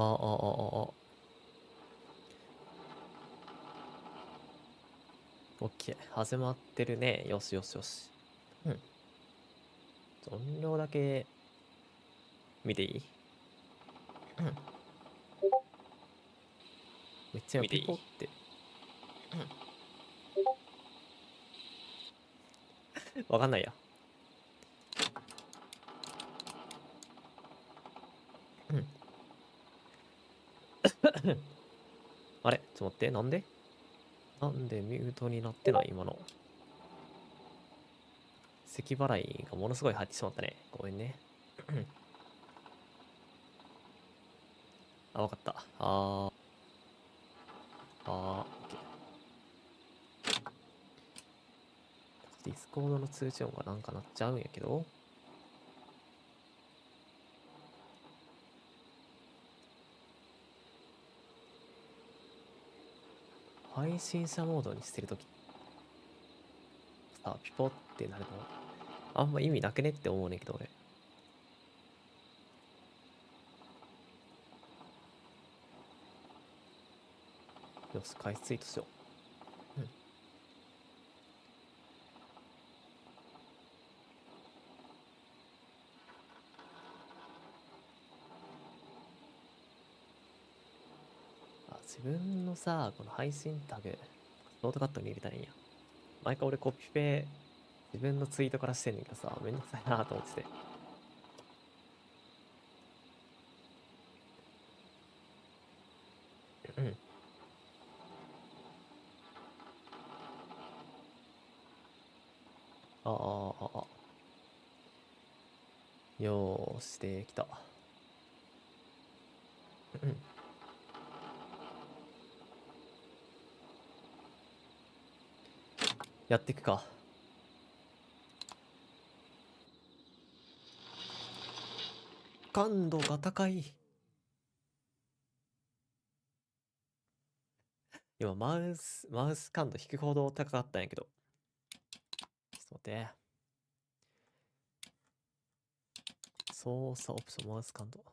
オッケー、始まってるね。よしよしよし。音量だけ見ていい？めっちゃピコって。わかんないや。あれちょっと待って、なんでミュートになってない今の。咳払いがものすごい入ってしまったね。ごめんね。あ、わかった。オッケー。ディスコードの通知音がなんか鳴っちゃうんやけど。配信者モードにしてるときさ、ピポってなるのあんま意味なくねって思うねんけど、俺。よし、開始ツイートしよう。自分のさ、この配信タグ、ノートカットに入れたらいいんや。毎回俺コピペ、自分のツイートからしてんねんけどさ、めんどくさいなと思ってて。よーし、できた。やっていくか。感度が高い。今マウス感度引くほど高かったんやけど。ちょっと待って。操作オプション、マウス感度。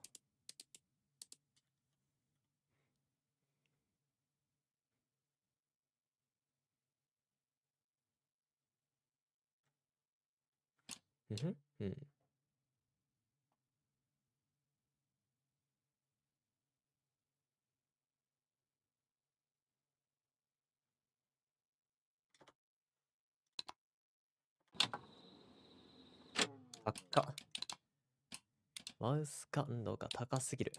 うん。高っ。マウス感度が高すぎる。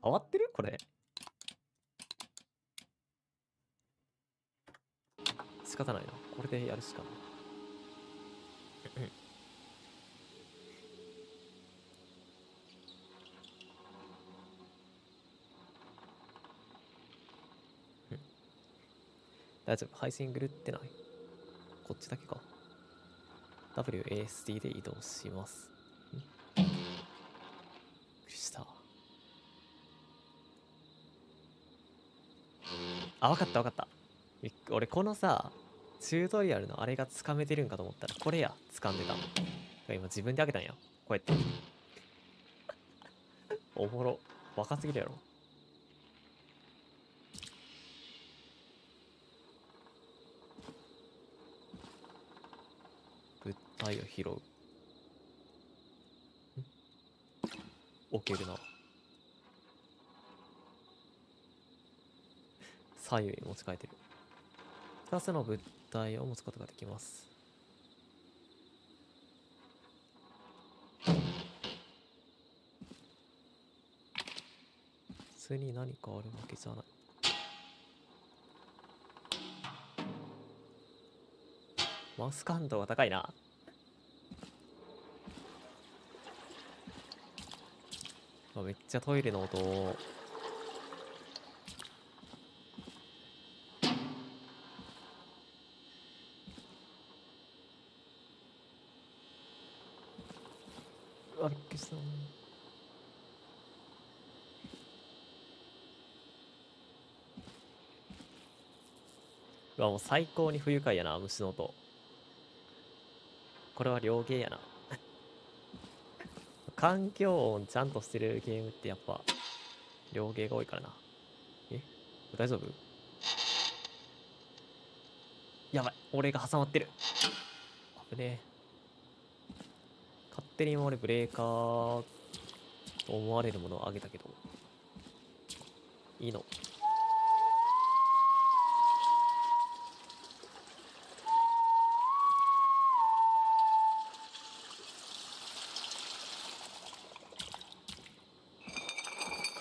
変わってるこれ。仕方ないな。これでやるしかない。大丈夫。配信狂ってない。こっちだけか。WASD で移動します。びっくりした。あ、わかったわかった。俺このさ、チュートリアルのあれが掴めてるんかと思ったら、これや、掴んでた。今自分で開けたんや。こうやって。おもろ。若すぎるやろ。物体を拾う。置けるな。左右に持ち替えてる。2つの物体を持つことができます。普通に何かあるわけじゃない。マウス感度が高いな。めっちゃトイレの音を。うわ、びっくりした。うわ、もう最高に不愉快やな、虫の音。これは両ゲーやな。環境音ちゃんとしてるゲームってやっぱ、両ゲーが多いからな。え、大丈夫？やばい、俺が挟まってる。危ねえ。勝手に今俺ブレーカーと思われるものをあげたけど、いいの？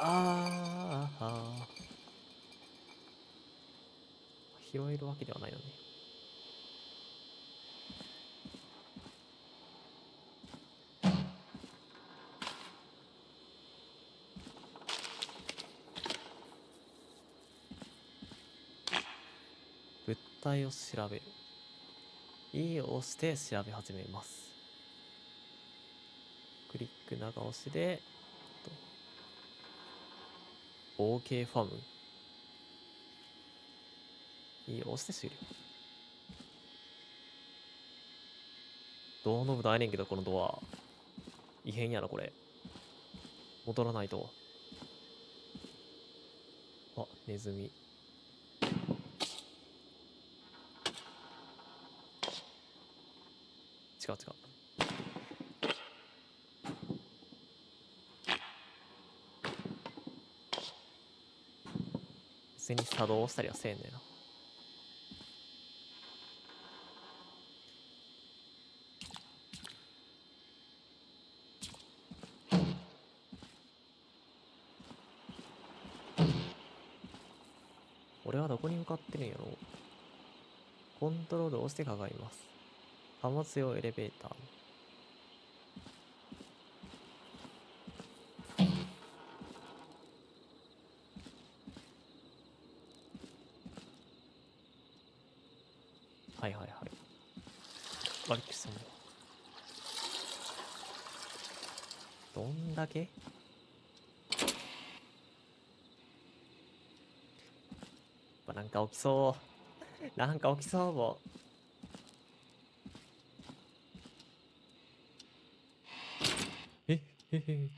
ああ、拾えるわけではないのね。物体を調べる。E を押して調べ始めます。クリック長押しで、OK ファム。E を押して終了。ドアノブないねんけど、このドア。異変やな、これ。戻らないと。あ、ネズミ。違う違う。別に作動したりはせえんねんな。俺はどこに向かってるんやろ？コントロールを押してかかります。貨物用エレベーター。はいはいはい。あ、びっくりした。どんだけ？なんか起きそう。なんか起きそうもう。へへ。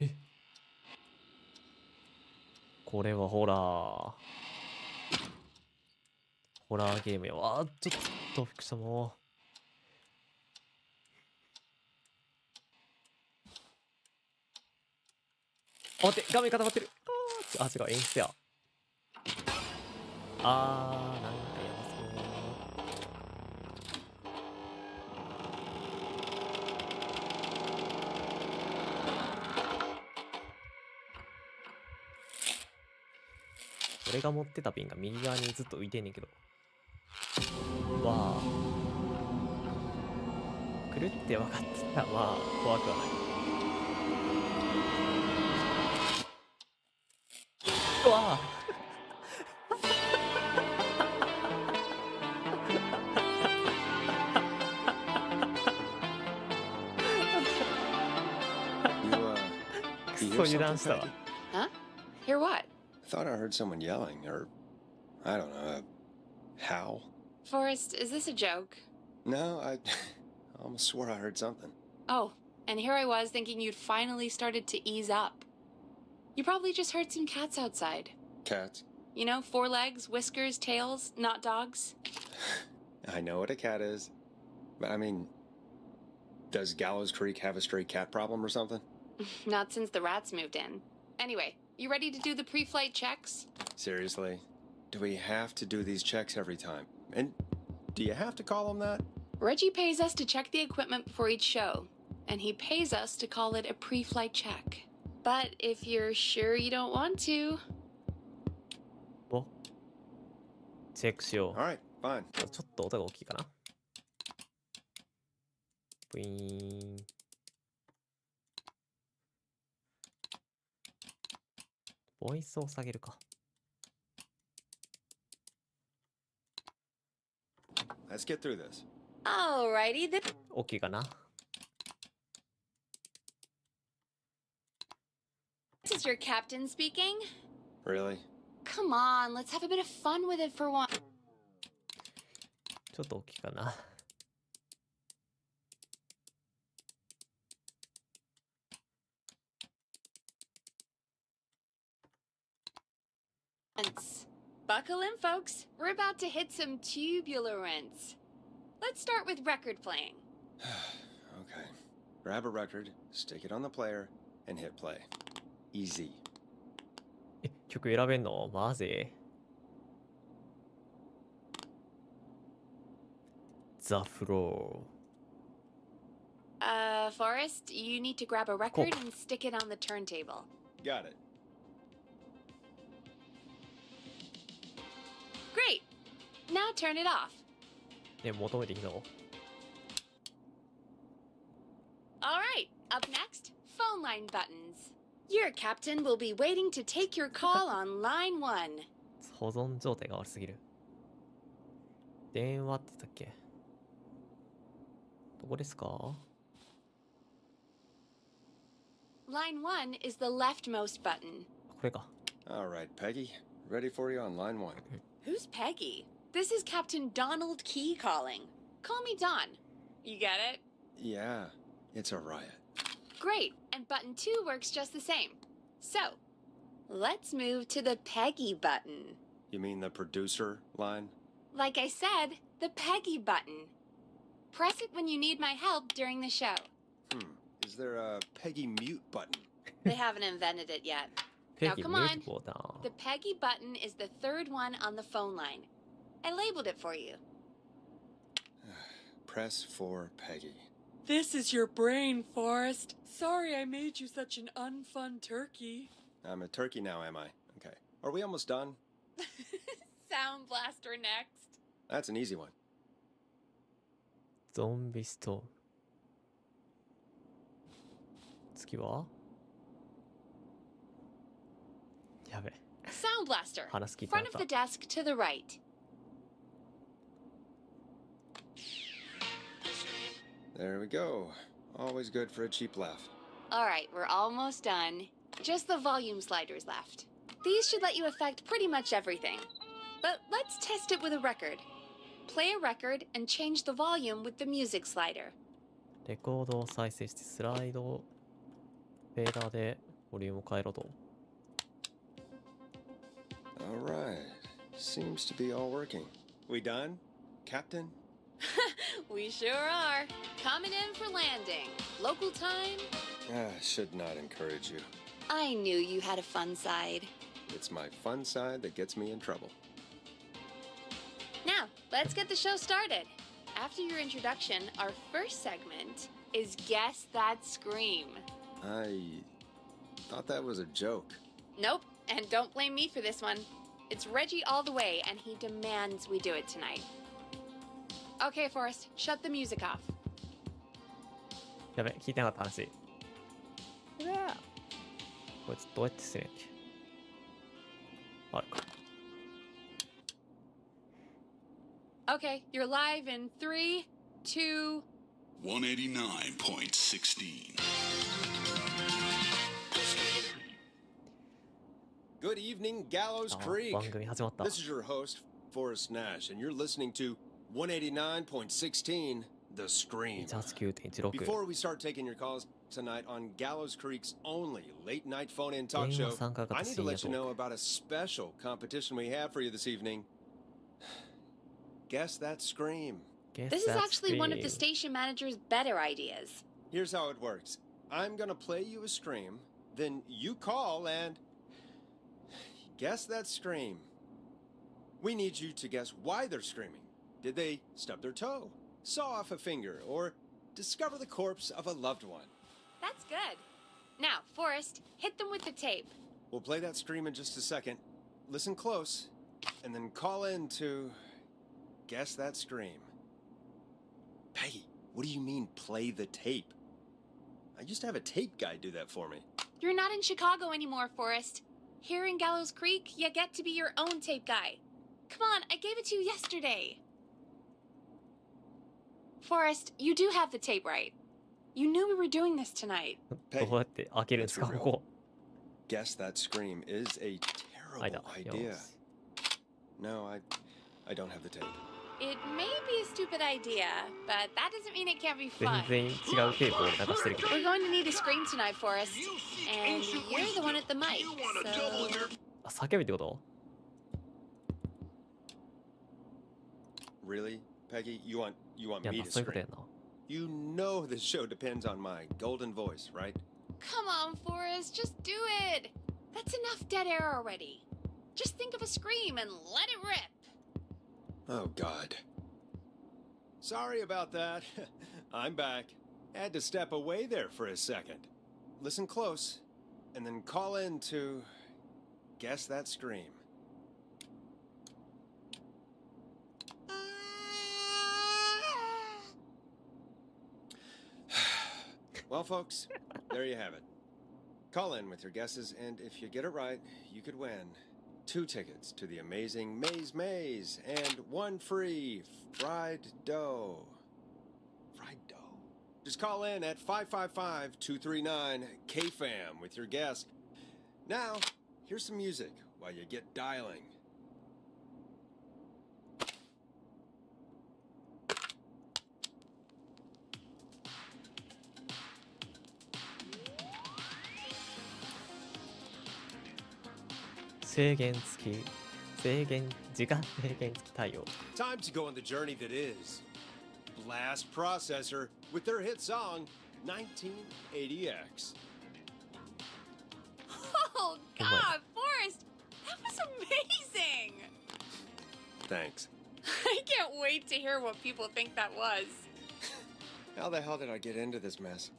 え、これはホラー。ホラーゲームやわ。ちょっとびっくりしたもう。待って、画面固まってる。あ、違う、演出や。なんかやばそう。俺が持ってたピンが右側にずっと浮いてんねんけど。わあ。狂って分かってたらまあ怖くはない。うわあ。クソ油断したわ。Huh? Hear what? Thought I heard someone yelling, or I don't know, a howl. Forrest, is this a joke? No, I almost swore I heard something. Oh, and here I was thinking you'd finally started to ease up. You probably just heard some cats outside. Cats? You know, 4 legs, whiskers, tails, not dogs. I know what a cat is, but I mean, does Gallows Creek have a stray cat problem or something? Not since the rats moved in. Anyway, you ready to do the pre-flight checks? Seriously? Do we have to do these checks every time? And do you have to call them that? Reggie pays us to check the equipment before each show, and he pays us to call it a pre-flight check. But if you're sure you don't want to... お、チェックしよう。 Alright, fine. ちょっと音が大きいかな。ブイーン。ボイスを下げるか。Let's get through this. Alrighty then. 大きいかな。This is your captain speaking. Really? Come on, let's have a bit of fun with it for one. ちょっと大きいかな。Buckle in, folks. We're about to hit some tubular rents. Let's start with record playing. Okay. Grab a record, stick it on the player, and hit play. Easy. え、曲選べんの？マジ？ザ・フロー。Forrest, you need to grab a record and stick it on the turntable. Got it. Great. Now turn it off. ね、求めていいの？ All right, up next, phone line buttons. Your captain will be waiting to take your call on line 1. 保存状態が悪すぎる。電話って言ったっけ？どこですか？ Line 1 is the leftmost button. これか。All right, Peggy. Ready for you on line 1. Who's Peggy? This is Captain Donald Key calling. Call me Don. You get it? Yeah, it's a riot. Great, and button 2 works just the same. So, let's move to the Peggy button. You mean the producer line? Like I said, the Peggy button. Press it when you need my help during the show. Is there a Peggy mute button? They haven't invented it yet. ペ Now ギ come ミュー on. トボタン。 The Peggy button is the third one on the phone line. I labeled it for you. Press for Peggy. This is your brain, Forrest. Sorry I made you such an unfun turkey. I'm a turkey now, am I? Okay. Are we almost done? Sound blaster next. That's an easy one. ゾンビストーム。次は？やべ。 Sound blaster. 話聞いてな Front か of っ the た。 desk to the right. There we go. Always good for a cheap laugh. All right, we're almost done. Just the volume sliders left. These should let you affect pretty much everything. But let's test it with a record. Play a record and change the volume with the music slider. レコードを再生してスライドフェーダーでボリュームを変えろと。All right. Seems to be all working. We done, Captain? We sure are. Coming in for landing. Local time? Should not encourage you. I knew you had a fun side. It's my fun side that gets me in trouble. Now, let's get the show started. After your introduction, our first segment is Guess That Scream. I thought that was a joke. Nope, and don't blame me for this one. It's Reggie all the way, and he demands we do it tonight. Okay, Forrest, shut the music off. やべ、聞いてなかった話。うわこいつどうやってするんやっけ？あるか。Okay, you're live in 3, 2... 189.16. Good evening, Gallows あ、 Creek. 番組始まった。 This is your host, Forrest Nash, and you're listening to 189.16, The Scream. 18.16。 Before we start taking your calls tonight on Gallows Creek's only late-night phone-in talk show, I need to let you know about a special competition we have for you this evening. Guess that scream. This is actually one of the station manager's better ideas. Here's how it works. I'm gonna play you a scream, then you call and guess that scream. We need you to guess why they're screaming. Did they stub their toe, saw off a finger, or discover the corpse of a loved one? That's good. Now, Forrest, hit them with the tape. We'll play that scream in just a second. Listen close, and then call in to guess that scream. Peggy, what do you mean play the tape? I used to have a tape guy do that for me. You're not in Chicago anymore, Forrest. Here in Gallows Creek, you get to be your own tape guy. Come on, I gave it to you yesterday. Forrest, you do have the tape right. You knew we were doing this tonight. どうやって開けるんですか、ここ。guess that scream is a 間 terrible よ idea. し No, I don't have the tape. It may be a stupid idea, but that doesn't mean it can't be 全 fun. 然違うテープを流してるけど We're going to need a scream tonight, Forrest. And you're the one at the mic, so... あ叫びってこと Really, Peggy? You want いや me まあ to そういうこと scream? やんな You know this show depends on my golden voice, right? Come on, Forrest, just do it! That's enough dead air already. Just think of a scream and let it rip. Oh, God. Sorry about that. I'm back. Had to step away there for a second. Listen close, and then call in to guess that scream. Well, folks, there you have it. Call in with your guesses, and if you get it right, you could win 2 tickets to the amazing Maze and 1 free fried dough. Fried dough. Just call in at 555-239-KFAM with your guess. Now, here's some music while you get dialing. Time to go on the journey that is Blast Processor with their hit song 1980X. Oh, God, Forrest! That was amazing! Thanks. I can't wait to hear what people think that was. How the hell did I get into this mess?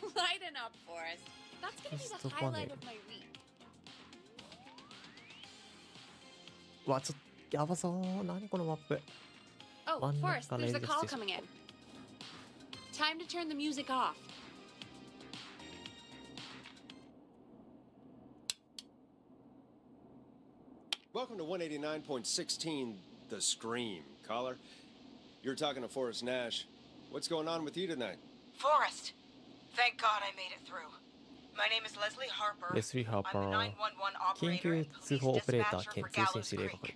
Lighten up, Forrest. That's gonna be the highlight of my week. わちょっとやばそう何このマップ Oh, Forrest, there's a call coming in. Time to turn the music off. Welcome to 189.16, The Scream. Caller, you're talking to Forrest Nash. What's going on with you tonight? Forrest, thank God I made it through. My name is Leslie Harper. レスリー・ハーパ I'm the ー 911緊 operator 急 and 通 police 報オペレーター dispatcher 兼 for 通信 Gallows 指令 Creek. 係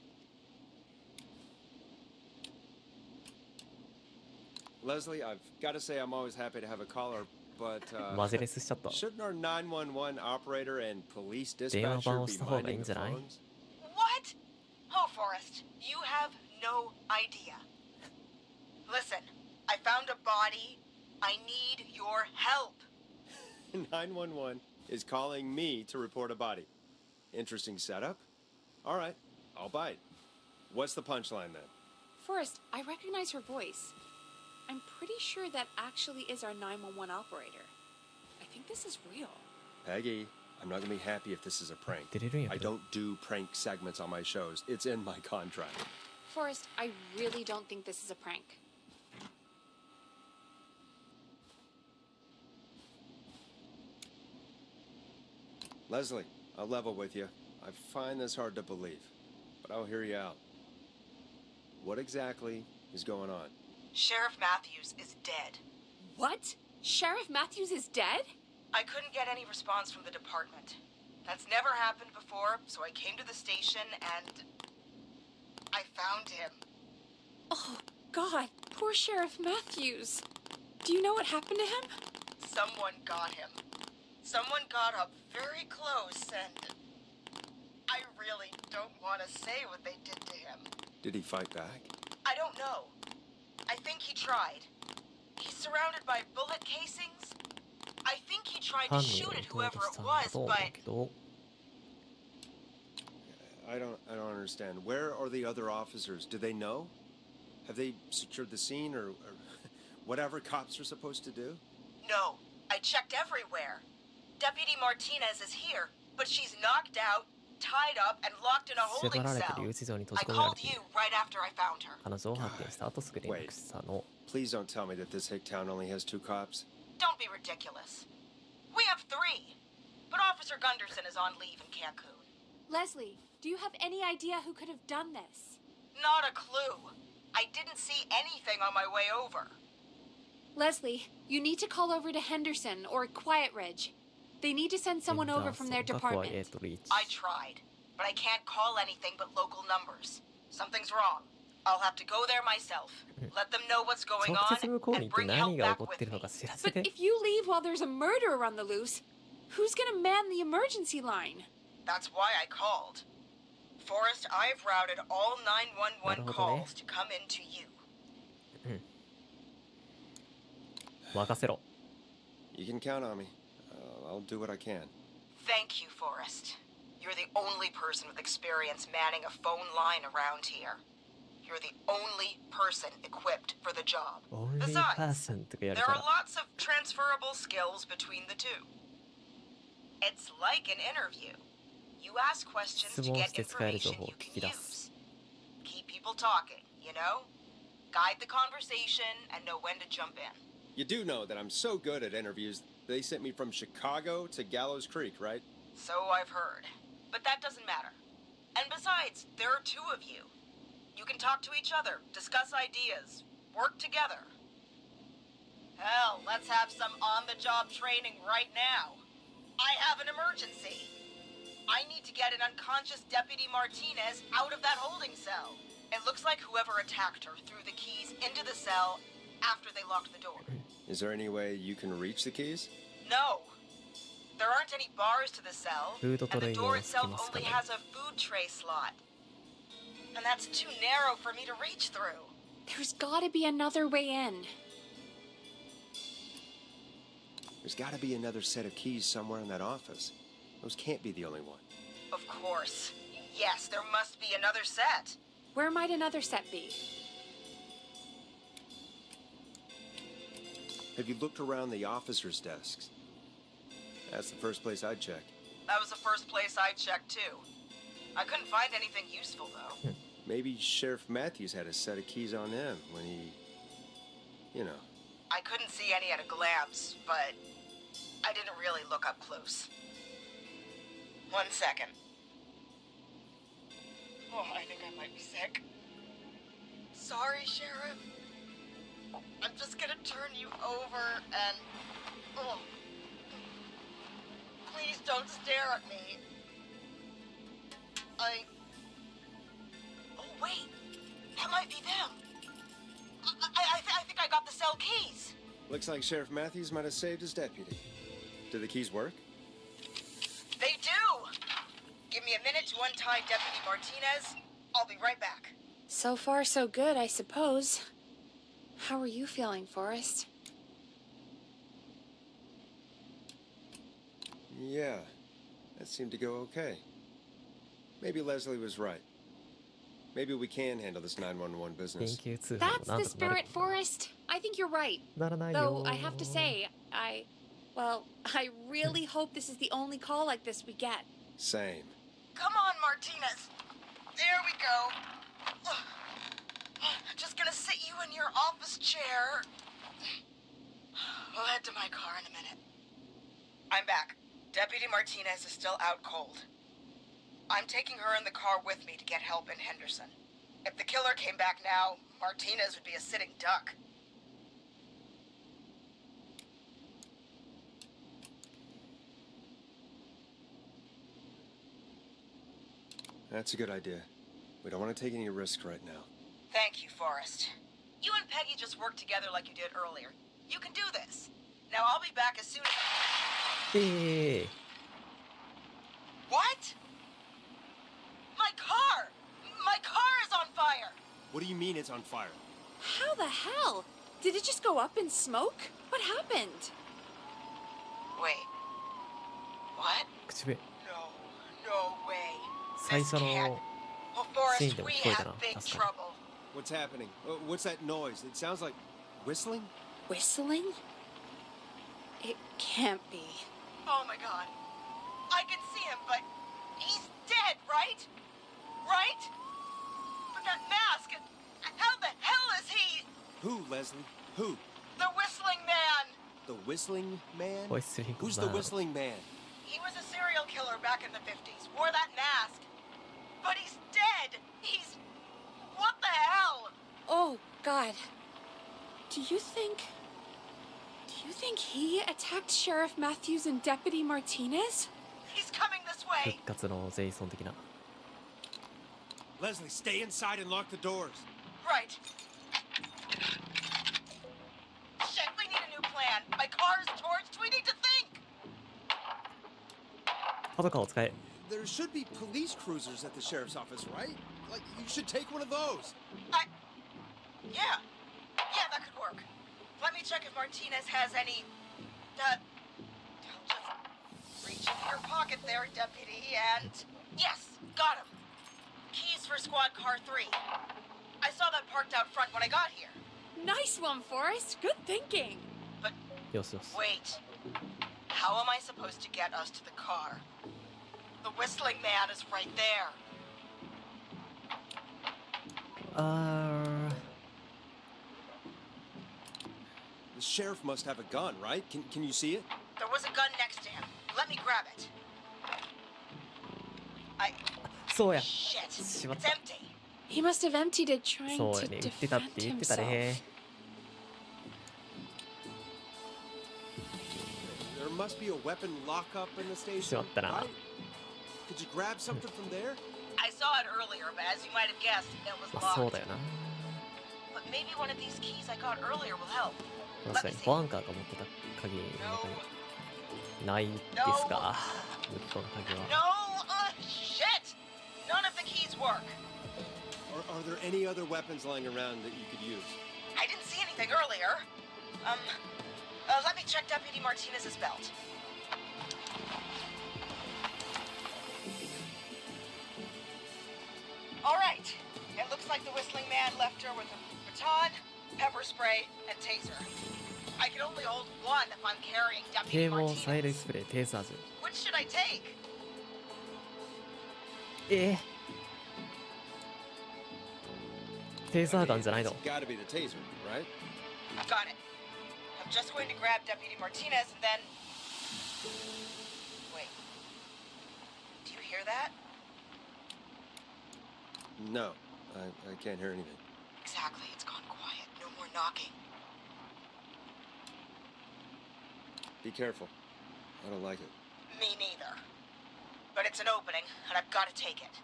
Leslie, I've got to say I'm always happy to have a caller, but マジレスしちゃった shouldn't our 911 operator and police 電話 dispatcher 番を be した方がいいん minding じ the ゃない phones? What? Oh, Forrest, you have no idea. Listen, I found a body. I need your help. 911 is calling me to report a body. Interesting setup. All right, I'll bite. What's the punchline then? Forrest, I recognize her voice. I'm pretty sure that actually is our 911 operator. I think this is real. Peggy, I'm not going to be happy if this is a prank. 出れるんや I けど don't do prank segments on my shows. It's in my contract. Forrest, I really don't think this is a prank. Leslie, I'll level with you. I find this hard to believe, but I'll hear you out. What exactly is going on? Sheriff Matthews is dead. What? Sheriff Matthews is dead? I couldn't get any response from the department. That's never happened before, so I came to the station and I found him. Oh, God, poor Sheriff Matthews. Do you know what happened to him? Someone got him. Someone got up very close and I really don't want to say what they did to him. Did he fight back? I don't know. I think he tried. He's surrounded by bullet casings. I think he tried to 犯人を shoot 撃 at とう whoever とし it たんだ was, と思う but けど I don't understand. Where are the other officers? Do they know? Have they secured the scene or whatever cops are supposed to do? no. I checked everywhere. Deputy Martinez is here, but she's knocked out, tied up, and locked in a 縛 holding られて cell. 留置場に閉 I じ込められ called ている you right after I found her. 彼女を発見した後すぐ連絡したの Please don't tell me that this hick town only has 2 cops. Don't be ridiculous. We have 3, but Officer Gunderson is on leave in Cancun. Leslie, do you have any idea who could have done this? Not a clue. I didn't see anything on my way over. Leslie, you need to call over to Henderson or Quiet Ridge. They need to send セン someone ダ over ー from ソ their ンが怖い department. リーチ I tried, but I can't call anything but local numbers. Something's wrong. I'll have to go there myself. Let them know what's going 直 on 接向こうに and 行って bring 何 help が起 back こっ with てるの me. か知らせ But て if you leave while there's a murderer on the loose, who's gonna man the emergency line? That's why I called. Forrest, I've routed all 911 calls to come in to you. 任せろ You can count on me. I'll do what I can. Thank you, Forrest. You're the only person with experience manning a phone line around here. You're the only person equipped for the job. Only Besides, person とかやる there か are ら lots of transferable skills between the two. It's like an interview. You ask questions to 質問 get して使える情 information 報を you 聞 can き出す use. Keep people talking, you know? Guide the conversation and know when to jump in. You do know that I'm so good at interviews. They sent me from Chicago to Gallows Creek, right? So I've heard. But that doesn't matter. And besides, there are two of you. You can talk to each other, discuss ideas, work together. Hell, let's have some on-the-job training right now. I have an emergency. I need to get an unconscious Deputy Martinez out of that holding cell. It looks like whoever attacked her threw the keys into the cell after they locked the door. Is there any way you can reach the keys? No. There aren't any bars to the cell, フードト and レイ the ンを door つけ itself ますか only ね has a food tray slot. And that's too narrow for me to reach through. There's gotta be another way in. There's got to be another set of keys somewhere in that office. Those can't be the only one. Of course. Yes, there must be another set. Where might another set be? Have you looked around the officers' desks? That's the first place I'd check. That was the first place I checked, too. I couldn't find anything useful, though. Maybe Sheriff Matthews had a set of keys on him when he... You know. I couldn't see any at a glance, but I didn't really look up close. 1 second. Oh, I think I might be sick. Sorry, Sheriff. I'm just gonna turn you over and... Oh. Please don't stare at me. Oh, wait. That might be them. I think I got the cell keys. Looks like Sheriff Matthews might have saved his deputy. Do the keys work? They do! Give me a minute to untie Deputy Martinez. I'll be right back. So far, so good, I suppose. How are you feeling, Forrest? Yeah, that seemed to go okay. Maybe Leslie was right. Maybe we can handle this 911 business. 緊急通報も That's なん the とかなる spirit, Forrest. I think you're right. ならない Though よ I have to say, I really hope this is the only call like this we get. Same. Come on, Martinez. There we go. Just gonna sit you in your office chair. We'll head to my car in a minute. I'm back. Deputy Martinez is still out cold. I'm taking her in the car with me to get help in Henderson. If the killer came back now, Martinez would be a sitting duck. That's a good idea. We don't want to take any risks right now. Thank you, Forrest. You and Peggy just worked together like you did earlier. You can do this. Now I'll be back as soon as... What? My car! My car is on fire! What do you mean it's on fire? How the hell? Did it just go up in smoke? What happened? Wait. What? 口笛 No. No way. 最 This 初 can't. の Well, シーン Forrest, でも we 聞こえた have な big 確か trouble. What's happening? What's that noise? It sounds like whistling? Whistling? It can't be. Oh my god. I can see him, but he's dead, right? Right? But that mask, how the hell is he? Who, Leslie? Who? The whistling man! The whistling man? ホイッスリング Who's マ the ン whistling man? He was a serial killer back in the 50s, wore that mask. But he's dead! He's... What the hell? Oh, God. Do you think You think he attacked Sheriff Matthews and Deputy Martinez? He's coming this way. 復活のジェイソン的な。 Leslie, stay inside and lock the doors. Right. Shit, we need a new plan. My car is torched. We need to think. パトカーを使え。 There should be police cruisers at the sheriff's office, right? Like, you should take one of those. Yeah. Yeah, that could work. Let me check if Martinez has any. Just reach into your pocket there, deputy, and yes, got him. Keys for squad car 3. I saw that parked out front when I got here. Nice one, Forrest. Good thinking. But よしよし。 wait. How am I supposed to get us to the car? The whistling man is right there. あ The sheriff must have a gun, right? Can you see it? There was a gun next to him. Let me grab it. そうや。 Shit. It's しまった。 empty. He must have emptied it trying そう to やね。言ってたって defend 言ってた himself. ね。 There must be a weapon lockup in the station, しまったな。 right? Could you grab something from there? I saw it earlier, but as you might have guessed, it was まあそう locked. だよな。 But maybe one of these keys I got earlier will help. 確かに保安官が持ってた鍵の中にないですか。向こうの鍵 No, は。 shit! None of the keys work. Are there any other weapons lying around that you could use? I didn't see anything earlier. Let me check Deputy Martinez's belt. All right. It looks like the whistling man left her with a baton, pepper spray, and taser. I can only hold one if I'm carrying 警 Deputy 棒、催涙 Martinez. スプレー、テーザー銃。 Which should I take? テーザーガンじゃないの。 It's gotta be the taser, right? Got it. I'm just going to grab Deputy Martinez and then. Wait. Do you hear that? No, I can't hear anything. Exactly. It's gone quiet. No more knocking. Be careful. I don't like it. Me neither. But it's an opening, and I've got to take it.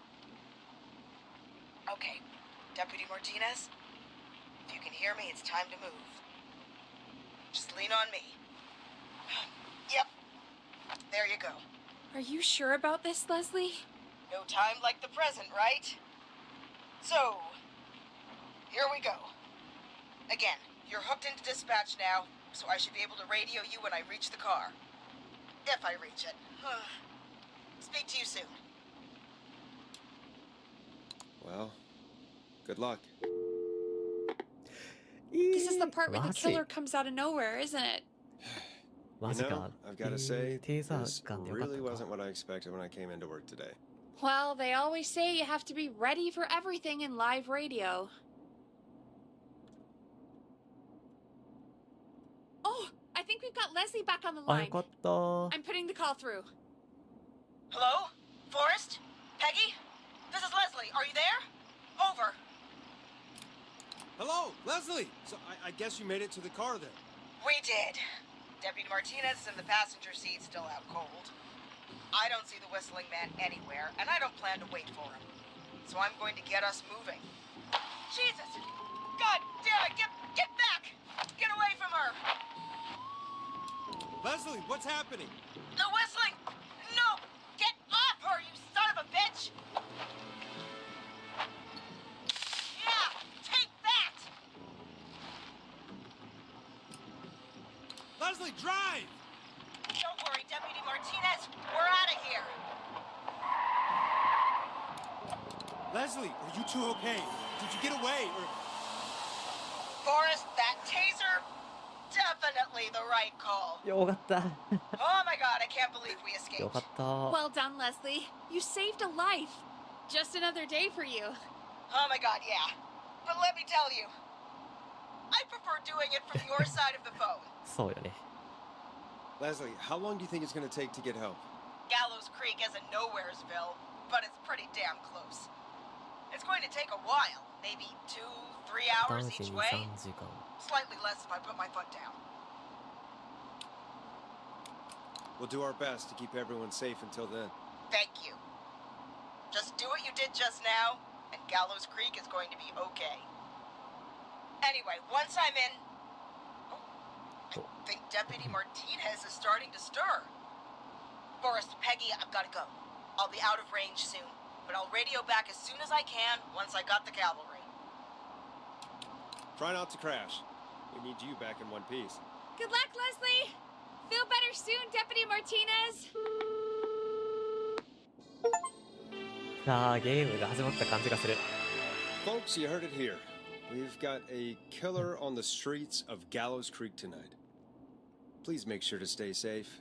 Okay, Deputy Martinez, if you can hear me, it's time to move. Just lean on me. Yep. There you go. Are you sure about this, Leslie? No time like the present, right? So, here we go. Again, you're hooked into dispatch now, so I should be able to radio you when I reach the car. If I reach it. Speak to you soon. Well, good luck. This is the part where the マジ killer comes out of nowhere, isn't it? マ You ジ know, か。 I've got to say, テーザ this ーガンでよかった really の wasn't か。 what I expected when I came into work today. Well, they always say you have to be ready for everything in live radio. Oh, I think we've got Leslie back on the あ、よ line. かった。 I'm putting the call through. Hello? Forrest? Peggy? This is Leslie. Are you there? Over. Hello, Leslie! So I guess you made it to the car then. We did. Deputy Martinez is in the passenger seat, still out cold. I don't see the whistling man anywhere, and I don't plan to wait for him. So I'm going to get us moving. Jesus! God damn it! Get back! Get away from her! Leslie, what's happening? The whistling! No! Get off her, you son of a bitch! Yeah! Take that! Leslie, drive! Don't worry, Deputy Martinez. We're out of here. Leslie, are you two okay? Did you get away or... Forrest, that taser? Definitely the right call. よかった。 Oh my god, I can't believe we よ escaped. かった。 Well done, Leslie. You saved a life. Just another day for you. Oh my god, yeah. But let me tell you, I prefer doing it from your side of the phone. そうよね。 Leslie, how long do you think it's going to take to get help? Gallows Creek isn't Nowheresville, but it's pretty damn close. It's going to take a while, maybe 2-3 hours 男子 each 2、 way. 3時間。 Slightly less if I put my foot down. We'll do our best to keep everyone safe until then. Thank you. Just do what you did just now, and Gallows Creek is going to be okay. Anyway, once I'm in... Oh, I think Deputy Martinez is starting to stir. Forrest, Peggy, I've got to go. I'll be out of range soon, but I'll radio back as soon as I can once I got the cavalry. Try not to crash. We need you back in one piece. Good luck, Leslie. Feel better soon, Deputy Martinez. さあゲームが始まった感じがする。 Folks, you heard it here. We've got a killer on the streets of Gallows Creek tonight. Please make sure to stay safe.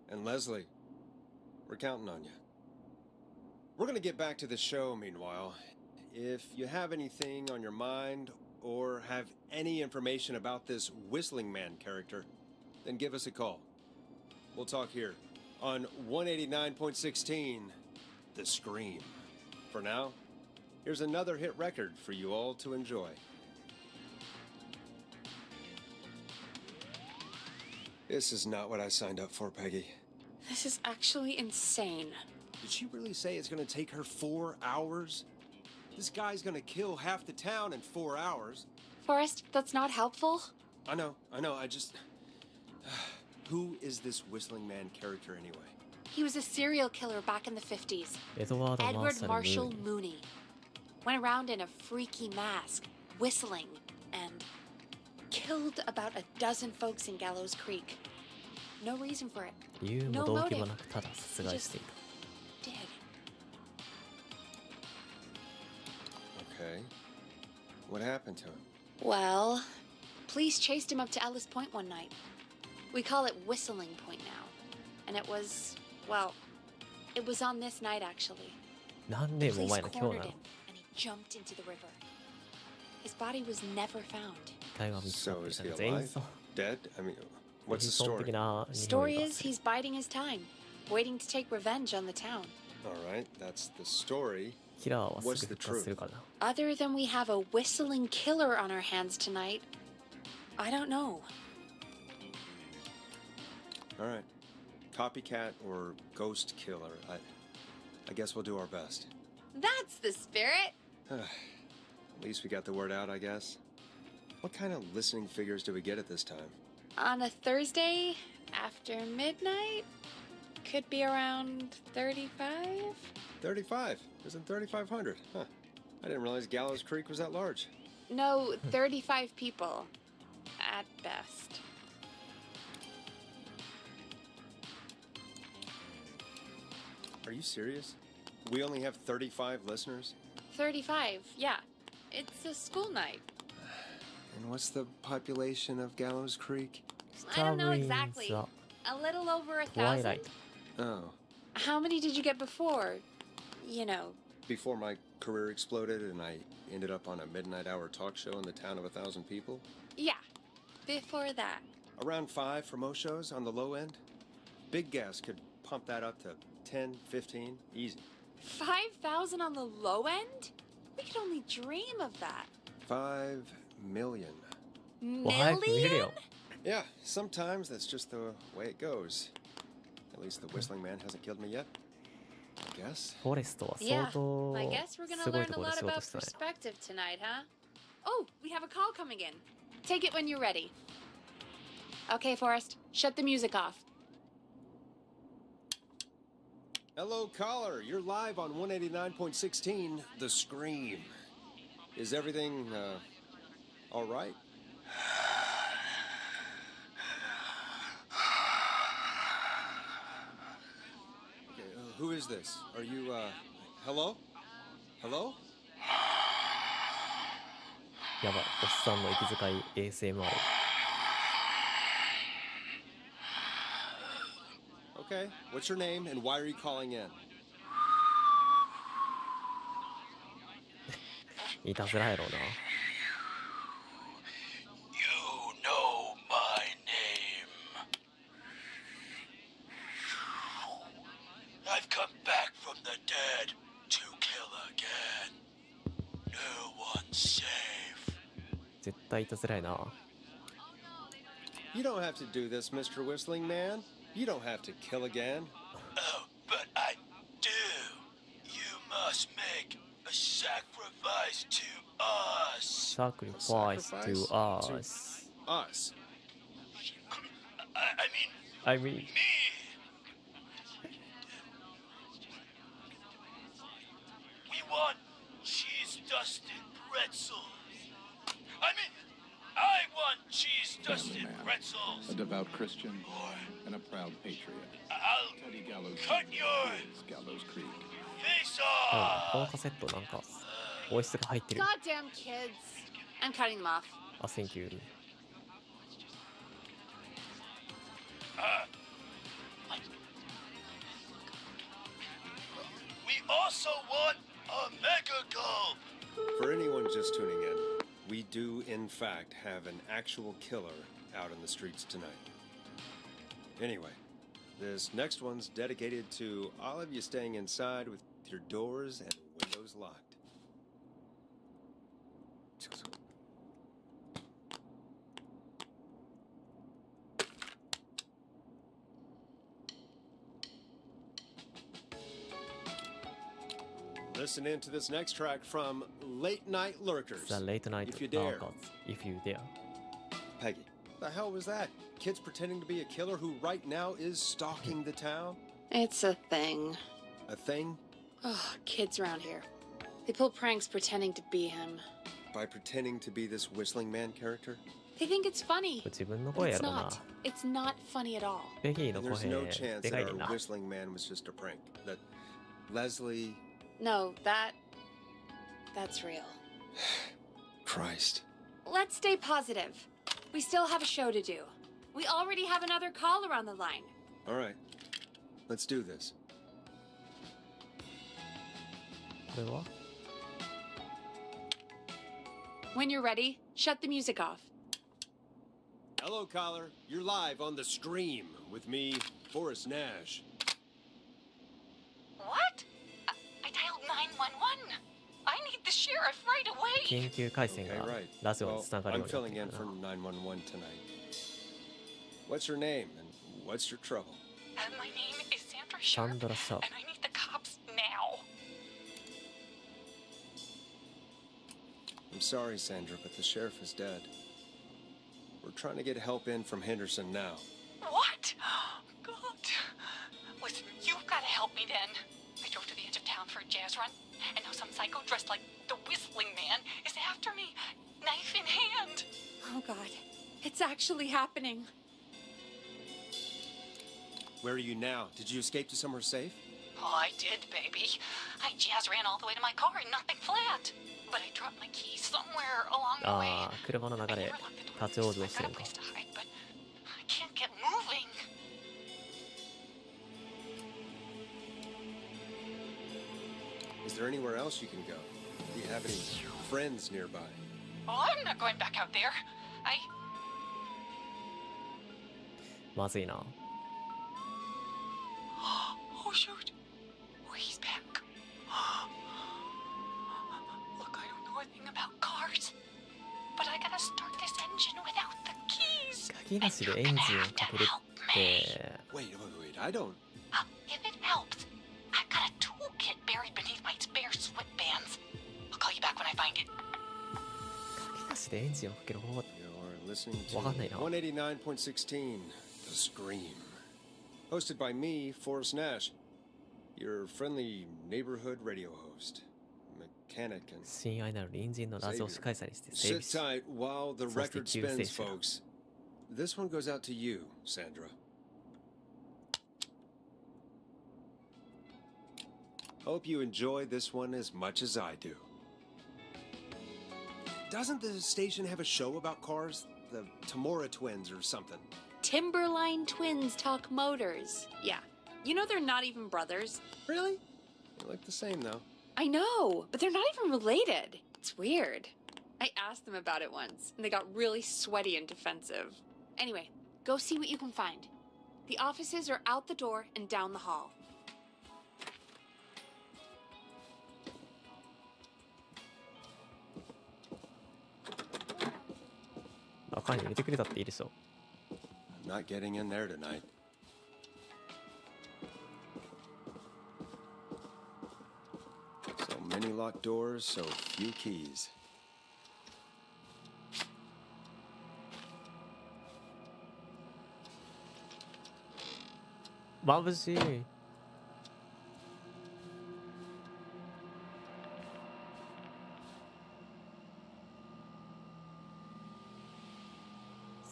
And Leslie, we're counting on you. We're gonna get back to the show meanwhile. If you have anything on your mind or have any information about this Whistling Man character, then give us a call. We'll talk here on 189.16, The Scream. For now, here's another hit record for you all to enjoy. This is not what I signed up for, Peggy. This is actually insane. Did she really say it's gonna take her 4 hours? This guy's gonna kill half the town in 4 hours. Forrest, that's not helpful. I know, I just... Who is this Whistling Man character anyway? He was a serial killer back in the 50s. エドワード・マー Edward シャル・ムー Marshall ニー Mooney. Went around in a freaky mask, whistling, and killed about a dozen folks in Gallows Creek. No reason for it. 理由も No 動機も motive. なくただ殺害していた。 Did. Okay. What happened to him? Well, police chased him up to Ellis Point one night. We call it Whistling Point now. And it was, well, it was on this night actually. 何年も Police 前の今日 cornered なの。 him, and he jumped into the river. His body was never found. 遺体は見つか So ってい is た he が全員 alive? そう Dead? I mean, what's the 基本 story? 的な日本 Story 映 is 画 he's biding his time, waiting to take revenge on the town. Alright, that's the story. キラーは What's すぐ the 復活 truth? するからな。 Other than we have a whistling killer on our hands tonight, I don't know. Alright. Copycat or ghost killer. I guess we'll do our best. That's the spirit. At least we got the word out, I guess. What kind of listening figures do we get at this time? On a Thursday after midnight, could be around 35. 35. Isn't 3,500? Huh. I didn't realize Gallows Creek was that large. No, 35 people at best. Are you serious? We only have 35 listeners? 35, yeah. It's a school night. And what's the population of Gallows Creek? I don't know スターウィンズ exactly. は A little over トワイラ 1,000. イト。 Oh. How many did you get before? You know. Before my career exploded and I ended up on a midnight hour talk show in the town of 1,000 people? Yeah, before that. Around 5 for most shows on the low end. Big gas could pump that up to 10, 15, easy. 5,000 on the low end? We could only dream of that. 5 million. 5 million? Yeah, sometimes that's just the way it goes. At least the Whistling Man hasn't killed me yet. I guess. フォレストは Yeah, 相当 I guess we're gonna すごい learn と a ころで lot 仕事 about したね。 perspective tonight, huh? Oh, we have a call coming in. Take it when you're ready. Okay, Forrest, shut the music off. Hello, caller. You're live on 189.16, The Scream. Is everything, all right? Okay, who is this? Are you, hello? Hello? やばい、おっさんの息遣い ASMR。 Okay, what's your name and why are you calling in? いたずらやろうな。You know my name. I've come back from the dead to kill again. No one's safe. 絶対いたずらやな。 You don't have to do this, Mr. Whistling Man. You don't have to kill again. Oh, but I do. You must make a sacrifice to us. Sacrifice to us. Us. I I mean, mean, me. We want cheese-dusted pretzels. I want cheese-dusted Man, pretzels. a devout Christian, Or and a proud patriot. I'll Teddy Gallows cut your Gallows Creek. face この off. カセットなんかボイスが入ってる。 Goddamn kids. I'm cutting them off. あ、Thank you. We also want a mega gulp. For anyone just tuning in, we do in fact have an actual killer out in the streets tonight. Anyway, this next one's dedicated to all of you staying inside with your doors and windows locked. Listen in to this next track from Late Night Lurkers. The late night If you dare. lurkers, if you dare. Peggy, the hell was that? Kids pretending to be a killer who right now is stalking the town? It's a thing. A thing? Oh, kids around here. They pull pranks pretending to be him. By pretending to be this whistling man character? They think it's funny. これ自分の But 声や it's ろな。 not. It's not funny at all. ベギーの And there's no 声 chance でか that いねん our な。 whistling man was just a prank. That Leslie... No, that's real. Christ. Let's stay positive. We still have a show to do. We already have another caller on the line. All right. Let's do this. これは When you're ready, shut the music off. Hello, caller. You're live on the stream with me, Forrest Nash. What? I dialed 911. I need the sheriff right away. 緊急回線 Okay, が right. ラジオに Well, つながるよ I'm うになっ filling て in る for な。 911 tonight. What's your name and what's your trouble? My name is Sandra Sharp, Sandra Sharp. and I need the cops now. I'm sorry, Sandra, but the sheriff is dead. We're trying to get help in from Henderson now. What? God. Listen, you've got to help me then. I drove to the edge of town for a jazz run, and now some psycho dressed like the Whistling Man is after me, knife in hand. Oh, God. It's actually happening. Where are you now? Did you escape to somewhere safe? Oh, I did, baby. I jazz ran all the way to my car and nothing flat. But I dropped my keys somewhere along the way. ああ、車の I 中 never で locked the door 立ち往 so I 生して got る a んか place。to hide, but I can't get moving. Is there anywhere else you can go? Do you have any friends nearby? Oh, I'm not going back out there. I まずいな。 Oh, shoot. Oh, he's back. Look, I don't know a thing about cars, but I gotta start this engine without the keys. 鍵なしでエンジンをかけるって。 Wait, I don't... If it helps, I've got a toolkit buried beneath my spare sweatbands. I'll call you back when I find it. 鍵なしでエンジンをかける方法。 You're listening to わかんないな。 189.16, The Scream. Hosted by me, Forrest Nash, your friendly neighborhood radio host, mechanic and 親愛なる隣人のラジオ司会者にして整備 sit し。 tight while the そして record 救世 spins, 主だ。 folks. This one goes out to you, Sandra. Hope you enjoy this one as much as I do. Doesn't the station have a show about cars? The Tamora twins or something? Timberline twins talk motors. Yeah. You know they're not even brothers. Really? They look the same, though. I know, but they're not even related. It's weird. I asked them about it once, and they got really sweaty and defensive. Anyway, go see what you can find. The offices are out the door and down the hall. 中に入れてくれたっていいでしょ。 I'm not getting in there tonight. many locked doors, so few keys. 眩しい。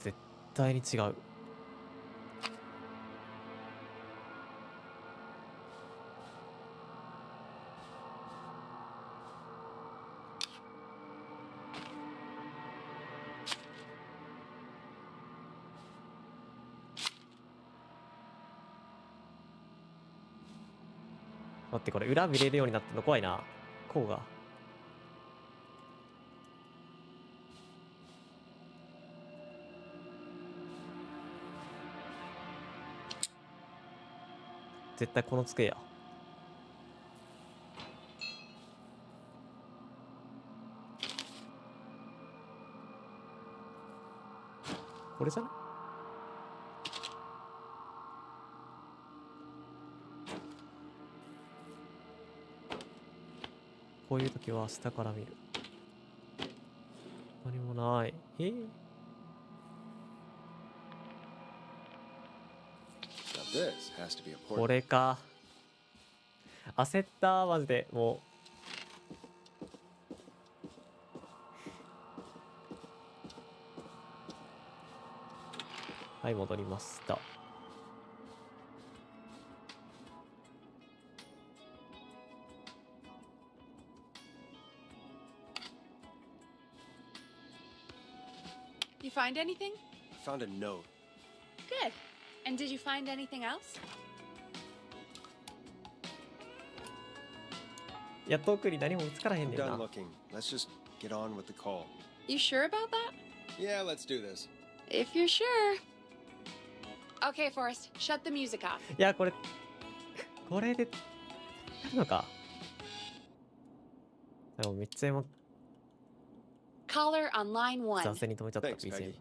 絶対に違う。待って、これ裏見れるようになってるの怖いな。こうが。絶対この机や。これじゃない？こういう時は下から見る。何もない。Now this has to be こ important. れか。焦ったマジでもう。はい、戻りました。You find anything? I found a note. Good. And did you find anything else? いや、特に何も見つからへん I'm ねん done な。 looking. Let's just get on with the call. You sure about that? Yeah, let's do this. If you're sure. Okay, Forrest, shut the music off. いや、これで、やるのか。でもめっちゃ今、 Caller on line 1. 雑に止めちゃった Thanks, BGM。 Peggy.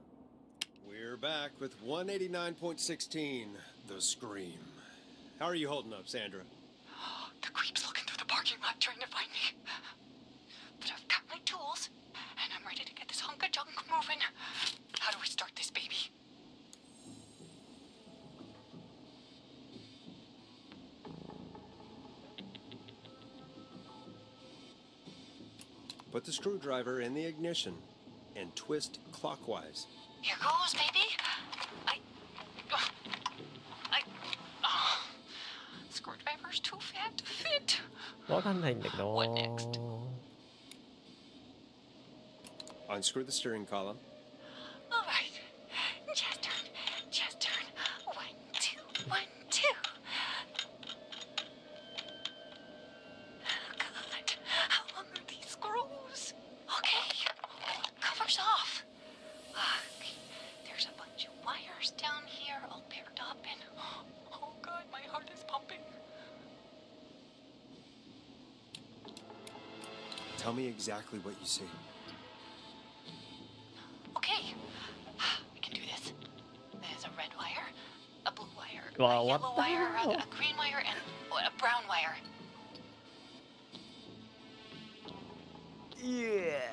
We're back with 189.16, The Scream. How are you holding up, Sandra? The creep's looking through the parking lot trying to find me. But I've got my tools, and I'm ready to get this hunk of junk moving. How do we start this baby? Put the screwdriver in the ignition and twist clockwise. Here goes, baby. Screwdriver's too fat to fit. わかんないんだけど。 What next? Unscrew the steering column. All right. Just turn. Just turn. 1, 2, 1, 2. Oh, God. How long are these screws? Okay. Cover's off. Okay. There's a bunch of wires down here all paired up and... Oh, God. My heart is pumping. Tell me exactly what you see. Okay. We can do this. There's a red wire, a blue wire, Wow, a what yellow the wire, hell? a green wire, and a brown wire. Yeah.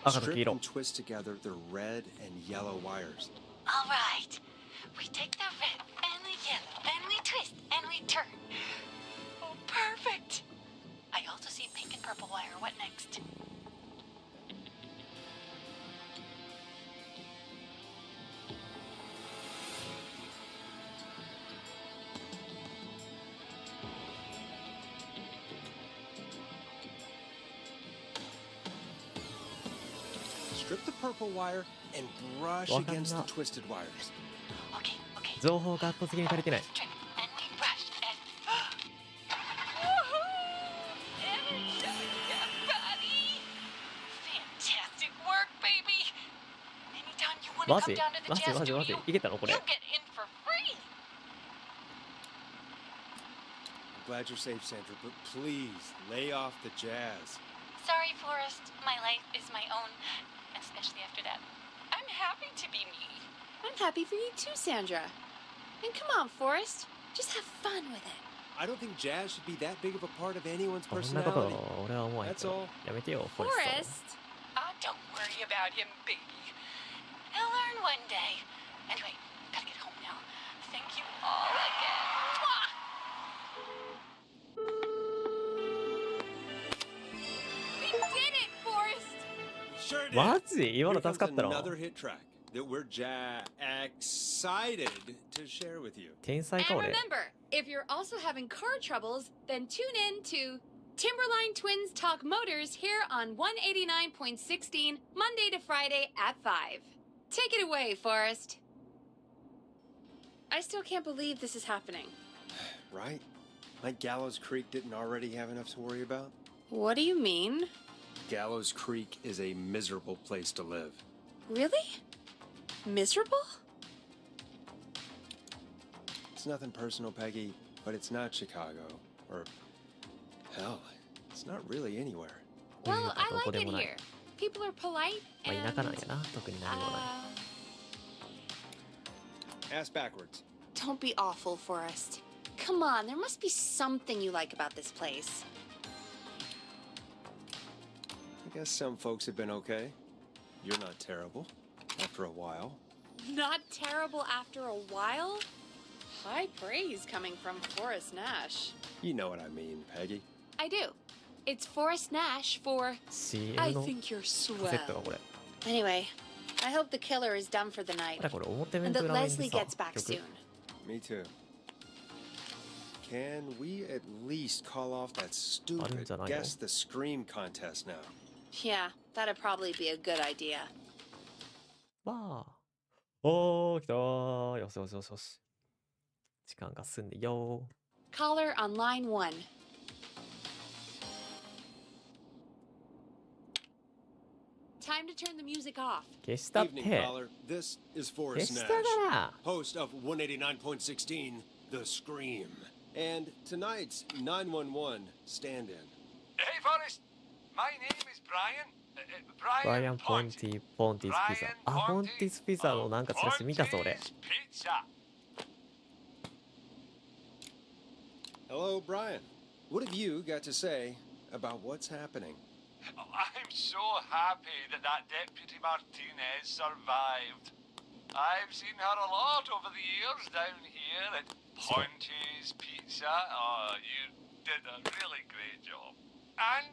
Strip and twist together the red and yellow wires. All right. We take the red and the yellow, and we twist, and we turn. Oh, perfect. I also see pink and purple wire. What next? Strip the purple wire and brush Waka against the na. twisted wires. Okay, okay. 情報が圧倒的に足りてない。 Strip, and we brush, and... Woohoo! Yeah, buddy! Fantastic work, baby! Anytime you want マ to ジ come down to the マジ jazz マジマジ studio, いけたのこ you れ。 get in for free! I'm glad you're safe, Sandra, but please lay off the jazz. Sorry, Forrest. My life is my own, especially after that. I'm happy to be me. I'm happy for you too, Sandra. And come on, Forrest. Just have fun with it. I don't think jazz should be that big of a part of anyone's そんなこと personality. 俺は思わへんけ That's ど all. やめてよ、フォレス Forrest? Don't worry about him, baby. He'll learn one day. Anyway, gotta get home now. Thank you all again. We did it, Forrest! Sure did. マジ今 Here の助 comes かったな。 another hit track that we're excited to share with you. 天才か And 俺。 remember, if you're also having car troubles, then tune in to Timberline Twins Talk Motors here on 189.16 Monday to Friday at 5. Take it away, Forrest. I still can't believe this is happening. Right? Like Gallows Creek didn't already have enough to worry about? What do you mean? Gallows Creek is a miserable place to live. Really? Miserable? It's nothing personal, Peggy, but it's not Chicago. Or, hell, it's not really anywhere. Well, I どこ like で it もない。 here. People are polite まあ and... 田舎なんやな、特に何もない。 Ass backwards. Don't be awful, Forrest. Come on, there must be something you like about this place. I guess some folks have been okay. You're not terrible. After a while. Not terrible after a while? High praise coming from Forrest Nash. You know what I mean, Peggy. I do. It's Forrest Nash for CM I の think you're カセットが swell. これ。 Anyway, I hope the killer is done for the night あれこれ表面 and と that 裏面 Leslie で gets さ back 曲 soon. Me too. Can we at least call off that stupid あるんじゃないの？ Guess the Scream contest now? Yeah, that'd probably be a good idea. わあ。おー、来たー。よしよしよしよし。時間が進んでよ Caller on line 1. Time to turn the music off. ー。消したっ Evening, て。 caller. This is 消 Forrest し Nash, たから host of 189.16, The Scream. And tonight's 911 stand-in. Hey, Forrest. My name is Brian. ブライアン・ポンティ・ポンティスピザ。あ、ポンティスピザのなんかチラシ見たそれ。 Pizza. Hello, Brian. What have you got to say about what's happening? Oh, I'm so happy that Deputy Martinez survived. I've seen her a lot over the years down here at Ponte's Pizza. Oh, you did a really great job. And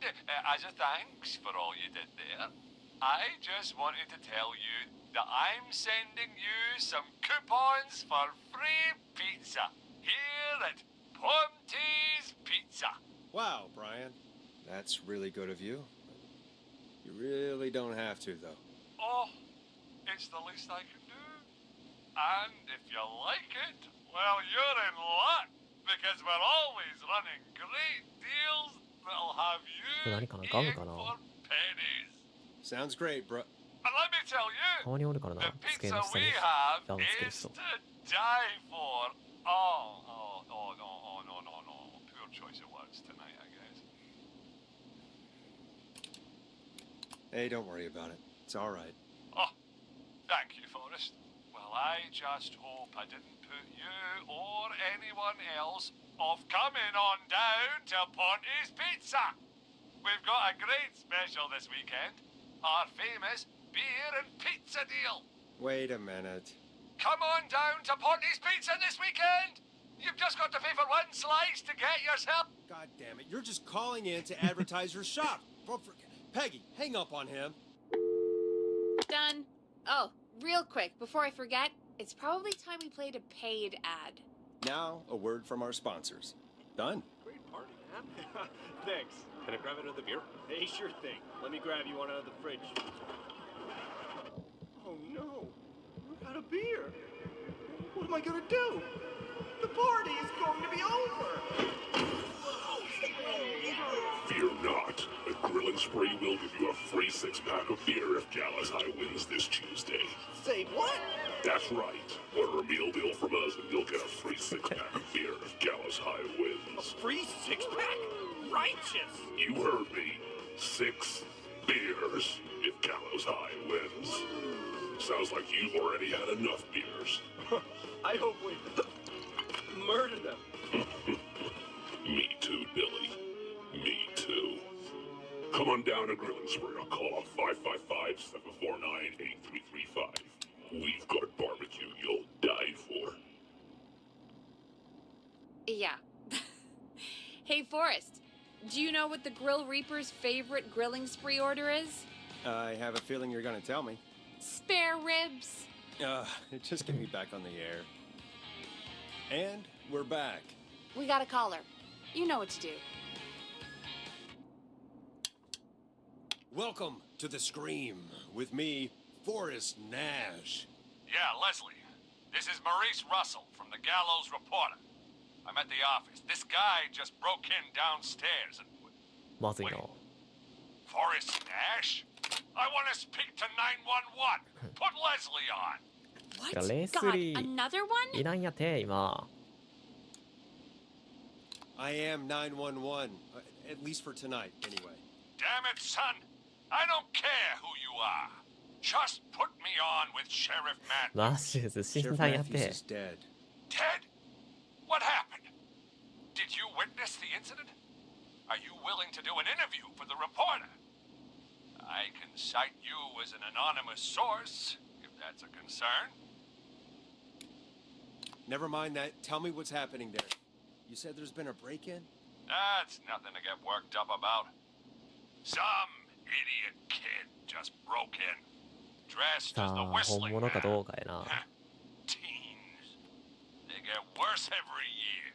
as a thanks for all you did there, I just wanted to tell you that I'm sending you some coupons for free pizza here at Ponte's Pizza. Wow, Brian. That's really good of you. You really don't have to, though. Oh, it's the least I can do. And if you like it, well, you're in luck, because we're always running great deals that'll have you 何かなガムかな in for pennies. Sounds great, bro. And let me tell you, たまにおるからな the 机 pizza の下 we に have ガムつける is 人 to die for. No. Poor choice of words tonight, I guess. Hey, don't worry about it. It's all right. Oh, thank you, Forrest. Well, I just hope I didn't put you or anyone else off coming on down to Ponte's Pizza. We've got a great special this weekend. Our famous beer and pizza deal. Wait a minute. Come on down to Ponte's Pizza this weekend. You've just got to pay for one slice to get yourself. God damn it. You're just calling in to advertise your shop. Peggy, hang up on him. Done. Oh, real quick, before I forget, it's probably time we played a paid ad. Now, a word from our sponsors. Done. Great party, man. Thanks. Can I grab another beer? Hey, sure thing. Let me grab you one out of the fridge. Oh no, we're out of beer. What am I gonna do? The party is going to be over. Fear not. A grilling spree will give you a free six-pack of beer if Gallus High wins this Tuesday. Say what? That's right. Order a meal deal from us and you'll get a free six-pack of beer if Gallus High A wins. free six-pack? Righteous! You heard me. 6 beers if Gallows High wins. Sounds like you've already had enough beers. I hope we murder them. Me too, Billy. Me too. Come on down to Grilling Spree. I'll call off 555-749-8335. We've got barbecue you'll die for. Yeah. Hey, Forrest, do you know what the Grill Reaper's favorite grilling spree order is? I have a feeling you're gonna tell me. Spare ribs. Just get me back on the air. And we're back. We got a caller. You know what to do. Welcome to the Scream with me, Forrest Nash. Yeah, Leslie. This is Maurice Russell from the Gallows Reporter. I'm at the office. This guy just broke in downstairs and... まずいな。 Forrest Nash? I want to speak to 911. Put Leslie on. What? Leslie. God, another one? いらんやて、今。I am 911, at least for tonight, anyway. Damn it, son. I don't care who you are. Just put me on with Sheriff Matthews. マッシュズ、死ん Sheriff だんや Matthews て。 is dead. Dead? What happened? Did you witness the incident? Are you willing to do an interview for the reporter? I can cite you as an anonymous source, if that's a concern. Never mind that. Tell me what's happening there. You said there's been a break-in? That's nothing to get worked up about. Some idiot kid just broke in, dressed さ as the あ、本 whistling 物かど man. うかやな。 Teens. They get worse every year.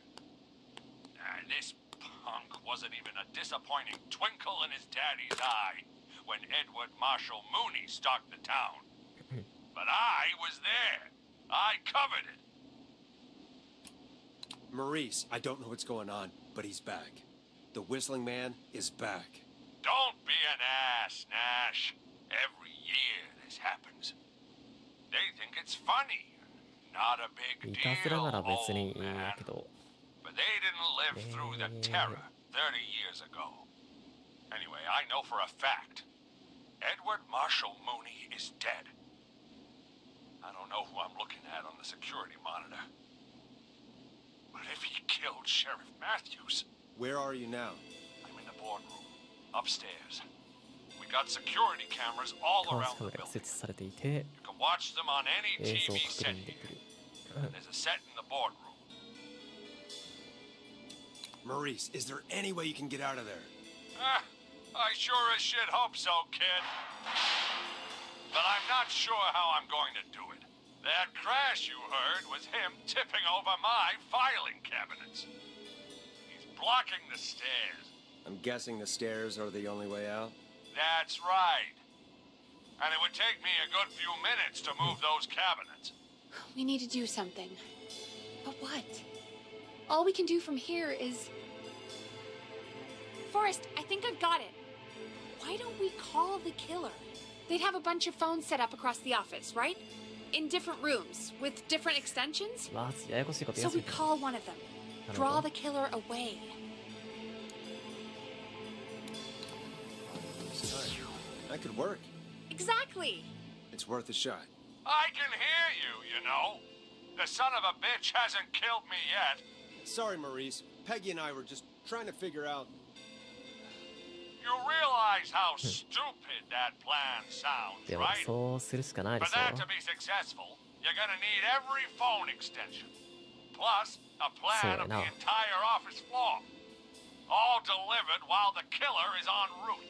This punk wasn't even a disappointing twinkle in his daddy's eye when Edward Marshall Mooney stalked the town. But I was there. I covered it. Maurice, I don't know what's going on, but he's back. The Whistling Man is back. Don't be an ass, Nash. Every year this happens. They think it's funny. Not a big いたずらなら deal, 別にいい old んや man. けど。 But they didn't live through the terror 30 years ago. Anyway, I know for a fact. Edward Marshall Mooney is dead. I don't know who I'm looking at on the security monitor. But if he killed Sheriff Matthews... Where are you now? I'm in the boardroom, upstairs. We got security cameras all 監 around 視カ the メラが building. 設置されていて、 You can watch them on any 映像を TV 確 set 認で here. きる。 And there's a set in the boardroom. Maurice, is there any way you can get out of there? I sure as shit hope so, kid. But I'm not sure how I'm going to do it. That crash you heard was him tipping over my filing cabinets. He's blocking the stairs. I'm guessing the stairs are the only way out. That's right. And it would take me a good few minutes to move those cabinets. We need to do something. But what? All we can do from here is... Forrest, I think I've got it. Why don't we call the killer? They'd have a bunch of phones set up across the office, right? In different rooms, with different extensions? まずややこしいこと言 So いやす we い。 call one of them. Draw the killer away. That could work. Exactly. It's worth a shot. I can hear you, you know. The son of a bitch hasn't killed me yet. Sorry, Maurice. Peggy and I were just trying to figure out... You realize how stupid that plan sounds, でも right? そうするしかないで For しょ。 that to be successful, you're gonna need every phone extension. Plus, a plan of the now. entire office floor. All delivered while the killer is en route.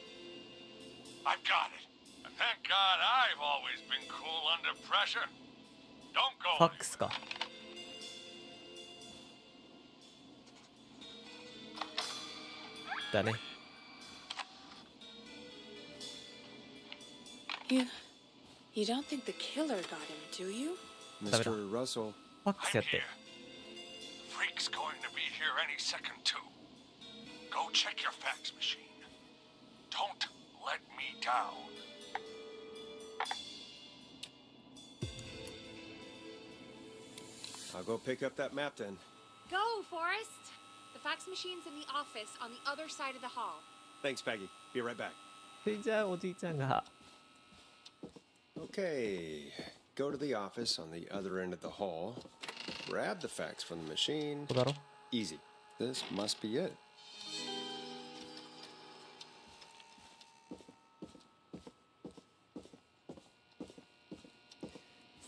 I've got it. And thank God I've always been cool under pressure. Don't フ go ァックスか。だね。 You don't think the killer got him, do you? Mr. Russell. ファックス I'm やって。 here. Freak's going to be here any second, too. Go check your fax machine. Don't let me down. I'll go pick up that map then. Go, Forrest. The fax machine's in the office on the other side of the hall. Thanks, Peggy. Be right back. じゃあおじいちゃんが。Okay, go to the office on the other end of the hall. Grab the fax from the machine. ここだろ Easy. This must be it.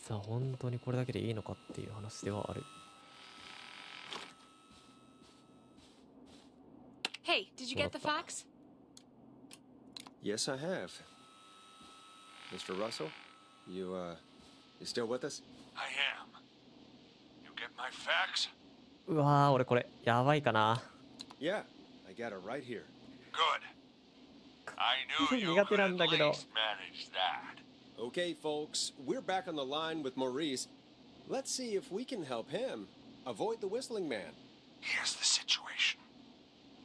さあ本当にこれだけでいいのかっていう話ではある。 Hey, did you get the fax? Yes, I have. Mr. Russell, you still with us? I am. You get my fax? うわー俺これやばいかな。 Yeah, I got it right here. Good. I knew you 苦手 could なん at だけど。 least manage that. Okay, folks, we're back on the line with Maurice. Let's see if we can help him avoid the Whistling Man. Here's the situation.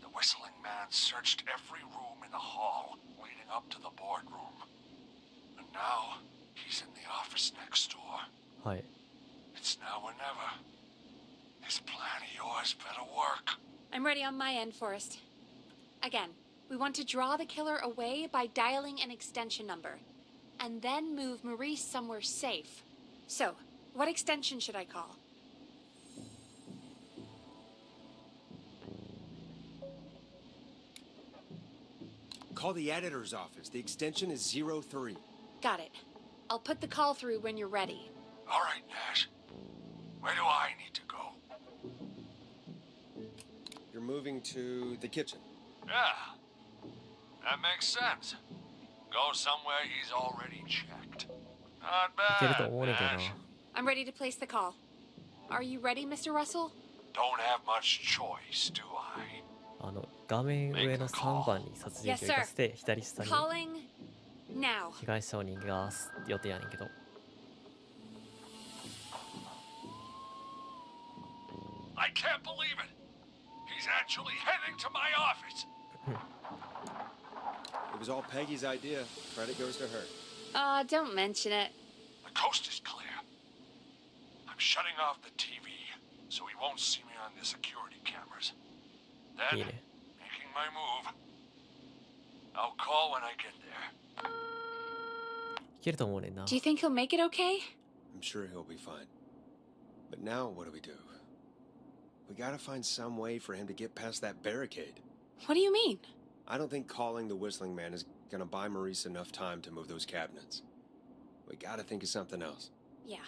The whistling man searched every room in the hall leading up to the boardroom. And now he's in the office next door. はい。 It's now or never. This plan of yours better work. I'm ready on my end, Forrest. Again, we want to draw the killer away by dialing an extension number, and then move Maurice somewhere safe. So, what extension should I call? Call the editor's office. The extension is 03. Got it. I'll put the call through when you're ready. All right, Nash. Where do I need to go? You're moving to the kitchen. Yeah. That makes sense. Go somewhere he's already checked. Not いけると bad, 思うねんけどな。 Nash. I'm ready to place the call. Are you ready, Mr. Russell? Don't have much choice, do I? 画面上の3番に殺人鬼を生かして左下に Calling now. 被害者を逃がす予定やねんけど。 I can't believe it. He's actually heading to my office. It was all Peggy's idea. Credit goes to her. Don't mention it. The coast is clear. I'm shutting off the TV so he won't see me on the security cameras. Then, いいね。 making my move. I'll call when I get there. いけると思うねんな。 Do you think he'll make it okay? I'm sure he'll be fine. But now what do? We gotta find some way for him to get past that barricade. What do you mean? I don't think calling the Whistling Man is gonna buy Maurice enough time to move those cabinets. We gotta think of something else. Yeah.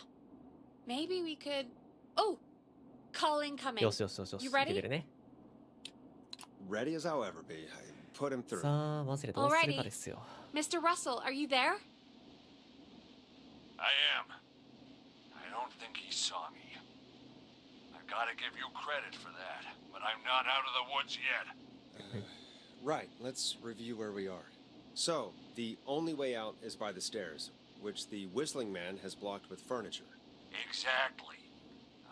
Maybe we could... Oh! Call incoming. よしよしよしよし。 You いけ ready? てるね。 Ready as I'll ever be. I put him through. さあ、マジでどうするかですよ。 Mr. Russell, are you there? I am. I don't think he saw me. I've gotta give you credit for that, but I'm not out of the woods yet. Right, let's review where we are. So, the only way out is by the stairs, which the Whistling Man has blocked with furniture. Exactly.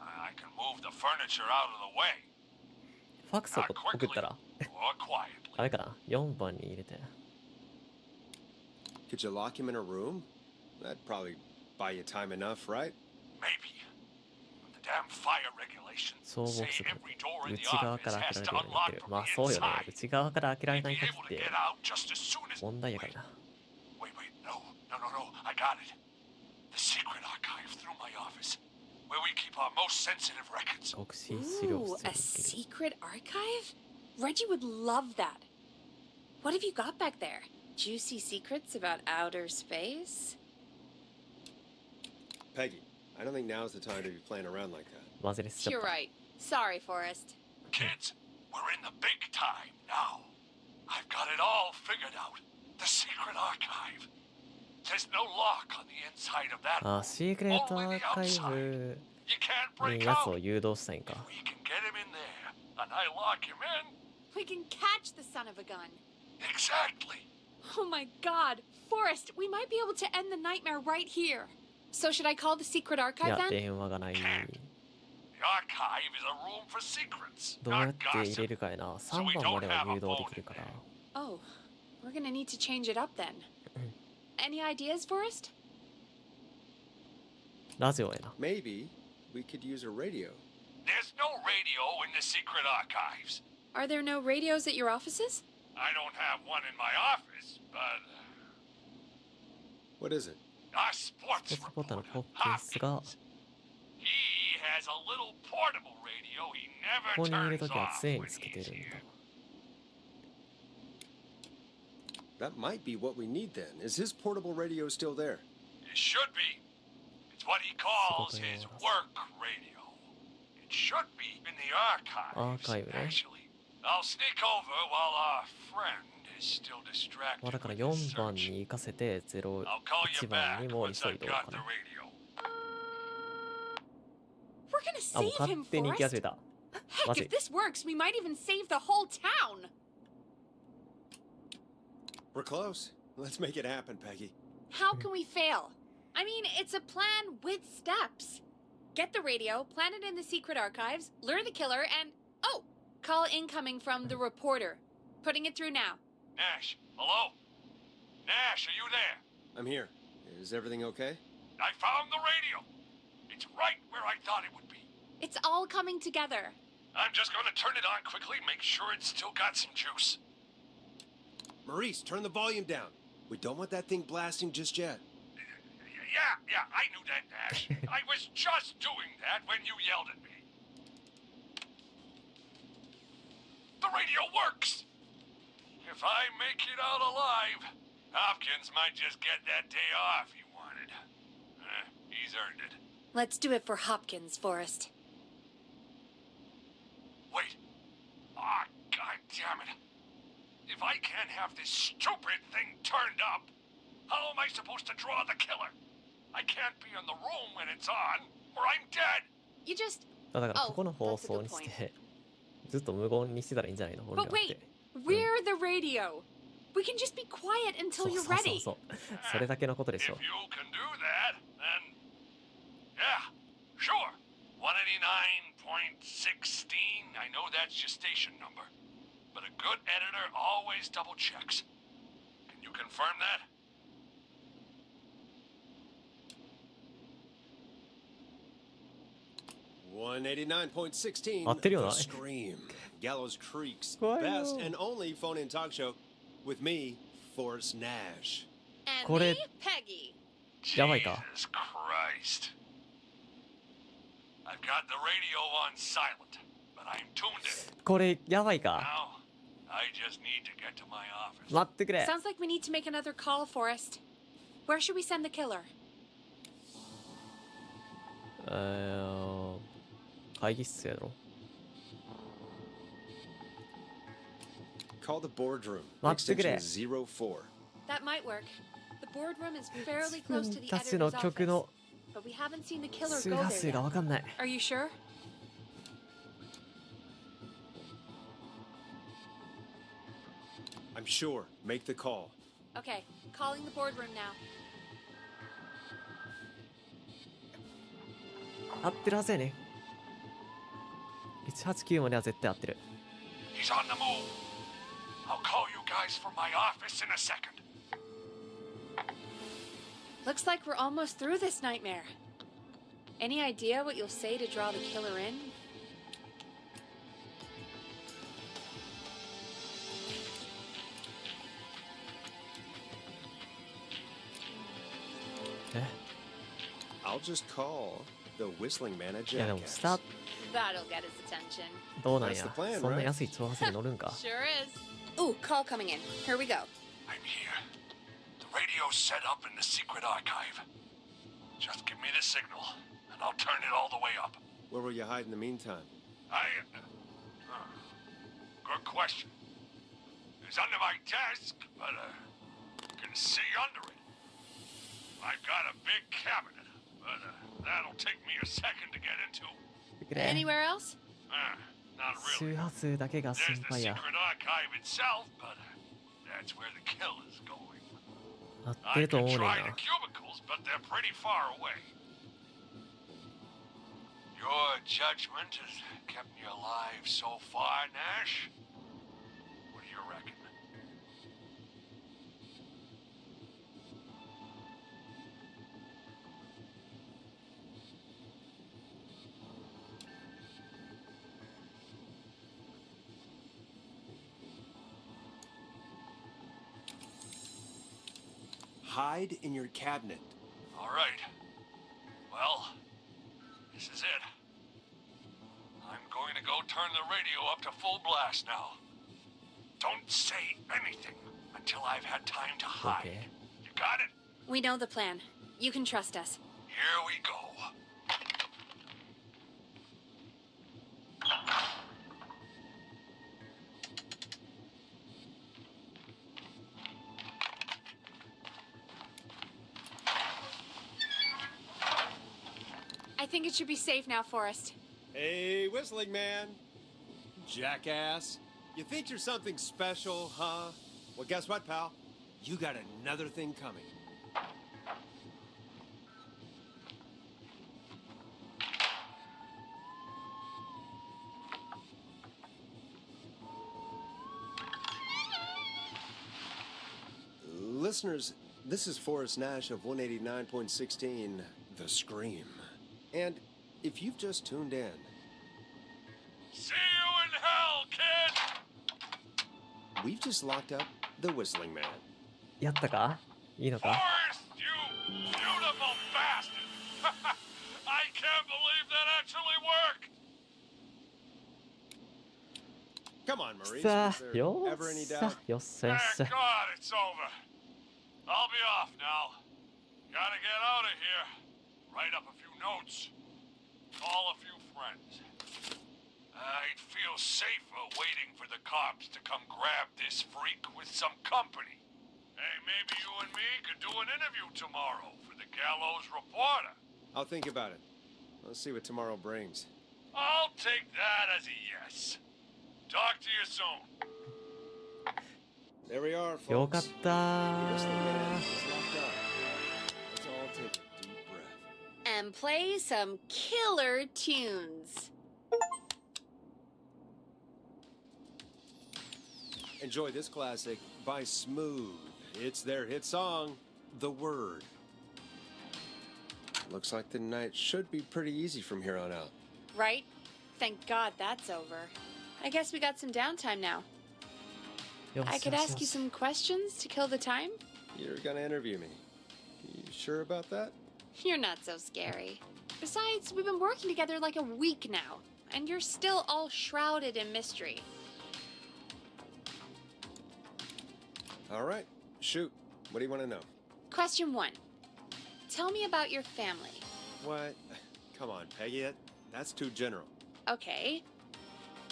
I can move the furniture out of the way. ファックスを Not 送 quickly ったら or quietly. ダメかな ?4 番に入れて。 Could you lock him in a room? That'd probably buy you time enough, right? Maybe. But the damn fire regulations 総合 say する every door in 内 the 側か office ら開 has けら to れるようになって unlock る。 from まあ the そうよね。 inside. 内側から開けられない Be 限 able っ to て get out just as soon as... 問題やから Wait, な。 no. I got it. The secret archive through my office, where we keep our most sensitive records. 国史資料 Ooh, 室 a secret archive? Reggie would love that. What have you got back there? Juicy secrets about outer space? Peggy, I don't think now's the time to be playing around like that. マジレスしちゃ You're った。 right. Sorry, Forrest. Kids, we're in the big time now. I've got it all figured out. The secret archive. There's no lock on the inside of that. あ、シークレットアーカイブ You can't に break やつ out. を誘導したいんか。 We can get him in there, and I lock him in. We can catch the son of a gun. Exactly. Oh my god. Forrest, we might be able to end the nightmare right here. So should I call the secret い archive や、 then? 電話がない。 The archive is a room for secrets, どうや not って入れ gossip. るかやな。3番までは誘導できるから。 Oh, we're gonna need to change it up then. Any ideas, Forrest? ラジオやな。 Maybe we could use a radio. There's no radio in the secret archives. Are there no radios at your offices? I don't have one in my office, but What is it? A ス sports ポーツサポーターの reporter, ポッキンスが He has a little portable radio he こ never こにいる turns ときは off 常 when につけて he's るん here. That might be what we need then. Is his portable radio still there? It should be. It's what he calls his work radio. It should be in the archives, Archive, eh? actually. I'll sneak over while our friend is still まあ distracted だから with 4 his 番 search. に行かせて I'll call you 1番 back にもう once 急い I've どうか got the な。 radio. We're gonna あ、もう save 勝 him, 手に行き始め Forrest. た。 Heck, What's if it? this works, we might even save the whole town. We're close. Let's make it happen, Peggy. How can we fail? I mean, it's a plan with steps. Get the radio, plant it in the secret archives, lure the killer, and oh, call incoming from the reporter. Putting it through now. Nash, hello? Nash, are you there? I'm here. Is everything okay? I found the radio. It's right where I thought it would be. It's all coming together. I'm just going to turn it on quickly, make sure it's still got some juice. Maurice, turn the volume down. We don't want that thing blasting just yet. Yeah, I knew that, Nash. I was just doing that when you yelled at me. The radio works! If I make it out alive, Hopkins might just get that day off he wanted. He's earned it. Let's do it for Hopkins, Forrest. Wait. Ah, God damn it. If I can't have this stupid thing turned up, how am I supposed to draw the killer? I can't be in the room when it's on, or I'm dead. You just... だからここの放送にしてずっと無言にしてたらいいんじゃないの？音量 But っ wait, て。 we're the radio. We can just be quiet until そう you're そうそう ready. そう。それだけのことでし If ょ。 you can do that, then... Yeah, sure. 189.16. I know that's your station number. But a good editor always double checks. Can you confirm that? $189.16. 合ってるよな。 The Scream. Gallows Creek's 怖いよ。 best and only phone-in talk show with me, Forrest Nash. And これ me, Peggy. やばいか。 Jesus Christ. I've got the radio on silent, but I'm tuned in. これやばいか。 Now, I just need to get to my office. 待ってくれ。 Sounds like we need to make another call, Forrest. Where should we send the killer? 会議室やろ。 Call the boardroom. 待ってくれ。 Extension 04. That might work. The boardroom is fairly 自 close 分 to the たち editor's の曲 office. の But we haven't seen the killer 周 go 波 there 数が yet. わかんない。 Are you sure? I'm sure. Make the call. Okay, calling the boardroom now. 合ってるはずやね。189までは絶対合ってる。 He's on the move. I'll call you guys from my office in a second. Looks like we're almost through this nightmare. Any idea what you'll say to draw the killer in? I'll just call the whistling man a いやでも jackass. スター That'll get his attention. どうなん That's や the plan, そんな right? 安い挑発に乗るんか Sure is. Ooh, call coming in. Here we go. I'm here. The radio's set up in the secret archive. Just give me the signal, and I'll turn it all the way up. Where will you hide in the meantime? Good question. It's under my desk, but you can see under it. I've got a big cabinet, but that'll take me a second to get into. くれ Anywhere else? Not 周 really. 波数だけが There's 心 the 配 secret や archive itself, but that's where the kill is going. 合って I ると could 思うねん try な the cubicles, but they're pretty far away. Your judgment has kept me alive so far, Nash. What do you reckon? Hide in your cabinet. right. Well, this is it. I'm going to go turn the radio up to full blast now. Don't say anything until I've had time to hide. Okay. You got it? We know the plan. You can trust us. Here we go. I think it should be safe now, Forrest. Hey, Whistling Man. Jackass. You think you're something special, huh? Well, guess what, pal? You got another thing coming. Listeners, this is Forrest Nash of 189.16, The Scream. And if you've just tuned in, See you in hell, kid! we've just locked up the Whistling Man. やったか？いいのか？ Forrest, you beautiful bastard! I can't believe that actually worked! Come on, Maurice. さ Was あ、 there よ ever any っさ doubt?、よっさよっ Thank さ。 God it's over. I'll be off now. Gotta get out of here. Write up a few notes. Call a few friends. I'd feel safer waiting for the cops to come grab this freak with some company. Hey, maybe you and me could do an interview tomorrow for the Gallows Reporter. I'll think about it. Let's see what tomorrow brings. I'll take that as a yes. Talk to you soon. There we are, よか folks. っ The た Whistling Man ー。 is locked up. Let's all take a deep breath. And play some killer tunes. Enjoy this classic by Smooth. It's their hit song, The Word. Looks like the night should be pretty easy from here on out. Right? Thank God that's over. I guess we got some downtime now. よっさ I could よっ ask you さ some questions to kill the time? You're gonna interview me. You sure about that? You're not so scary. Besides, we've been working together like a week now, and you're still all shrouded in mystery. All right, shoot. What do you want to know? Question 1. Tell me about your family. What? Come on, Peggy. That's too general. Okay.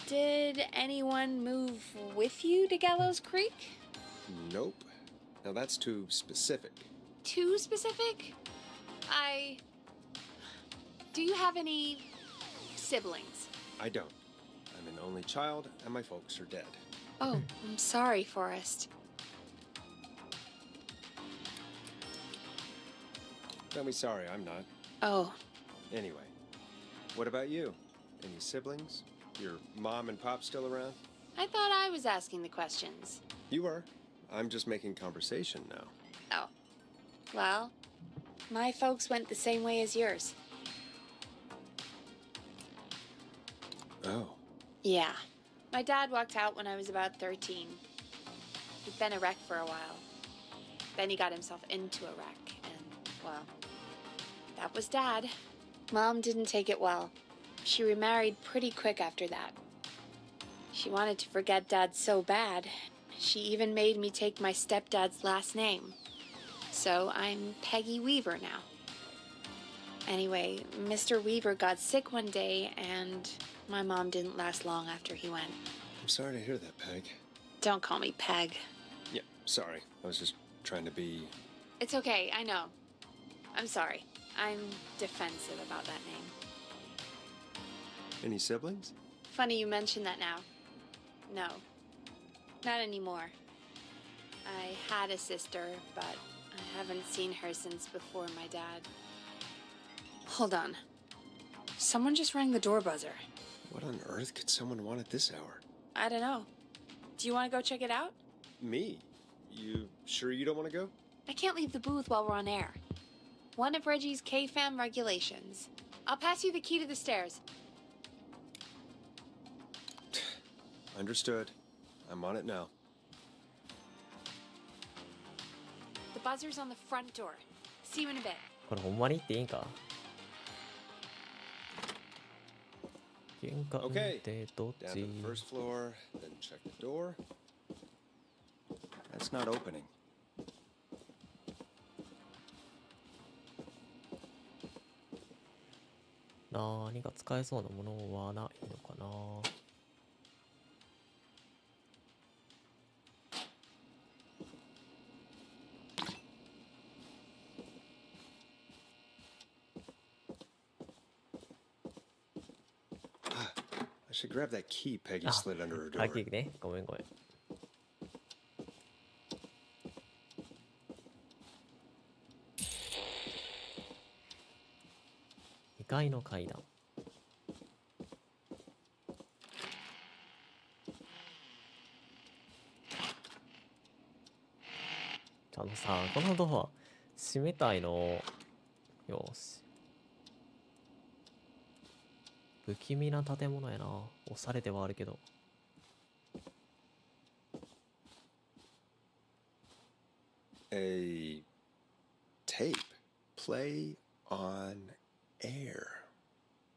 Did anyone move with you to Gallows Creek? Nope. Now that's too specific. Too specific? Do you have any siblings? I don't. I'm an only child, and my folks are dead. Oh, I'm sorry, Forrest. Don't be sorry, I'm not. Oh, Anyway, what about you? Any siblings? Your mom and pop still around? I thought I was asking the questions. You are. I'm just making conversation now. Oh. Well, my folks went the same way as yours. Oh. Yeah. My dad walked out when I was about 13. He'd been a wreck for a while. Then he got himself into a wreck, and, well, that was Dad. Mom didn't take it well. She remarried pretty quick after that. She wanted to forget Dad so bad, she even made me take my stepdad's last name. So I'm Peggy Weaver now. Anyway, Mr. Weaver got sick one day, and my mom didn't last long after he went. I'm sorry to hear that, Peg. Don't call me Peg. Yeah, sorry. I was just trying to be... It's okay, I know. I'm sorry. I'm defensive about that name. Any siblings? Funny you mention that now. No. Not anymore. I had a sister, but I haven't seen her since before my dad. Hold on. Someone just rang the door buzzer. What on earth could someone want at this hour? I don't know. Do you want to go check it out? Me? You sure you don't want to go? I can't leave the booth while we're on air. One of Reggie's K-Fam regulations. I'll pass you the key to the stairs. Understood. I'm on it now. The buzzer's on the front door. See you in a bit. これほんまに言っていいんか？玄関 Okay. ってどっ Down ち？ to the first floor, then check the door. That's not opening. 何が使えそうなものはないのかな。I should grab that key Peggy あ、 slid under her 鍵 door. ね。ごめんごめん。2階の階段。さ、このドア閉めたいの。よし。不気味な建物やな。押されてはあるけど。A tape. Play on air.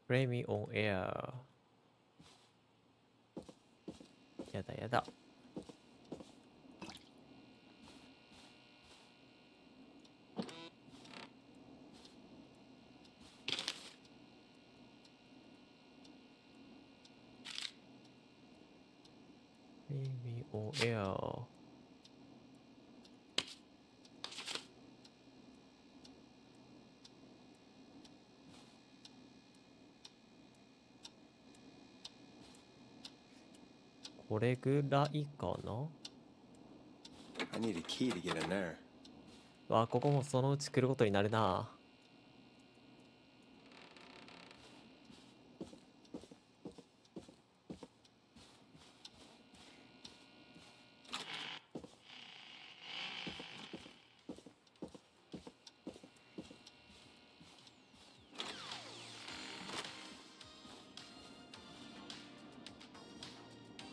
Play me on air。やだやだ。Play me on air。これぐらいかな。 I need a key to get in there. わあ、ここもそのうち来ることになるな。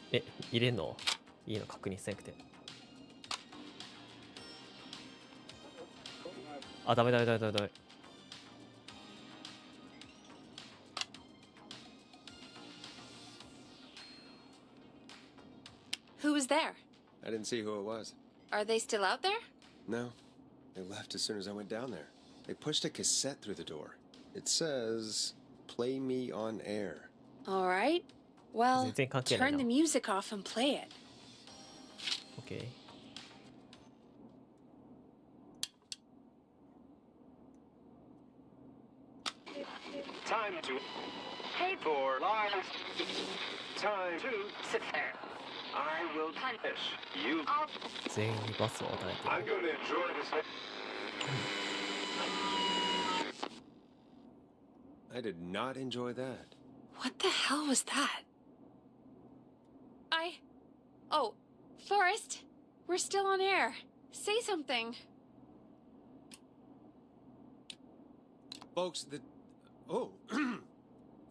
え、入れんのいいの確認せんくて。あ、ダメダメダメダメダメ。Who was there? I didn't see who it was. Are they still out there? No. They left as soon as I went down there. They pushed a cassette through the door. It says, "Play me on air." All right. Well, 全然関係ない turn な。 the music off and play it. OK。Time to pay for lives. Time to sit there. I will punish you. 全員にバスを与えて I'm る。 going to enjoy this. I did not enjoy that. What the hell was that? Oh, Forrest, we're still on air. Say something. Folks,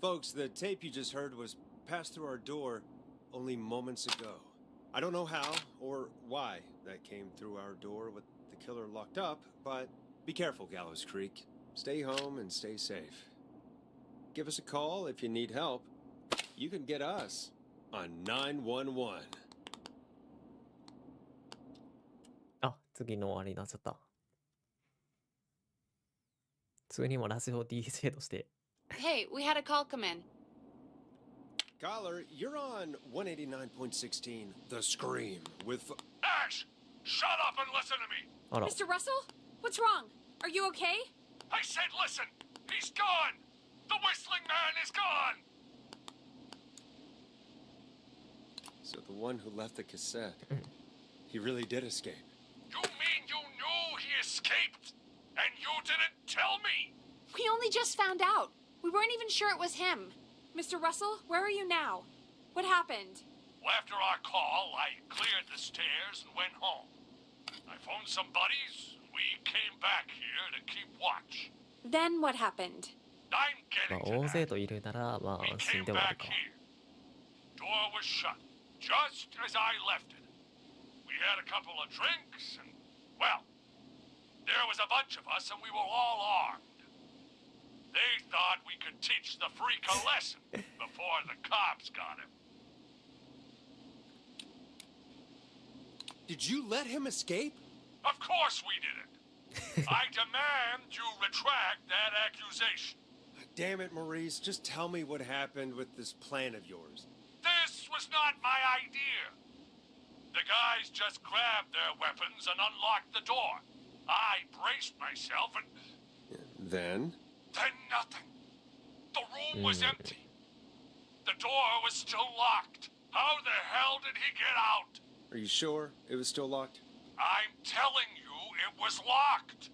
Folks, the tape you just heard was passed through our door only moments ago. I don't know how or why that came through our door with the killer locked up, but be careful, Gallows Creek. Stay home and stay safe. Give us a call if you need help. You can get us on 911. あ、次のあれになっちゃった。普通にもラジオ DJ として。Hey, we had a call come in. Caller, you're on 189.16 The Scream with... Ash! Shut up and listen to me! あら。 Mr. Russell? What's wrong? Are you okay? I said listen! He's gone! The whistling man is gone! So the one who left the cassette, he really did escape. You mean you knew he escaped? And you didn't tell me? We only just found out. We weren't even sure it was him. Mr. Russell, where are you now? What happened? Well, after our call, I cleared the stairs and went home. I phoned some buddies. We came back here to keep watch. Then what happened? I'm まあ getting to 大勢 that. といるならま We あ死ん came ではある back か。 here. Door was shut, just as I left it. We had a couple of drinks and, well, There was a bunch of us and we were all armed. They thought we could teach the freak a lesson before the cops got him. Did you let him escape? Of course we didn't. I demand you retract that accusation. Damn it, Maurice. Just tell me what happened with this plan of yours. This was not my idea. The guys just grabbed their weapons and unlocked the door. I braced myself and... Then? Then nothing. The room was empty. The door was still locked. How the hell did he get out? Are you sure it was still locked? I'm telling you, it was locked.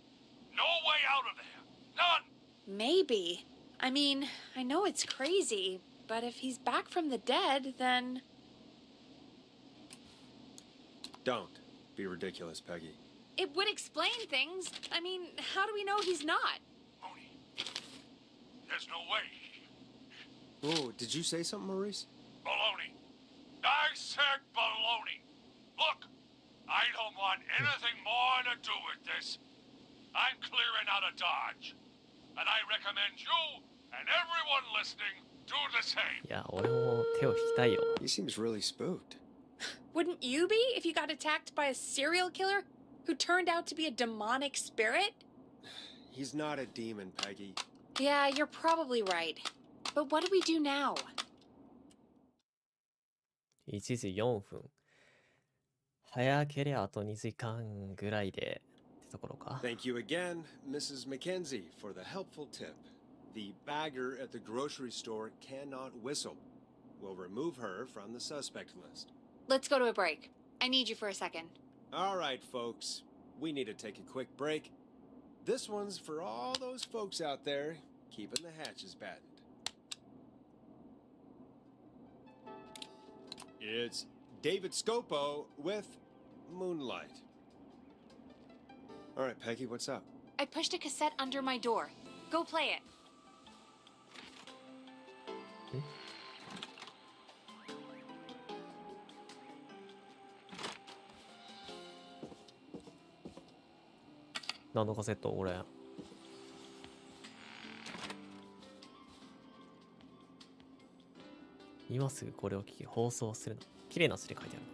No way out of there. None. Maybe. I mean, I know it's crazy, but if he's back from the dead, then... Don't be ridiculous, Peggy. It would explain things. I mean, how do we know he's not? Mooney, there's no way. Oh, did you say something, Maurice? Baloney. I said baloney. Look, I don't want anything more to do with this. I'm clearing out of Dodge. And I recommend you and everyone listening do the same. いや、俺も手を引きたいよ。 He seems really spooked. Wouldn't you be if you got attacked by a serial killer who turned out to be a demonic spirit? He's not a demon, Peggy. Yeah, you're probably right. But what do we do now? 1時4分。早ければあと2時間ぐらいでってところか。 Thank you again, Mrs. Mackenzie, for the helpful tip. The bagger at the grocery store cannot whistle. We'll remove her from the suspect list. Let's go to a break. I need you for a second. All right, folks. We need to take a quick break. This one's for all those folks out there keeping the hatches battened. It's David Scopo with Moonlight. All right, Peggy, what's up? I pushed a cassette under my door. Go play it. Hmm? 何のカセットこれ。今すぐこれを聞き放送するの。綺麗な字で書いてある。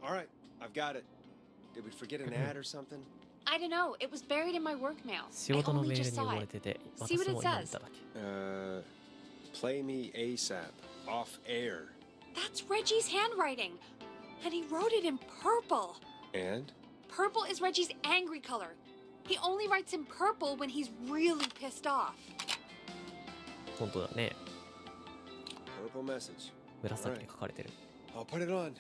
All right, I've got it. Did we forget an ad or something? I don't know. It was buried in my work mail. 仕 I 事の only メール just に saw 追われ it. てて、 See 私 what も it 今見 says. ただけ。 Play me ASAP. Off air. That's Reggie's handwriting. And he wrote it in purple. And? Purple is Reggie's angry color. He only writes in purple when he's really pissed off. 本当だね。 Purple message. 紫に書かれてる。 I'll put it on.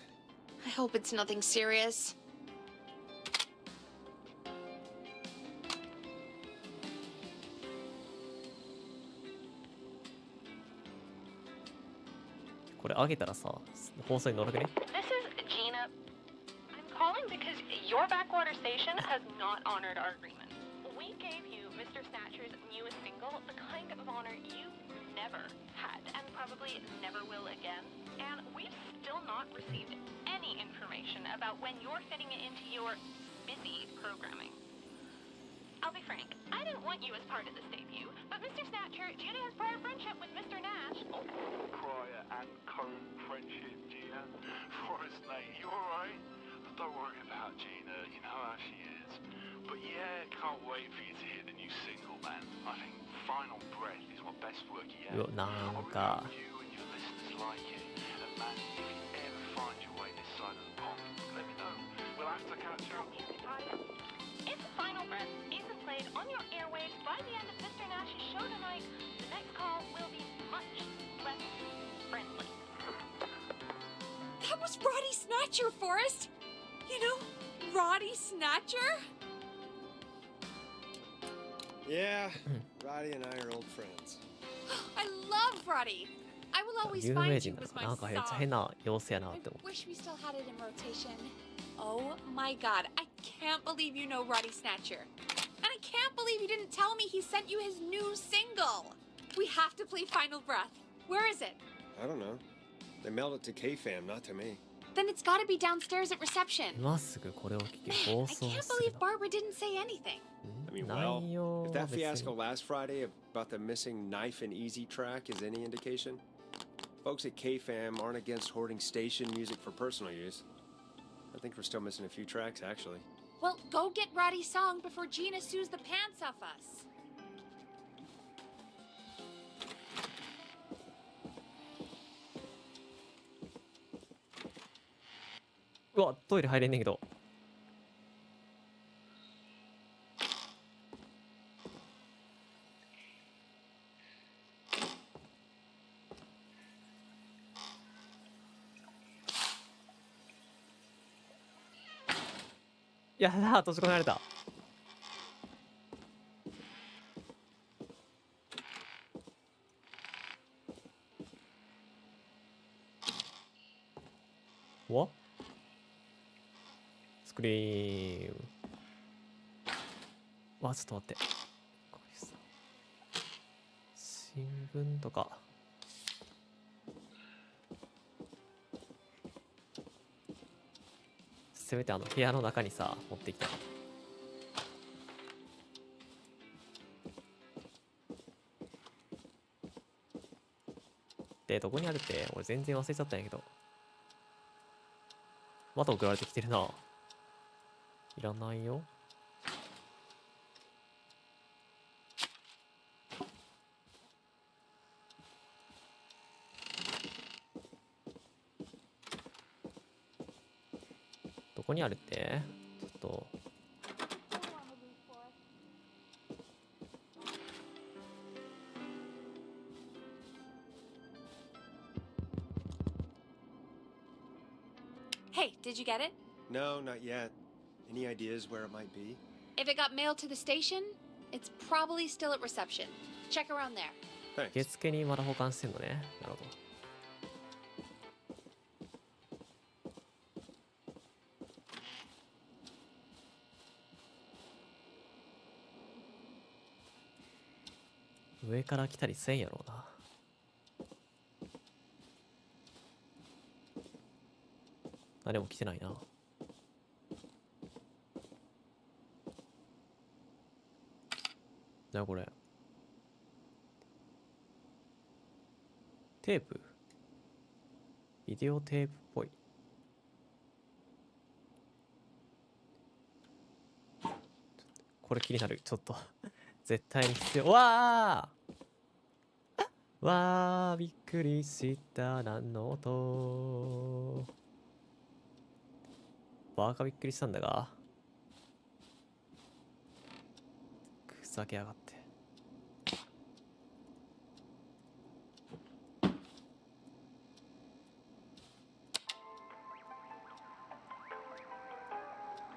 I hope it's nothing serious. これ上げたらさ、放送に乗るわけね。 This is Gina. I'm calling because your backwater station has not honored our agreement. We gave you Mr. Snatcher's newest single, the kind of honor you never had and probably never will again. And we've still not received any information about when you're fitting it into your busy programming. I'll be frank, I didn't want you as part of this debut, but Mr. Snatcher, due to his prior friendship with Mr. Nash... Prior and current friendship, Gina. Forrest, mate, you alright? Don't worry about Gina, you know how she is. But yeah, can't wait for you to hear the new single, man. I think Final Breath is my best work yet. うわ、なんか I really hope you and your listeners like it. And man, if you ever find your way this side of the pond, let me know. We'll have to catch up. If Final Breath isn't played on your airwaves by the end of Mr. Nash's show tonight, the next call will be much less friendly. That was Roddy Snatcher, Forrest! You know, Roddy Snatcher? Yeah, Roddy and I are old friends. I love Roddy! I will always 有名 find 人 you だ was から my なんかめっちゃ song. 変な様子やなっ I て思う。 wish we still had it in rotation. Oh my god, I can't believe you know Roddy Snatcher. And I can't believe you didn't tell me he sent you his new single. We have to play Final Breath. Where is it? I don't know. They mailed it to K-Fam, not to me. Then it's gotta be downstairs at reception. 今すぐこれを聞き Man, 放 I 送 can't する believe な。 Barbara didn't say anything. I mean, 内 well, 容 if は that 別に fiasco last Friday about the missing knife and easy track is any indication, folks at KFAM aren't against hoarding station music for personal use. I think we're still missing a few tracks, actually. Well, go get Roddy's song before Gina sues the pants off us. うわ、トイレ入れんねんけど。やだー、閉じ込められた。わスクリーム。わ、ちょっと待って。これさ、新聞とか。せめて部屋の中にさ、持ってきた。で、どこにあるって俺全然忘れちゃったんやけど。また送られてきてるな。いらないよ。どこにあるって？ちょっと。Hey, did you get it? No, not yet. Any ideas where it might be? If it got mailed to the station, it's probably still at reception. Check around there. Thanks. 受付にまだ保管してんのね。なるほど。上から来たりせんやろうな。誰も来てないな。じゃあこれ。テープ？ビデオテープっぽい。これ気になる。ちょっと。絶対に必要。わーわー、びっくりした。何の音？バーカびっくりしたんだが。ふざけやがって。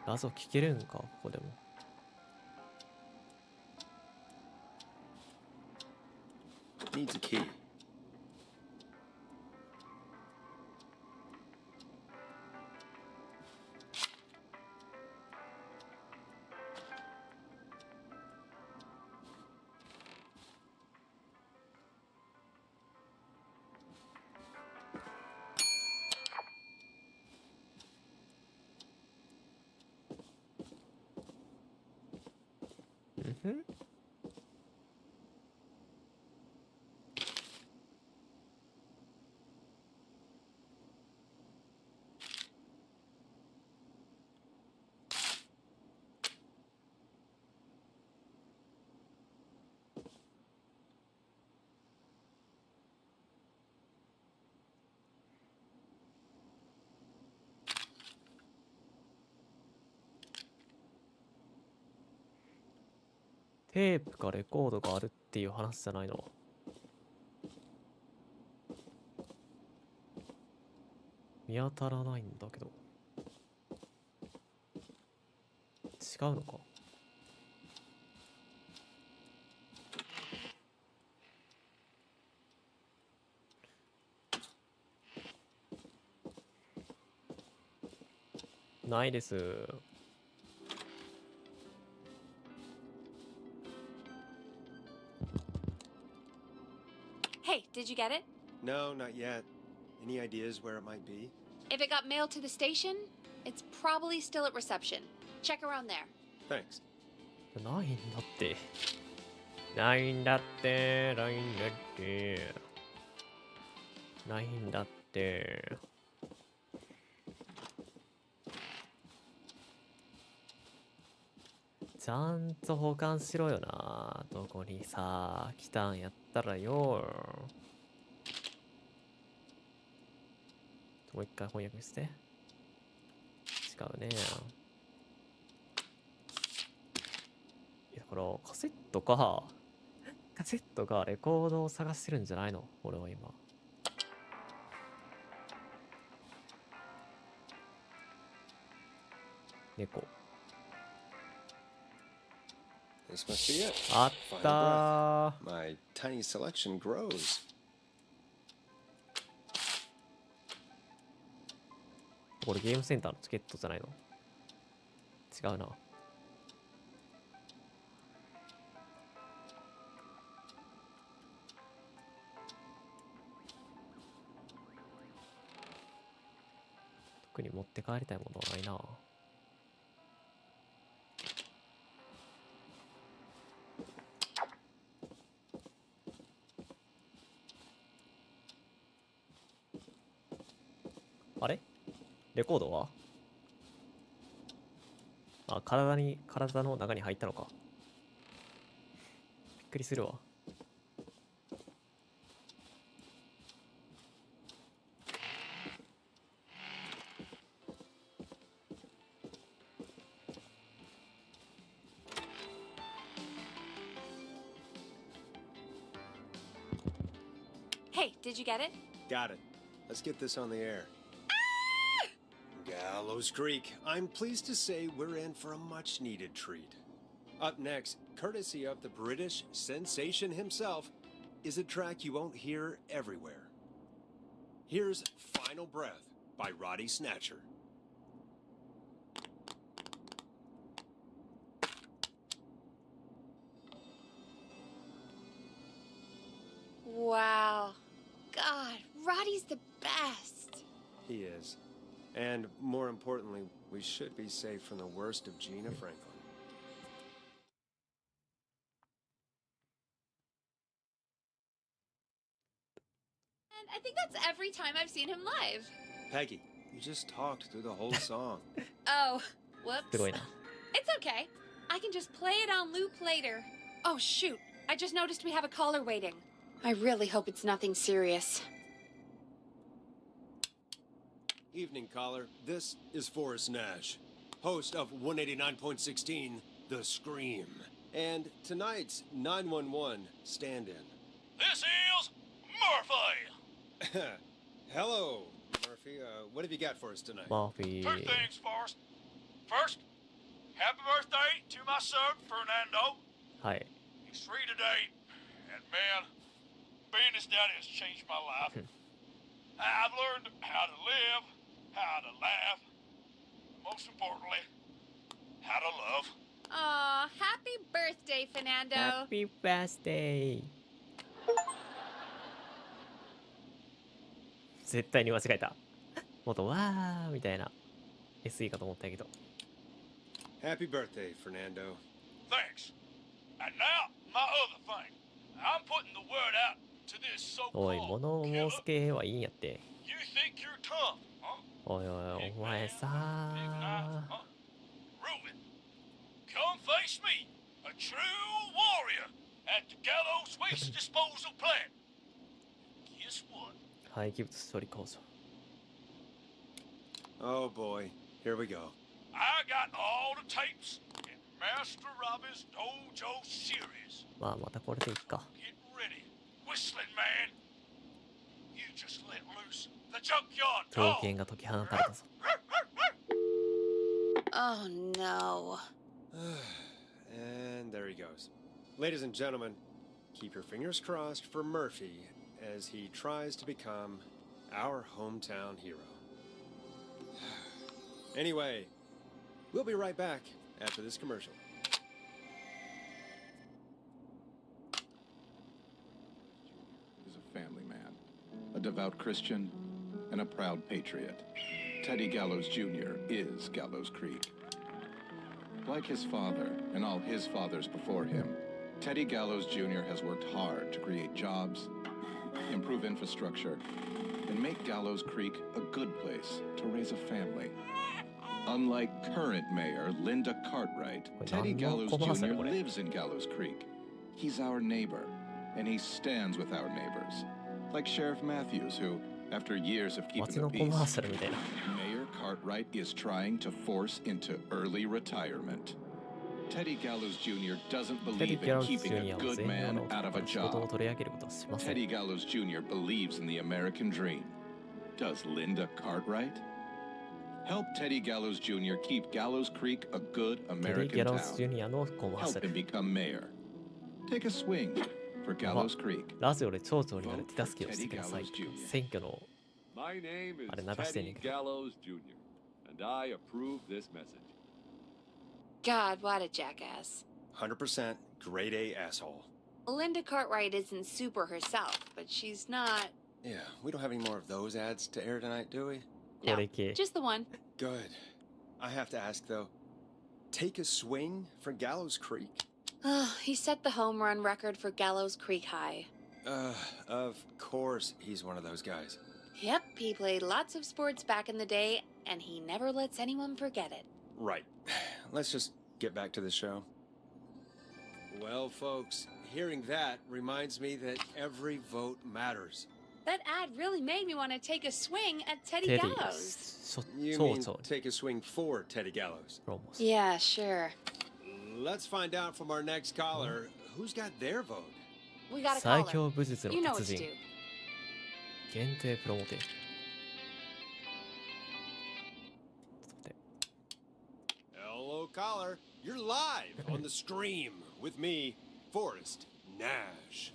ラジオ聞けるんか、ここでも。Needs a key. Mhm. テープかレコードがあるっていう話じゃないの？見当たらないんだけど。違うのか？ないです。Hey, did you get it? No, not yet. Any ideas where it might be? If it got mailed to the station, it's probably still at reception. Check around there. Thanks. ないんだって。ないんだって。ないんだって。ないんだって。ちゃんと保管しろよな。どこにさ、来たんやったらよ。もう一回翻訳して。違うね。いや、これカセットか。カセットかレコードを探してるんじゃないの俺は今。猫。This must be it. あったー。 My tiny selection grows. これゲームセンターのチケットじゃないの？違うな。特に持って帰りたいものはないな。あれ？レコードは？あ、体の中に入ったのか。びっくりするわ。Hey, did you get it? Got it. Let's get this on the air. Gallows Creek. I'm pleased to say we're in for a much-needed treat. Up next, courtesy of the British sensation himself, is a track you won't hear everywhere. Here's Final Breath by Roddy Snatcher. Wow. God, Roddy's the best. He is. And more importantly, we should be safe from the worst of Gina Franklin. And I think that's every time I've seen him live. Peggy, you just talked through the whole song. Oh, whoops. すごいな。 It's okay. I can just play it on loop later. Oh, shoot. I just noticed we have a caller waiting. I really hope it's nothing serious. Evening, caller. This is Forrest Nash, host of 189.16, The Scream, and tonight's 911 stand-in. This is Murphy. Hello, Murphy. What have you got for us tonight? マーフィ Two ー。 things, Forrest. First, happy birthday to my son, Fernando. はい。 He's 3 today, and man, being his daddy has changed my life. I've learned how to live, how to laugh, most importantly, how to love. Aw, happy birthday, Fernando. Happy birthday! 絶対に間違えた。もっとわーみたいな SE かと思ったけど。Happy birthday, Fernando. Thanks. And now, my other thing. I'm putting the word out to this おい、 so-called 物を killer. 申す系はいいんやって。 You think you're tough, huh? おいおい、お前さ Big knife, huh? Prove it. Come face me, a true warrior at the Gallows Waste Disposal Plant. Guess what? 廃棄物処理工場。 Oh boy, here we go. I got all the tapes in Master Robbie's Dojo series. まあ、またこれでいいか。 Get ready, whistling man. You just let loose the junkyard 刀 dog. 剣が解き放たれたぞ。 Oh, no. And there he goes. Ladies and gentlemen, keep your fingers crossed for Murphy as he tries to become our hometown hero. Anyway, we'll be right back after this commercial. Is a family man, a devout Christian, and a proud patriot. Teddy Gallows Jr. is Gallows Creek. Like his father and all his fathers before him, Teddy Gallows Jr. has worked hard to create jobs, improve infrastructure, and make Gallows Creek a good place to raise a family. Unlike current mayor Linda Cartwright, Teddy Gallows Jr. lives in Gallows Creek. He's our neighbor, and he stands with our neighbors. Like Sheriff Matthews, who, after years of keeping the peace, Mayor Cartwright is trying to force into early retirement. Teddy Gallows Jr. doesn't believe in keeping a good man out of a job. Teddy Gallows Jr. believes in the American dream. Does Linda Cartwright? Help Teddy Gallows Jr. keep Gallows Creek a good American town. Help him become mayor. Take a swing for Gallows Creek. ラジオで町長になる手助けをしてください。選挙の My name is あれ流してんねん Teddy けど。 Gallows Jr., and I approve this message. God, what a jackass. 100% grade A asshole. Linda Cartwright isn't super herself, but she's not. Yeah, we don't have any more of those ads to air tonight, do we? No, これ系 just the one. Good. I have to ask, though. Take a swing for Gallows Creek? He set the home run record for Gallows Creek High. Of course he's one of those guys. Yep, he played lots of sports back in the day, and he never lets anyone forget it. Right. Let's just get back to the show. Well, folks, hearing that reminds me that every vote matters. That ad really made me want to take a swing at Teddy テディ Gallows. You 町 mean 長に take a swing for Teddy Gallows? プロモーション Yeah, sure. Let's find out from our next caller who's got their vote. We got a 最 caller. 強武術の You know what 達 to 人 do. 限定プロモテーションちょっと待って Hello, caller. You're live on the stream with me, Forrest Nash.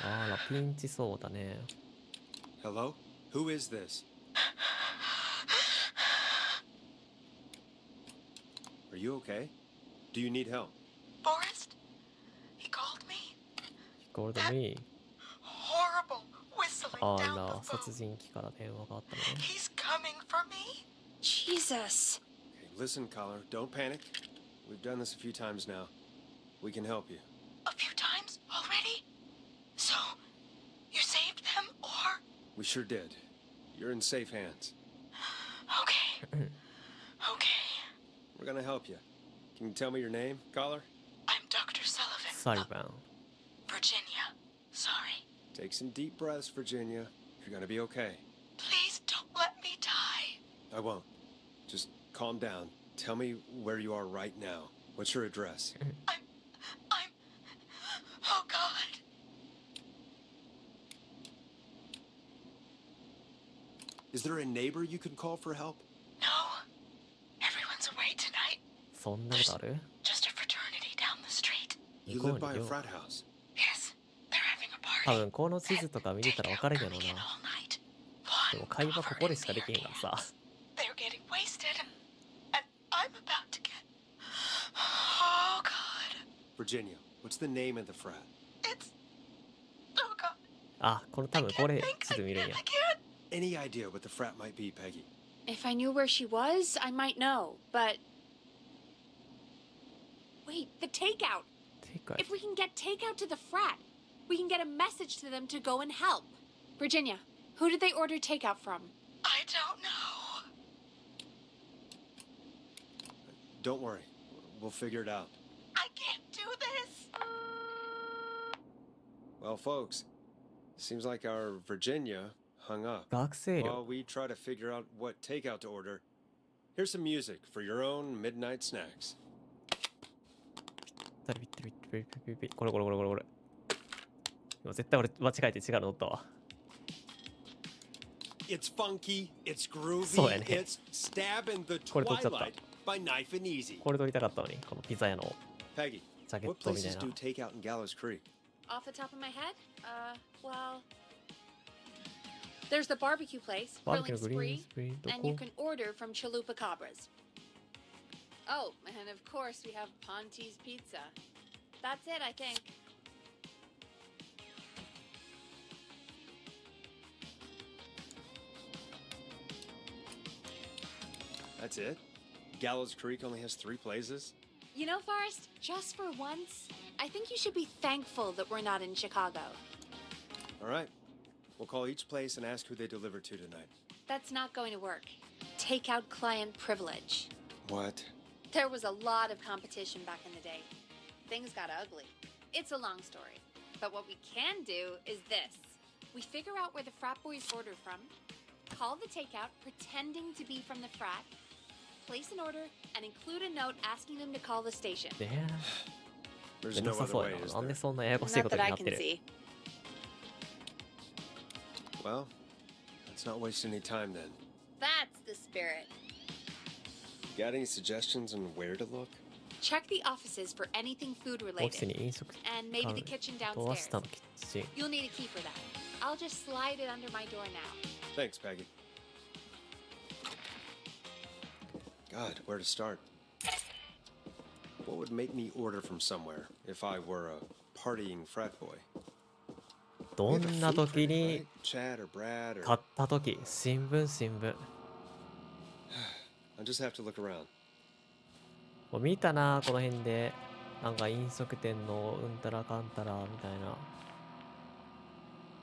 あらピンチそうだね Hello? Who is this? Are you okay? Do you need help? Forrest? He called me? ゴールドミー Horrible whistling あ down ら the 殺 phone. 人鬼から電話があったのね He's coming for me? Jesus. Okay, listen, caller. Don't panic. We've done this a few times now. We can help you. A few times already? So, you saved them, or? We sure did. You're in safe hands. Okay. Okay. We're gonna help you. Can you tell me your name, caller? I'm Dr. Sullivan. サリバン Virginia. Sorry. Take some deep breaths, Virginia. You're gonna be okay. Please don't let me die. I won't. Just calm down. Tell me where you are right now. What's your address? Oh, God. Is there a neighbor you can call for help? No. Everyone's away tonight. そんなことある Just a fraternity down the street. You 行こ live う by に a よ frat house. Yes, they're having a 多 party. 分この地図とか見てたら分かるんやろう Takeout な all night. でも会話ここでしかできへんからさ They're getting wasted, and I'm about to get. Oh God! Virginia, what's the name of the frat? It's. Oh God! あこれ多分これ地図見るんや I can't. Any idea what the frat might be, Peggy? If I knew where she was, I might know, but. Wait, the takeout! てか If we can get takeout to the frat, we can get a message to them to go and help. Virginia, who did they order takeout from? I don't know. Don't worry. We'll figure it out. I can't do this. Well, folks, seems like our Virginia hung up. 学生 While 寮 we try to figure out what takeout to order, here's some music for your own midnight snacks. ビッタリビッタリビッタリビッタリビッタリこれこれこれこれこれ今絶対俺間違えて違うの乗ったわ It's funky, it's groovy, そうやね it's stabbing the これ撮っちゃった twilight by knife and easy. これ撮りたかったのにこのピザ屋の Peggy, ジャケッ what トみたい places な do takeout in Gallows Creek? Off the top of my head? Well. There's the barbecue place, バーベキュ Grilling ーのグリーン Spree, スプリンど and you こ can order from Chalupa Cabras. Oh, and of course we have Ponte's Pizza. That's it, I think. That's it? Gallows Creek only has 3 places? You know, Forrest, just for once, I think you should be thankful that we're not in Chicago. All right. We'll call each place and ask who they deliver to tonight. That's not going to work. Take out client privilege. What? There was a lot of competition back in the day. Things got ugly. It's a long story. But what we can do is this. We figure out where the frat boys order from, call the takeout pretending to be from the frat, place an order, and include a note asking them to call the station. ね There's めんど no くさ other そうや way, な。 is なんで there? そんなややこしい Not こと that に I なって can る。 see. Well, let's not waste any time then. That's the spirit. Got any suggestions on where to look? Check the offices for anything food オフィス related. に飲食 And maybe the kitchen とは downstairs. 下のキッチン。 You'll need a key for that. I'll just slide it under my door now. Thanks, Peggy. God, where to start? What would make me order from somewhere if I were a partying frat boy? ど We have a んな food 時 critic, に right? Chad or Brad 買 or った時新聞新聞。 I'll just have to look around. もう見たなこの辺で。なんか飲食店のうんたらかんたらみたいな。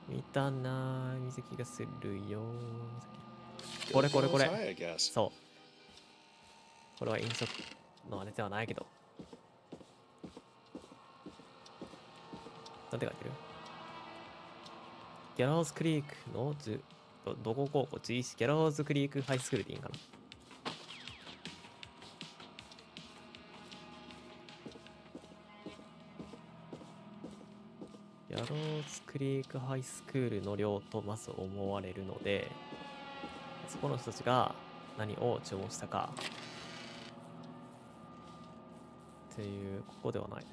見たなぁ、水気がするよ。これこれこ Goes れ。 high, I guess. そう。これは飲食のあれではないけど。なんて書いてる？ギャローズクリークのどこ高校？ギャローズクリークハイスクールでいいんかな？ギャローズクリークハイスクールの寮とまず思われるので、そこの人たちが何を注文したかっていう、ここではない。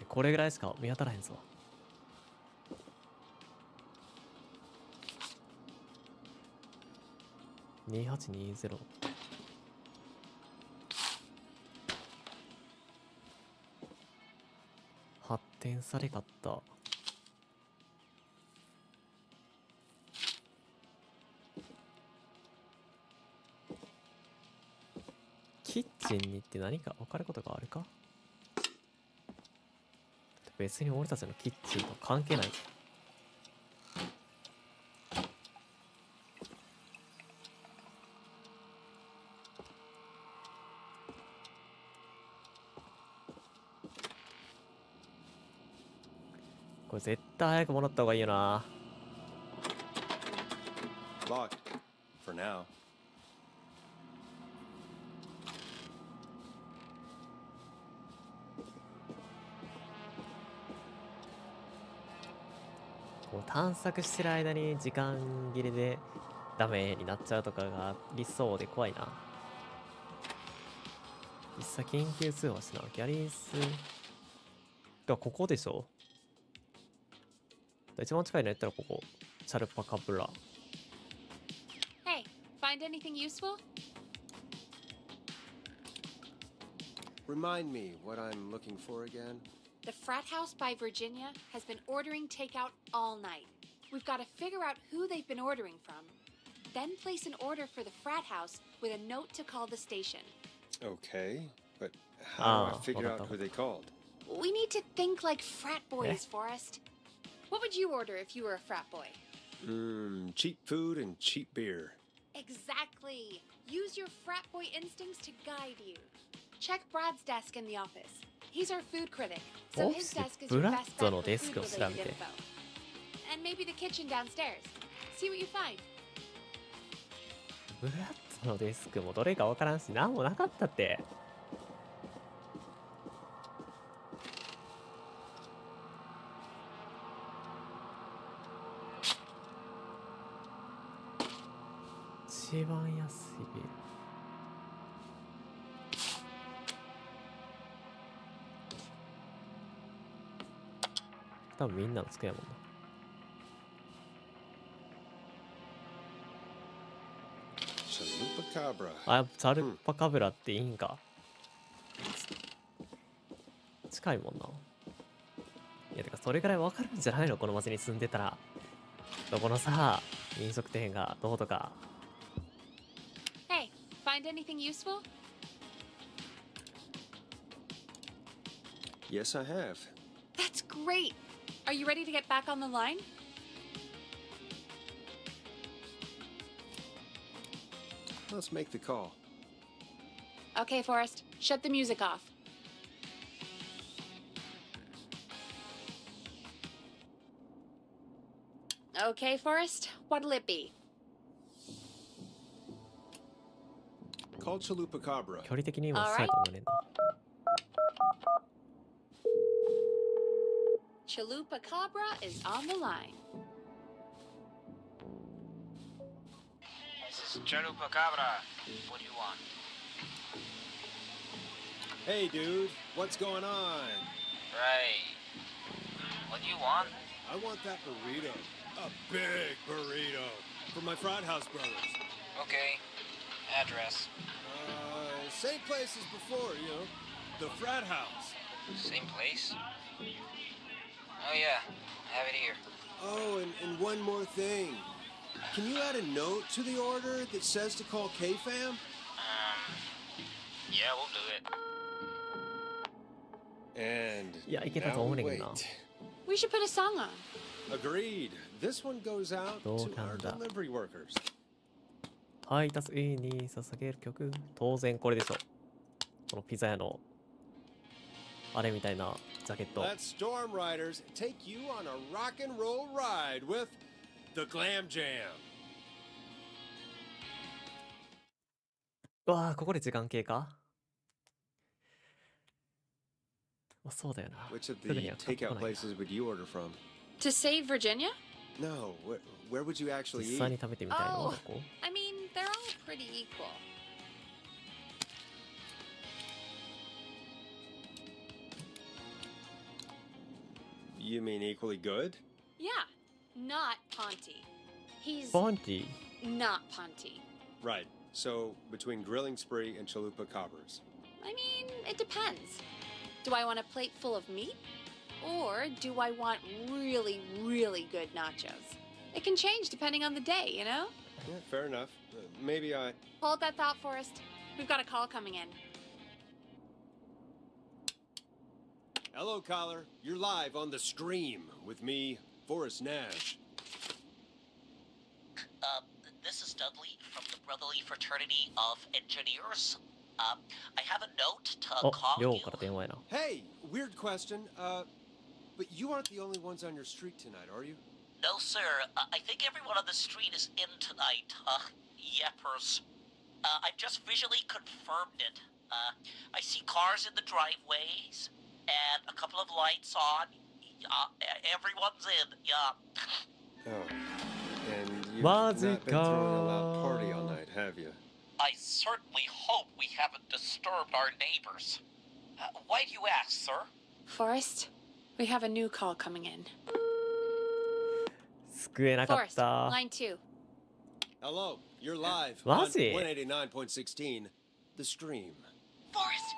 これぐらいしか見当たらへんぞ。2820。発展されかった。キッチンに行って何か分かることがあるか？別に俺たちのキッチンと関係ない。これ絶対早くもらった方がいいよな。Locked. For now. こう探索してる間に時間切れでダメになっちゃうとかがありそうで怖いな。実際緊急通報しな。ギャリースがここでしょ。一番近いのやったらここ。チャルパカブラ。Hey, find anything useful? Remind me what I'm looking for again. The frat house by Virginia has been ordering takeout all night. We've got to figure out who they've been ordering from, then place an order for the frat house with a note to call the station. Okay, but how do I figure out わかった who they called? We need to think like frat boys, Forrest. What would you order if you were a frat boy? Cheap food and cheap beer. Exactly. Use your frat boy instincts to guide you. Check Brad's desk in the office. He's our food critic, so his desk is your best bet for food-related info. And maybe the kitchen downstairs. See what you find. ブラッドのデスクもどれかわからんし、なんもなかったって。一番安いビール。多分みんなの机やもんな。あ、やっぱチャルパカブラっていいんか。近いもんな。いや、てかそれぐらいわかるんじゃないの、この街に住んでたら。どこのさ、飲食店がどうとか。Hey, find anything useful? Yes, I have. That's great. Are you ready to get back on the line? Let's make the call. Okay, Forrest, shut the music off. Okay, Forrest, what'll it be? Call Chupacabra. 距離的に今近いと思うねんな。Chupacabra is on the line. This is Chupacabra. What do you want? Hey, dude, what's going on? Right. What do you want? I want that burrito. A big burrito. For my frat house brothers. Okay. Address. Same place as before, you know. The frat house. Same place? Oh yeah, I have it here. Oh, and one more thing. Can you add a note to the order that says to call K-Fam? Yeah, we'll do it. And Yeah, I get that now all wait. now. We should put a song on. Agreed. This one goes out to our delivery workers. 配達員に捧げる曲。当然これでしょ。このピザ屋のあれみたいなジャケット。 Let Storm Riders take you on a rock and roll ride with the Glam Jam. うわあ、ここで時間経過。まあ、そうだよな。 Which of すぐ the には買ってこ takeout ないな。 places would you order from? To save Virginia? No, where would you actually 実際 eat? に食べてみたいのは Oh, どこ？ I mean, they're all pretty equal. You mean equally good? Yeah, not Ponty. He's バンティ。 not Ponty. Right. So between Grilling Spree and Chalupa Cabras. I mean, it depends. Do I want a plate full of meat? Or do I want really, really good nachos? It can change depending on the day, you know? Yeah, fair enough. Maybe I... Hold that thought, Forrest. We've got a call coming in. Hello, caller. You're live on the stream with me, Forrest Nash. This is Dudley from the Brotherly Fraternity of Engineers. I have a note to お、 call 寮 you. から電話やな。 Hey, weird question. But you aren't the only ones on your street tonight, are you? No, sir. I think everyone on the street is in tonight. Yeppers. I've just visually confirmed it. I see cars in the driveways and a couple of lights on. Everyone's in. Yeah. Oh. And you've What's not it been throwing a loud called? party all night, have you? I certainly hope we haven't disturbed our neighbors. Why do you ask, sir? Forrest, we have a new call coming in. 救えなかっ Forrest, た。 line 2. Hello, you're live on マジ？ 189.16, The Stream. Forrest,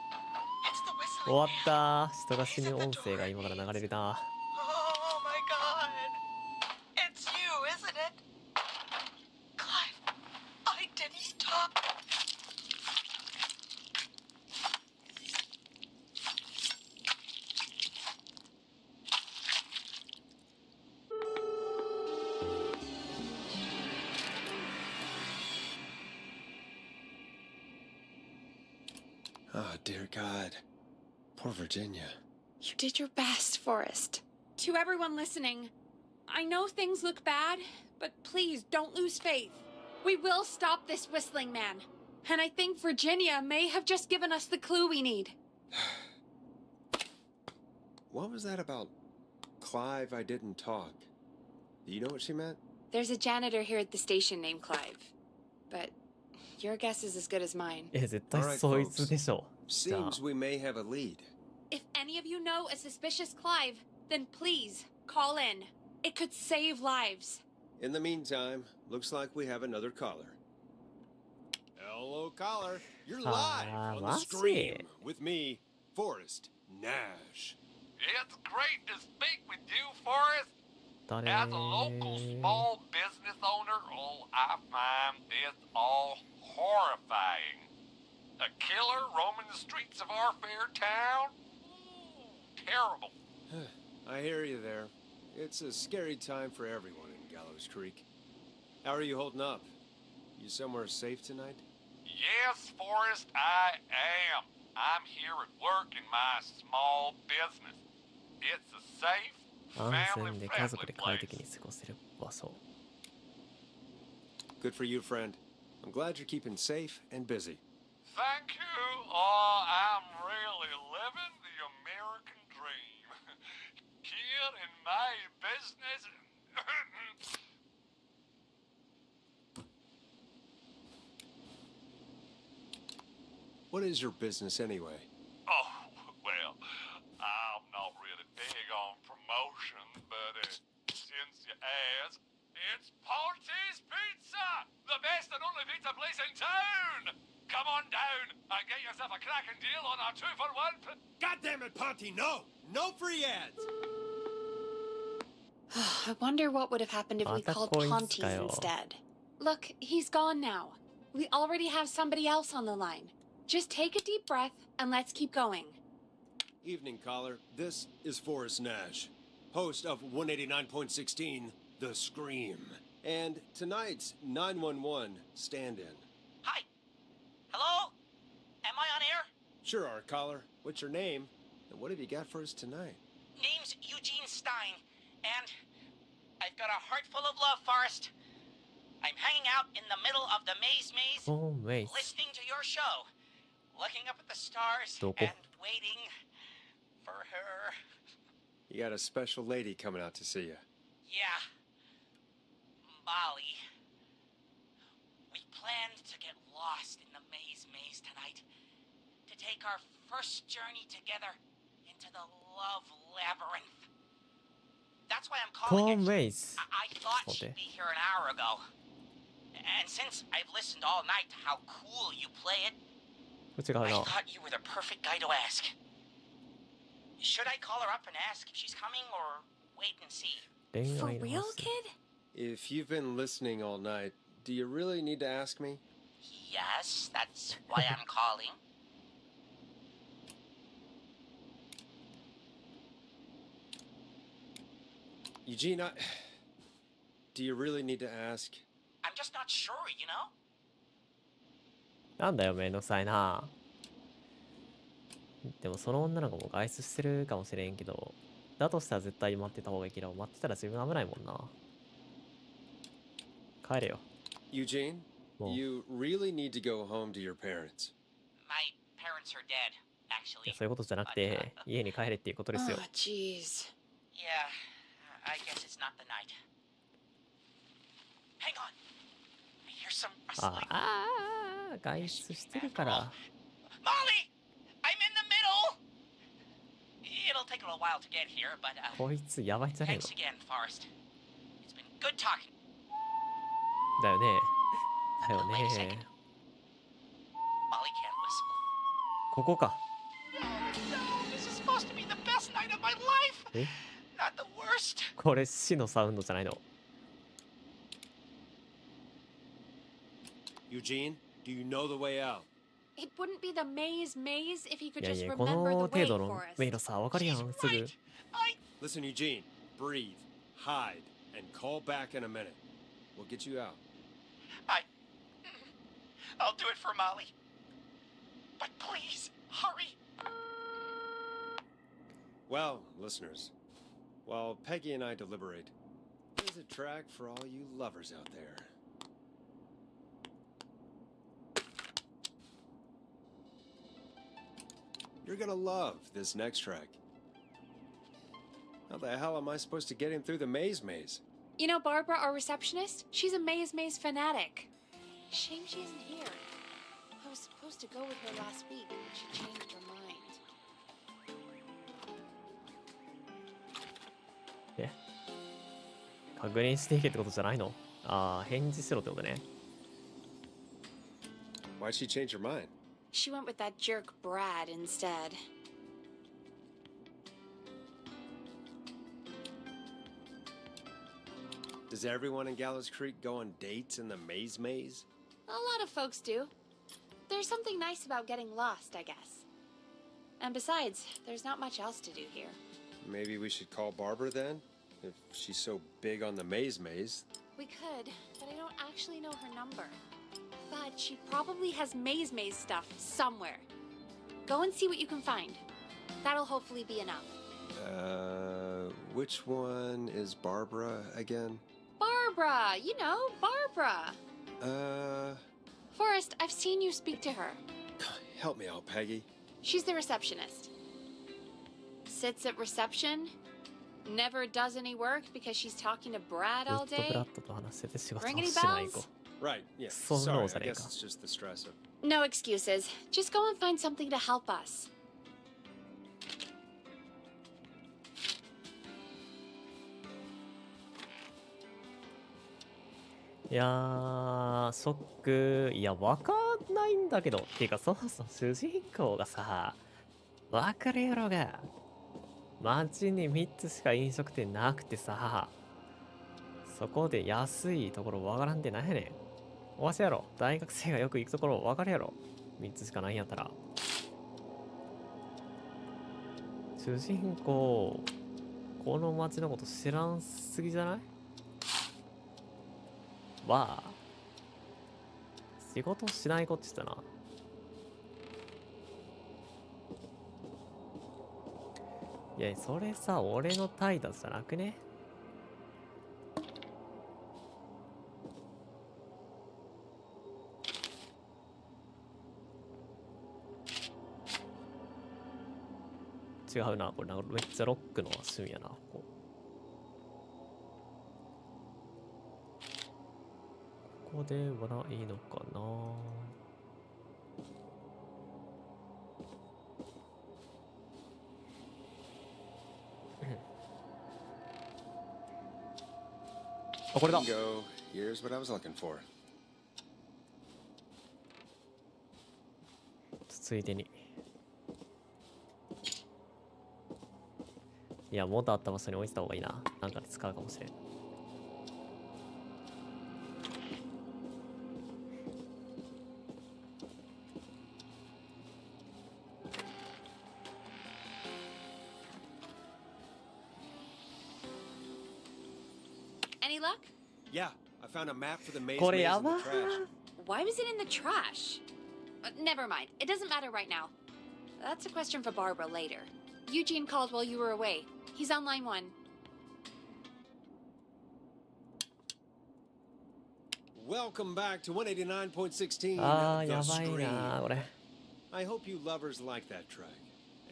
it's the whistling 終わった。人が死ぬ音声が今から流れるな。 Oh my god. It's you, isn't it? Clive, I didn't stop. Oh, dear God. Poor Virginia. You did your best, Forrest. To everyone listening, I know things look bad, but please don't lose faith. We will stop this whistling man. And I think Virginia may have just given us the clue we need. What was that about Clive, I didn't talk? Do you know what she meant? There's a janitor here at the station named Clive. But Your guess is as good as mine. 絶対そいつでしょ。じゃあ Seems we may have a lead. If any of you know a suspicious Clive, then please call in. It could save lives. In the meantime, looks like we have another caller. Hello, caller. You're live on the stream with me, Forrest Nash. It's great to speak with you, Forrest. 誰 As a local small business owner, I find this all horrifying. A killer roaming the streets of our fair town? Ooh, terrible. I hear you there. It's a scary time for everyone in Gallows Creek. How are you holding up? You somewhere safe tonight? Yes, Forrest, I am. I'm here at work in my small business. It's a safe, 安全で家族 family-friendly で快適 place. に過ごせる場所。 Good for you, friend. I'm glad you're keeping safe and busy. Thank you. Oh, I'm really living the American dream. Here in my business. What is your business anyway? Oh, well, I'm not really big on promotion, but since you asked, it's Ponty's Pizza! The best and only pizza place in town! Come on down and get yourself a cracking deal on our 2-for-1. God damn it, Ponty, no! No free ads! I wonder what would have happened if we Mata called coins Ponty's kayo. instead. Look, he's gone now. We already have somebody else on the line. Just take a deep breath and let's keep going. Evening, caller. This is Forrest Nash, host of 189.16, The Scream. And tonight's 911 stand-in. Hi. Hello? Am I on air? Sure are, caller. What's your name? And what have you got for us tonight? Name's Eugene Stein, and I've got a heart full of love, Forrest. I'm hanging out in the middle of the maze, Oh, wait. listening to your show, looking up at the stars, Doko. and waiting for her. You got a special lady coming out to see you. Yeah. Molly. We planned to get lost in the maze tonight. To take our first journey together into the love labyrinth. That's why I'm calling Tom it. Waits. I thought Okay. she'd be here an hour ago. And since I've listened all night to how cool you play it, こっちが I な。 thought you were the perfect guy to ask. Should I call her up and ask if she's coming or wait and see? 恋 For 愛の real, 話 kid? If you've been listening all night, do you really need to ask me? Yes, that's why I'm calling. Eugene, do you really need to ask? I'm just not sure, you know? なんだよ、めんどくさいな。でもその女の子も外出してるかもしれんけど、だとしたら絶対待ってた方がいいけど、待ってたら自分危ないもんな。帰れよ。 Eugene, Well. you really need to go home to your parents. My parents are dead, いや actually. そういうことじゃなくて、家に帰れっていうことですよ Oh,。jeez. Yeah, I guess it's not the night. Hang on. I hear some あ rustling. あ、外出してるから。 Molly! I'm in the middle! It'll take a little while to get here, but こいつやばいんじゃねえの thanks again, Forrest. It's been good talking. だよね。だよ Wait a second. ね。 Molly can't whistle. ここか。 This is supposed to be the best night of my life! え Not the worst! これ死のサウンドじゃないの。 Eugene, do you know the way out? It wouldn't be the maze if you い could やい just や、こ remember の the 程 way 度の for us. 迷路さ、わかるやん、すぐ。 I Listen, Eugene, breathe, hide, and call back in a minute. We'll get you out. I'll do it for Molly. But please, hurry. Well, listeners, while Peggy and I deliberate, there's a track for all you lovers out there. You're gonna love this next track. How the hell am I supposed to get him through the maze? You know Barbara, our receptionist? She's a maze fanatic. Shame she isn't here. supposed to go with her last week, but she changed her mind. え、確認していけってことじゃないの？ああ、返事しろってことね。Why'd she change her mind? She went with that jerk Brad instead. Does everyone in Gallows Creek go on dates in the maze? A lot of folks do. There's something nice about getting lost, I guess. And besides, there's not much else to do here. Maybe we should call Barbara then? If she's so big on the maze. We could, but I don't actually know her number. But she probably has maze stuff somewhere. Go and see what you can find. That'll hopefully be enough. Which one is Barbara again? Barbara! You know, Barbara! Forrest, I've seen you speak to her. Help me out, Peggy. She's the receptionist. Sits at reception. Never does any work because she's talking to Brad all day. Ring any bells? Right, yeah. Sorry, I guess it's just the stress of... No excuses. Just go and find something to help us. いやー、ショック。いや、わかんないんだけど。ていうか、そもそも主人公がさ、わかるやろが。街に3つしか飲食店なくてさ、そこで安いところわからんでないやねん。わしやろ。大学生がよく行くところわかるやろ。3つしかないんやったら。主人公、この街のこと知らんすぎじゃない？わあ、仕事しない子って言ったな。いや、それさ、俺の怠惰じゃなくね？違うな、これなんかめっちゃロックの趣味やな。ここではないのかな。あ、これだ。Here's what I was looking for. ついでに。いや、元あった場所に置いてた方がいいな。なんかで使うかもしれん。Any luck? Yeah, I found a map for the maze これ in や the ば trash. Why was it in the trash? Never mind. It doesn't matter right now. That's a question for Barbara later. Eugene called while you were away. He's on line 1. Welcome back to 189.16 あー、 The やばいな Stream. これ。 I hope you lovers like that track.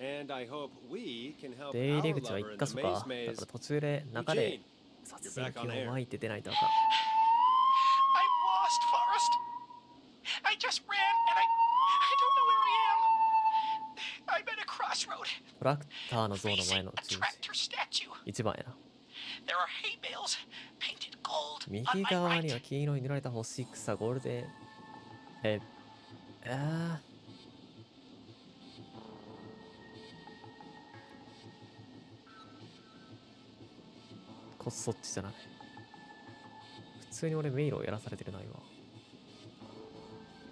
And I hoop we can help 出入 our り口は lover 1 in 箇 the 所か。だ maze か maze. ら途中で中で Eugene, 殺 you're 人 back on 鬼を air. 巻いて出ないとあかん。 I'm lost, Forrest. I just ran and I don't know where I am. I'm at a crossroad. トラクターの像の前の Facing 十 a 字。 tractor statue. 1番やな。 There are hay bales painted gold on 右 my 側に right. は黄色に塗られた星草ゴールデン。そっちじゃない。普通に俺迷路をやらされてるな今。ち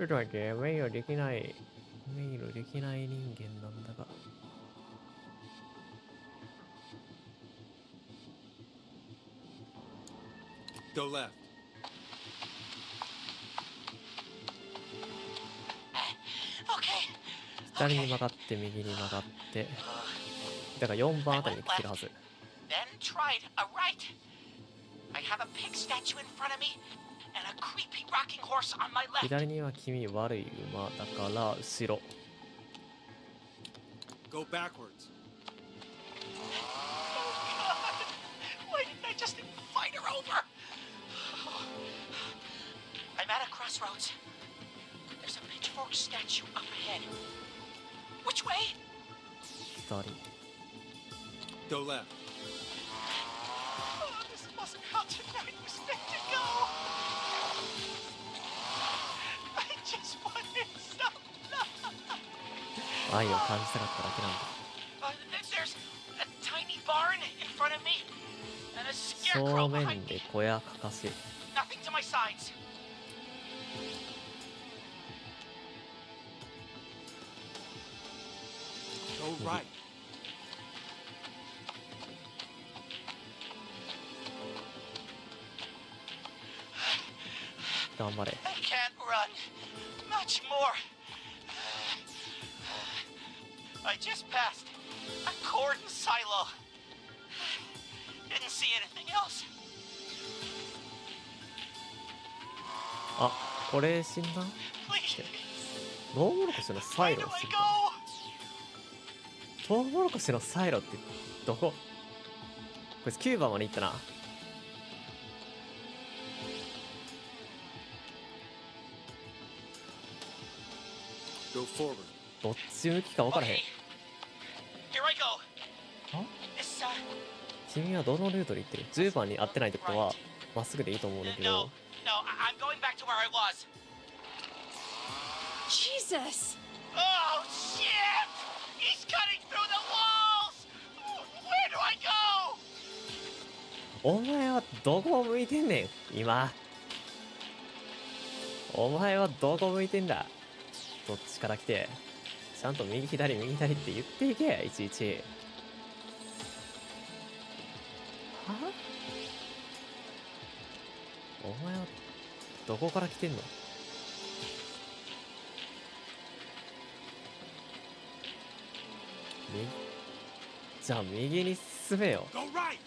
ょっと待って、迷路できない。迷路できない人間なんだが。Go left. Okay. 左に曲がって右に曲がって。だから4番あたりに来てるはず。 Then tried a right. I have a pig statue in front of me and a creepy rocking horse on my left. 左には君悪い馬だから後ろ。 Go backwards. God, why didn't I just invite her over? I'm at a crossroads. There's a pitchfork large statue up ahead. Which way? 2人。 Go left. Oh, this wasn't how tonight was meant to go. I just wanted some love. 愛を感じたかっただけなんだ。There's a tiny barn in front of me and a 正 scarecrow 面 behind で me. 小屋かかし。 Nothing to my sides. Go right. 頑張れ。 I can't run much more. I just passed a corn silo. Didn't see anything else. あ、これ死んだ？ Please, トウモロコシのサ where イロ do を I 死ん go? だ。トウモロコシのサイロってどこ？こいつ9番まで行ったな。Go forward. どっち向きか分からへん。 Okay. Here I go. あ？ This, 君はどのルートで行ってる？ 10番に合ってないってことはまっすぐでいいと思うんだけ no, ど。 no, I'm going back to where I was. Jesus! Oh, shit! He's cutting through the walls! Where do I go? お前はどこを向いてんねん今。お前はどこ向いてんだ。どっちから来てちゃんと右左右左って言っていけいちいち。はあ？お前はどこから来てんの？じゃあ右に進めよ。 Go right.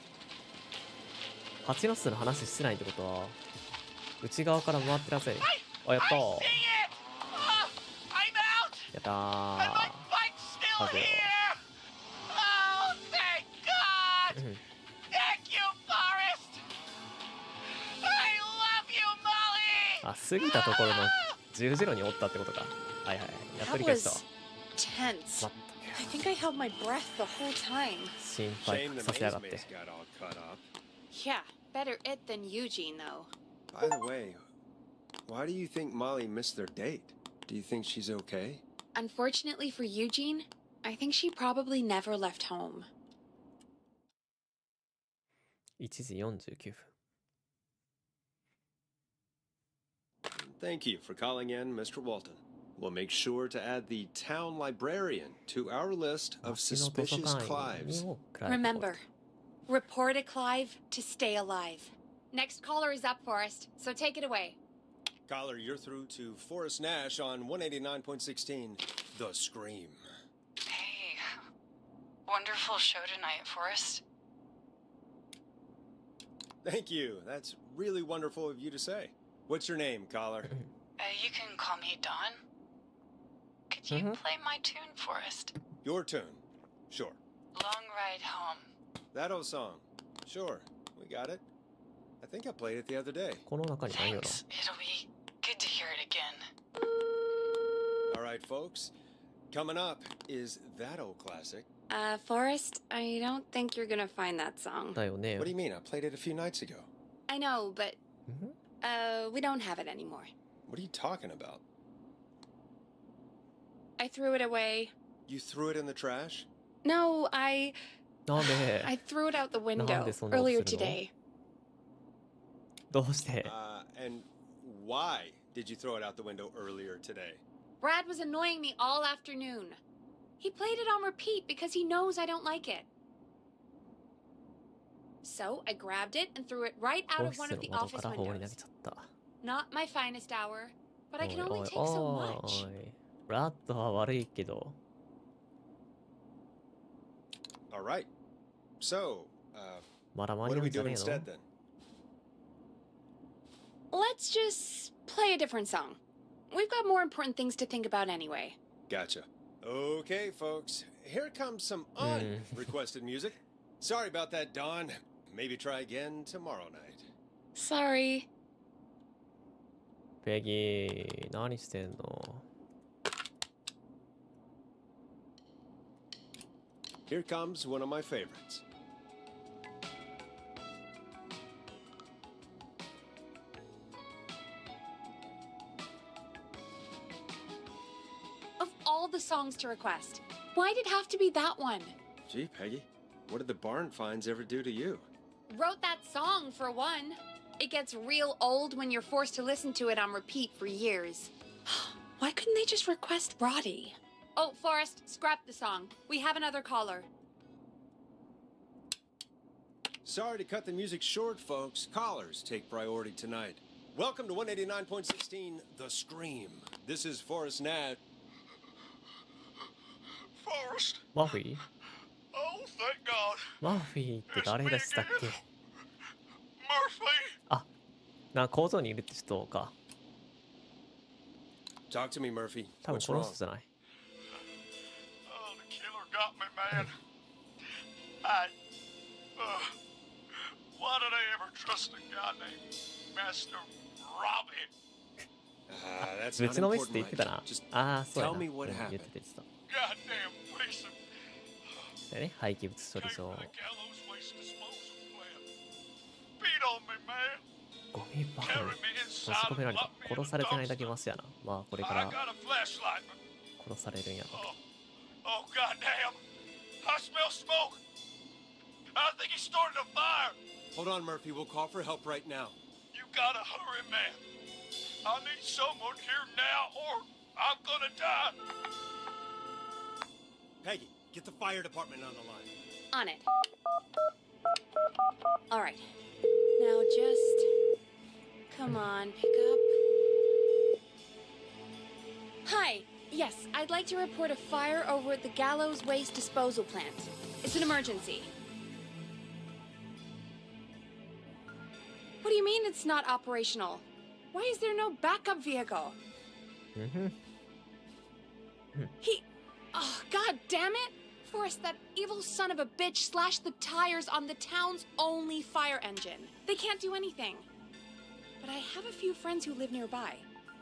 蜂の巣の話してないってことは内側から回ってるはずやねん。あ、やったー。 I see it! I'm out! やったー。 And my bike's still Okay. here! Oh, thank God! Mhm. Thank you, Forrest! I love you, Molly! あ、過ぎたところの十字路におったってことか。はいはい。やっと That 理解したわ。 was tense. まっ I think I held my breath the whole time. 心配 Shame the させやがって。 maze got all cut up. Yeah, better it than Eugene, though. By the way, why do you think Molly missed their date? Do you think she's okay? Unfortunately for Eugene, I think she probably never left home. 1時49分。 Thank you for calling in, Mr. Walton. We'll make sure to add the town librarian to our list of 街の図書 suspicious 館員 Clives. を食られたこと Remember, report a Clive to stay alive. Next caller is up, Forrest, so take it away. Caller, you're through to Forrest Nash on 189.16, The Scream. Hey, wonderful show tonight, Forrest. Thank you. That's really wonderful of you to say. What's your name, caller? You can call me Dawn. Could you play my tune, Forrest? Your tune. Sure. Long Ride Home. That old song. Sure. We got it. I think I played it the other day. この中にないよな。 Thanks. It'll be good to hear it again. All right, folks. Coming up is that old classic. Forrest, I don't think you're gonna find that song. だよね。 What do you mean? I played it a few nights ago. I know, but, we don't have it anymore. What are you talking about? I threw it away. You threw it in the trash? No, I なんで threw it out the なん window でそんなこと earlier するの today. どうして And why did you throw it out the window earlier today? Brad was annoying me all afternoon. He played it on repeat because he knows I don't like it. So I grabbed it and threw it right out オ of フィ one ス of の the 窓 office から放り投げ windows. ちゃった。 Not my finest hour, but I can おい only おい take so お much. い。ブラッドは悪いけど。 All right. So, まだ間 what に do 合う we んじゃ do ねえの instead then? Let's just play a different song. We've got more important things to think about anyway. Gotcha. Okay, folks. Here comes some unrequested music. Sorry about that, Dawn. Maybe try again tomorrow night. Sorry. ペギー、何してんの Here comes one of my favorites. Of all the songs to request, why'd it have to be that one? Gee, Peggy, what did the barn finds ever do to you? Wrote that song, for one. It gets real old when you're forced to listen to it on repeat for years. Why couldn't they just request Roddy? Oh, Forrest, scrap the song. We have another caller. Sorry to cut the music short, folks. Callers take priority tonight. Welcome to 189.16, The Scream. This is Forrest Nat. Forrest. マフィー Oh, thank God. マフィーって誰でしたっけ Murphy. あ、工場にいるって人か。 Talk to me, Murphy. 多分 What's この wrong? 人じゃない。 Oh, the killer got me, man. Why did I ever trust a guy named Master Robbie? That's 別 not の店って important, 言ってた Mike. な。 Just ああ、そうや tell な。 me うん what 言 happened. ってた言ってた。 Goddamn police. でね、廃棄物処理 Came 場 to。the gallows waste disposal plant. Beat on me, man. ゴミ箱 Carry に me 閉 inside じ込めら and れた。 lock me in 殺 the されてないだけ dumpster. マシやな。まあこれか I ら got a flashlight, but 殺されるんやろ。 oh goddamn! I smell smoke. I think he started a fire. Hold on, Murphy. We'll call for help right now. You gotta hurry, man. I need someone here now, or I'm gonna die. Peggy, get the fire department on the line. On it. All right. Now just... Come on, pick up. Hi. Yes, I'd like to report a fire over at the Gallows Waste Disposal Plant. It's an emergency. What do you mean it's not operational? Why is there no backup vehicle? He... Oh, god damn it! Forrest, that evil son of a bitch slashed the tires on the town's only fire engine. They can't do anything. But I have a few friends who live nearby.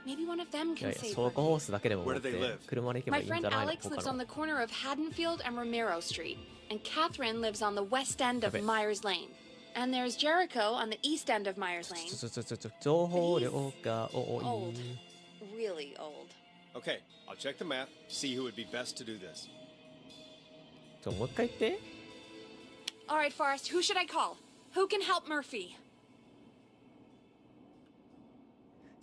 Maybe one of them いや can いや、 save 走 Murphy. 行ホースだけでも持っ Where do they て live? 車で行けばい My いんじ friend ゃないの Alex 他 lives の on the corner of Haddonfield and Romero Street, and Catherine lives on the west end of Okay. Myers Lane. And there's Jericho on the east end of Myers Lane. 情報量が多 Old. い。 Really old. Okay, I'll check the map, see who would be best to do this. もう一回言って。 All right, Forrest, who should I call? Who can help Murphy?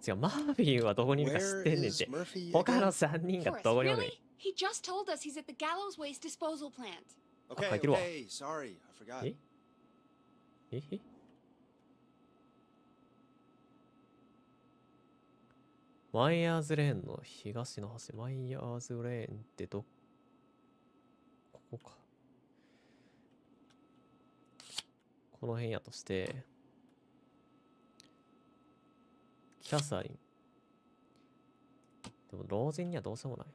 違う、マーフィーはどこにいるか知ってんねんて。他の3人が Forrest, どこにおるねん。 really? He just told us he's at the Gallows Waste Disposal Plant. Okay, I do. okay, sorry, I forgot. えマイヤーズレーンの東の端、マイヤーズレーンってここか。この辺やとして、キャサリン。でも老人にはどうしようもない。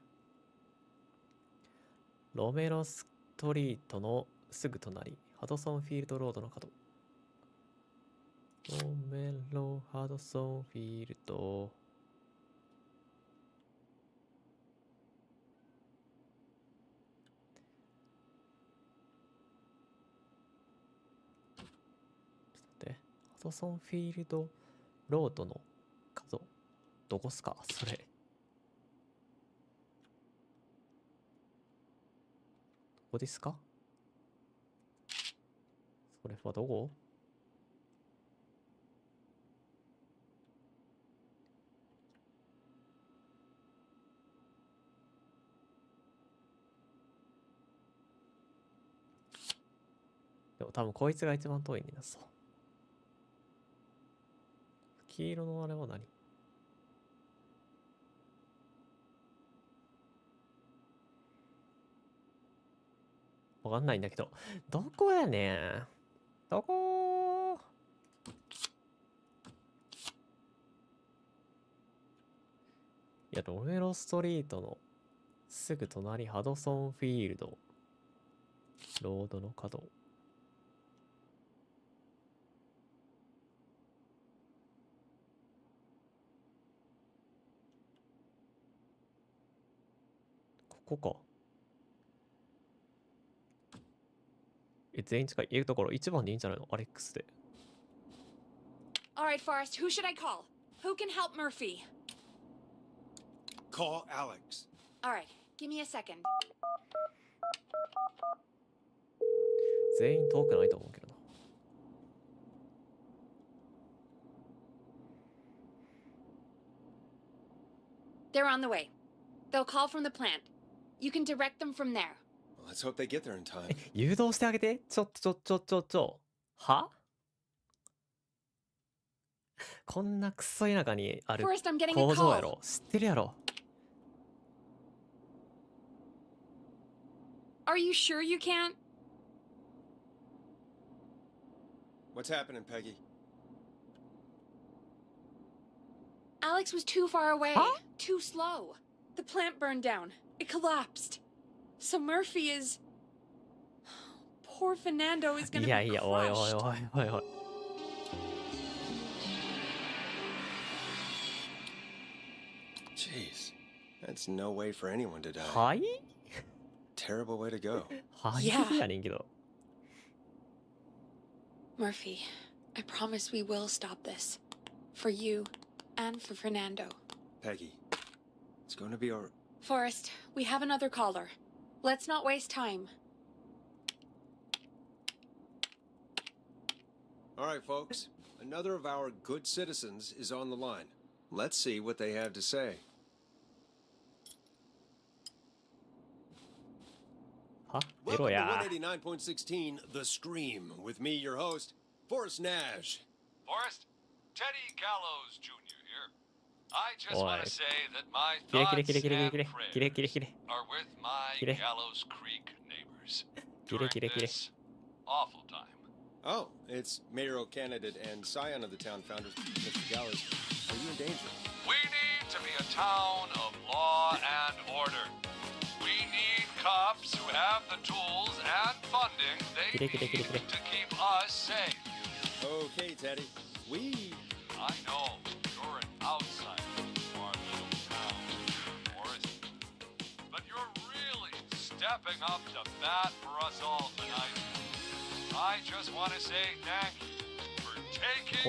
ロメロストリートのすぐ隣、ハドソンフィールドロードの角。ロメロ、ハドソンフィールド。ハドソンフィールドロードの角。どこっすかそれ。どこですかそれはどこでも多分こいつが一番遠いんだそう。黄色のあれは何わかんないんだけど。どこやねん。どこいや、ロメロストリートのすぐ隣、ハドソンフィールド。ロードの角。ここか。全員近い。ところ1番でいいんじゃないの？アレックスで。Alright, Forrest, who should I call? Who can help Murphy? Call Alex. Alright, give me a second. 全員遠くないと思うけどな。They're on the way. They'll call from the plant. You can direct them from there. Well, let's hope they get there in time. 誘導してあげて。はこんなクソ田舎にある Forrest, I'm getting a 工場や call. ろ。知ってるやろ。Are you sure you can't? What's happening, Peggy? Alex was too far away. Huh? Too slow. The plant burned down. It collapsed. So Murphy is... Poor Fernando is gonna いや be いや、おいおい crushed. おいおいおい。Jeez, that's no way for anyone to die. はい Terrible way to go. はいやねんけど。Murphy, I promise we will stop this. For you and for Fernando. Peggy, it's going to be all... Forrest, we have another caller. Let's not waste time. All right, folks. Another of our good citizens is on the line. Let's see what they have to say. は出 Welcome ろ to や。 189.16, The Stream, with me, your host, Forrest Nash. Forrest, Teddy Gallows Jr. here. I just Oi. want to say that my キレ thoughts キレキレキレ and キレキレキレ prayers キレ are with my キレ Gallows Creek neighbors キレ during キレキレ this awful time. Oh, it's mayoral candidate and scion of the town founder, Mr. Gallows. Are you in danger? We need to be a town of law and order. We need cops who have the tools and funding they Kire, kire, kire, need kire. to keep us safe. Okay, Teddy. We... I know you're an outsider to our little town, Forrest, but you're really stepping up to bat for us all tonight. I just want to say thank you for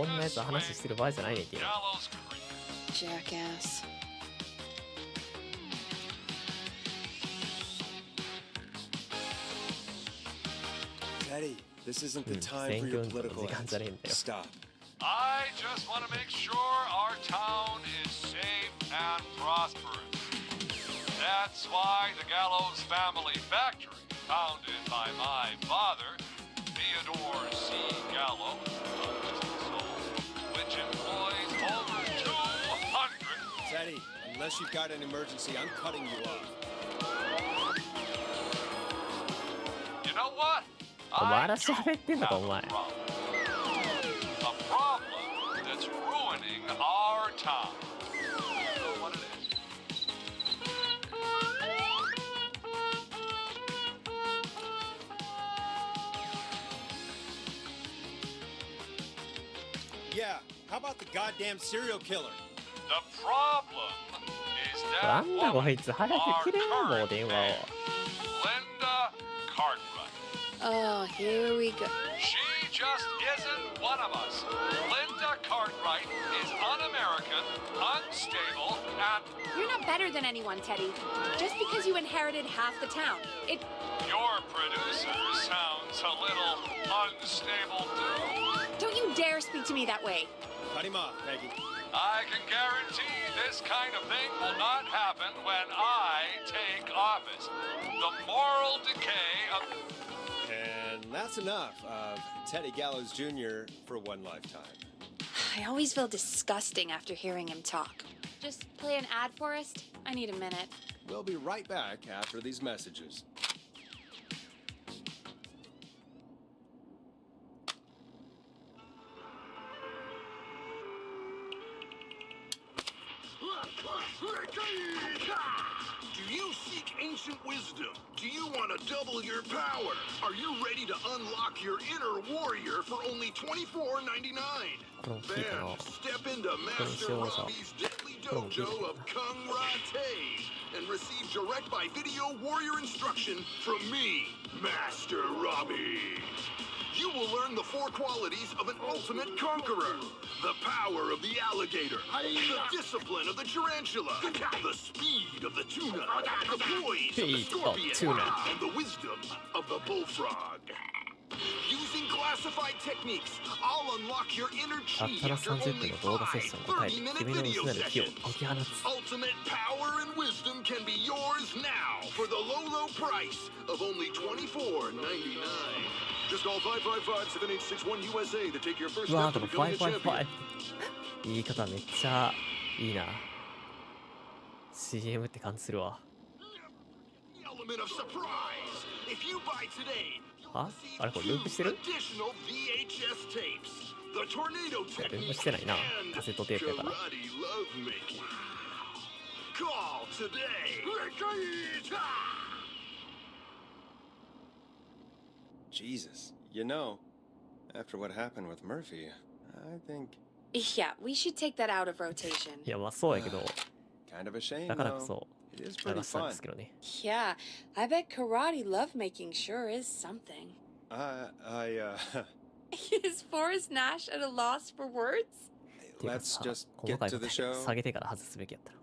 こ taking んな a やつ話し swing てる場合じゃないねんけど。 Gallows Creek. Jackass. Teddy, this isn't the うん、 time 選 for 挙 your 運動の political 時間じゃねえん ads. だよ。 Stop. I just want to make sure our town is safe and prosperous. That's why the Gallows Family Factory, founded by my father, Theodore C. Gallo, which employs over 200. Teddy, unless you've got an emergency, I'm cutting you off. You know what? お前 I ら do 喋ってんのか、お have 前 a。problem. A problem that's ruining our town. You know what it is? Yeah, how about the goddamn serial killer? The problem is な that んだこ woman, いつ、早く our 切れよ、もう current 電話 mayor, を。 Linda Cartwright. Oh, here we go. She just isn't one of us. Linda Cartwright is un-American, unstable, and You're not better than anyone, Teddy. Just because you inherited half the town. your producer sounds a little unstable too. Don't you dare speak to me that way. Cut him off, Peggy. I can guarantee this kind of thing will not happen when I take office. The moral decay of... And that's enough of Teddy Gallows Jr. for one lifetime. I always feel disgusting after hearing him talk. Just play an ad for us? I need a minute. We'll be right back after these messages. Do you seek ancient wisdom? Do you want to double your power? Are you ready to unlock your inner warrior for only $24.99? Then step into Master Robbie's Deadly dojo of Karate and receive direct by video warrior instruction from me, Master Robbie. You will learn the 4 qualities of an ultimate conqueror. The power of the alligator, the discipline of the tarantula, the speed of the tuna, the poise of the scorpion, and the wisdom of the bullfrog. Using classified techniques, I'll unlock your inner chi after only 5 30-minute video sessions. Ultimate power and wisdom can be yours now for the low, low price of only $24.99. Just call 555-7861 USA to take your first step to becoming a champion. 言い方めっちゃいいな。CM って感じするわ。Element of surprise. If you buy today, は？あれこれループしてる？ additional VHS tapes. The tornado ループ technique してないな。カセットテープやから。 karate lovemaking. Call today. Jesus, you know, after what happened with Murphy, I think Yeah, we should take that out of rotation. いやまあそうやけど、 kind of a shame だからこ though. そ It is 流 pretty したんで fun. すけどね。Yeah, I bet karate lovemaking sure is something. Is Forrest Nash at a loss for words? っていうか Let's さ、 just 細 get かい to こと the show. 下げてから外すべきやったら。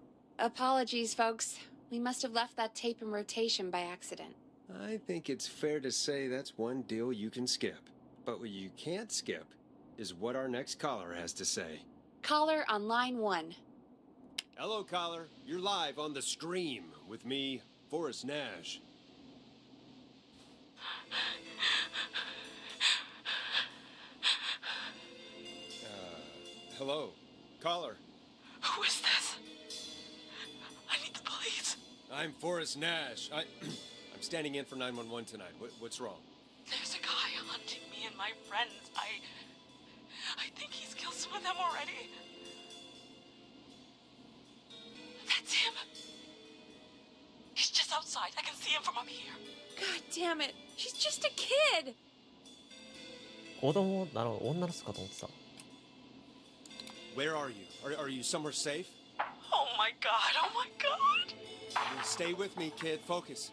Apologies, folks. We must have left that tape in rotation by accident. I think it's fair to say that's one deal you can skip. But what you can't skip is what our next caller has to say. Caller on line 1. Hello, caller. You're live on the stream with me, Forrest Nash. Hello, caller. Who is this? I need the police. I'm Forrest Nash. I'm standing in for 911 tonight. What's wrong? There's a guy hunting me and my friends. I think he's killed some of them already. That's him. He's just outside. I can see him from up here. God damn it. She's just a kid. 子供なの女の人かと思ってた。 Where are you? Are you somewhere safe? Oh my god. Oh my god. Stay with me, kid. Focus.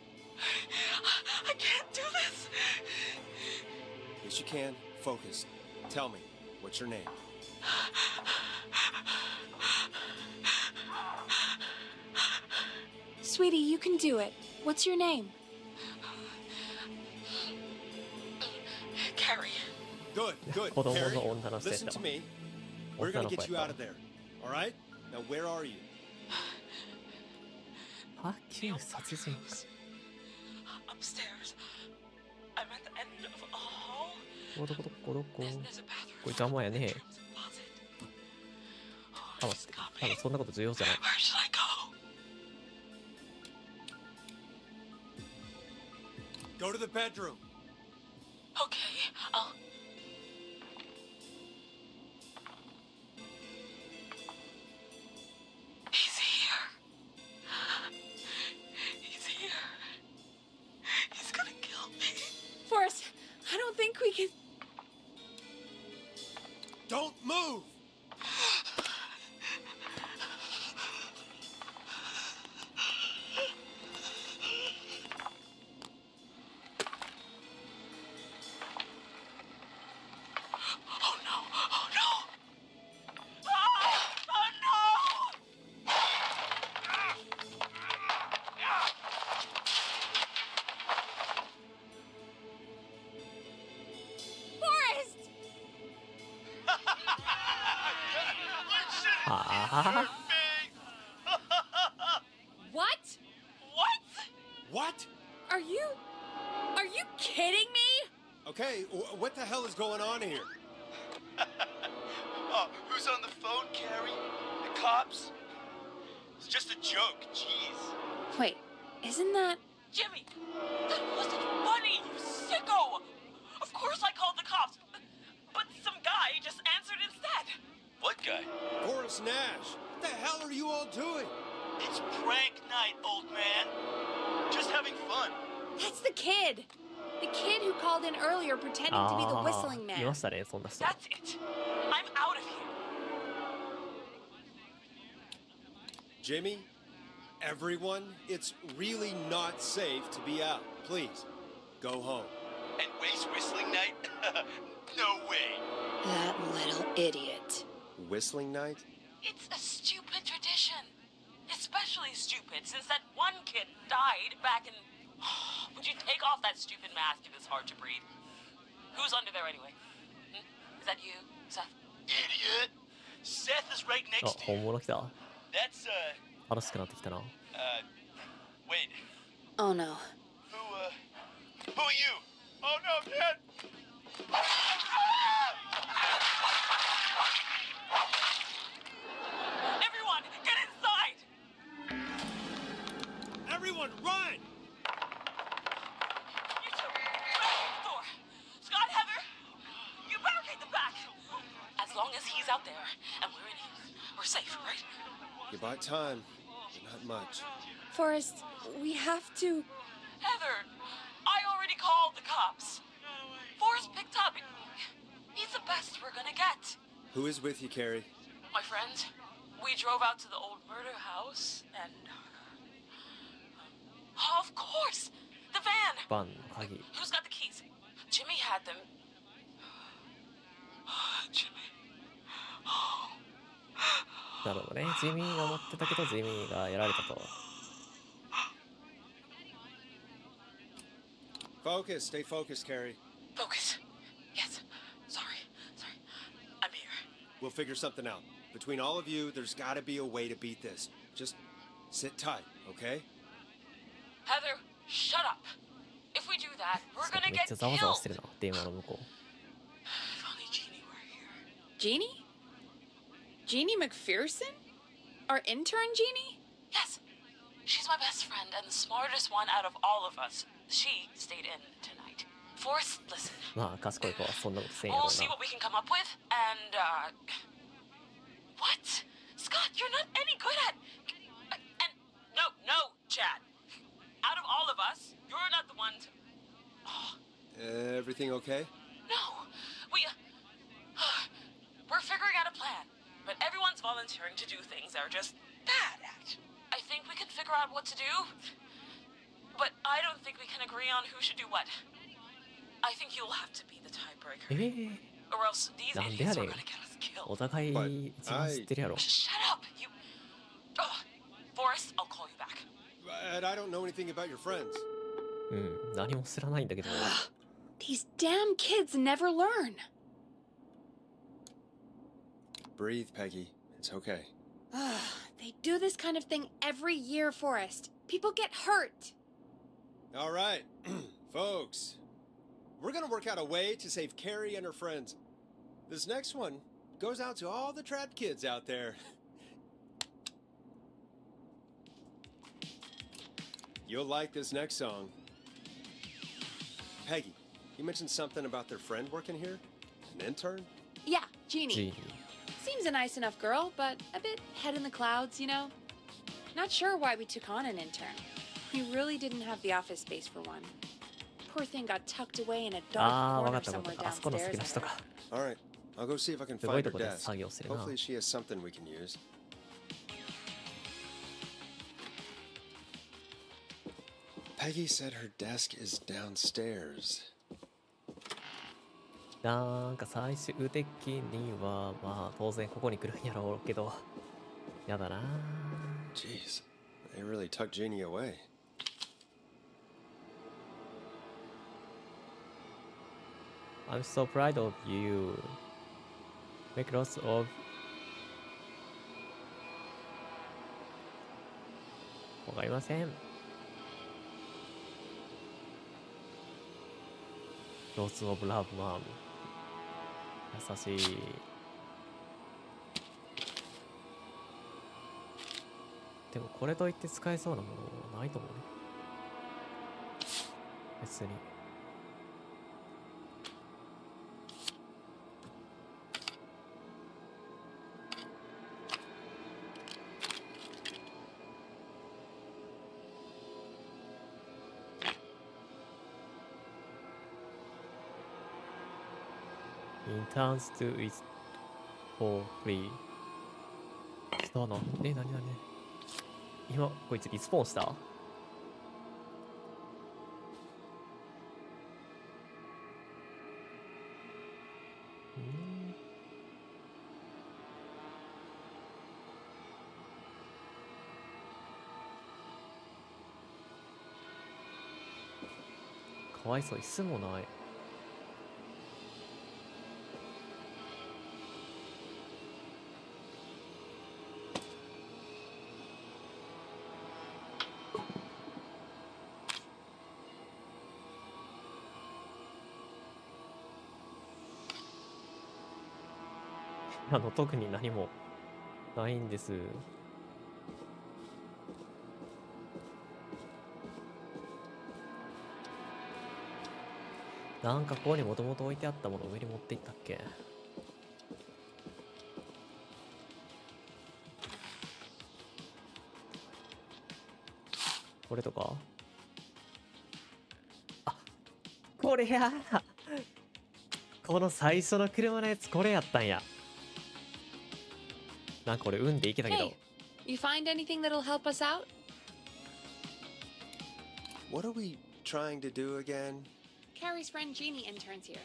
I can't do this. Yes, you can. Focus. Tell me, what's your name? Sweetie, you can do it. What's your name? Carrie. Good, good. 子供 Harry, の女の人やっ listen た to わ。 me. We're 女 gonna の子 get you やっ out たわ of there. All right? Now, where are you? あ、旧殺人 Upstairs. I'm at the end of a hall. 鬼。どこどこどこ。 There's a bathroom. これ邪魔やね。 Closet. あ、待って。多分そんなこと重要じゃない。 Where should I go? Go to the bedroom. Okay, I'll. He's here. He's here. He's gonna kill me. Forrest, I don't think we can. Don't move! Oh no! Oh no! Oh no! Forrest! ああ。 What? What? What? Are you kidding me? Okay, what the hell is going on here? Oh, who's on the phone, Carrie? The cops? It's just a joke, jeez. Wait, isn't that... Jimmy! That wasn't funny, you sicko! Of course I called the cops, but some guy just answered instead. What guy? Forrest Nash. What the hell are you all doing? It's prank night, old man. Just having fun. That's the kid! The kid who called in earlier pretending to be the ああ。 whistling いま man. したね、そんな人。 That's it. I'm out of here. Jimmy, everyone, it's really not safe to be out. Please, go home. And waste whistling night? No way. That little idiot. Whistling night? It's a stupid tradition. Especially stupid since that one kid died back in... Would you take off that stupid mask if it's hard to breathe? Who's under there anyway? Is that you, Seth? Idiot. Seth is right あ、 next to 本 you. 物来た。 That's, 楽しくなってきたな。wait. Oh no. Who are you? Oh no, Dad! Everyone, get inside! Everyone, run! You two, barricade the door. Scott, Heather, you barricade the back. As long as he's out there and we're in here, we're safe, right? You bought time, but not much. Forrest, we have to... Heather, I already called the cops. Forrest picked up. He's the best we're gonna get. Who is with you, Carrie? My friend, we drove out to the old murder house and... Of course! The van! バンの鍵。 Who's got the keys? Jimmy had them. Jimmy. なるほどね。ジミーが持ってたけど、ジミーがやられたと。Focus, stay focused, Carrie. Focus. Yes. Sorry. I'm here. We'll figure something out. Between all of you, there's gotta be a way to beat this. Just sit tight, okay? Heather, shut up. If we do that, we're gonna めっ get ちゃざわざわして killed. るな、電話の向こう。 If only Jeannie were here. Jeannie? Jeannie McPherson? Our intern, Jeannie? Yes. She's my best friend and the smartest one out of all of us. She stayed in tonight. Forrest, listen. まあ、賢い子はそんなことせんやろ We'll う see な。 what we can come up with, and, What? Scott, you're not any good at... And... No, Chad. Out of all of us, you're not the one to... Everything okay? No. We're figuring out a plan, but everyone's volunteering to do things they're just bad at. I think we can figure out what to do, but I don't think we can agree on who should do what. I think you'll have to be the tiebreaker, or else these なんで idiots や are ねん。 gonna get us killed. お互い一番知ってるやろ。 Shut up, you... Forrest, I'll call you back. But I don't know anything about your friends. うん、何も知らないんだけど。 These damn kids never learn. Breathe, Peggy. It's okay. They do this kind of thing every year, Forrest. People get hurt. All right, folks. We're gonna work out a way to save Carrie and her friends. This next one goes out to all the trapped kids out there. You'll like this next song. Peggy, you mentioned something about their friend working here? An intern? Yeah, Jeannie. Jeannie. Seems a nice enough girl, but a bit head in the clouds, you know? Not sure why we took on an intern. We really didn't have the office space for one. Poor thing got tucked away in a dark ああ、わか corner ったわかっ somewhere た。あそこの好き downstairs. な人か。 All right, I'll go see if I can すごい find と her こで desk. 作業してるな。 Hopefully she has something we can use. Peggy said her desk is downstairs. なんか最終的にはまあ当然ここに来るんやろうけど、やだな。 Jeez, they really tucked Jeannie away. I'm so proud of you. Make lots of わかりません。Lots of love, mom. 優しい。でもこれといって使えそうなものないと思うね。別に。Interns do it for free. そうなの？何？今こいつリスポーンした？かわいそう、椅子もない。特に何もないんです。なんかここにもともと置いてあったもの上に持っていったっけ？これとか？あ、これや！この最初の車のやつこれやったんや。なんか俺運でいけたけど。Hey, you find anything that'll help us out? What are we trying to do again? Carrie's friend Jeannie interns here.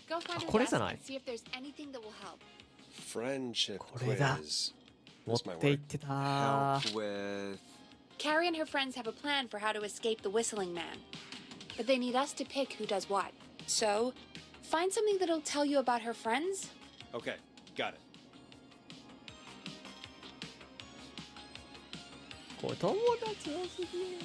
Go find her これ desk じゃない？ and see if there's anything that will help. Friendship これだ。 quiz. 持 This っ might ていっ work. てた。 Help with. Carrie and her friends have a plan for how to escape the whistling man. But they need us to pick who does what. So, find something that'll tell you about her friends. Okay, got it. これ友達多すぎる。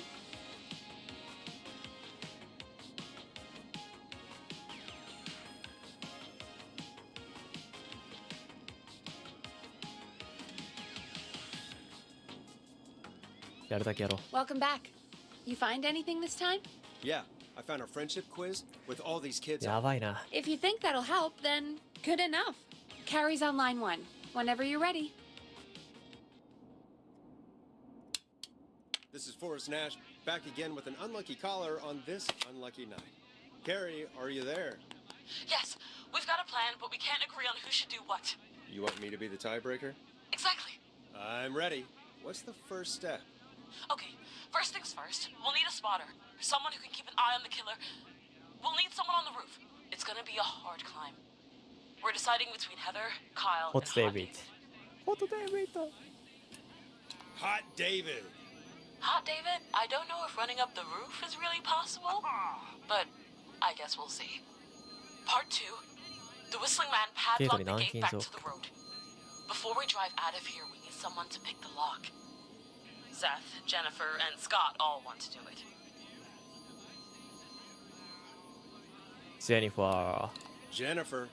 やるだけやろう。 Welcome back. You find anything this time? Yeah, I found a friendship quiz with all these kids. やばいな。 If you think that'll help, then good enough. Carrie's on line 1. Whenever you're ready. This is Forrest Nash, back again with an unlucky caller on this unlucky night. Carrie, are you there? Yes, we've got a plan, but we can't agree on who should do what. You want me to be the tiebreaker? Exactly. I'm ready. What's the first step? Okay, first things first, we'll need a spotter. Someone who can keep an eye on the killer. We'll need someone on the roof. It's gonna be a hard climb. We're deciding between Heather, Kyle, and Hot Hot David. David. Hot David. Hot David. Hot David, I don't know if running up the roof is really possible, but I guess we'll see. Part 2. The Whistling Man padlocked the gate back to the road. Before we drive out of here, we need someone to pick the lock. Seth, Jennifer, and Scott all want to do it. Jennifer. Jennifer.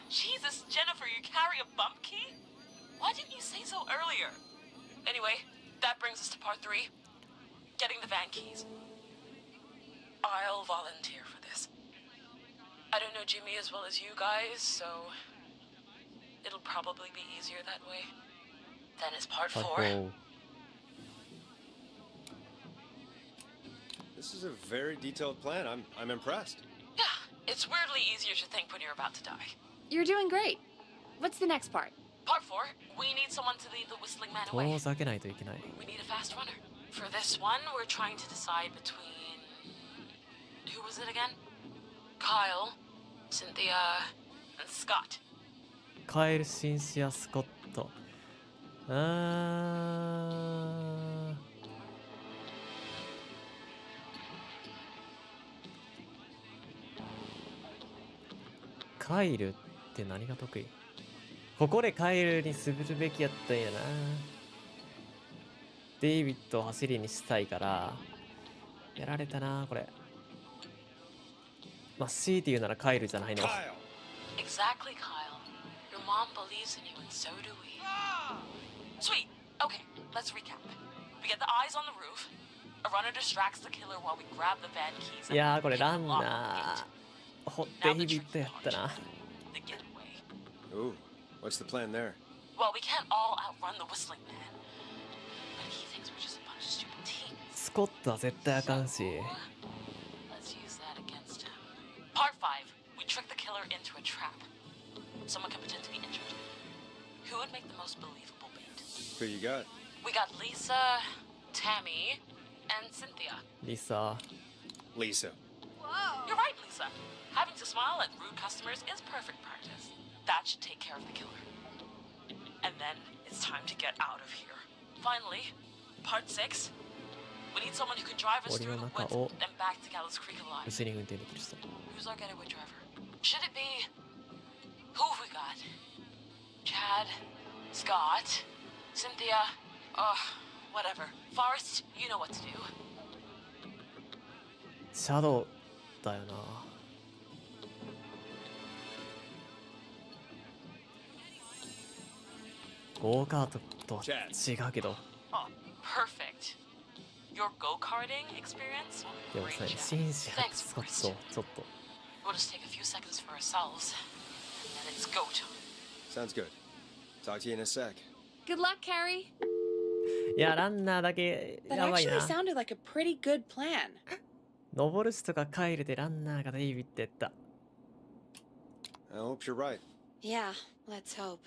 Jesus, Jennifer, you carry a bump key? Why didn't you say so earlier? Anyway, that brings us to part 3. Getting the van keys. I'll volunteer for this. I don't know Jimmy as well as you guys, so it'll probably be easier that way. Then is part 4. This is a very detailed plan. I'm impressed. Yeah, it's weirdly easier to think when you're about to die. You're doing great. What's the next part? Part 4, we need someone to lead the Whistling Man away. 遠ざけないといけない。 We need a fast runner. For this one, we're trying to decide between... Who was it again? Kyle, Cynthia, and Scott. カエル、シンシア、スコット。カイルって何が得意？ここでカイルにするべきやったんやな。デイビッドを走りにしたいからやられたなこれ。まあ C って言うならカイルじゃないの。 Exactly, Kyle. Your mom believes in you, and so do we. Sweet. Okay, let's recap. We get the eyes on the roof. A runner distracts the killer while we grab the van keys. いやーこれランナー。デイビッドやったな。 The getaway. Ooh, what's the plan there? Well, we can't all outrun the Whistling Man. But he thinks we're just a bunch of stupid teens. スコットは絶対あかんし。 Let's use that against him. Part 5. We trick the killer into a trap. Someone can pretend to be injured. Who would make the most believable bait? Who you got? We got Lisa, Tammy, and Cynthia. Lisa. Lisa. You're right, Lisa. Having to smile at rude customers is perfect practice. That should take care of the killer. And then it's time to get out of here. Finally, part 6. We need someone who can drive us through the woods and back to Gallows Creek alive. Who's our getaway driver? Should it be... Who have we got? Chad? Scott? Cynthia? Whatever. Forrest, you know what to do. シャドウだよな。ゴーカートとは違うけど。Oh, perfect. Your go-karting experience? でもさ、紳士派スコットちょっと。We'll just take a few seconds for ourselves, and then it's go time. Sounds good. Talk to you in a sec. Good luck, Carrie. いや、ランナーだけ That やばい actually な。 sounded like a pretty good plan. 登る人が帰るでランナーがデイビッドやった。I hope you're right. Yeah, let's hope.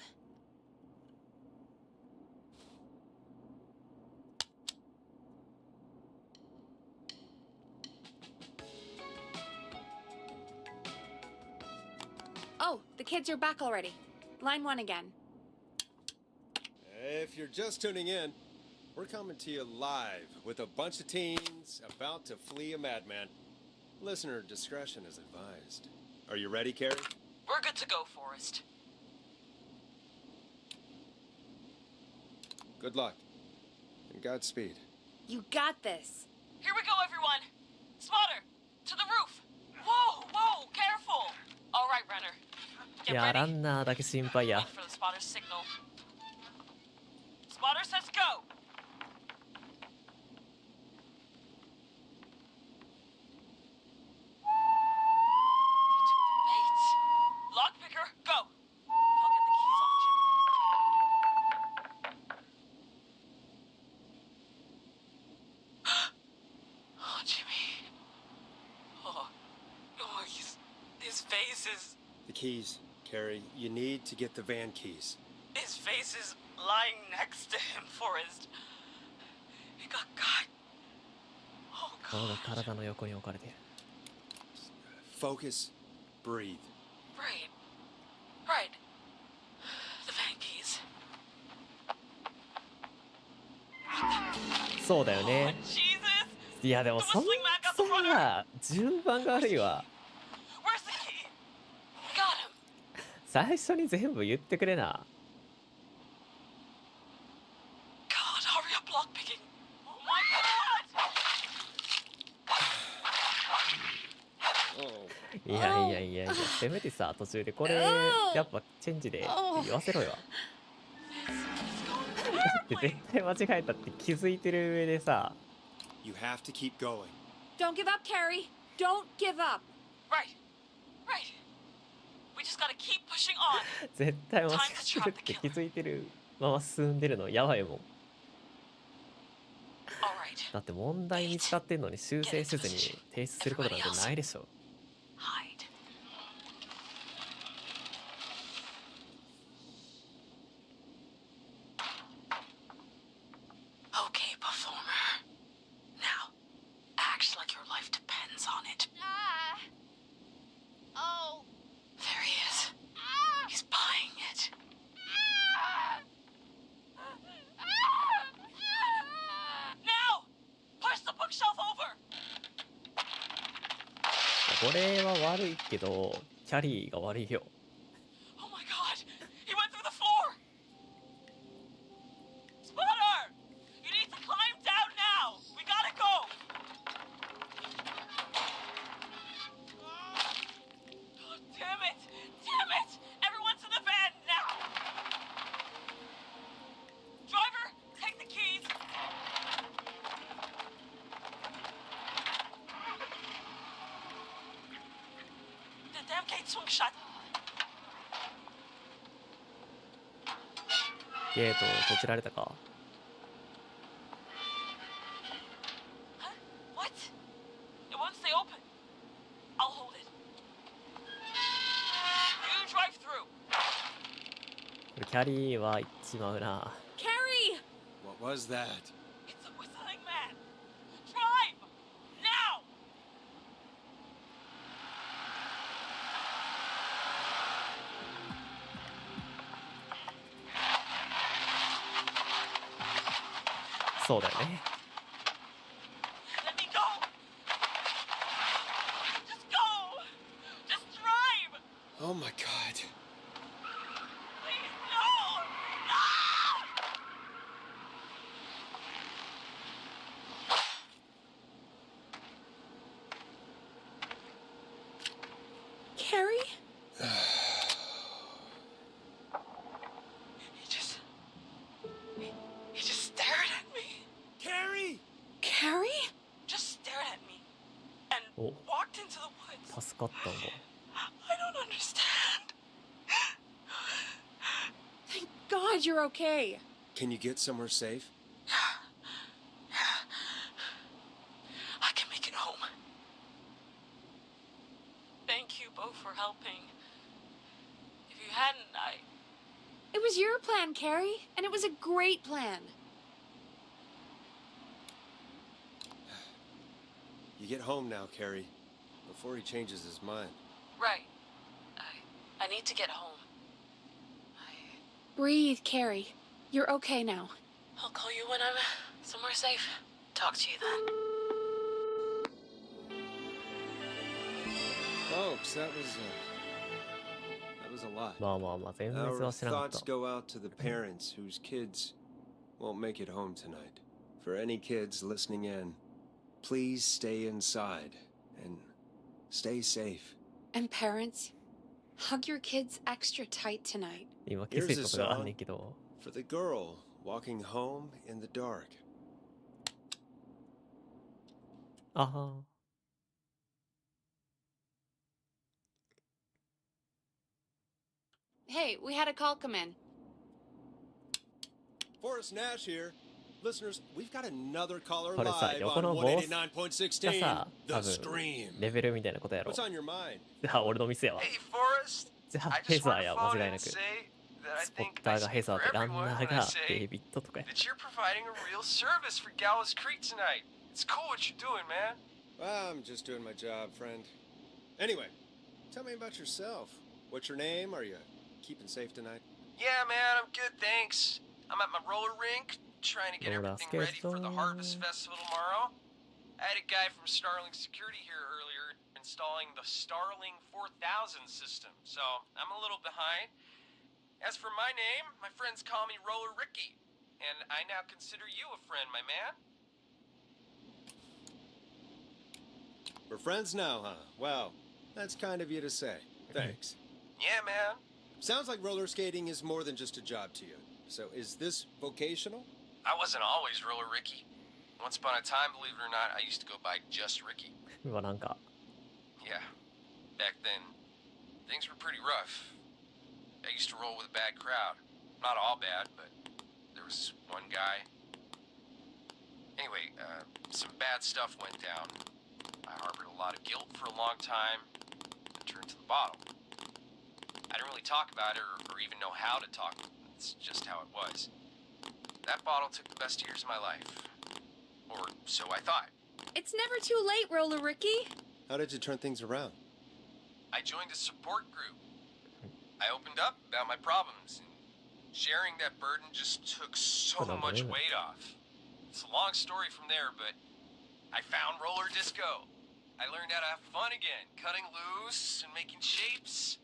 Oh, the kids are back already. Line 1 again. If you're just tuning in, we're coming to you live with a bunch of teens about to flee a madman. Listener discretion is advised. Are you ready, Carrie? We're good to go, Forrest. Good luck. And Godspeed. You got this. Here we go, everyone. Spotter, to the roof. Whoa, whoa, careful. All right, Renner. いや、ランナーだけ心配や。 Wait for the spotter's signal. Spotter says go. Wait. Lockpicker, go. I'll get the keys off Jimmy. Oh, Jimmy. Oh, his face is... The keys, Carrie. You need to get the van keys. His face is lying next to him, Forrest. He got caught. Oh, 顔が体の横に置かれている。Focus. Breathe. Right. Right. The van keys. そうだよね。 Jesus! いや、でもそんな順番が悪いわ。 Where's the key? Got him. 最初に全部言ってくれな。 God, hurry up, lockpicking. Oh my God! いやいやいやいや、せめてさ、途中でこれやっぱチェンジで言わせろよ。だって絶対間違えたって気づいてる上でさ。You have to keep going. Don't give up, Carrie. Don't give up. Right. Right. We just gotta keep pushing on. 絶対間違ってるって気づいてるまま進んでるのやばいもん。だって問題見つかってんのに修正せずに提出することなんてないでしょ。Hide. Okay, performer. Now, act like your life depends on it. Oh. There he is. He's buying it. Now, push the bookshelf over. これは悪いけど、キャリーが悪いよ。Oh my God! He went through the floor. Spotter, you need to climb down now. We gotta go. Oh, damn it! Damn it! Everyone's in the van now. Driver, take the keys. The damn gate swung shut. ゲートを閉じられたか。 What? It won't stay open. I'll hold it. You drive through. これキャリーは行っちまうな。 Carrie! What was that? It's a whistling そうだよね。Let me go. Just go. Just drive. Oh my god. Please, no. No. Carrie? He just stared at me. Carrie! Carrie? Just stared at me and Oh. walked into the woods. 助かったんだ。 I don't understand. Thank God you're okay. Can you get somewhere safe? I can make it home. Thank you both for helping. If you hadn't, It was your plan, Carrie, and it was a great plan. You get home now, Carrie, before he changes his mind. Right. I need to get home. Breathe, Carrie. You're okay now. I'll call you when I'm somewhere safe. Talk to you then. Folks, that was a lot. まあまあまあ、全然 Our はしなかった thoughts。go out to the parents whose kids won't make it home tonight. For any kids listening in, please stay inside and stay safe. And parents, hug your kids extra tight tonight. 今気づいたことがあんねんけど。 For the girl walking home in the dark. あは。 Hey, we had a call come in. Forrest Nash here. Listeners, we've got another caller これさ、 live 横 on のボスが 189.16. さ、 The 多分 Stream. レベルみたいなことやろ。 What's on your mind? じゃあ俺の店やわ。 Hey, Forrest. じゃあ I ヘ just ザー want to や、 phone 間違い in な and く。 say that I スポッ think タ I ーがヘ speak ザー for で、ラン everyone ナ when ー I が say デイビッドとかや。 that you're providing a real service for Gallows Creek tonight. It's cool what you're doing, man. Well, I'm just doing my job, friend. Anyway, tell me about yourself. What's your name? Are you keeping safe tonight? Yeah, man, I'm good, thanks. I'm at my roller rink, trying to get Roller everything ready for the skate. Harvest Festival tomorrow. I had a guy from Starling Security here earlier installing the Starling 4000 system, so I'm a little behind. As for my name, my friends call me Roller Ricky, and I now consider you a friend, my man. We're friends now, huh? Well, that's kind of you to say. Thanks. Yeah, man. Sounds like roller skating is more than just a job to you. So is this vocational? I wasn't always Roller Ricky. Once upon a time, believe it or not, I used to go by just Ricky. うわ、なんか。 Yeah. Back then, things were pretty rough. I used to roll with a bad crowd. Not all bad, but there was one guy. Anyway, some bad stuff went down. I harbored a lot of guilt for a long time. I turned to the bottle. I didn't really talk about it or even know how to talk. It's just how it was. That bottle took the best years of my life. Or so I thought. It's never too late, Roller Ricky. How did you turn things around? I joined a support group. I opened up about my problems, and sharing that burden just took so much weight off. It's a long story from there, but I found roller disco. I learned how to have fun again, cutting loose and making shapes.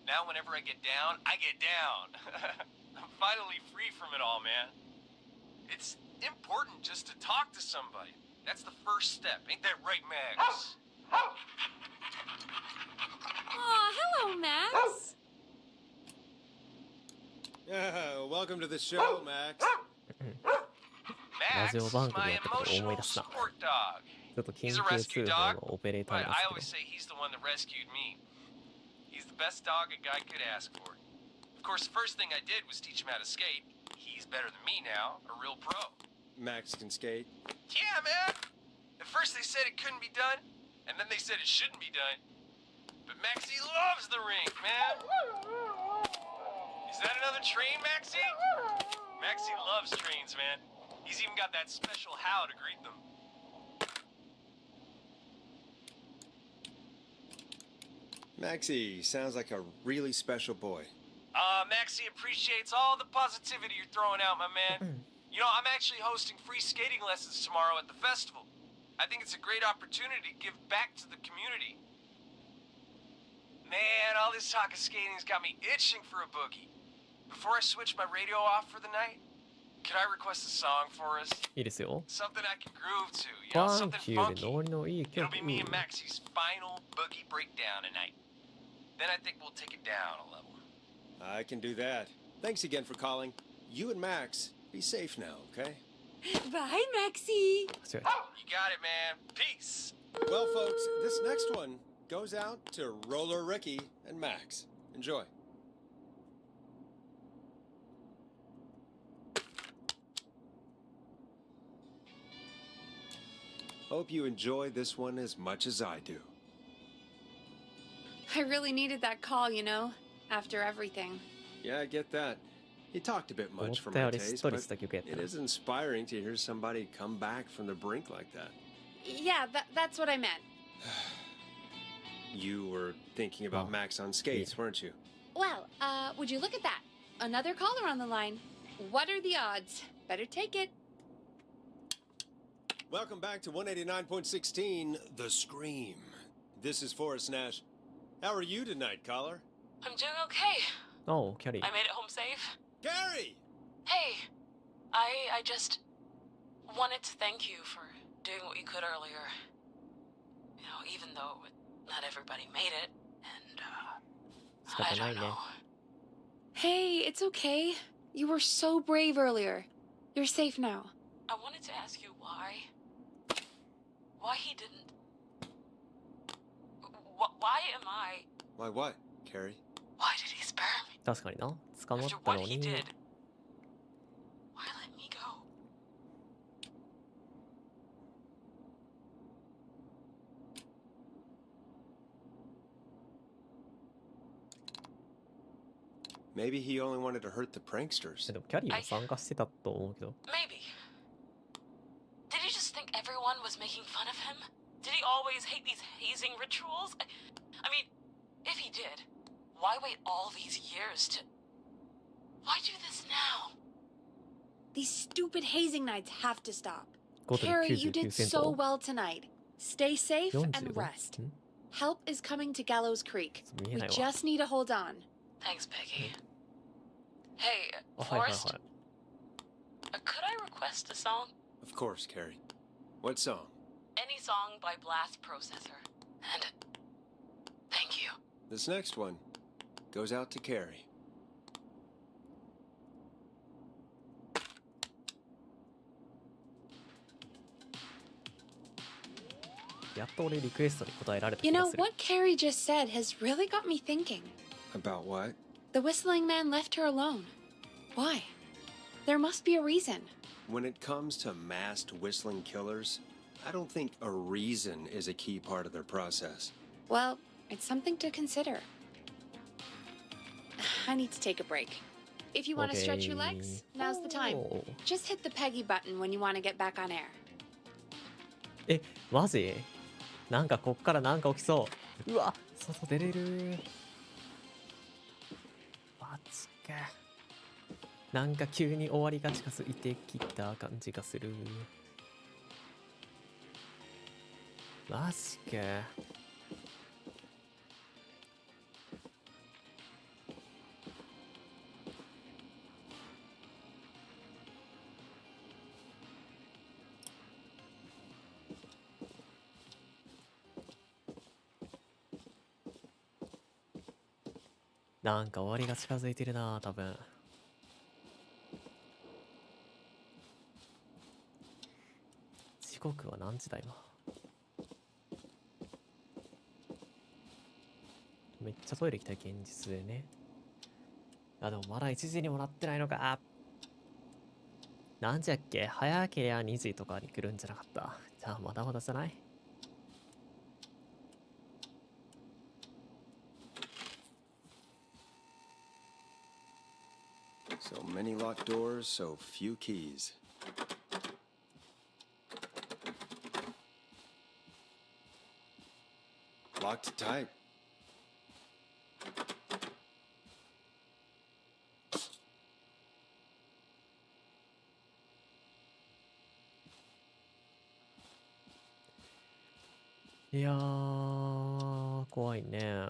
Now whenever I get down, I get down. I'm finally free from it all, man. It's important just to talk to somebody. That's the first step. Ain't that right, Max? Aw, hello, Max. Yeah, welcome to the show, Max. ラジオ Max 番 is 組 my やったこと思い emotional 出した。 support dog. ちょっと緊 He's 急 a 通 rescue 報 dog, のオペレーター but なん I で always す say he's the one that rescued me. He's the best dog a guy could ask for. Of course, the first thing I did was teach him how to skate. He's better than me now, a real pro. Max can skate. Yeah, man. At first they said it couldn't be done, and then they said it shouldn't be done. But Maxie loves the rink, man. Is that another train, Maxie? Maxie loves trains, man. He's even got that special how to greet them. Maxie sounds like a really special boy. Maxie appreciates all the positivity you're throwing out, my man. You know, I'm actually hosting free skating lessons tomorrow at the festival. I think it's a great opportunity to give back to the community. Man, all this talk of skating's got me itching for a boogie. Before I switch my radio off for the night, could I request a song for us? いいですよ。 Something I can groove to, you know, ファン something キューで funky. ノリのいい It'll 曲。 be me and Maxie's final boogie breakdown tonight. Then I think we'll take it down a level. I can do that. Thanks again for calling. You and Max, be safe now, okay? Bye, Maxie. 間違えた。 You got it, man. Peace. Well, folks, this next one goes out to Roller Ricky and Max. Enjoy. Hope you enjoy this one as much as I do. I really needed that call, you know, after everything. Yeah, I get that. He talked a bit 思っ much for たよ my りしっ taste, とり but した曲やった it な。 is inspiring to hear somebody come back from the brink like that. Yeah, that's what I meant. You were thinking about Oh, Max on skates, weren't you? Well, would you look at that? Another caller on the line. What are the odds? Better take it. Welcome back to 189.16, The Scream. This is Forrest Nash. How are you tonight, caller? I'm doing okay. おう、キャリー。 I made it home safe. Gary! Hey, I just wanted to thank you for doing what you could earlier. You know, even though not everybody made it, and I 仕方ない don't ね。 know. Hey, it's okay. You were so brave earlier. You're safe now. I wanted to ask you why he didn't. Why am I? Why what, Carrie? Why did he spare me 確かにな。捕まっ after た what の he に。 did? Why let me go? Maybe he only wanted to hurt the pranksters. でもキャリーも参加してたと思うけど。 Maybe. Did he just think everyone was making fun of him? Did he always hate these hazing rituals? I mean, if he did, why wait all these years to... Why do this now? These stupid hazing nights have to stop. 5点 Carrie, you 99 did セン so ト。 well tonight. Stay safe and 45 rest. ん Help is coming to Gallows Creek. 見え We ないわ。 just need to hold on. Thanks, Peggy. Hey, あ、はいはい Forrest, はい。 could I request a song? Of course, Carrie. What song? Any song by Blast Processor. And thank you. This next one goes out to Carrie. やっと俺リクエストに答えられた You 気が know, する。 what Carrie just said has really got me thinking. About what? The whistling man left her alone. Why? There must be a reason. When it comes to masked whistling killers, I don't think a reason is a key part of their process. Well, it's something to consider. I need to take a break. If you want to stretch your legs, now's the time. Oh. Just hit the Peggy button when you want to get back on air. え、マジなんかこっからなんか起きそう。うわ、外出れる。マジか。なんか急に終わりが近づいてきた感じがする。マジか。なんか終わりが近づいてるな、多分。時刻は何時だ今。めっちゃトイレ行きたい現実でね。あ、でもまだ1時にもなってないのか。何時やっけ？早けりゃ2時とかに来るんじゃなかった。じゃあまだまだじゃない？ So many locked doors, so few keys. Locked tight. いやー、怖いね。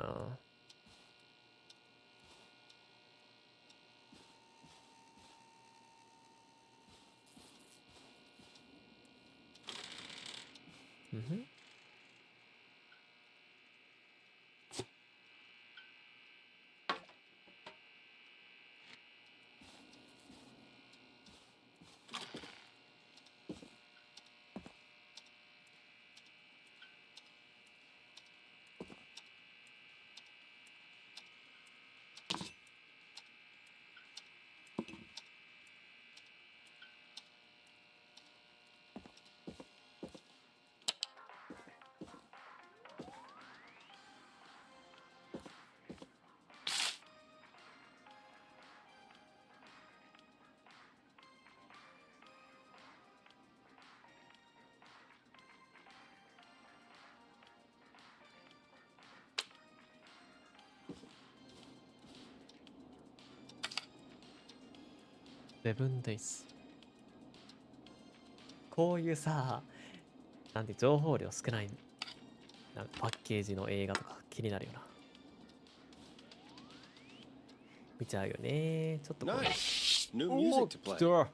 うんふん。7 days。こういうさ、なんて情報量少ないなんかパッケージの映画とか気になるよな。見ちゃうよね。ちょっとこれ。Nice. New music to play. 来た。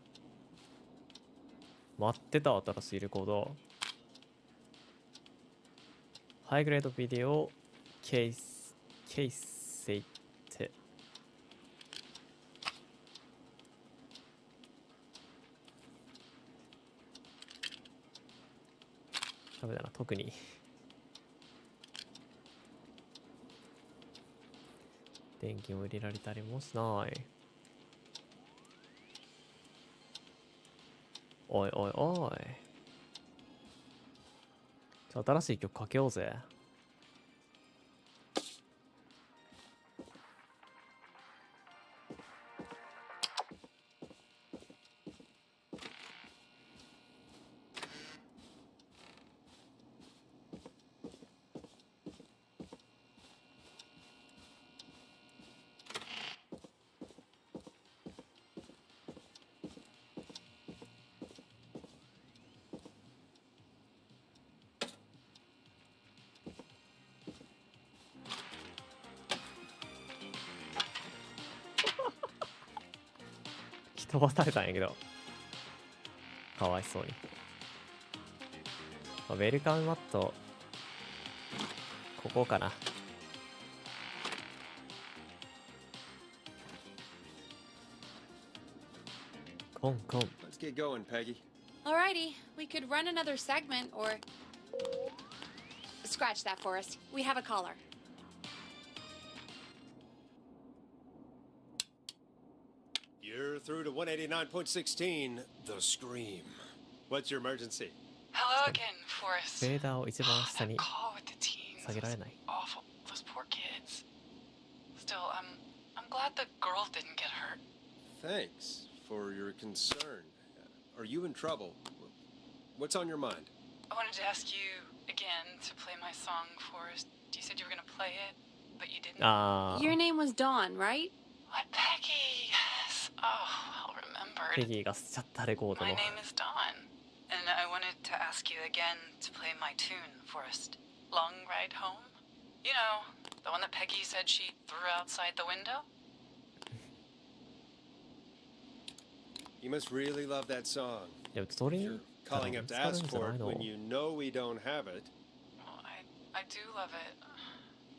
待ってた新しいレコード。ハイグレードビデオケーセイテ。ダメだな、特に。電源を入れられたりもしない。おいおいおい。新しい曲かけようぜ。飛ばされたんやけど、かわいそうに。ウェルカムマット、ここかな。コンコン。 Let's get going, Peggy. Alrighty, we could run another segment or... Scratch that, Forrest. We have a caller. You're through to 189.16, The Scream. What's your emergency? Hello again, Forrest. フェーダーを一番下に Call with the teens 下げられない。 awful. Those poor kids. Still, I'm glad the girl didn't get hurt. Thanks for your concern. Are you in trouble? What's on your mind? I wanted to ask you again to play my song, Forrest. You said you were gonna play it, but you didn't. Your name was Dawn, right? What, Peggy? Yes. Oh, I'll remember. ペギーが捨てちゃったレコード My の。 name is Dawn, and I wanted to ask you again to play my tune, Forrest. Long Ride Home? You know, the one that Peggy said she threw outside the window? You must really love that song. いや、それに Calling up to ask for it when you know we don't have it. Well, I do love it,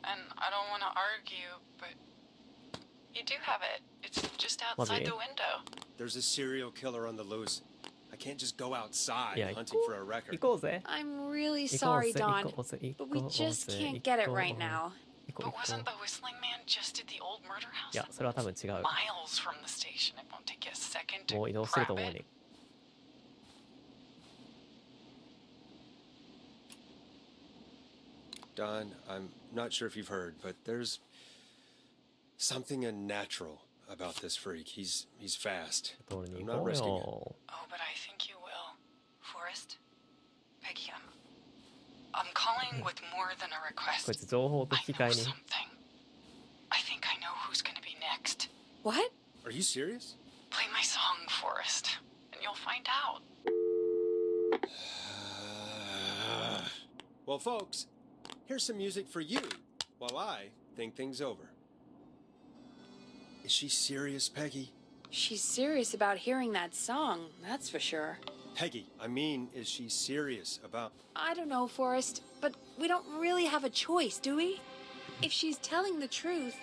and I don't want to argue, but you do have it. It's just outside the window. There's a serial killer on the loose. I can't just go outside Yeah, hunting for a record. 行こうぜ。 I'm really sorry, Dawn, 行こうぜ。 but we just can't get it right now. 行こう But 行こ wasn't う。 the whistling man just at the old murder い house? や、それは多分違う。 Miles from the station. It won't take you a second to もう移動すると grab 思う it. ね。Don, I'm not sure if you've heard, but there's something unnatural about this freak. He's fast. 取りに I'm 行 not こう risking it. よ。 Oh, but I think you will. Forrest? Peggy, I'm calling with more than a こい request. つ情報と引き換え I know に。 something. I think I know who's gonna be next. What? Are you serious? Play my song, Forrest, and you'll find out. Well, folks, Here's some music for you while I think things over. Is she serious, Peggy? She's serious about hearing that song, that's for sure. Peggy, I mean, is she serious about... I don't know, Forrest, but we don't really have a choice, do we? If she's telling the truth...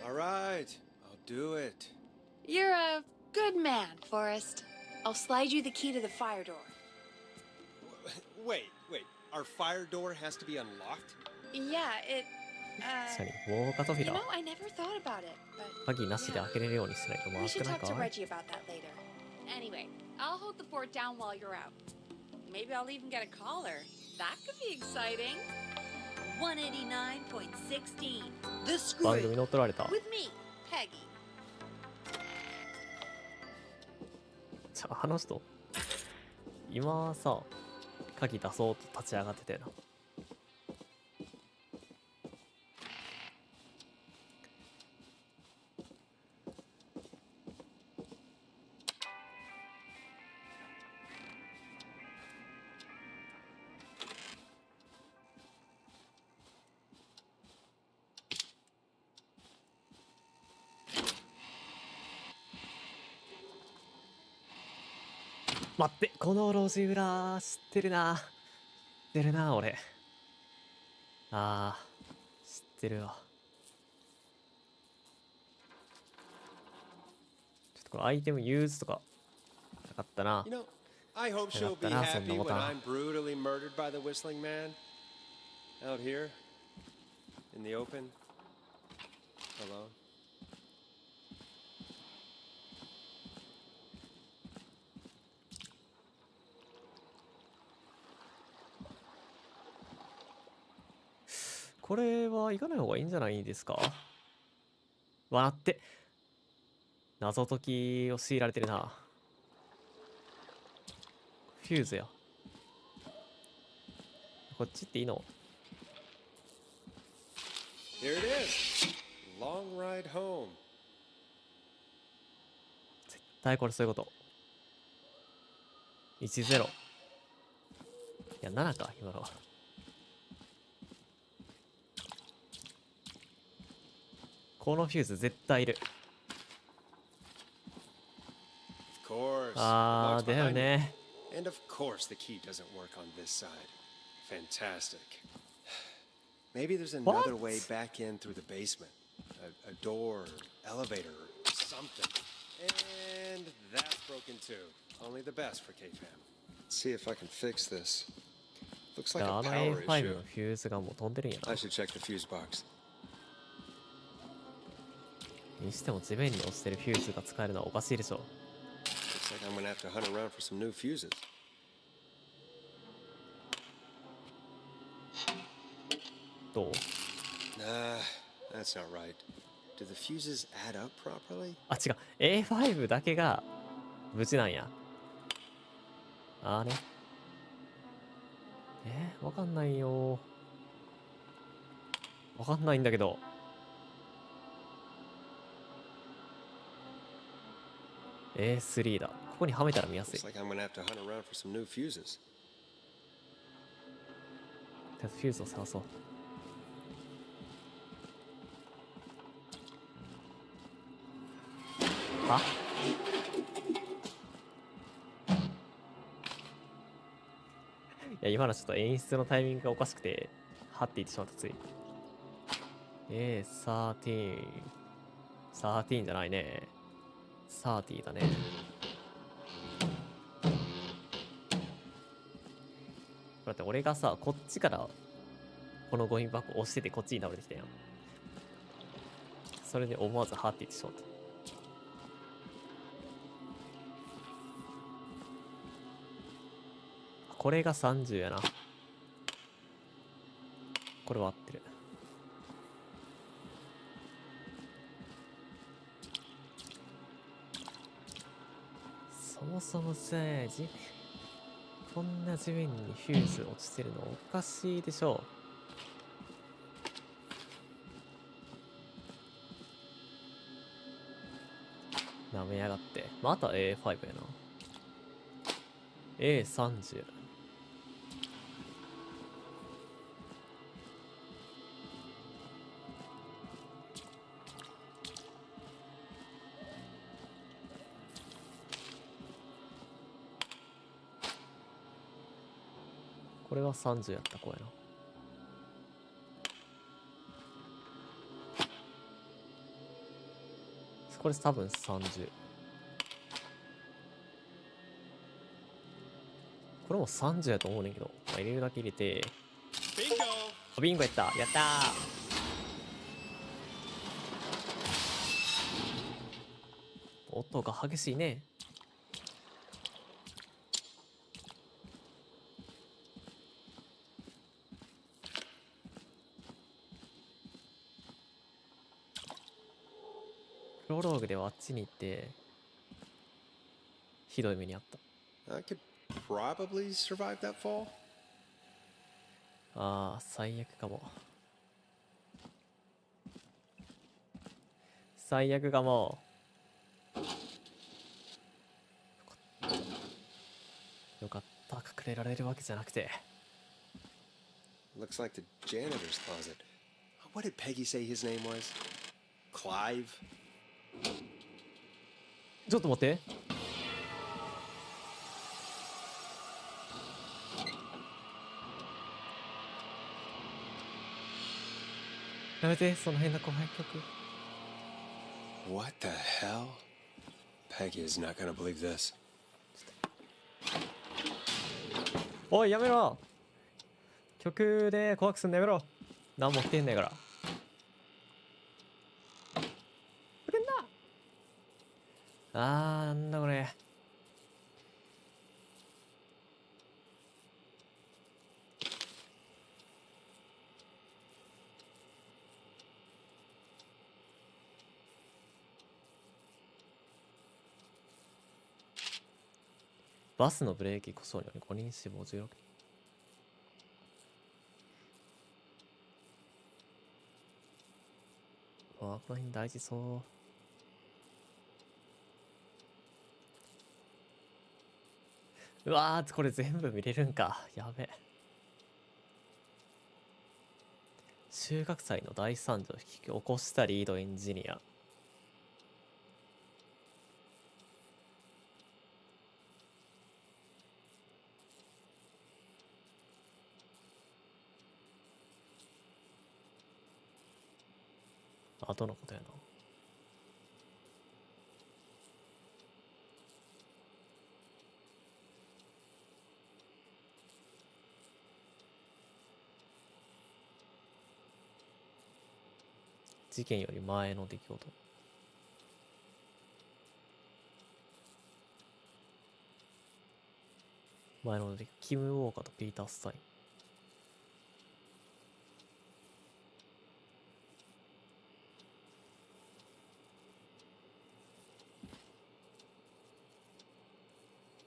All right, I'll do it. You're a good man, Forrest. I'll slide you the key to the fire door. Wait. Our fire door has to be unlocked? Yeah, it... 確かに、防火扉 You know, I never thought about it, but... 鍵なしで開けれるようにしないと We 回っ should てない talk か to Reggie about that later. Anyway, I'll hold the fort down while you're out. Maybe I'll even get a caller. That could be exciting. 189.16 The 番 Script 組乗っ取られた。 with me, Peggy. あの人今さ、鍵出そうと立ち上がってたよな。待って、この路地裏知ってるな。知ってるな、俺。ああ、知ってるわ。ちょっとこれアイテムユーズとかなかったな。 You know, I hope she'll be happy when I'm brutally murdered by the whistling man. Out here, in the open, alone. これは行かない方がいいんじゃないですか。笑って。謎解きを強いられてるな。フューズや。こっちっていいの？ Here it is. Long ride home. 絶対これそういうこと。10。いや、7か、今のは。このフューズ絶対いる。あー、だよね。And of course the key doesn't work on this side. Fantastic. Maybe there's another way back in through the basement. A door, elevator, or something. And that's broken too. Only the best for K-Fam. Let's see if I can fix this. Looks like a あの power A5 の issue. フューズがもう飛んでるんやな。 I should check the fuse box. にしても地面に落ちてるフューズが使えるのはおかしいでしょ。 Looks like I'm gonna have to hunt around for some new fuses. どう？ Nah, that's not right. Do the fuses add up properly? あ、違う。A5 だけが無事なんや。あーね。わかんないよ。わかんないんだけど。A3 だ。ここにはめたら見やすい。 Looks like I'm gonna have to hunt around for some new fuses. とりあえずフューズを探そう。は？いや、今のちょっと演出のタイミングがおかしくて、はって言ってしまったつい。13。13じゃないね。30だね。だって俺がさ、こっちからこのゴミ箱押しててこっちに倒れてきたやん。それで思わずはって言ってしまった。これが30やな。これは合ってる。そもそもさ、こんな地面にフューズ落ちてるのおかしいでしょう。なめやがって。まあ、あとは A5 やな。A30。これは30やった子やな。これ多分30。これも30やと思うねんけど、まあ、入れるだけ入れて。ビンゴやった。やったー。音が激しいね。プロローグではあっちに行ってひどい目にあった。 I could probably survive that fall. ああ、最悪かも。最悪かも。よかった。隠れられるわけじゃなくて。 Looks like the janitor's closet. What did Peggy say his name was? Clive? ちょっと待って。やめて、その変な後輩曲。 What the hell? Peggy is not gonna believe this. おい、やめろ。曲で怖くすんのやめろ。何も来てんねんから。くれんな。なんだこれ。バスのブレーキ故障により5人死亡16人。この辺大事そう。うわー、これ全部見れるんか。やべ。収穫祭の大惨事を引き起こしたリードエンジニア。後のことやな。事件より前の出来事。前の出来事。キム・ウォーカーとピーター・スタイン。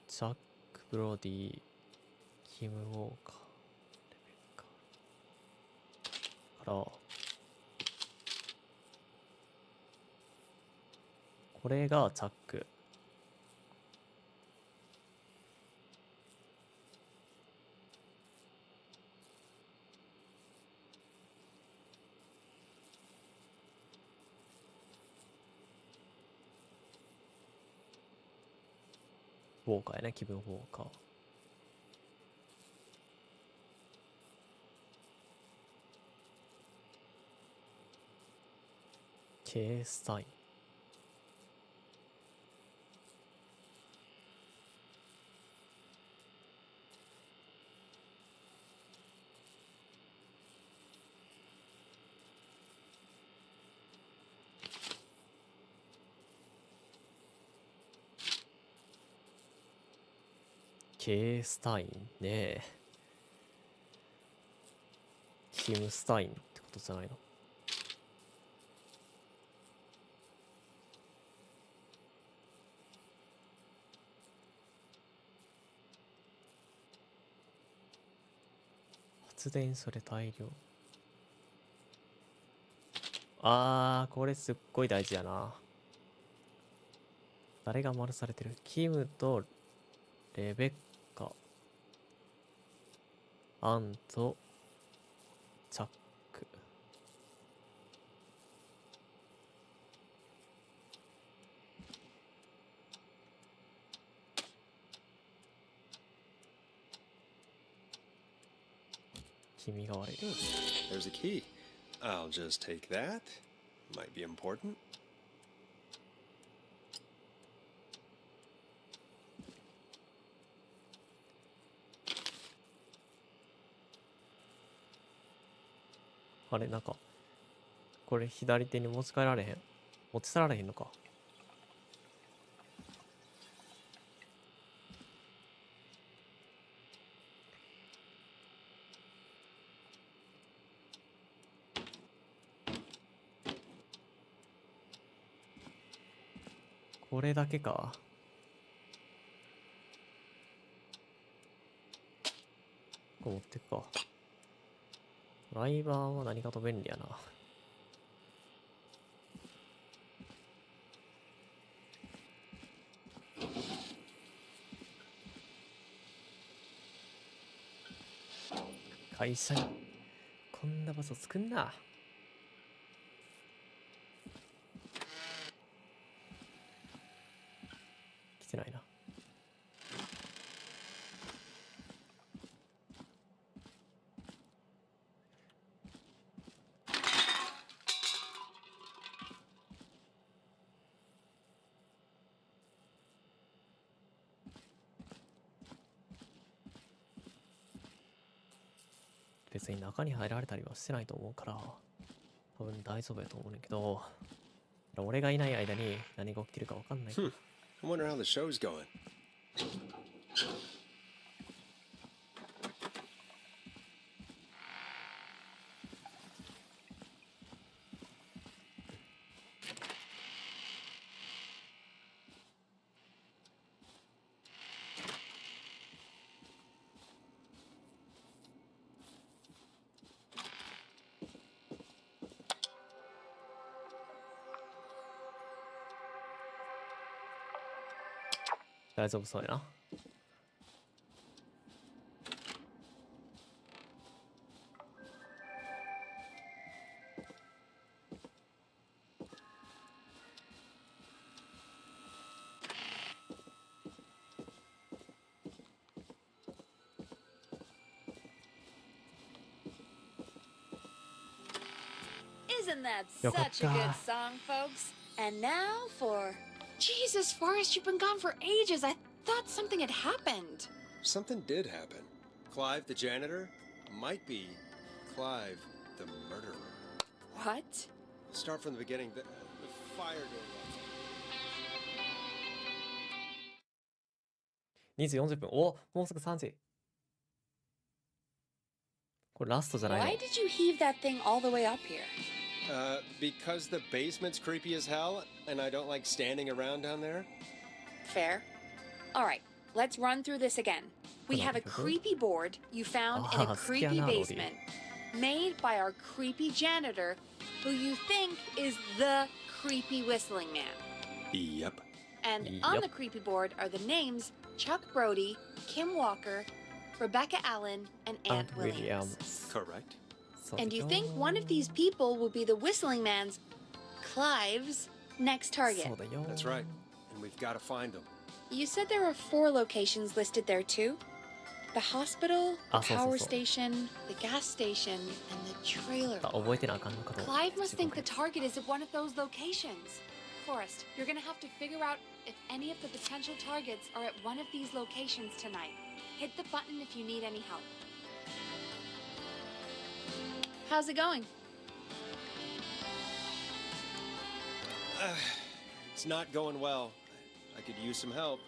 ジャック・ブロディ、キム・ウォーカー、レベッカから、これがチャック。ウォーカーやね、気分ウォーカー。ケースタイン。ケースタインね。キムスタインってことじゃないの。発電所で大量。これすっごい大事やな。誰が丸されてる？キムとレベッカ、アンとチャック。君が悪い。There's a key. I'll just take that. Might be important. あれ、なんか、これ左手に持ち帰られへん。持ち去られへんのか。これだけか。こう持ってくか。ライバーは何かと便利やな。会社にこんな場所作んな。来てないな。別に中に入られたりはしてないと思うから多分大丈夫やと思うんだけど、俺がいない間に何が起きてるか分かんない。I wonder how the show's going.大丈夫そうやな。Isn't that such a good song, folks? And now for... Jesus, Forrest, you've been gone for ages. I thought something had happened. Something did happen. Clive, the janitor, might be Clive, the murderer. What? Start from the beginning. The fire going on. 2時40分。お、もうすぐ3時。これラストじゃないの？ Why did you heave that thing all the way up here? Because the basement's creepy as hell, and I don't like standing around down there. Fair. All right, let's run through this again. We have a creepy board you found in a creepy basement, made by our creepy janitor, who you think is the creepy whistling man. Yep. And on the creepy board are the names Chuck Brody, Kim Walker, Rebecca Allen, and Aunt Williams. Correct. And you think one of these people will be the whistling man's, Clive's, next target. That's right. And we've got to find them. You said there are 4 locations listed there too? The hospital, the power station, the gas station, and the trailer park. Clive must think the target is at one of those locations. Forrest, you're gonna have to figure out if any of the potential targets are at one of these locations tonight. Hit the button if you need any help. How's it going? It's not going well. I could use some help.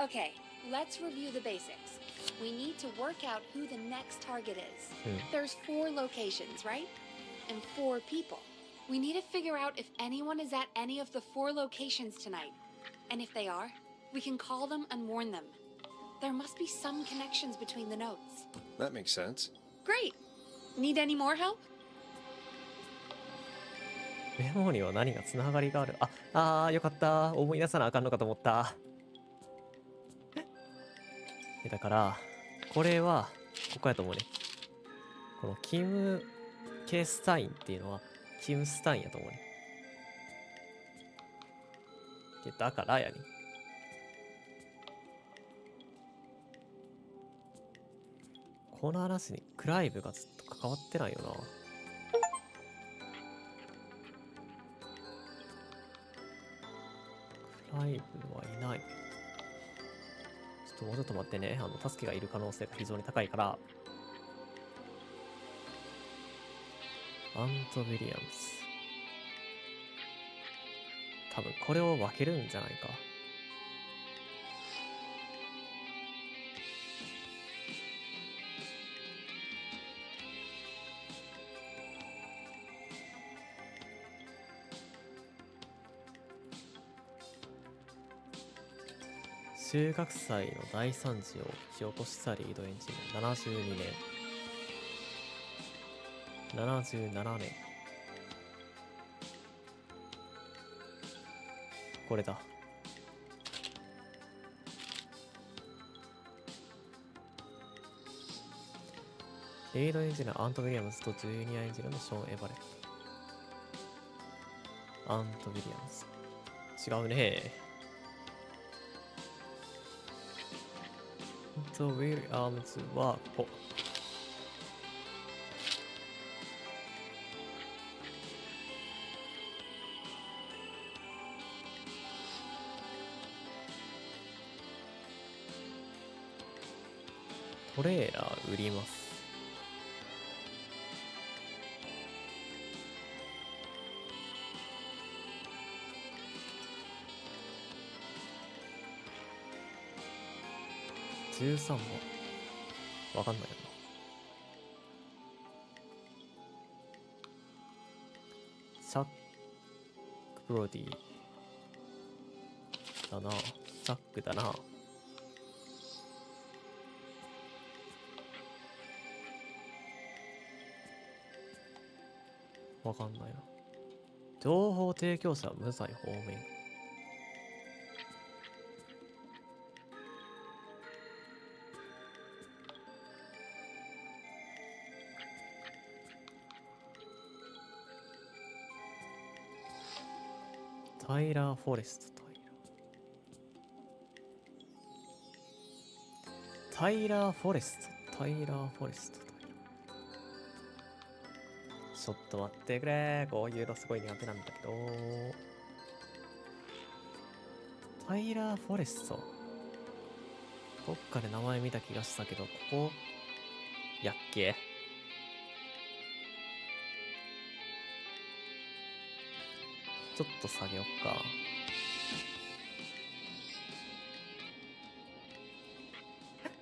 Okay, let's review the basics. We need to work out who the next target is. There's 4 locations, right? And 4 people. We need to figure out if anyone is at any of the 4 locations tonight. And if they are, we can call them and warn them. There must be some connections between the notes. That makes sense. Great! Need any more help? メモには何がつながりがある。よかった。思い出さなあかんのかと思った。だから、これは、ここやと思うね。このキム・ケスタインっていうのは、キム・スタインやと思うね。だからやね。この話にクライブがずっと関わってないよな。クライブはいない。もうちょっと待ってね。助けがいる可能性が非常に高いから。アント・ウィリアムズ。多分これを分けるんじゃないか。収穫祭の大惨事を引き起こしたリードエンジニア72年。77年。これだ。リードエンジニアアント・ウィリアムズとジュニアエンジニアのショーン・エバレット。アント・ウィリアムズ。違うね。アント・ウィリアムズはここ。トレーラー売ります。13万。わかんないよな。シャック・ブロディだな。シャックだな。わかんないな。情報提供者無罪放免。タイラー・フォレスト。タイラー・フォレスト。タイラー・フォレスト。ちょっと待ってくれ。こういうのすごい苦手なんだけど。タイラー・フォレスト。どっかで名前見た気がしたけど、ここやっけ。ちょっと下げよっか。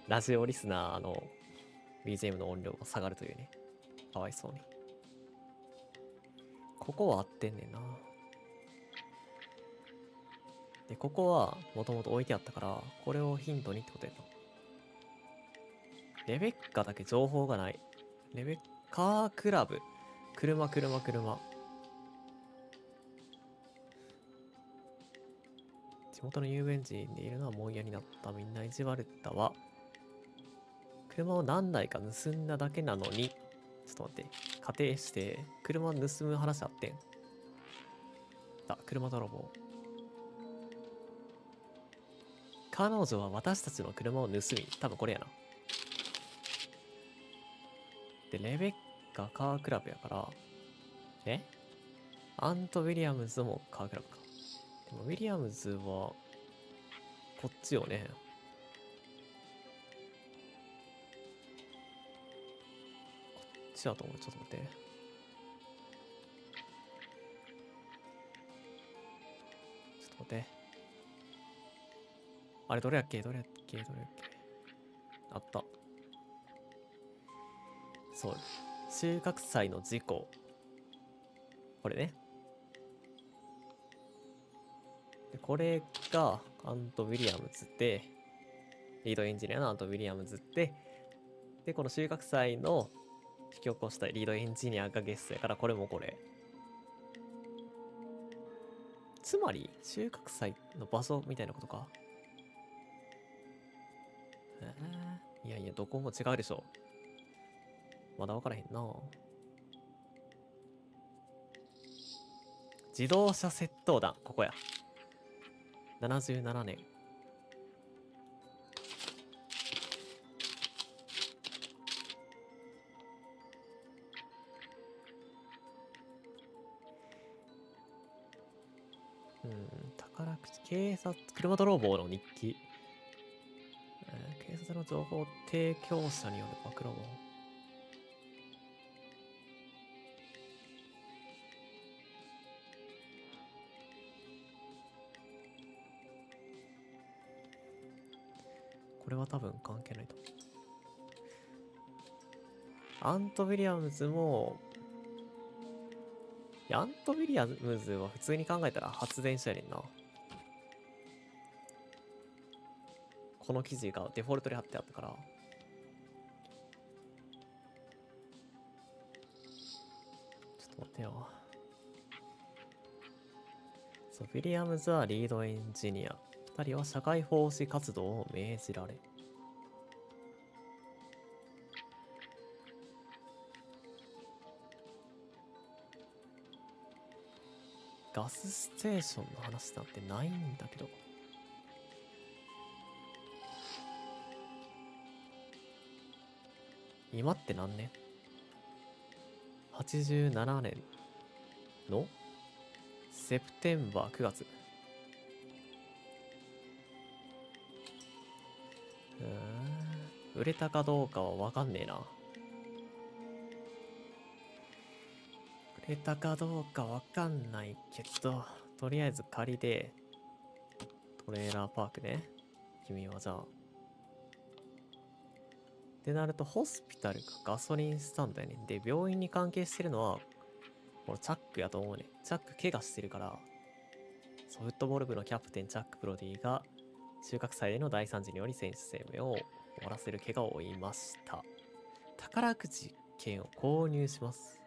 ラジオリスナーの BGM の音量が下がるというね。かわいそうに。ここは合ってんねんな。で、ここはもともと置いてあったから、これをヒントにってことやな。レベッカだけ情報がない。レベッカークラブ。車。地元の遊園地にいるのはもう嫌になった。みんな意地悪だわ。車を何台か盗んだだけなのに、ちょっと待って。仮定して、車を盗む話あってん。車泥棒。彼女は私たちの車を盗み、多分これやな。で、レベッカカークラブやから、アント・ウィリアムズもカークラブか。でもウィリアムズは、こっちよね。こっちだと思う。ちょっと待って。ちょっと待って。あれ、どれやっけあった。そう。収穫祭の事故。これね。でこれがアント・ウィリアムズで、リードエンジニアのアント・ウィリアムズで、で、この収穫祭の引き起こしたリードエンジニアがゲストやから、これもこれ。つまり、収穫祭の場所みたいなことか。いやいや、どこも違うでしょ。まだ分からへんな。自動車窃盗団、ここや。77年。宝くじ、警察、車泥棒の日記。警察の情報提供者による暴露本。これは多分関係ないと思う。アント・ウィリアムズも、いや、アント・ウィリアムズは普通に考えたら発電所やねんな。この記事がデフォルトで貼ってあったから。ちょっと待ってよ。そう、ウィリアムズはリードエンジニア。2人は社会奉仕活動を命じられ。ガスステーションの話なんてないんだけど。今って何年 ?87 年のセプテンバー9月。売れたかどうかはわかんねえな。売れたかどうかわかんないけど、とりあえず仮で、トレーラーパークね。君はじゃあ。ってなると、ホスピタルかガソリンスタンドやねん。で、病院に関係してるのは、このチャックやと思うね。チャック怪我してるから、そうフットボール部のキャプテンチャック・ブロディが、収穫祭での大惨事により選手生命を終わらせる怪我を負いました。宝くじ券を購入します。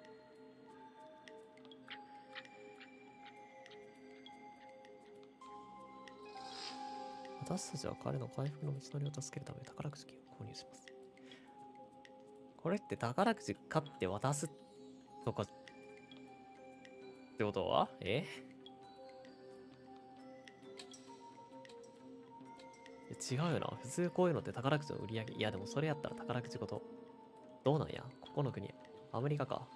私たちは彼の回復の道のりを助けるため宝くじ券を購入します。これって宝くじ買って渡すとかってことは違うよな。普通こういうのって宝くじの売り上げ。いやでもそれやったら宝くじごと。どうなんやここの国。アメリカか。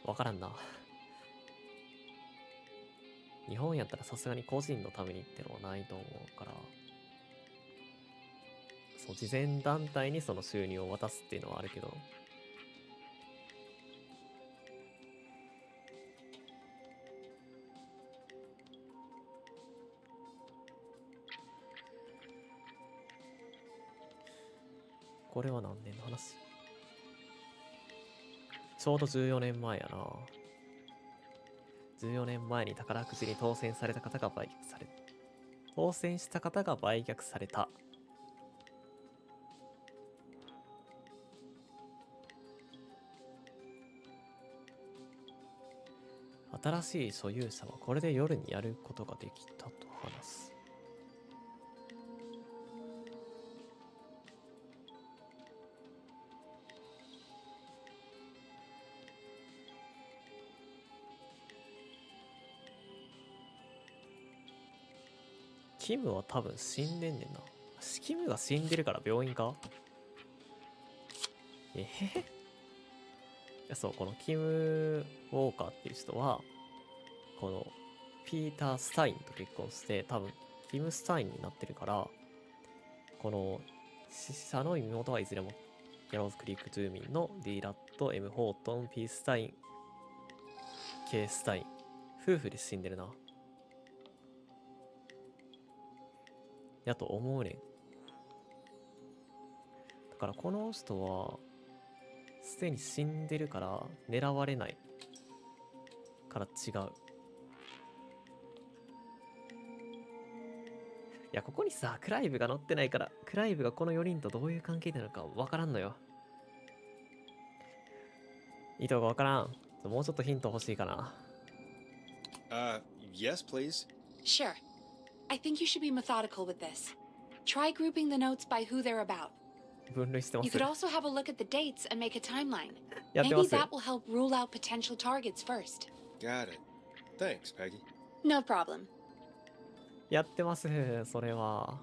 わからんな。日本やったらさすがに個人のためにってのはないと思うから。そう、慈善団体にその収入を渡すっていうのはあるけど。これは何年の話？ちょうど14年前やな。14年前に宝くじに当選された方が売却され、当選した方が売却された。新しい所有者はこれで夜にやることができたと話す。キムは多分死んでんねんな。キムが死んでるから病院か？いや、そう、このキム・ウォーカーっていう人は、このピーター・スタインと結婚して、多分キム・スタインになってるから、この死者の妹はいずれもギャローズクリーク住民の D ラット、M・ホートン、P・スタイン、K・スタイン。夫婦で死んでるな。やと思うねん。だからこの人は、すでに死んでるから狙われないから違う。いや、ここにさ、クライブが載ってないから、クライブがこの4人とどういう関係なのかわからんのよ。意図がわからん。もうちょっとヒント欲しいかな。Yes, please. Sure. I think you should be methodical with this. Try grouping the notes by who they're about. 分類してま You す。 could also have a look at the dates and make a timeline. やってま Maybe す。 that will help rule out potential targets first. Got it. Thanks, Peggy. No problem. やってます、それは。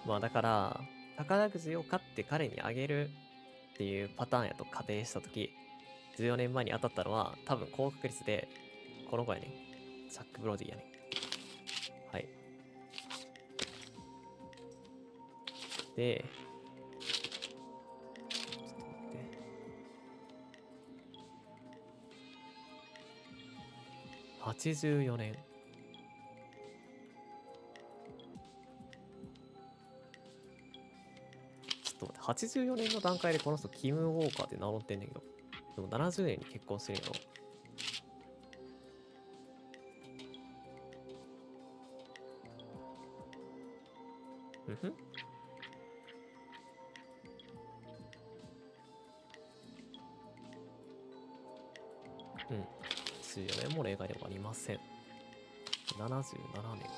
まあだから、宝くじを買って彼にあげるっていうパターンやと仮定したとき、14年前に当たったのは多分高確率でこの子やね。ザック・ブロディやね。はい。で、ちょっと待って。84年。ちょっと待って、84年の段階でこの人キム・ウォーカーって名乗ってんねんけど。でも70年に結婚してるやろ。うんふん。うん。14年も例外ではありません。77年。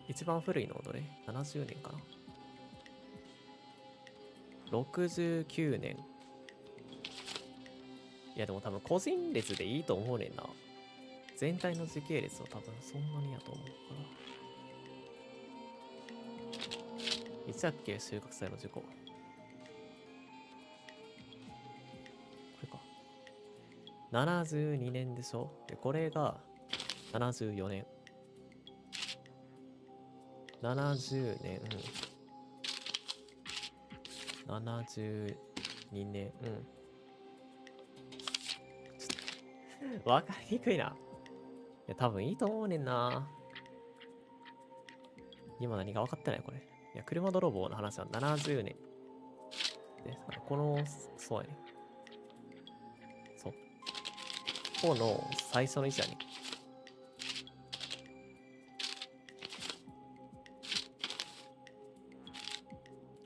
一番古いのはどれ ?70 年かな。69年。いやでも多分個人列でいいと思うねんな。全体の時系列は多分そんなにやと思うから。いつだっけ収穫祭の事故。これか。72年でしょ。で、これが74年。70年。うん。72年。うん。わかりにくいな。いや、多分いいと思うねんな。今何が分かってないこれ。いや、車泥棒の話は70年。で、この、そうやね。そう。この最初の位置やね。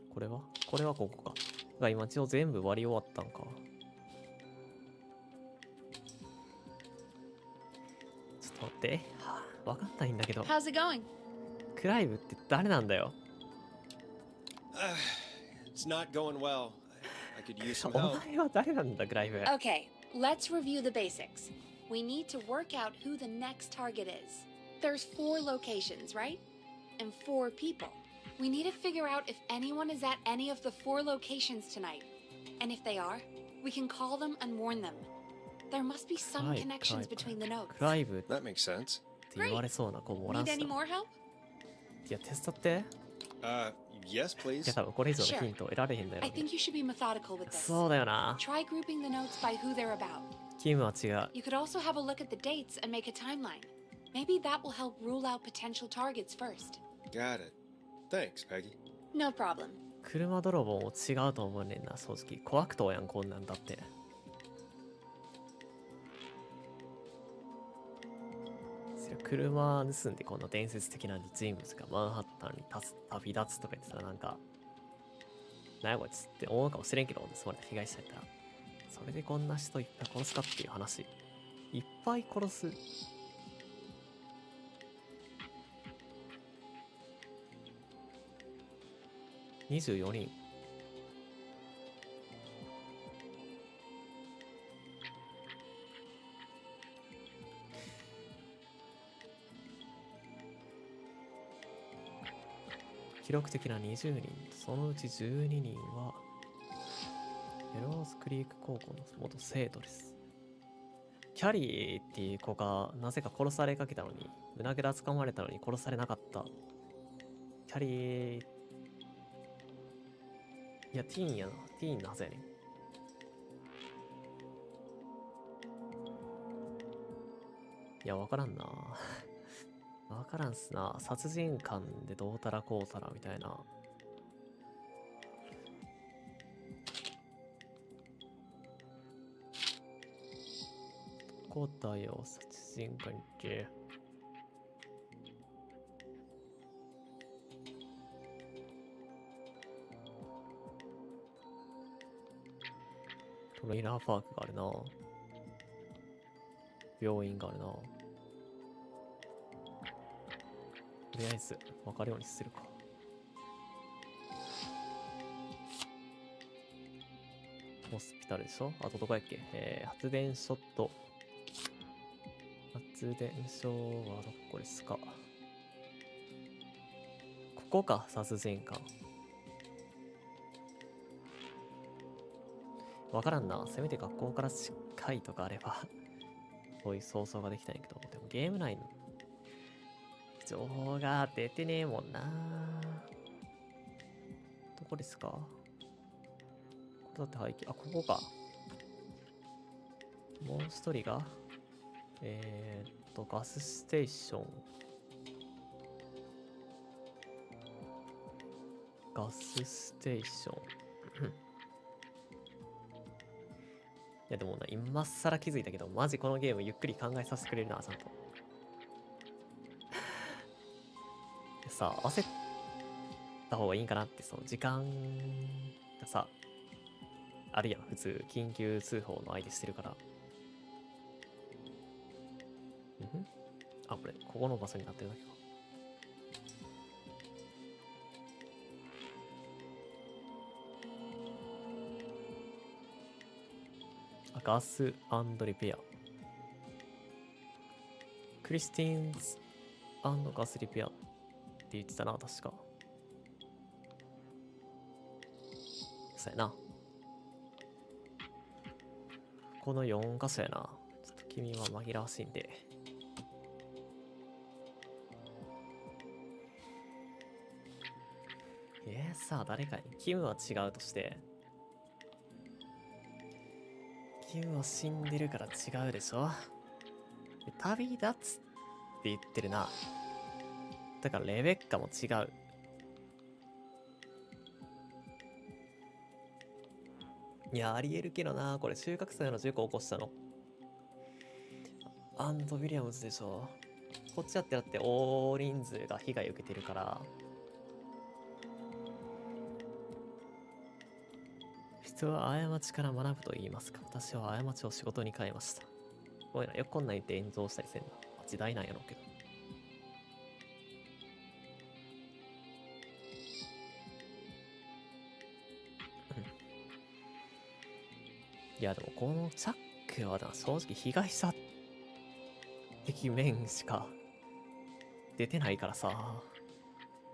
これはここか。が今一応全部割り終わったんか。ちょっと待って。はあ、わかんないんだけど。How's it going? クライブって誰なんだよ。It's not going well. I could use some お help. 前は誰なんだ、クライブ。Okay, let's review the basics. We need to work out who the next target is. There's 4 locations, right? And 4 people. We need to figure out if anyone is at any of the 4 locations tonight. And if they are, we can call them and warn them. There must be some connections between the notes. クライブって That makes sense. 言われそうな子もおらん Need し any な。 more help? いや、手伝って。Yes, いや、 please. 多分これ以上のヒント得られへんだよ I。think you should be methodical with this. そうだよな。 Try grouping the notes by who they're about. キムは違う。 You could also have a look at the dates and make a timeline. Maybe that will help rule out potential targets first. Got it. Thanks, Peggy. No problem. 車泥棒も違うと思うねんな、正直。小悪党やん、こんなんだって。車盗んでこの伝説的な人物がマンハッタンに旅立つとか言ってたらなんか、なんやこいつって思うかもしれんけど、盗まれた被害者やったら。それでこんな人いっぱい殺すかっていう話。いっぱい殺す。24人。記録的な20人、そのうち12人はエローズクリーク高校の元生徒です。キャリーっていう子がなぜか殺されかけたのに、胸ぐらつかまれたのに殺されなかった。キャリー、いや、ティーンやな。ティーンのはずやねん。いや、わからんな。わからんっすな。殺人犯でどうたらこうたらみたいな。こうだよ、殺人犯って。トレーラーパークがあるな。病院があるな。とりあえず分かるようにするか。ホスピタルでしょ。あとどこやっけ。発電所と発電所はどこですか。ここか。殺人犯。わからんな。せめて学校から近いとかあればそういう想像ができたんやけど、でもゲーム内の情報が出てねえもんな。どこですか？これだって背景、あ、ここか。もう一人がガスステーション。ガスステーション。いやでもな、今更気づいたけど、マジこのゲームゆっくり考えさせてくれるな、ちゃんと。さあ、焦った方がいいんかなって、その時間がさ、あるやん、普通、緊急通報の相手してるから。あ、これ、ここの場所になってるだけか。ガス&リペア。クリスティーンズ&ガスリペアって言ってたな、確か。そうやな。この4箇所やな。ちょっと君は紛らわしいんで。さあ、誰かに。キムは違うとして。キムは死んでるから違うでしょ。で旅立つって言ってるな。だからレベッカも違う。いや、ありえるけどな。これ収穫祭の事故起こしたのアンド・ウィリアムズでしょ。こっちだって大人数が被害を受けてるから。人は過ちから学ぶと言いますか。私は過ちを仕事に変えました。こういうのよくこんなん言って炎上したりせんな。時代なんやろうけど。いやでもこのチャックはな、正直被害者的面しか出てないからさ、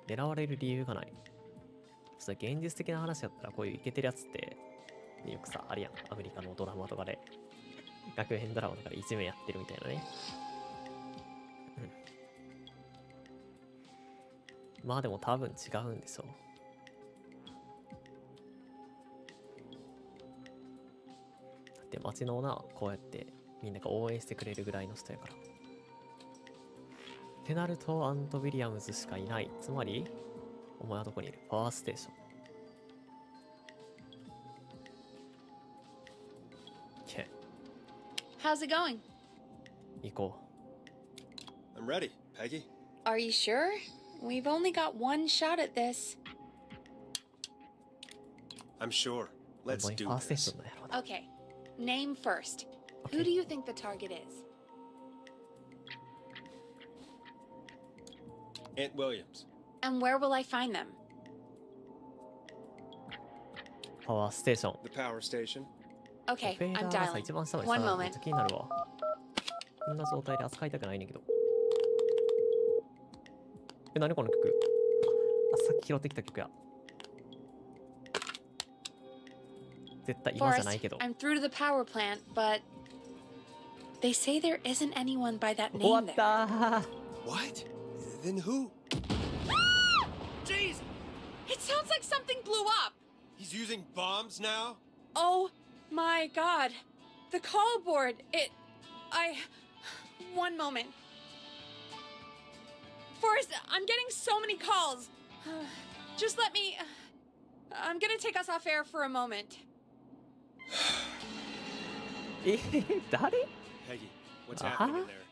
狙われる理由がない。それ現実的な話だったらこういうイケてるやつってよくさ、あるやん。アメリカのドラマとかで。学園ドラマとかでいじめやってるみたいなね。まあでも多分違うんでしょう。だって街のな、こうやってみんなが応援してくれるぐらいの人やから。ってなるとアント・ウィリアムズしかいない。つまり、お前はどこにいる？パワーステーション。How's it going? 行こI'm ready, Peggy. Are you sure? We've only got one shot at this. I'm sure. う。 Let's パ do ワーステー this. ションなんやろうな。 Okay, name first. Who do you think the target is? Aunt Williams. And where will I find them? パワーステーション。 The power station. Okay, フェー I'm ダーがさ、 dialing. 一番下まで One 下がるのめっ moment. ちゃ気になるわ。こんな状態で扱いたくないねんけど。何この曲？あ、さっき拾ってきた曲や。絶対今じゃない Forrest, けど。 I'm through to the power plant, but they say there isn't anyone by that 終わ name っ there. たー。 What? Then who? Jeez! It sounds like something blew up. He's using bombs now? Oh my god. The call board. One moment. Forrest, I'm getting so many calls. Just let me. I'm gonna take us off air for a moment. 誰？ Peggy, what's Uh-huh. happening in there?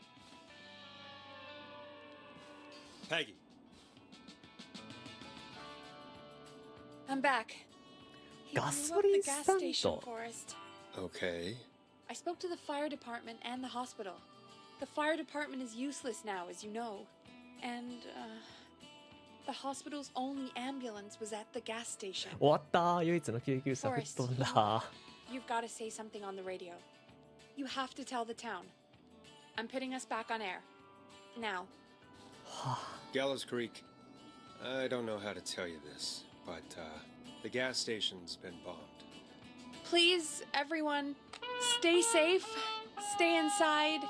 Peggy. I'm back. He blew up the Gasoline gas stand. station, Forrest. Okay. I spoke to the fire department and the hospital. The fire department is useless now, as you know. And, the hospital's only ambulance was at the gas station. 終わったー。唯一の救急車吹っ飛んだ。 You've got to say something on the radio. You have to tell the town. I'm putting us back on air. Now. Gallows Creek. I don't know how to tell you this, but the gas station's been bombed. Please, everyone, stay safe, stay inside,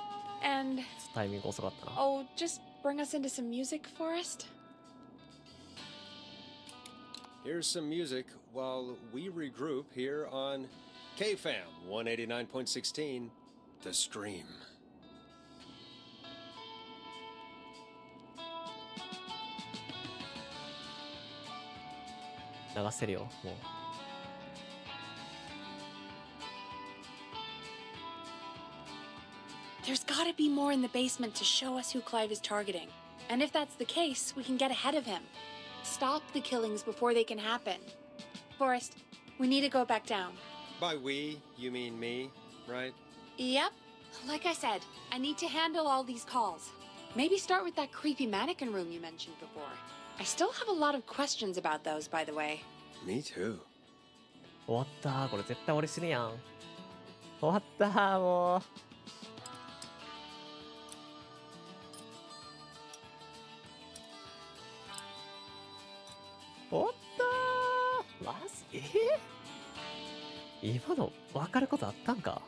and タイミング遅かったな。 oh, just bring us into some music, Forrest. Here's some music while we regroup here on KFAM 189.16, The Stream. 流せるよ、もう。There's gotta be more in the basement to show us who Clive is targeting. And if that's the case, we can get ahead of him. Stop the killings before they can happen. Forrest, we need to go back down. By we, you mean me, right? Yep. Like I said, I need to handle all these calls. Maybe start with that creepy mannequin room you mentioned before. I still have a lot of questions about those, by the way. Me too. 終わったー。これ絶対俺死ぬやん。終わったー、もう。終わったー。マジ？今の分かることあったんか？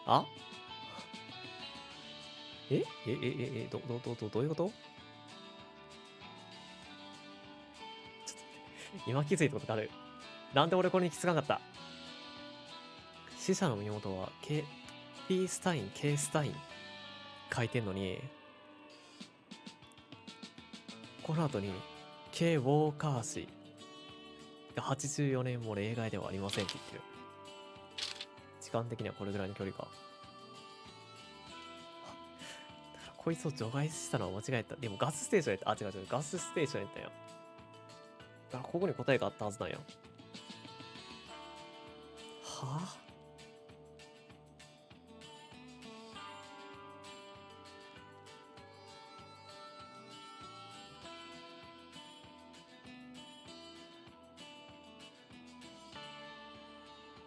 あ？どういうこと？ちょっと今気づいたことがある。なんで俺これに気づかなかった？死者の身元は P スタイン、K スタイン書いてんのに、この後に K ウォーカー氏が84年も例外ではありませんって言ってる。時間的にはこれぐらいの距離か。こいつを除外したのは間違えた。でもガスステーションやった。あ、違う違う。ガスステーションやったんや。だからここに答えがあったはずなんや。はぁ、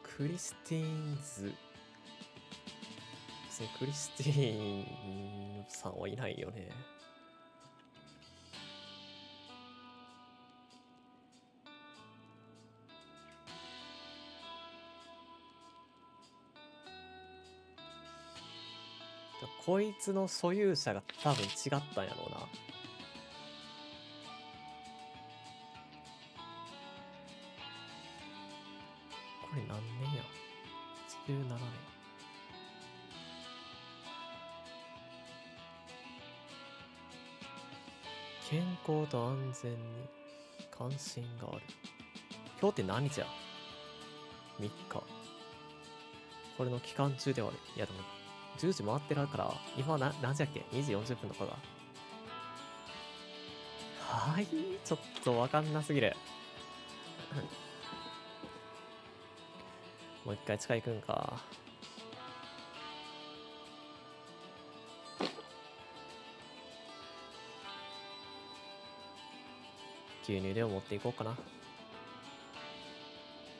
クリスティーンズ。別にクリスティーンさんはいないよね。こいつの所有者が多分違ったんやろうな。これ何年や？ 17年。健康と安全に関心がある。今日って何日や？ 3 日。これの期間中ではある。いやでも10時回ってるから、今何時だっけ？ 2時40分とかが。はい、ちょっとわかんなすぎる。もう一回近いくんか。牛乳でも持っていこうかな。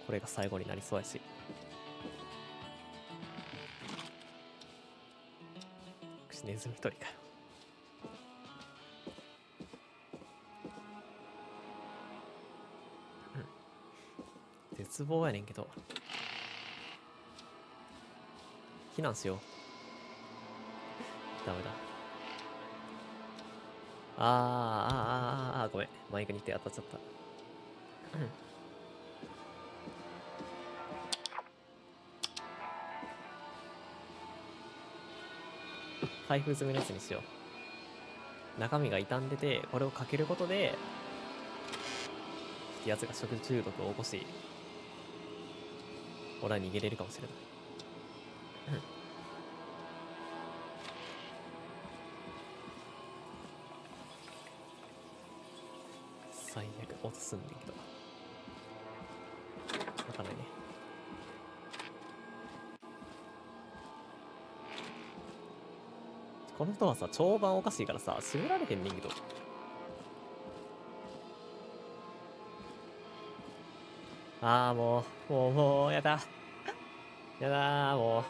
これが最後になりそうやし。ネズミ捕りかよ。絶望やねんけど。避難しよう。ダメだ。ごめん。マイクに手当たっちゃった。開封済みのやつにしよう。中身が傷んでて、これをかけることで、やつが食中毒を起こし、俺は逃げれるかもしれない。最悪落とすんねんけど。わかんないね。この人はさ、長板おかしいからさ、閉められへんねんけど。ああ、もう、やだ。やだー、もう。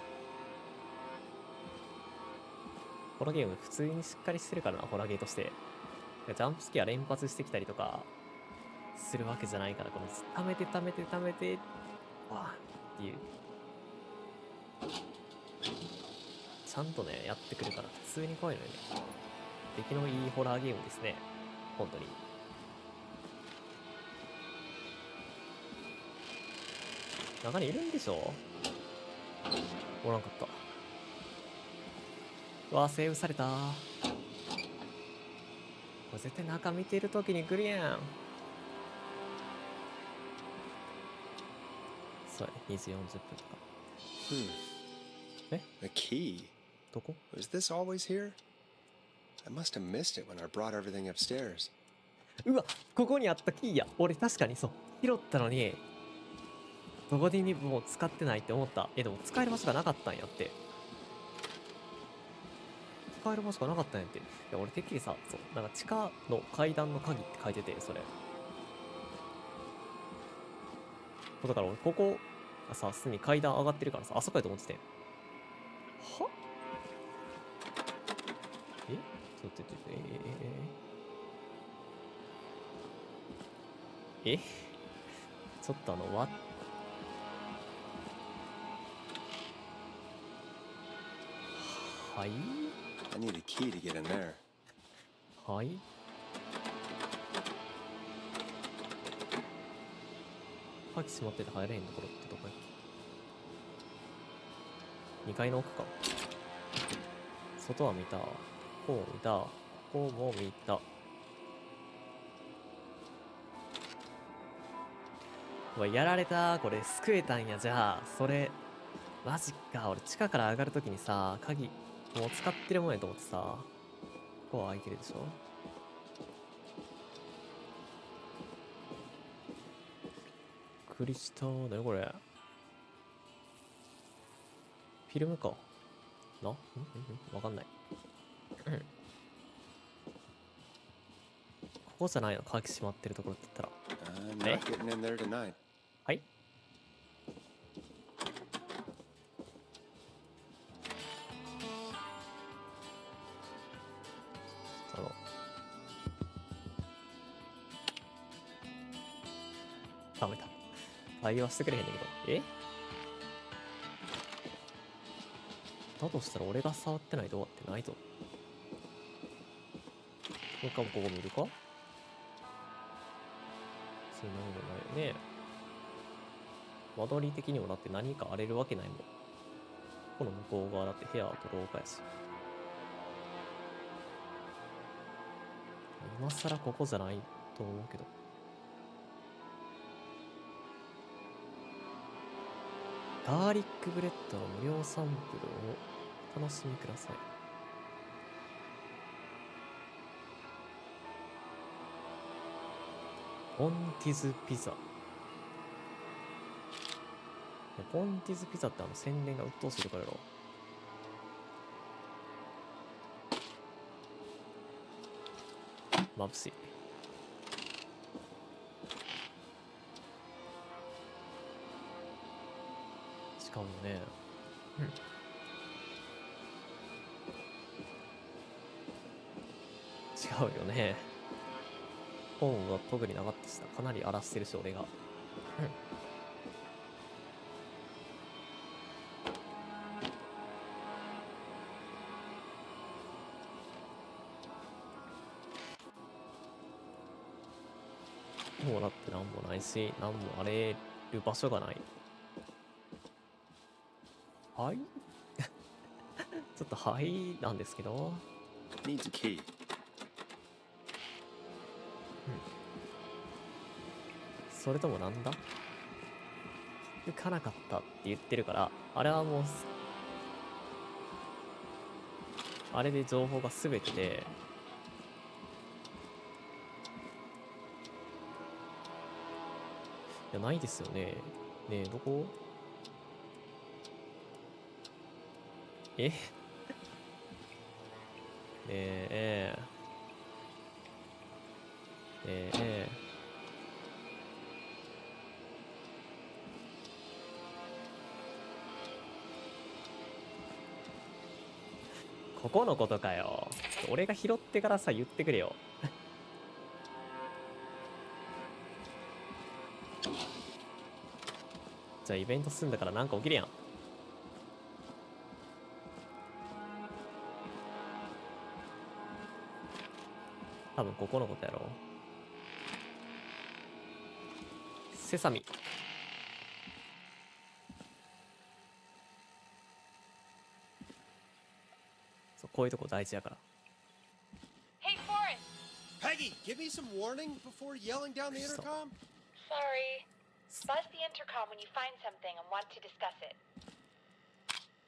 このゲーム普通にしっかりしてるからな、ホラーゲーとして。ジャンプスケア連発してきたりとか、するわけじゃないから、この、溜めて、わーっていう。ちゃんとね、やってくるから、普通に怖いのよね。出来のいいホラーゲームですね。本当に。中にいるんでしょ？おらんかった。うわー、セーブされたー。これ絶対中見てるときに来るやん。そうやね、2時40分とか。The key. どこ？ Was this always here? I must have missed it when I brought everything upstairs. うわ、ここにあったキーや。俺確かにそう。拾ったのに、どこでにもう使ってないって思った。でも使える場所がなかったんやって。使える場所がなかったんやって。いや、俺てっきりさ、そう、なんか地下の階段の鍵って書いてて、それ。だから俺、ここがさ、すでに階段上がってるからさ、あそこやと思ってて。は？ちょっと、ちょっとはい。 I need a key to get in there. はい。鍵閉まってて入れへんところってどこやっけ？ 2 階の奥か。外は見た。ここも見た。ここも見た。うわ、やられた。これ救えたんや。じゃあそれマジか。俺地下から上がるときにさ、鍵もう使ってるもんやと思ってさ、ここは開いてるでしょ。びっくりした。何これ。フィルムかな。わかんない。ここじゃないの、鍵閉まってるところって言ったら。I'm not getting in there tonight. はい。ダメだ。対話してくれへんねんけど。だとしたら俺が触ってないドアってないぞ。もう一回もここ見るか？そういうのないよね。間取り的にもだって何か荒れるわけないもん。この向こう側だって部屋と廊下やし。今更ここじゃないと思うけど。ガーリックブレッドの無料サンプルをお楽しみください。ポンティズピザ。ポンティズピザって宣伝が鬱陶しいとかやろ。眩しい。しかもね、違うよね。本は特になかったしな。かなり荒らしてるし俺が。もうだってなんもないし、なんも荒れる場所がない。はい。ちょっとはいなんですけど。Needs a key. それともなんだ？行かなかったって言ってるから、あれはもうあれで情報が全てで、いやないですよね。ねえ、どこ？ここのことかよ。俺が拾ってからさ、言ってくれよ。じゃあイベント済んだからなんか起きるやん。多分ここのことやろ。セサミ。そう、こういうとこ大事やから。Hey, Forrest! Peggy, give me some warning before yelling down the intercom. Sorry. Buzz the intercom when you find something and want to discuss it.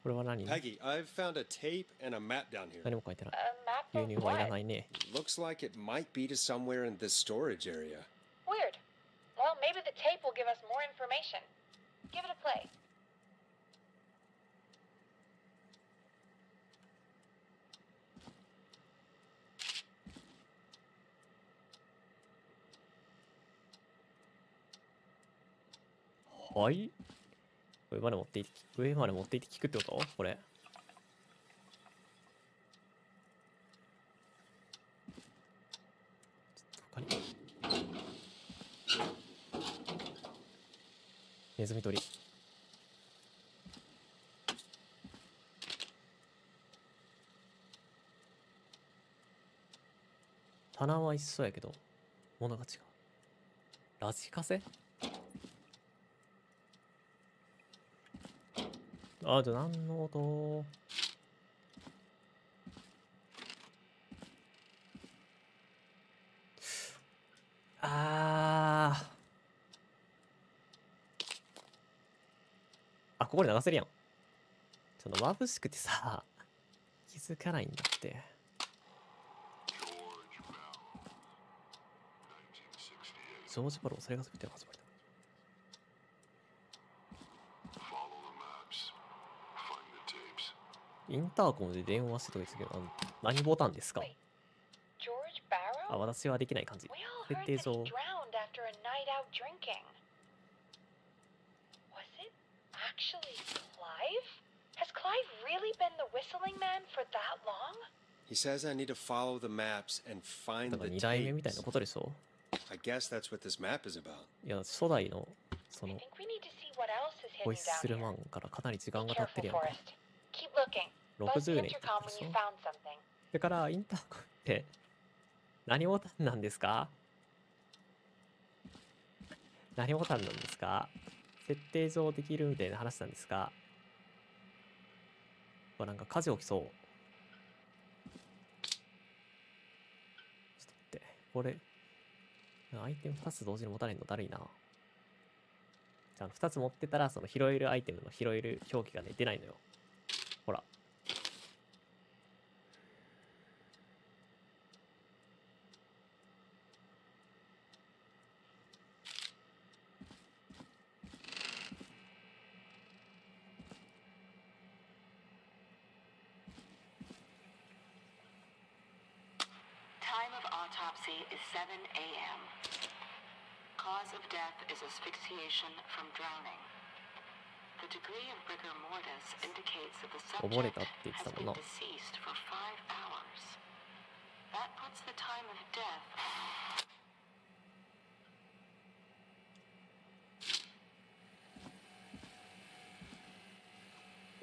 これは何？ Peggy, I've found a tape and a map down here. 何も書いてない。 A map 牛 of 乳はいら what? ないね。Looks like it might be to somewhere in this storage area. Weird. Well, maybe the tape will give us more information. Give it a play. .はい。上まで持っていって聞くってことこれ。他に。ネズミ捕り。棚は一緒やけど、物が違う。ラジカセ？あ、じゃあ何の音？あ、ここで流せるやん。ちょっと眩しくてさ、気づかないんだって。ジョージ・バロー、それが全ての始まりだ。インターコムで電話してとか言ってたけど、何ボタンですか？あ、私はできない感じ。設定上。He says I need to follow the maps and find だから the 2代目みたいな tapes. ことでしょ？ I guess that's what this map is about. いや、初代の、その、ホイッスルマンからかなり時間が経ってるやんか。60年経ってるでしょ？だから、インターコンって何ボタンなんですか？何ボタンなんですか？設定上できるみたいな話なんですか？なんか火事起きそう。ちょっと待って。これ、アイテム2つ同時に持たれるのだるいな。じゃあ2つ持ってたら、その拾えるアイテムの拾える表記がね、出ないのよ。ほら。Time of autopsy is 7 a.m. Cause of death is asphyxiation from drowning. The degree of rigor mortis indicates that the subject has been deceased for 5 hours. That puts the time of death.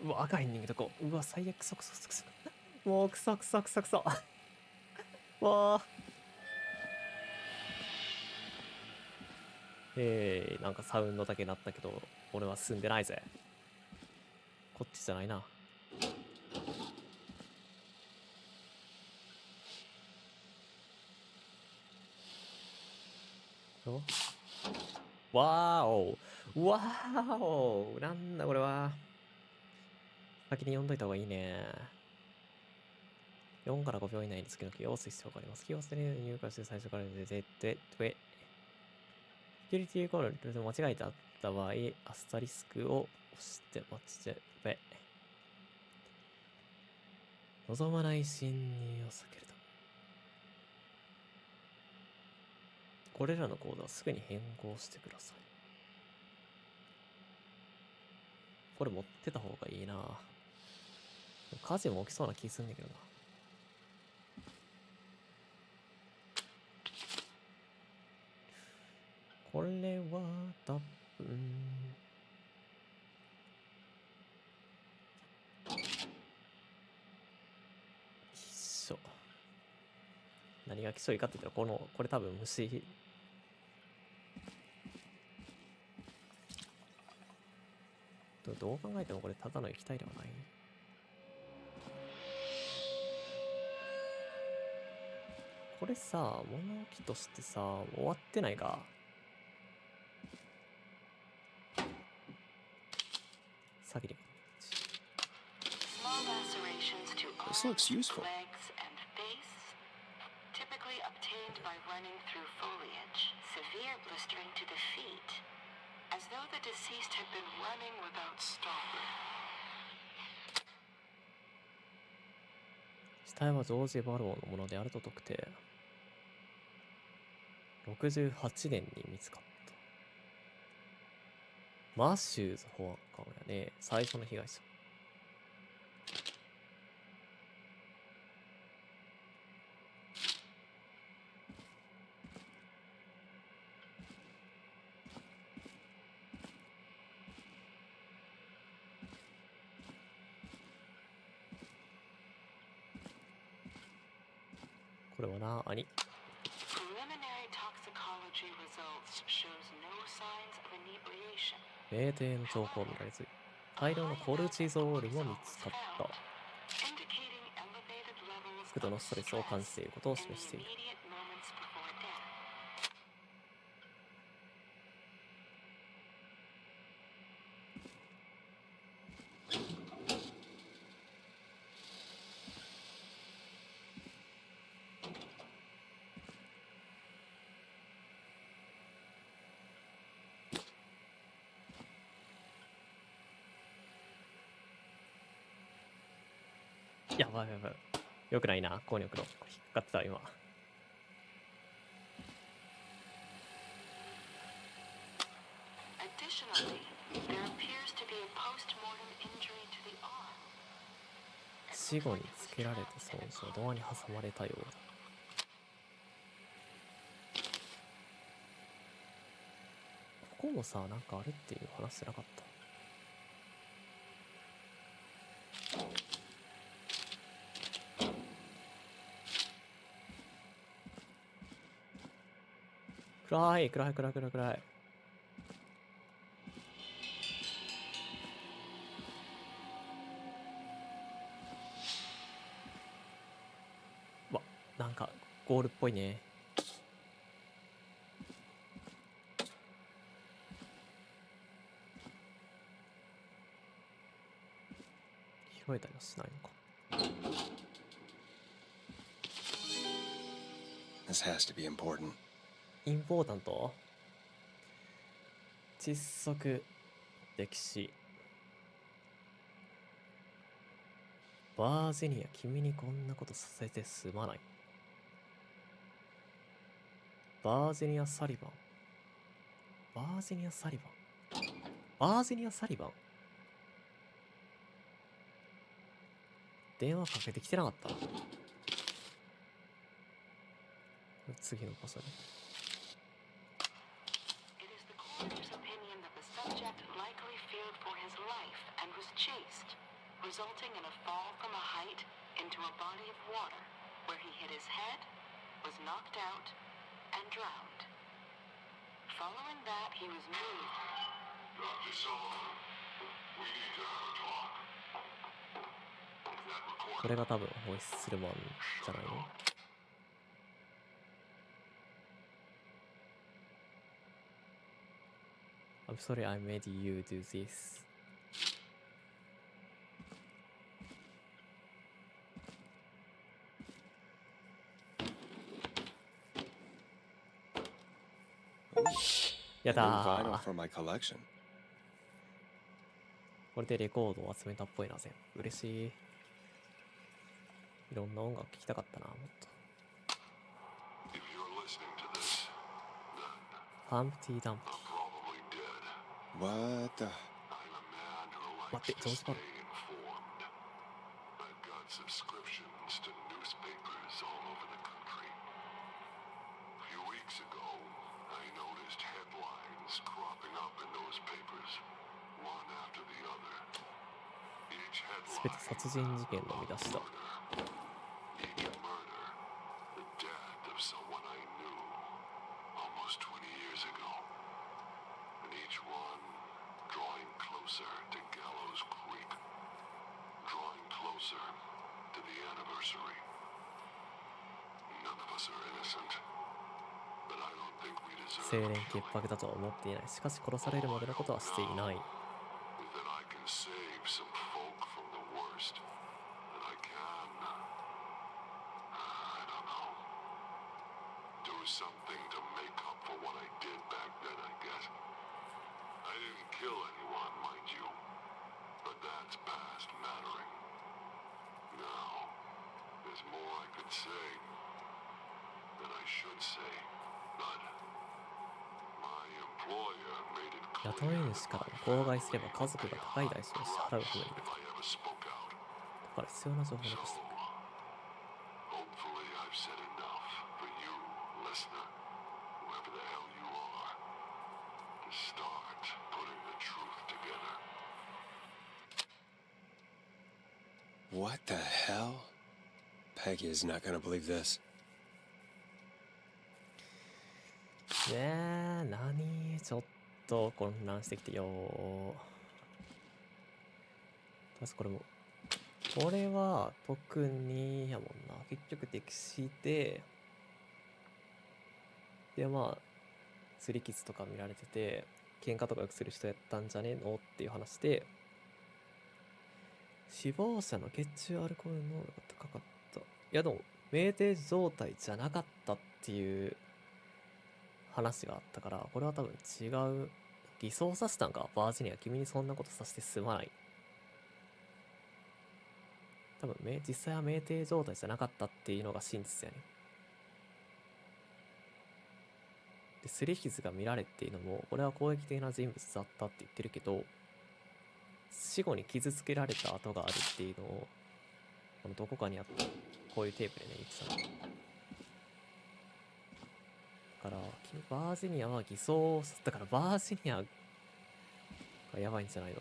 うわ、赤い人間とこ。うわ、最悪、クソクソクソクソ。もう、クソクソクソクソ。わー。なんかサウンドだけ鳴ったけど、俺は進んでないぜ。こっちじゃないな。わーおわーおなんだこれは。先に読んどいた方がいいね。4から5秒以内に月の気を押す必要があります。気を捨てる入荷して最初から出て、セキュリティコールで間違えてあった場合、アスタリスクを押して待ちて、望まない侵入を避けるため。これらのコードはすぐに変更してください。これ持ってた方がいいな。火事も起きそうな気するんだけどな。これは多分きっしょ。何がきっしょいかって言ったらこれ多分虫。どう考えてもこれただの液体ではない。これさ、物置としてさ、終わってないか。先に。This looks useful. Typically obtained by running through foliage, severe blistering to the feet, as though the deceased had been running without stopping. 死体はジョージ・バローのものであると特定。68年に見つかった。マシューズ保安官やね。最初の被害者。これはな、兄。酩酊の兆候を見られず、大量のコルチゾールも見つかった。極度のストレスを感じていることを示している。やばいやばい。よくないな、こうに置くの。引っかかってた、今。死後につけられた損傷、ドアに挟まれたようだ。ここもさ、なんかあるっていう話してなかった。暗い暗い暗い暗い暗い。わ、なんかゴールっぽいね。拾えたりはしないのか。This has to be important. インポータント。窒息歴史。バージニア、君にこんなことさせてすまない。バージニア・サリバン。バージニア・サリバン。バージニア・サリバン。電話かけてきてなかった。次の場所で。resulting in a fall from a height into a body of water, where he hit his head, was knocked out, and drowned. Following that, he was moved. Dr. Sullivan, we need to have a talk. Is that これが多分ホイッスルマンじゃないの？I'm sorry I made you do this. やだー。これでレコードを集めたっぽいな、全部。嬉しい。いろんな音楽聴きたかったな、もっと。ハンプティ・ダンプティ。What the? 待って、ジョージ・パル。Subscriptions to newspapers all over the country. A few weeks ago, I noticed headlines cropping up in those papers, one after the other. Each すべて殺人事件の見出しだ。 each murder, the death of someone I knew almost 20 years ago. And each one drawing closer to Gallows Creek, drawing closer to the anniversary. None of us are innocent, but I don't think we 清 deserve 廉潔白だとは思っていない。しかし殺されるまでのことはしていない。 that I can save some folk from the worst. That I can, I don't know, do something to make up for what I did back then, I guess. I didn't kill anyone, mind you, but that's past mattering. Now, there's more I could say than I should say, but my employer made it 雇 clear い主から妨害すれば家族が高い代償を支払うことになる。 if I ever spoke out. だから必要な情報を残しておく。 Hopefully I've said enough for you, listener, whoever the hell you are, to start putting the truth together. What the hell? Peggy is not gonna believe this. ねえ、何ちょっと混乱してきてよ。確かこれも。これは特にやもんな。結局歴史で、でまあ、擦り傷とか見られてて、喧嘩とかよくする人やったんじゃねえのっていう話で、死亡者の血中アルコール濃度が高かった。いやでも、酩酊状態じゃなかったっていう話があったから、これは多分違う。偽装させたんか、バージニア。君にそんなことさせてすまない。多分実際は酩酊状態じゃなかったっていうのが真実やね。で、擦り傷が見られっていうのも、これは攻撃的な人物だったって言ってるけど、死後に傷つけられた跡があるっていうのを、どこかにあった、こういうテープでね、言ってたの。だから、君、バージニアは偽装、だからバージニアがやばいんじゃないの？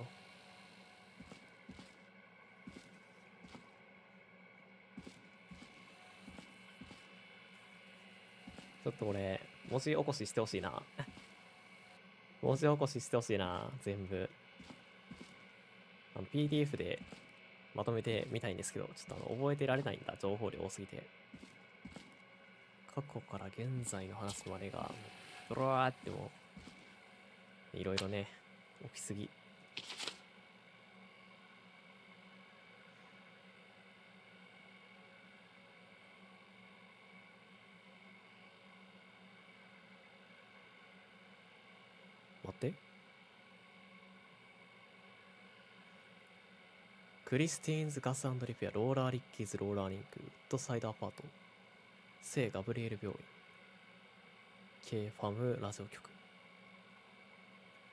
ちょっと俺、文字起こししてほしいな。文字起こししてほしいな、全部。PDF でまとめてみたいんですけど、ちょっと覚えてられないんだ、情報量多すぎて。過去から現在の話までが、ブラーってもう、いろいろね、起きすぎ。待って。クリスティーンズガス&リペア、ローラーリッキーズローラーリンク、ウッドサイドアパート、聖ガブリエル病院、K ファムラジオ局。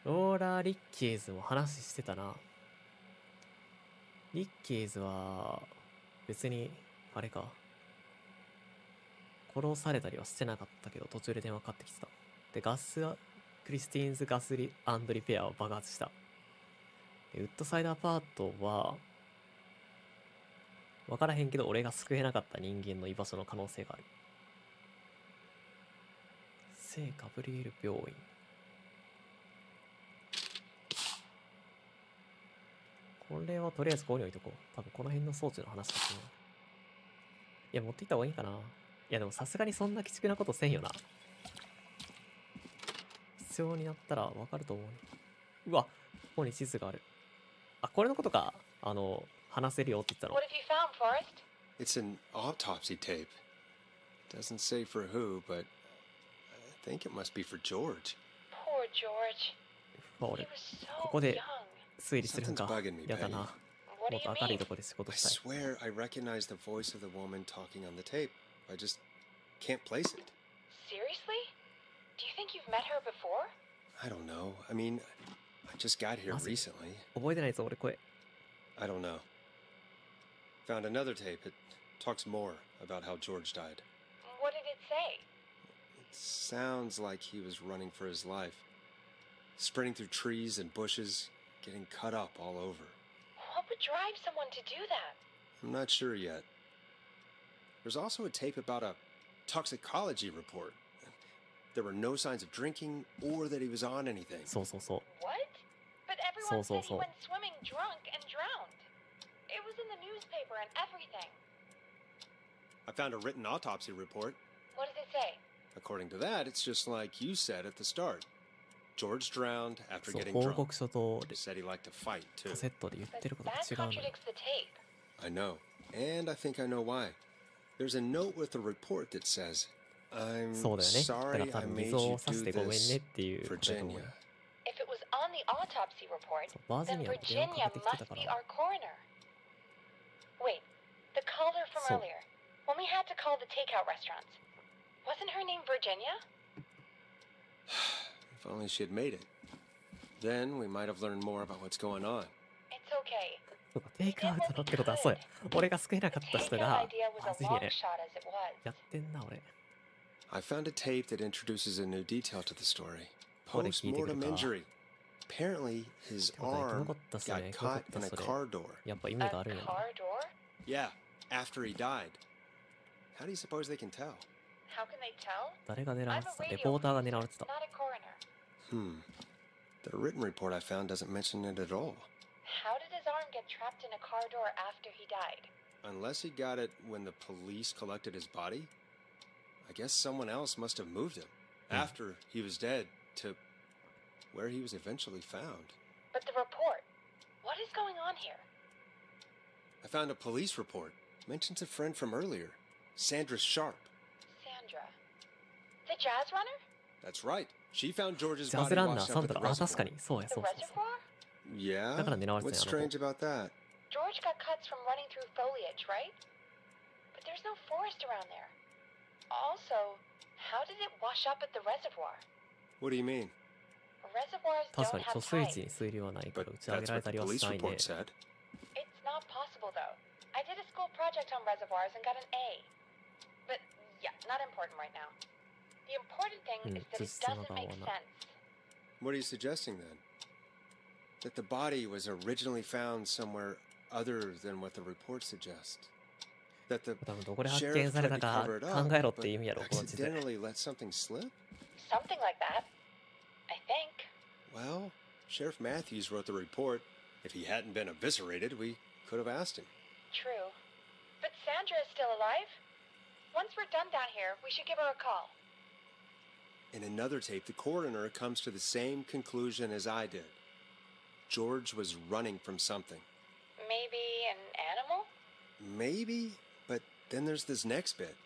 ローラーリッキーズも話してたな。リッキーズは別にあれか、殺されたりはしてなかったけど途中で電話かかってきてた。で、クリスティーンズガスリペアは爆発した。でウッドサイドアパートは分からへんけど俺が救えなかった人間の居場所の可能性がある。聖ガブリエル病院。これはとりあえずここに置いとこう。多分この辺の装置の話だと思う。いや、持っていった方がいいかな。いや、でもさすがにそんな鬼畜なことせんよな。必要になったら分かると思うね。うわ、ここに地図がある。あ、これのことか。話せるよって言ったの。What have you found, Forrest? It's an autopsy tape. Doesn't say for who, but I think it must be for George. Poor George. まあ俺、 He was こ so こで young. 推理するんか Something's bugging me, やだな。もっと明るいところで仕事 I したい。 swear I recognize the voice of the woman talking on the tape. I just can't place it. Seriously? Do you think you've met her before? I don't know. I mean, I just got here マジ recently. 覚えてないぞ、俺声。 I don't know. Found another tape. It talks more about how George died. What did it say? It sounds like he was running for his life. Sprinting through trees and bushes, getting cut up all over. What would drive someone to do that? I'm not sure yet. There's also a tape about a toxicology report. There were no signs of drinking or that he was on anything. そうそうそう。 What? But everyone So, said so. he went swimming drunk and drowned. It was in the newspaper and everything. I found a written autopsy report. What does it say? According to that, it's just like you said at the start. George drowned after そう getting 報 drunk. 告書と Said he liked to fight カ too. セットで言ってることが That 違うのよ。 contradicts the tape. I know, and I think I know why. There's a note with the report that says, "I'm そうだよね。だか sorry ら多 I 分 made 溝 you を刺し do てごめんね this, っていうことだと思う Virginia." よ。 If it was on the autopsy report, バージ then ニアに電話 Virginia かけてきてた must か be ら。 our coroner. Wait, the caller from So- earlier, when we had to call the takeout restaurants, wasn't her name Virginia? If only she had made it. Then we might have learned more about what's going on. It's okay. そうか、テイクアウトのってことはそうや。俺が救えなかった人 Takeout が idea was バ a ージニ long ア shot as it was. やってんな、俺。 I found a tape that introduces a new detail to the story. これ聞いてくる Post-mortem か。 injury. Apparently, his ってことはよく arm 残ったっすね。 got よかっ caught た in a それ。 car door. やっぱ意 A 味があるんやな。 car door? Yeah, after he died. How do you suppose they can tell? How can they tell? 誰が狙われ I'm て a た？レ radio ポーターが狙われて producer, た。 not a coroner. The written report I found doesn't mention it at all. How did his arm get trapped in a car door after he died? Unless he got it when the police collected his body, I guess someone else must have moved him after he was dead to where he was eventually found. But the report, what is going on here? I found a police report. Mentions a friend from earlier, Sandra Sharp. Sandra. The jazz runner? That's right. She found George's ジャ body ズランナー、 washed サ up ン at ド the ラ。あ、確か reservoir. に。そうや、 The そうそうそう。 reservoir? Yeah? だから狙われて What's たんや、あの strange about that? George got cuts from running through foliage, right? But there's no forest around there. Also, how did it wash up at the reservoir? What do you mean? Reservoirs 確か don't に have 貯水池 tides. に水流はないから But 打ち上げ that's られ what た the りは police しないね。 report said. It's not possible, though. I did a school project on reservoirs and got an A. But, yeah, not important right now. The important thing is that it 実質の doesn't 側 make はな。 sense. What are you suggesting then? That the body was originally found somewhere other than what the report suggests? That the 多分どこで発見 sheriff され tried た to か cover it 考 up, えろって but 意味やろ、この時点。 accidentally let something slip? Something like that. I think. Well, Sheriff Matthews wrote the report. If he hadn't been eviscerated, we could have asked him. True. But Sandra is still alive? Once we're done down here, we should give her a call. In another tape, the coroner comes to the same conclusion as I did. George was running from something. Maybe an animal? Maybe, but then there's this next bit,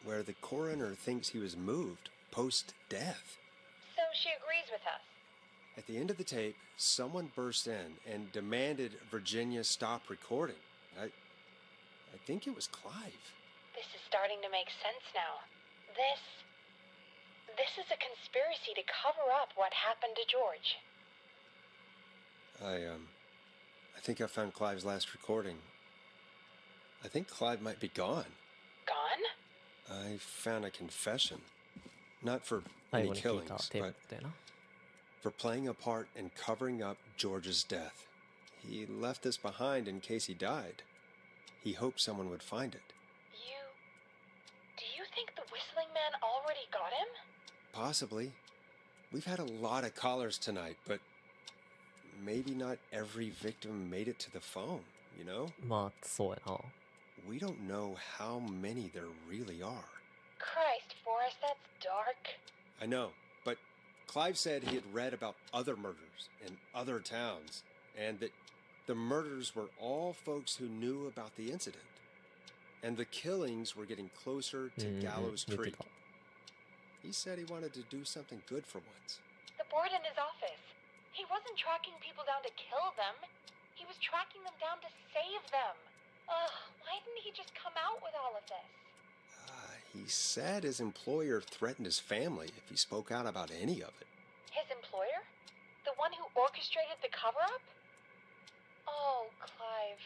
where the coroner thinks he was moved post-death. So she agrees with us. At the end of the tape, someone burst in and demanded Virginia stop recording. I think it was Clive. This is starting to make sense now. This is a conspiracy to cover up what happened to George. I think I found Clive's last recording. I think Clive might be gone. Gone? I found a confession. Not for 最 any 後に聞いた killings, テープ but だよな。 for playing a part in covering up George's death. He left this behind in case he died. He hoped someone would find it. Do you think the whistling man already got him? Possibly. We've had a lot of callers tonight, but maybe not every victim made it to the phone, you know? まあ、そうやな。 We don't know how many there really are. Christ, Forrest, that's dark. I know, but Clive said he had read about other murders in other towns, and that the murders were all folks who knew about the incident. And the killings were getting closer to Gallows 言って Creek. た。 He said he wanted to do something good for once. The board in his office. He wasn't tracking people down to kill them. He was tracking them down to save them. Ugh, why didn't he just come out with all of this? He said his employer threatened his family if he spoke out about any of it. His employer? The one who orchestrated the cover-up? Oh, Clive.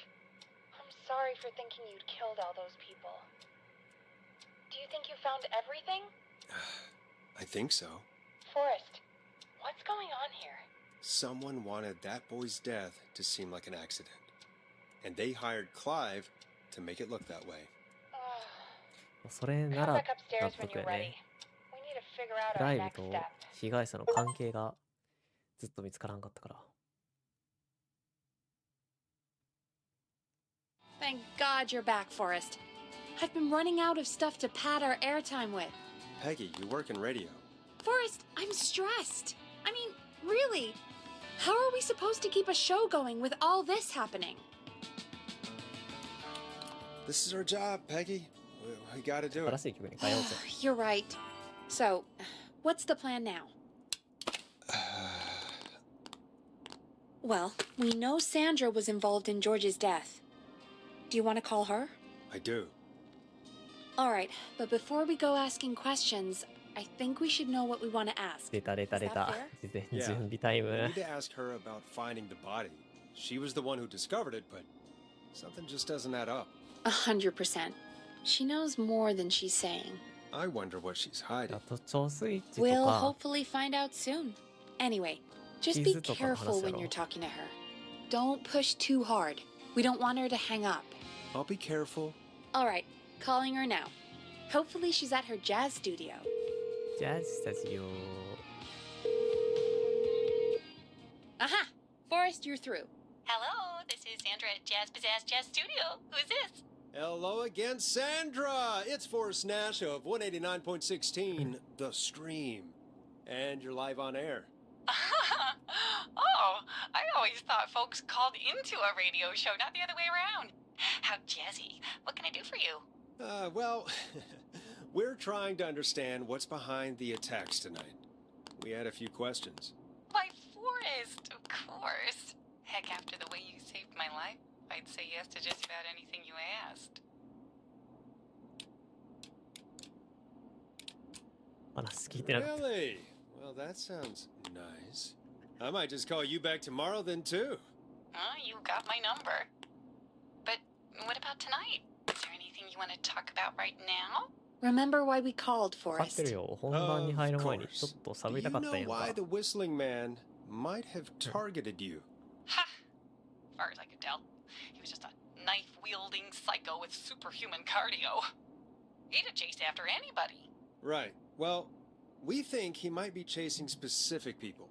I'm sorry for thinking you'd killed all those people. Do you think you found everything? I think so. Forrest, what's going on here? Someone wanted that boy's death to seem like an accident. And they hired Clive to make it look that way. それな Come ら back 納 upstairs when 得 you're や ready. ね。 We need to figure out ク our ライブ next と step. 被害者の関係がずっと見つからんかったから。Thank God you're back, Forrest. I've been running out of stuff to pad our airtime with. Peggy, you work in radio. Forrest, I'm stressed. I mean, really, how are we supposed to keep a show going with all this happening? This is our job, Peggy. We gotta do it. 新しい曲に変えようぜ。You're right. So, what's the plan now? Well, we know Sandra was involved in George's death. Do you want to call her? I do. All right, but before we go asking questions, I think we should know what we want to ask. 出た。事前 Yeah. 準備タイ We ム need。to ask her about finding the body. She was the one who discovered it, but something just doesn't add up. 100%. She knows more than she's saying. I wonder what she's hiding. あと、超スイッチと We'll か、 hopefully find out soon. Anyway, just be 傷とかの話 careful だ when ろ。 you're talking to her. Don't push too hard. We don't want her to hang up. I'll be careful. All right, calling her now. Hopefully she's at her jazz studio. ジャズスタジオ。 Aha! Forrest, you're through. Hello, this is Sandra at Jazz Pizzazz Jazz Studio. Who's this? Hello again, Sandra! It's Forrest Nash of 189.16, The Stream. And you're live on air. Oh, I always thought folks called into a radio show, not the other way around. How jazzy. What can I do for you? Well, we're trying to understand what's behind the attacks tonight. We had a few questions. Why, Forrest, of course. Heck, after the way you saved my life, I'd say yes to just about anything you asked. 話聞いてなかった。 Really? Well, that sounds nice. I might just call you back tomorrow then, too. You got my number. But what about tonight? Is there anything you want to talk about right now? Remember why we called, わかって Forrest. るよ。本番に入る前に Of ちょ course. っと Do 探り you たかったん know やん why か。 the whistling man might have targeted you? Ha! As far as I could tell, he was just a knife-wielding psycho with superhuman cardio. He'd have chased after anybody. Right. Well, we think he might be chasing specific people.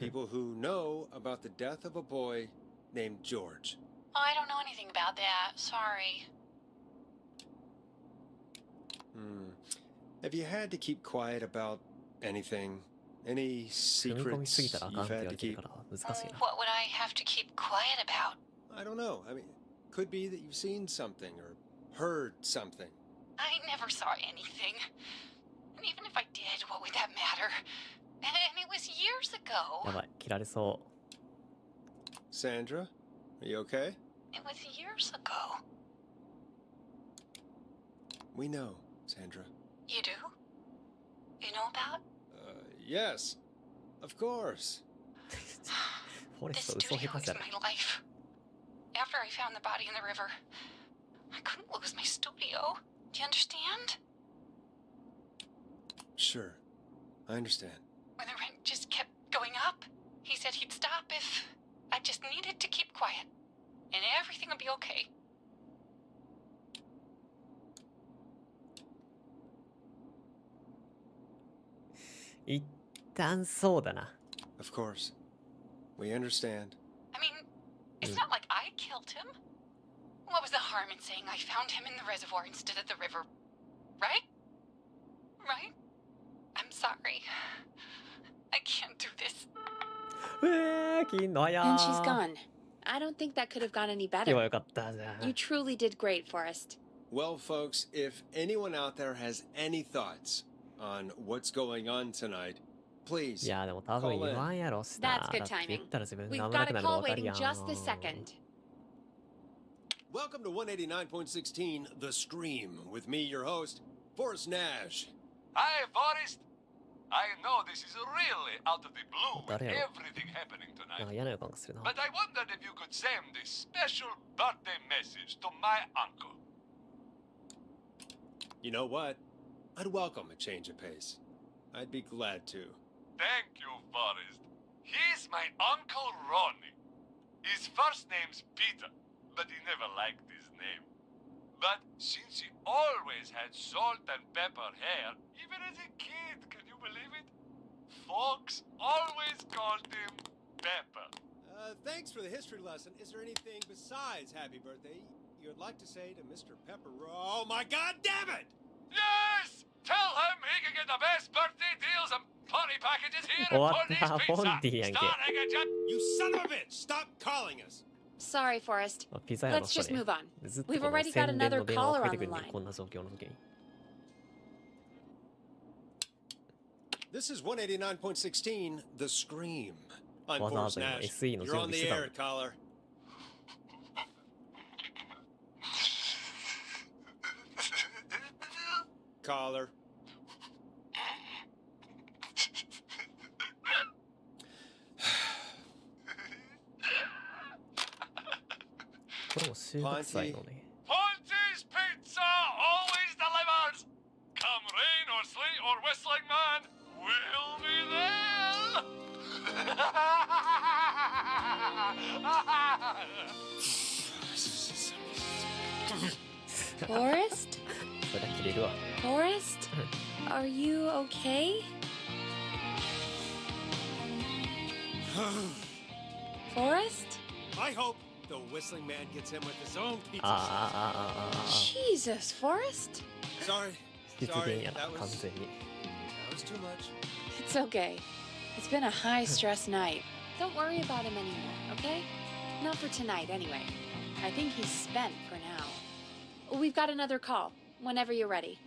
People who know about the death of a boy named George. Oh, I don't know anything about that. Sorry. Have you had to keep quiet about anything? Any 踏み込みすぎ secrets たらあかんっ you've て言わ had れ to てる keep? から難しいな。 What would I have to keep quiet about? I don't know. I mean, could be that you've seen something or heard something. I never saw anything. And even if I did, what would that matter? And it was years や ago. ばい、切られそ Sandra, are you okay? It was years ago. We know, Sandra. You do? You know about? Yes, of course. う。フォレ This スト嘘 studio 下手 is じゃない my life. After I found the body in the river, I couldn't lose my studio. Do you understand? Sure, I understand. When the rent just kept going up, he said he'd stop if I just needed to keep quiet. And everything would be okay. 一旦そうだな。 Of course. We understand. I mean, it's not like I killed him. What was the harm in saying I found him in the reservoir instead of the river? Right? Right? I'm sorry. I can't do this. 切んの早 And she's gone. I don't think that could have gone any 今 better. よかったじゃ You ん。 truly did great, Forrest. Well, folks, if anyone out there has any thoughts on what's going on tonight, please. いやでも多分言わんやろした。 That's だ good って言 timing. ったら自分 We've が危な got く a なるの call 分かる waiting やん。 just this second. Welcome to 189.16 The Scream with me, your host, Forrest Nash. Hi, Forrest. I know this is really out of the blue with 誰やろ everything happening なん tonight. か嫌な予感がするな。 But I wondered if you could send this special birthday message to my uncle. You know what? I'd welcome a change of pace. I'd be glad to. Thank you, Forrest. He's my Uncle Ronnie. His first name's Peter, but he never liked his name. But since he always had salt and pepper hair, even as a kid, can you believe it? Folks always called him Pepper. Thanks for the history lesson. Is there anything besides happy birthday you would like to say to Mr. Pepper? Oh my god damn it! Yes! Tell him he can get the best birthday deals and party packages here at 終わった。 Pony's ポン Pizza. ディやんけ。 Starting at just... You son of a bitch! Stop calling us! Sorry, Forrest. ピザ屋の Let's 人 just ね move on. ずっと We've この already got 宣伝 another の電話を caller かけ on て the くるね line. こんな状況の時に。 This is 189.16 The Scream. I'm わざわ Forrest ざ今 Nash. SE の You're 準 on 備し the てた air, の。 caller. Caller. これも収穫祭のね。 Ponty's Pizza always delivers! Come rain or sleet or whistling man, we'll be there! Forrest? そりゃ切れるわ。 Forrest? Are you okay? Forrest? I hope the whistling man gets him with his own pizza. ああ。 Jesus, Forrest? Sorry. 失言 Sorry. やな That 完 was 全に。 that was too much. It's okay. It's been a high stress night. Don't worry about him anymore, okay? Not for tonight, anyway. I think he's spent for now. We've got another call. Whenever you're ready.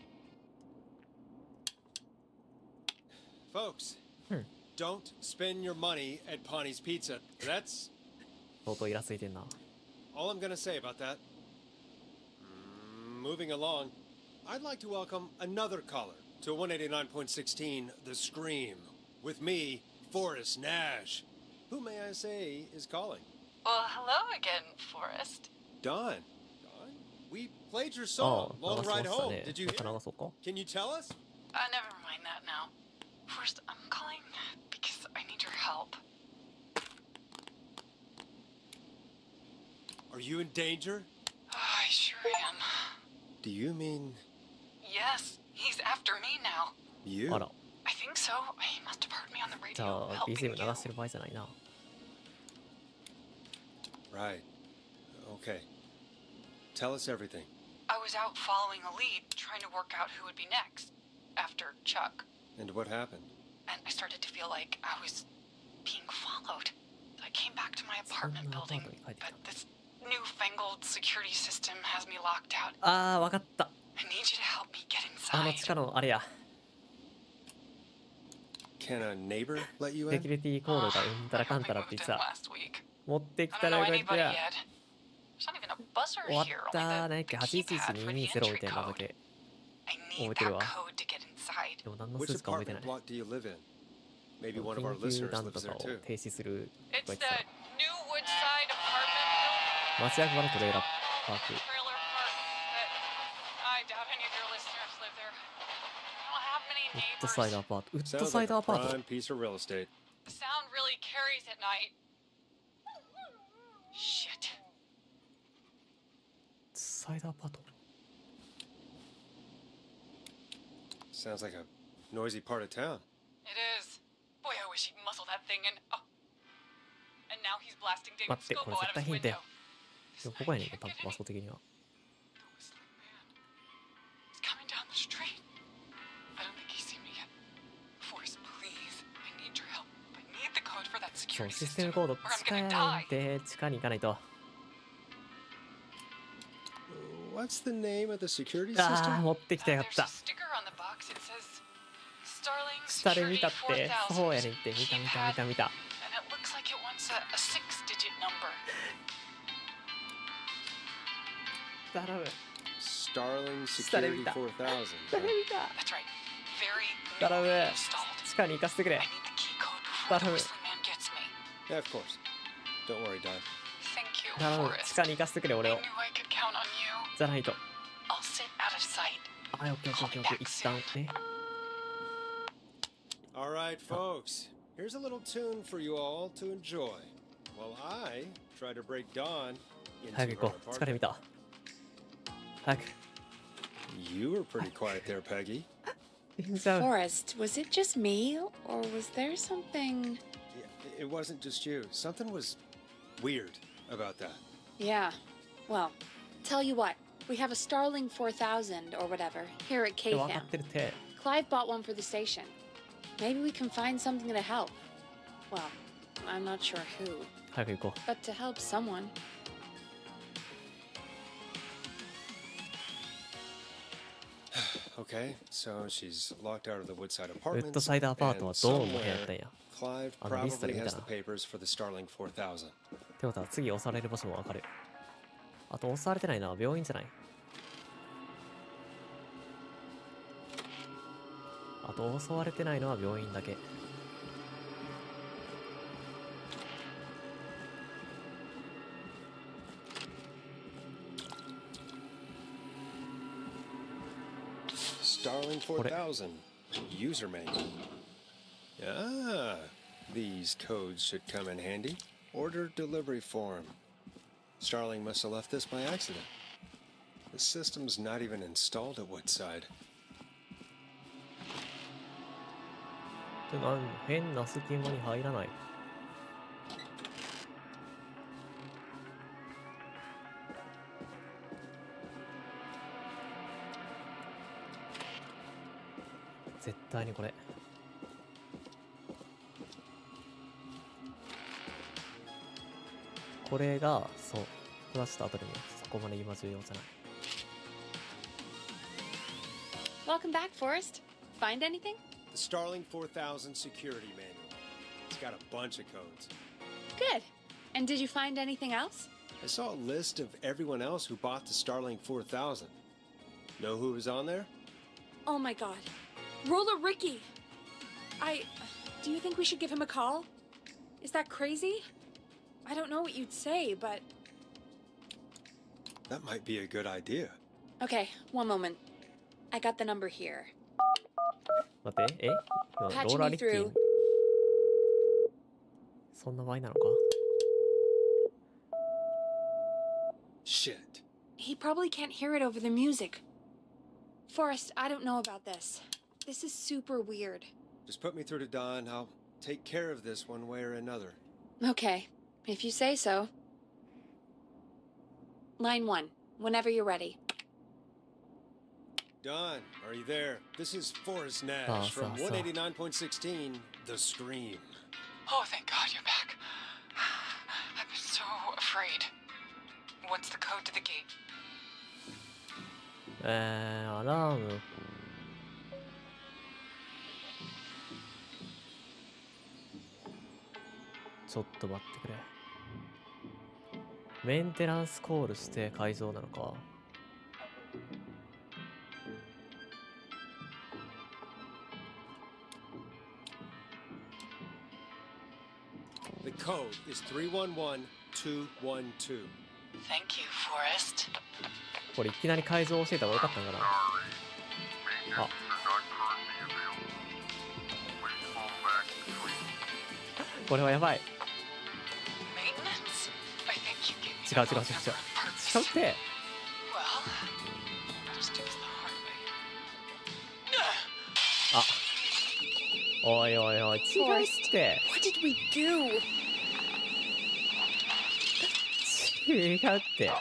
Folks, don't spend your money at Pawnee's Pizza. That's 相当イラついてんな。 all I'm gonna say about that. Moving along, I'd like to welcome another caller to 189.16 The Scream with me, Forrest Nash. Who may I say is calling? Well, hello again, Forrest. Don. Don? We played your song, ああ、 Long 流しま Ride した Home. ね。 Did you また hear? 流そうか。 Can you tell us? Never mind that now. First, I'm calling because I need your help. Are you in danger? I sure am. Do you mean Yes, he's after me now. you? あら。 I think so. He must have heard me on the じゃ radio あ BGM helping 流 you. してる場合じゃないな。 Right. Okay. Tell us everything. I was out following a lead, trying to work out who would be next after Chuck. And what happened? And I started to feel like I was being followed. I came back to my apartment building, but this newfangled security system has me locked out. ああ、わかった。 I need you to help me get あの inside. 地下のあれや。 Can a neighbor let you セ in? キュリティコードがうんたらかんたらって言ってさ、 Last week. 持ってき I た don't ら know よかっ anybody たや。 yet. There's not even a buzzer 終わっ here, た only ー。何やっけ the keypad for the 81120 みた entry いなのだ code. け I 覚 need えてる that わ。 code to get inside. でも何の Which 数か覚えてな apartment い。 block do you live in? Maybe one of our 緊急 listeners なんと lives か there を too. 停止する It's とか言って the た。 new Woodside apartment 町役場のトレーラーパーク。 trailer park that I doubt any of your listeners live there. I don't have many ウッ neighbors. ドサイドアパート。ウッド Sounds サイ like ド a アパート。 prime piece of real estate. The sound really carries at night. Shit. サイドアパート。 Sounds like a noisy part of town. It is. Boy, I wish he'd muzzle that thing and and now he's blasting David 待って、こ Scopo れ out 絶 of 対 his ヒント window. や。でもここやねんけど、多分場所的には。 He's coming down the street. I don't think he's seen me yet. Forrest, please. I need your help. I need the code for that そう、 security システ system, ムコード or I'm 地下 gonna や die. ねんって、地下に行かないと。 What's the name of the security ああ、 system? 持ってきたよかっ There's た a。sticker on the box. It says 下で見たって。そうやねんって。見た。And it looks like it wants a 6-digit number. 頼む。Starling Security 4000. That's right. Very 頼む。 newly installed. 地下に行かせてくれ。 I need the key code before the 頼む。 whistling man gets me. Yeah, of course. Don't worry, Don. Thank you, 頼む。地 Forrest. 下に行かせてくれ、俺 I を。 knew I could count on you. じゃないと。 I'll sit out of sight. あ、オッケーオッケーオッケー。一旦ね。All right, folks. Here's a little tune for you all to enjoy while I try to break Dawn into 早く her 行こう。疲れ apartment. 見た。早く。 You were pretty quiet there, Peggy. Forrest, was it just me, or was there something? Yeah, it wasn't just you. Something was weird about that. Yeah. Well, tell you what, we have a Starling 4000 or whatever here at 分か KFAM. ってるって。 Clive bought one for the station. Maybe we can find something to help. Well, I'm not sure who, 早く行こ but to help someone. Okay, so she's locked out of the Woodside う。ウッ apartments. ドサイドアパート and はドーンの部屋やったん somewhere や。 Clive あのリストで probably 見 has た the な。っ papers for the Starling 4000. てことは次押される場所もわかる。あと押されてないのは病院じゃない。あと襲われてないのは病院だけ。Starling 4000 user manual. Ah, these codes should come in handy. Order delivery form. Starling must have left this by accident. The system's not even installed at Woodside. 変な隙間に入らない。絶対にこれ。これが、そう。これはちょっと後で見よう。そこまで今重要じゃない。Welcome back, Forrest. Find anything? The Starling 4000 security manual. It's got a bunch of codes. Good. And did you find anything else? I saw a list of everyone else who bought the Starling 4000. Know who was on there? Oh my god. Roller Ricky! Do you think we should give him a call? Is that crazy? I don't know what you'd say, but... That might be a good idea. Okay, one moment. I got the number here. 待って、ロー Patching ラー me リッキー through. そんな場合なのか Shit. He probably can't hear it over the music. Forrest, I don't know about this. This is super weird. Just put me through to Don. I'll take care of this one way or another. Okay, if you say so. Line 1, whenever you're ready. Don, are you there? This is Forrest Nash from 189.16, The Scream. Oh, thank God you're back. I'm so afraid. What's the code to the gate? アラーム。ちょっと待ってくれ。メンテナンスコールして改造なのか。The code is 311212. Thank you, Forrest. これいきなり改造教えた方がよかったんかな。あ。これはやばい。Maintenance? I think you gave me 違う違う違う違う。違うって。 Well, I'll just do this the hard way. あ。おいおいおい、違うって。 What did we do? 違うって。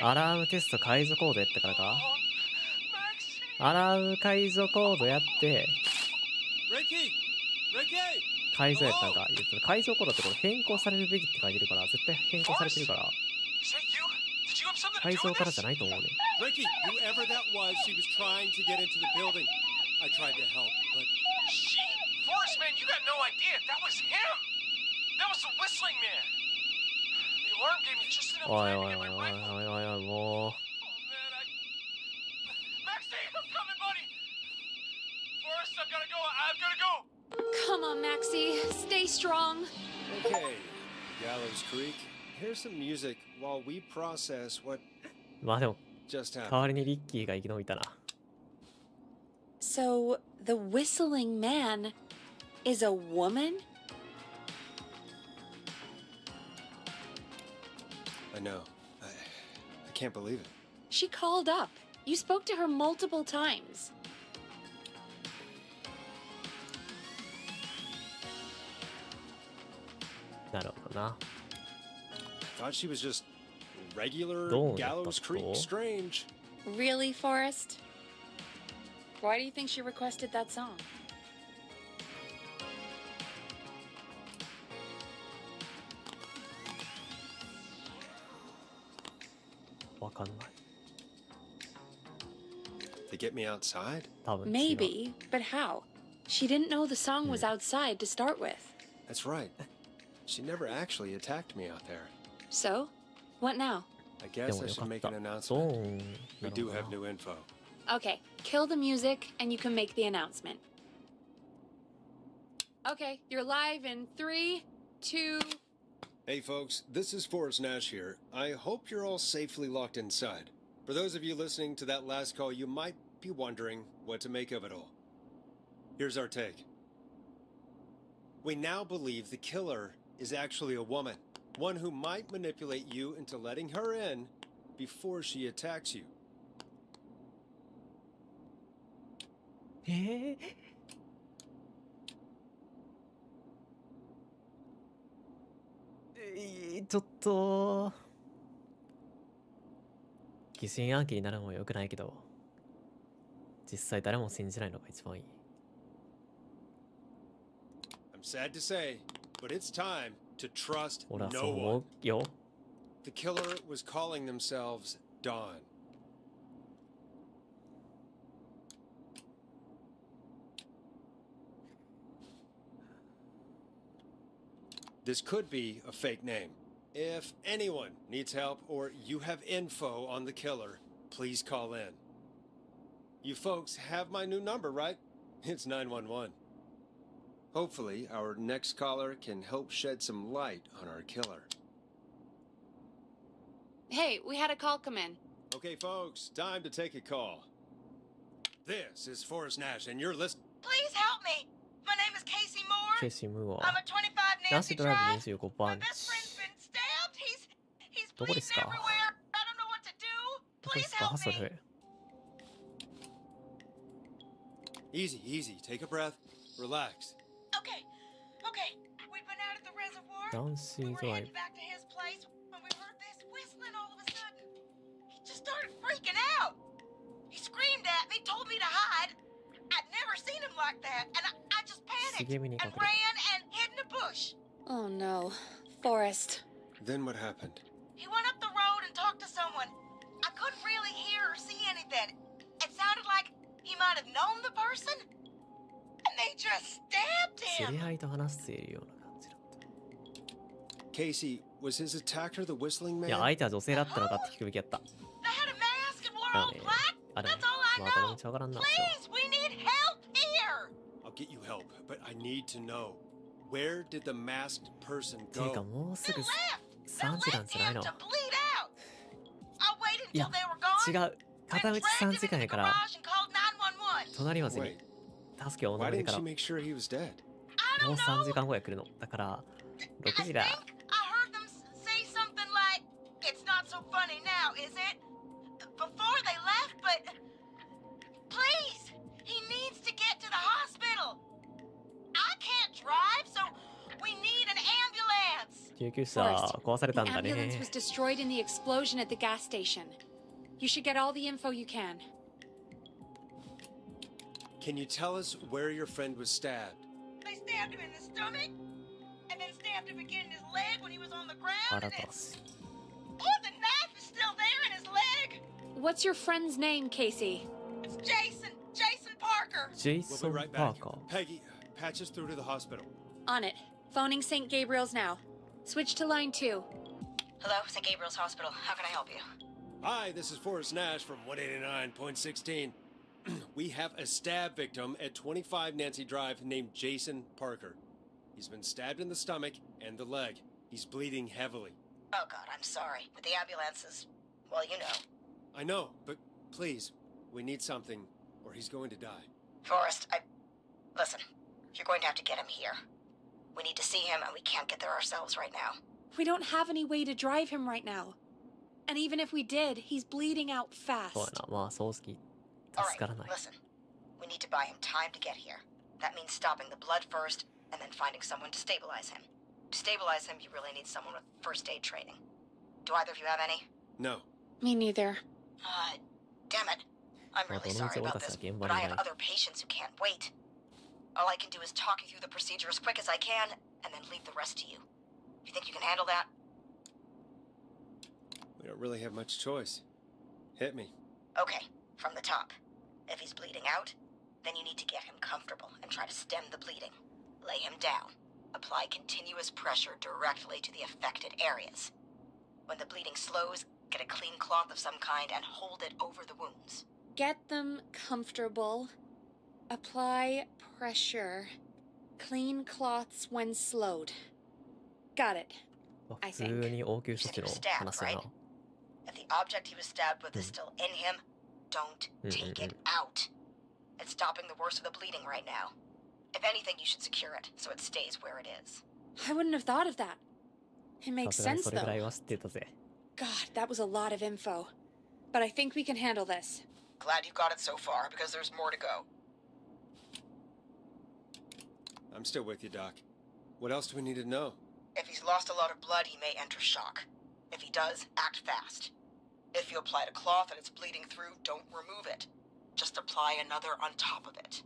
アラームテスト解除コードやったからか。アラーム解除コードやって Ricky! Ricky! 改造やったんか。改造コードってこれ変更されるべきって書いてるから、絶対変更されてるから。改造からじゃないと思うね。Ricky, whoever that was, she was trying to get into the building. I tried to help, but... She? Forrest, man, you got no idea. That was him. That was the whistling man. The alarm gave me just enough time to get my rifle. おい、もう。Maxie, I'm coming, buddy. Forrest, I've gotta go. I've gotta go. Come on, Maxie. Stay strong. Okay, Gallows Creek. Here's some music while we process what まあでも、 just 代 happened. わりにリッキーが生き延びたな。So, the whistling man is a woman? I know. I can't believe it. She called up. You spoke to her multiple times. なるほどな。Thought she was just regular どうだったと？ Gallows Creek Strange. Really, Forrest? Why do you think she requested that song? わかんない。To get me outside? 多分違う。 Maybe, but how? She didn't know the song was outside to start with. That's right. She never actually attacked me out there. So, what now? I guess I should make an announcement. We do have new info. Okay, kill the music and you can make the announcement. Okay, you're live in 3, 2... Hey folks, this is Forrest Nash here. I hope you're all safely locked inside. For those of you listening to that last call, you might be wondering what to make of it all. Here's our take. We now believe the killer is actually a woman. One who might manipulate you into letting her in before she attacks you. ちょっと疑心暗鬼になるのも良くないけど、実際誰も信じないのが一番いい。I'm sad to say, but it's time to trust 俺はそう no 思 one. うよ。 The killer was calling themselves Dawn. This could be a fake name. If anyone needs help or you have info on the killer, please call in. You folks have my new number, right? It's 911. Hopefully, our next caller can help shed some light on our killer. Hey, we had a call come in. Okay, folks, time to take a call. This is Forrest Nash, and you're listening. Please help me. My name is Casey Moore. ケイシー・ムーア。 I'm at 25ナンシ Nancy ードライブ Drive. 25番 My best friend's been stabbed. He's どこで bleeding すか？ everywhere. I don't know what to do. どこで Please すか help そ me. れ。 Easy, easy. Take a breath. Relax. Okay. We've been out at the reservoir. ナンシ We ー were ドライ heading ブ。 back to his place when we heard this whistling all of a sudden. He just started freaking out. He screamed at me, told me to hide. I'd never seen him like that, and I just panicked 茂みに隠 and れ ran and hid in a bush. Oh no. Forrest. Then what happened? He went up the road and talked to someone. I couldn't really hear or see anything. It sounded like he might have known the person, and they just stabbed 知り him. 合いと話しているような感じだっ Casey, was his attacker the whistling た。 man? いや、相手は女性だったのかって聞くべきやった。 They had a mask and wore だ all ね。 black. あ、でも、 That's all まあ、どの I 道わからんな。 know. Please, we need help here. I'll get you help, but I need to know. Where did the masked person ていうか、 go? もうすぐ They 3時間 left じゃない him の。 to bleed out. I waited い until や、 they were gone. 違う。片道 Dragged 3 him 時 into 間 the やから、 garage and called 911. 隣町に Wait, 助けを why 求めて didn't から、 she も make sure he was dead? う3時間後や来るの。だから、6時だ。 I heard them say something like, "It's not so funny now, is it?" Before they left, but please, he needs to get to the hospital. I can't drive, so we need an ambulance. 救急車 Forrest, 壊され the たんだ ambulance ね was。destroyed in the explosion at the gas station. You should get all the info you can. Can you tell us where your friend was stabbed? They stabbed him in the stomach, and then stabbed him again in his leg when he was on the ground. And then... Oh, the knife is still there in his leg. What's your friend's name, Casey? It's Jason. Jason Parker. We'll be right back. Peggy, patch us through to the hospital. On it. Phoning St. Gabriel's now. Switch to line 2. Hello, St. Gabriel's Hospital. How can I help you? Hi, this is Forrest Nash from 189.16. We have a stab victim at 25 Nancy Drive named Jason Parker. He's been stabbed in the stomach and the leg. He's bleeding heavily. Oh, God, I'm sorry. But the ambulances, well, you know. I know, but please, we need something, or he's going to die. Forrest, Listen, you're going to have to get him here. We need to see him, and we can't get there ourselves right now. We don't have any way to drive him right now. And even if we did, he's bleeding out fast. Alright, listen. We need to buy him time to get here. That means stopping the blood first, and then finding someone to stabilize him. To stabilize him, you really need someone with first aid training. Do either of you have any? No. Me neither. Damn it. I'm really sorry about this, but I have other patients who can't wait. All I can do is talk you through the procedure as quick as I can, and then leave the rest to you. You think you can handle that? We don't really have much choice. Hit me. Okay, from the top. If he's bleeding out, then you need to get him comfortable and try to stem the bleeding. Lay him down. Apply continuous pressure directly to the affected areas. When the bleeding slows, get a clean cloth of some kind and hold it over the wounds. Get them comfortable. Apply pressure. Clean cloths when slowed. Got it. I think. You said he was stabbed, right? If the object he was stabbed with is still in him, don't take it out. It's stopping the worst of the bleeding right now. If anything, you should secure it so it stays where it is. I wouldn't have thought of that. It makes sense, though. God, that was a lot of info. But I think we can handle this. Glad you got it so far, because there's more to go. I'm still with you, Doc. What else do we need to know? If he's lost a lot of blood, he may enter shock. If he does, act fast. If you applied a cloth and it's bleeding through, don't remove it. Just apply another on top of it.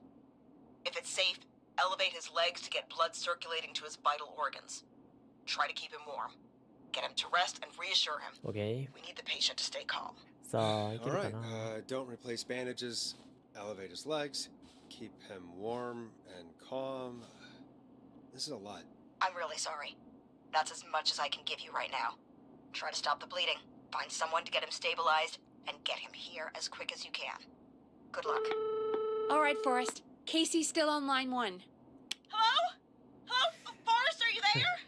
If it's safe, elevate his legs to get blood circulating to his vital organs. Try to keep him warm. Get him to rest and reassure him. Okay. We need the patient to stay calm. Alright, don't replace bandages. Elevate his legs. Keep him warm and calm. This is a lot. I'm really sorry. That's as much as I can give you right now. Try to stop the bleeding. Find someone to get him stabilized, and get him here as quick as you can. Good luck. All right, Forrest. Casey's still on line 1. Hello? Hello? Forrest, are you there?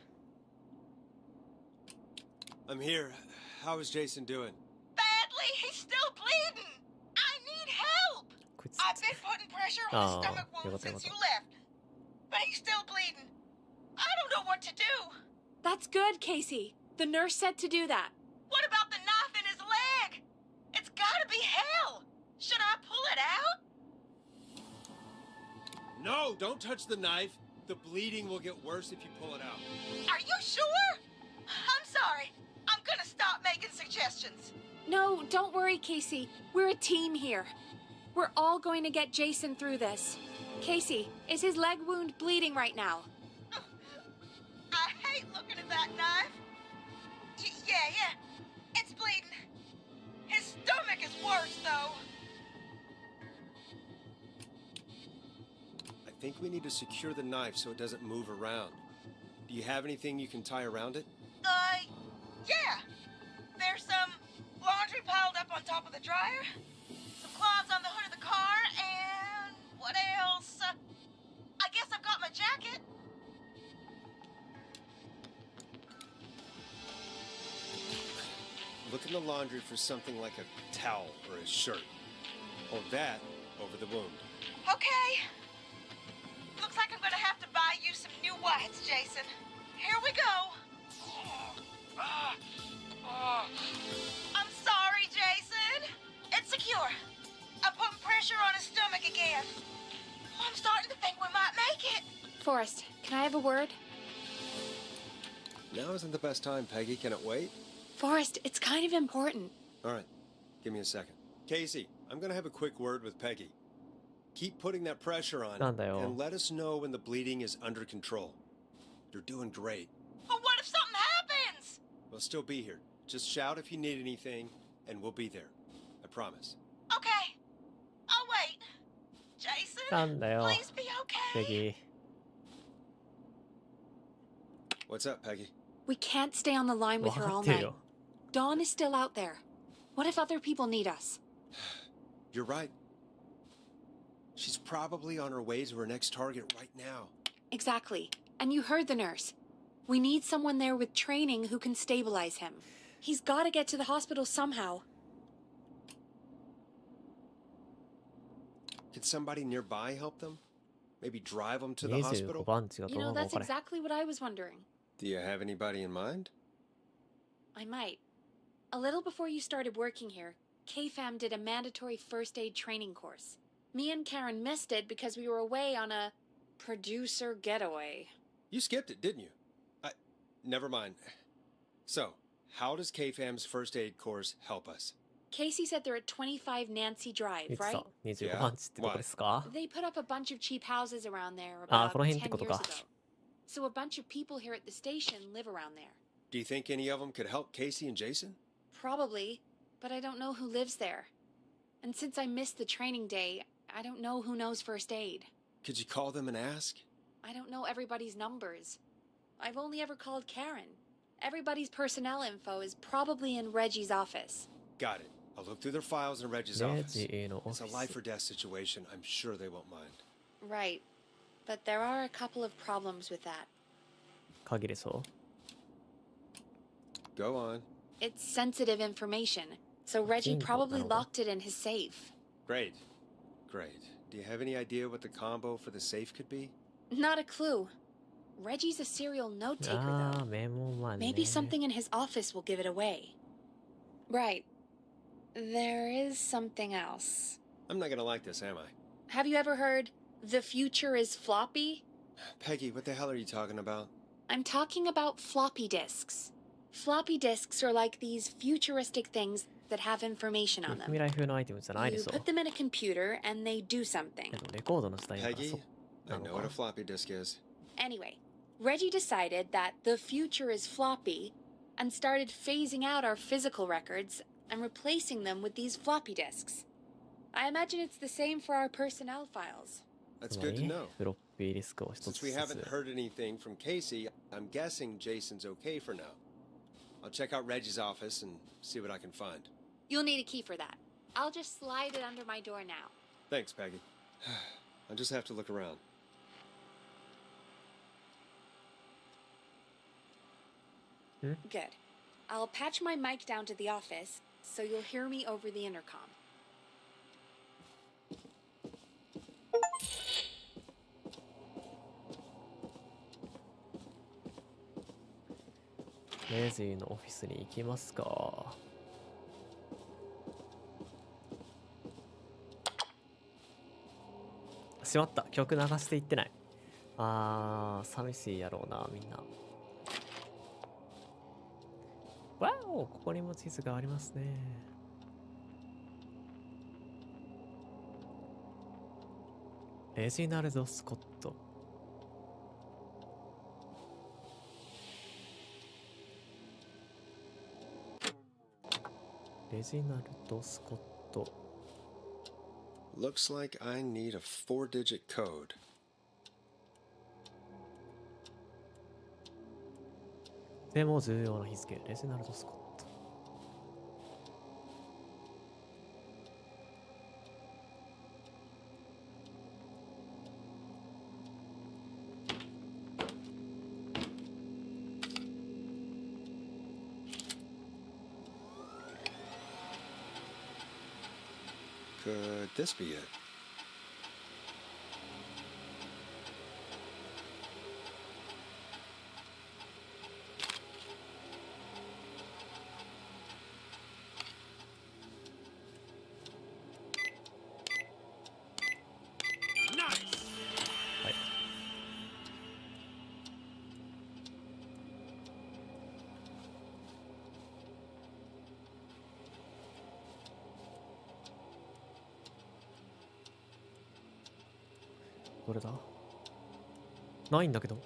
I'm here. How is Jason doing? Badly. He's still bleeding. I need help. I've been putting pressure on his stomach wound since you left. But he's still bleeding. I don't know what to do. That's good, Casey. The nurse said to do that. What about the knife in his leg? It's gotta be hell. Should I pull it out? No, don't touch the knife. The bleeding will get worse if you pull it out. Are you sure? I'm sorry. I'm gonna stop making suggestions. No, don't worry, Casey. We're a team here. We're all going to get Jason through this. Casey, is his leg wound bleeding right now? I hate looking at that knife. Yeah. It's bleeding. His stomach is worse, though. I think we need to secure the knife so it doesn't move around. Do you have anything you can tie around it? Yeah. There's some laundry piled up on top of the dryer, some cloths on the hood of the car, and what else? I guess I've got my jacket. Look in the laundry for something like a towel or a shirt. Hold that over the wound. Okay. Looks like I'm gonna have to buy you some new whites, Jason. Here we go. I'm sorry, Jason. It's secure. I'm putting pressure on his stomach again. I'm starting to think we might make it. Forrest, can I have a word? Now isn't the best time, Peggy. Can it wait? Forrest, it's kind of important. All right. Give me a second. Casey, I'm going to have a quick word with Peggy. Keep putting that pressure on なんだよ。 and let us know when the bleeding is under control. You're doing great. But what if something happens? We'll still be here. Just shout if you need anything, and we'll be there. I promise. Okay. I'll wait. Jason, なんだよ。 please be okay. ペギ What's up, Peggy? We can't stay on the line with her 分か all ってる night. よ。 Dawn is still out there. What if other people need us? You're right. She's probably on her way to her next target right now. Exactly. And you heard the nurse. We need someone there with training who can stabilize him. He's got to get to the hospital somehow. Could somebody nearby help them? Maybe drive them to the 25 hospital? 番違うと You 思 know, うの分 that's かれ。 exactly what I was wondering. Do you have anybody in mind? I might. A little before you started working here, KFAM did a mandatory first aid training course. Me and Karen missed it because we were away on a producer getaway. You skipped it, didn't you? Never mind. So, how does KFAM's first aid course help us? Casey said they're at 25 Nancy い Drive, つ right? さ、25番地ってとこですか？ They put up a bunch of cheap houses around there あ、 about この辺っ 10てこと years か。 ago. So a bunch of people here at the station live around there. Do you think any of them could help Casey and Jason? Probably, but I don't know who lives there. And since I missed the training day, I don't know who knows first aid. Could you call them and ask? I don't know everybody's numbers. I've only ever called Karen. Everybody's personnel info is probably in Reggie's office. Got it. I'll look through their files in Reggie's レ office. ジのオ It's フ a ィ life ス。 or death situation. I'm sure they won't mind. Right. But there are a couple of problems with that. 鍵でそう。 Go on. It's sensitive information, so Reggie probably locked it in his safe. Great. Great. Do you have any idea what the combo for the safe could be? Not a clue. Reggie's a serial note taker, あ though. あ、メモマネ。 Maybe something in his office will give it away. Right. There is something else. I'm not gonna like this, am I? Have you ever heard, the future is floppy? Peggy, what the hell are you talking about? I'm talking about floppy disks. Floppy disks are like these futuristic things that have information on 未 them. 来風のアイテムじゃないで You そう put。them in a computer and they do something. レコードの時代だから Peggy, そ I な know の what a か。 floppy disk is. Anyway, Reggie decided that the future is floppy and started phasing out our physical records and replacing them with these floppy disks. I imagine it's the same for our personnel files. That's つま good to り know. フロッピーディスクを一 Since つ we ず haven't つ。 heard anything from Casey, I'm guessing Jason's okay for now. I'll check out Reggie's office and see what I can find. You'll need a key for that. I'll just slide it under my door now. Thanks, Peggy. I just have to look around. Good. I'll patch my mic down to the office, so you'll hear me over the intercom. Lazy のオフィスに行きますか。しまった。曲流していってない。寂しいやろうな、みんな。わお、ここにも地図がありますね。レジナルド・スコット。レジナルド・スコット。Looks like I need a 4-digit code. でも重要な日付。レジナルド・スコット。Could this be it? Nice! はい。どれだ？ないんだけど。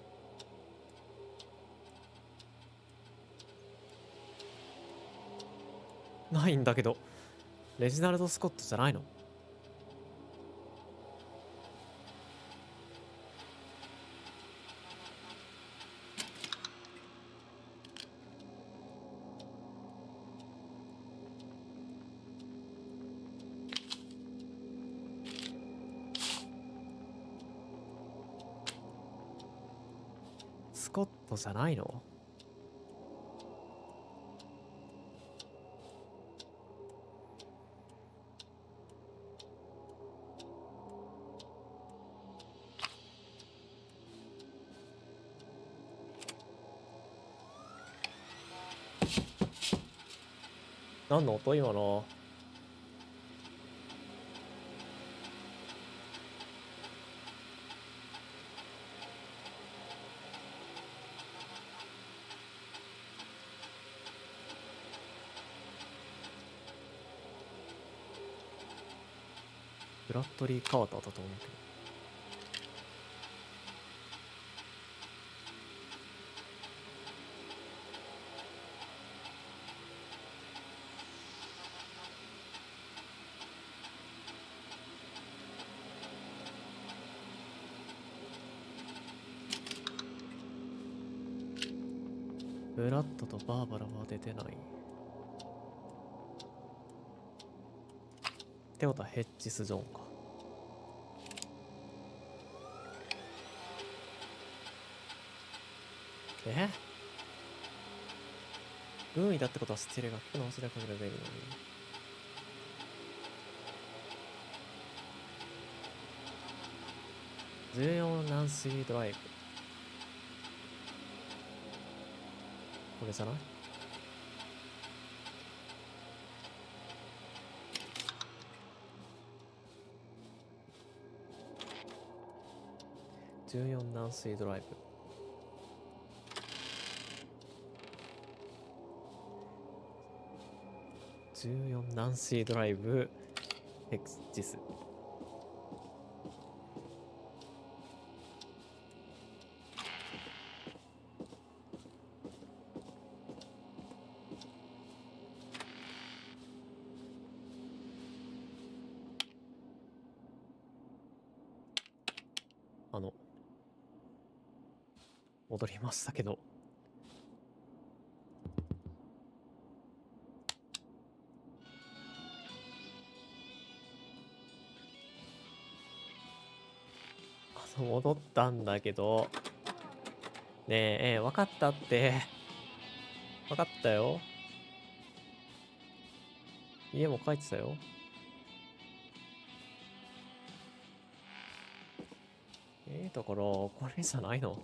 ないんだけど。レジナルド・スコットじゃないの？スコットじゃないの？何の音今の？ブラッドリー・カーターだと思うけど。ブラッドとバーバラは出てない。ってことはヘッジス・ジョンか。軍医だってことは知ってるが、聞くの忘れかけるべきのに。14ナンシードライブ。これじゃない？14ナンシードライブ。14ナンシードライブエクジス。戻りましたけど。戻ったんだけど。ねえ、分かったって。分かったよ。家も帰ってたよ。だから、これじゃないの？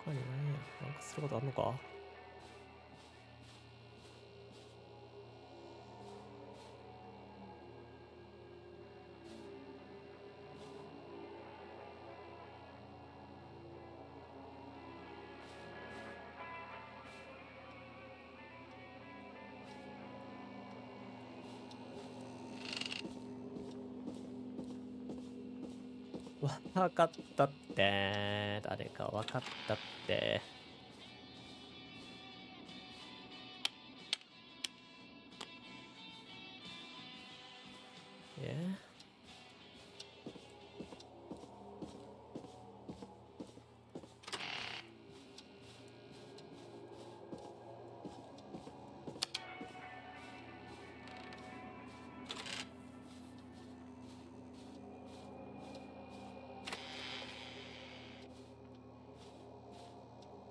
他になんかすることあんのか？わかったって。誰かわかったって。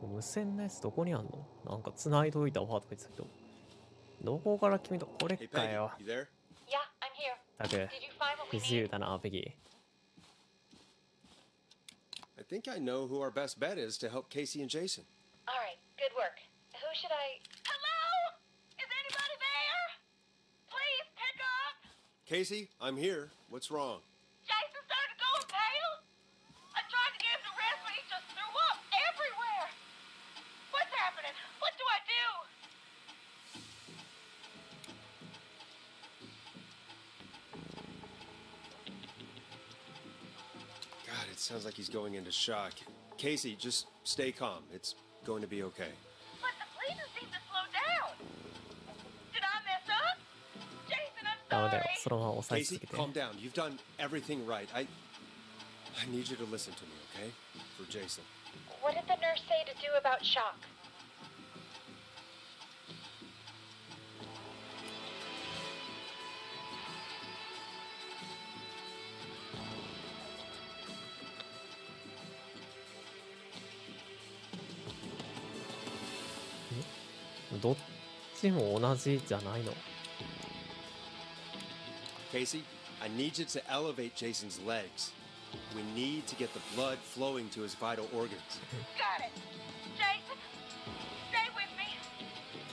無線のやつどこにあんの？なんか繋いどいたわとか言ってたけど。どこから決めた？これかよ。たく、不自由だな、ペギー。I think I know who our best bet is to help Casey and Jason. All right, good work. Who should I... Hello? Is anybody there? Please pick up. Casey, I'm here. What's wrong? Jason started going pale. I tried to get him to rest, but he just threw up everywhere. What's happening? What do I do? sounds like he's going into shock. Casey, just stay calm. It's going to be okay. But the bleeding seemed to slow down. Did I mess up? Jason, I'm ダメだよ sorry. そのまま押さえ Casey, 続けて calm down. You've done everything right. I need you to listen to me, okay? For Jason. What did the nurse say to do about shock? Hmm? どっちも同じじゃないの Casey, I need you to elevate Jason's legs. We need to get the blood flowing to his vital organs. Got it. Jason, stay with me.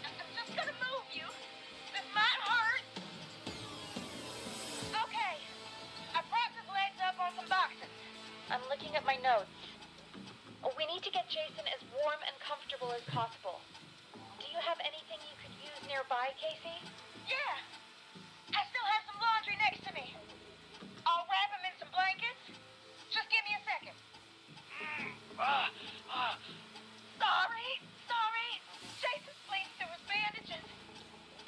I'm just gonna move you. This might hurt. Okay. I propped his legs up on some boxes. I'm looking at my notes. We need to get Jason as warm and comfortable as possible. Do you have anything you could use nearby, Casey? Yeah. I still have some laundry next to me. I'll wrap him in some blankets. Just give me a second. Sorry. Jason's bleeding through his bandages.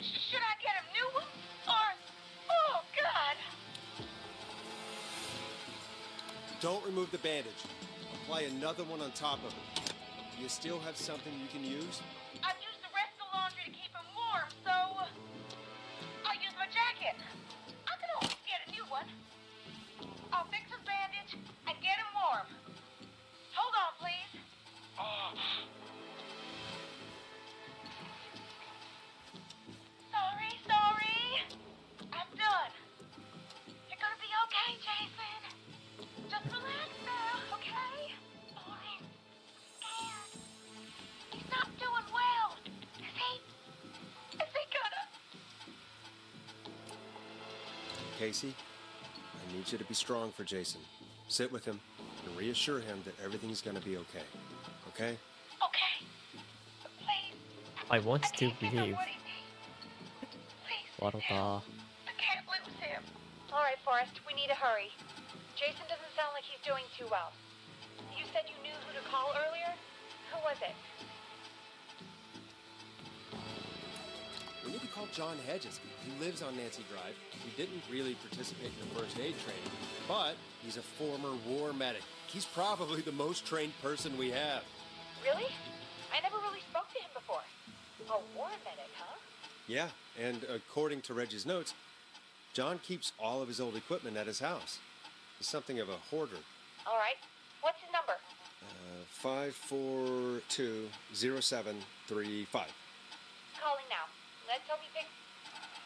Should I get him new ones? Or... Oh, God. Don't remove the bandage. Apply another one on top of it. Do you still have something you can use? I've used the rest of the laundry to keep him warm, so... I'll use my jacket. I can always get a new one. I'll fix his bandage and get him warm. Hold on, please. Sorry. I'm done. You're gonna be okay, Jason. Just relax now, okay? Boy, I'm scared. He's not doing well. Is he gonna... Casey, I need you to be strong for Jason. Sit with him and reassure him that everything's gonna be okay. Okay? Okay. Please. I want to Give him believe what he needs. Please. 笑った I can't lose him. All right, Forrest, we need to hurry. Jason doesn't sound like he's doing too well. You said you knew who to call earlier? Who was it? We need to call John Hedges. He lives on Nancy Drive. He didn't really participate in the first aid training, but he's a former war medic. He's probably the most trained person we have. Really? I never really spoke to him before. A war medic, huh? Yeah, and according to Reggie's notes, John keeps all of his old equipment at his house. He's something of a hoarder. All right. What's his number? 5420735. Calling now. Let's hope he picks.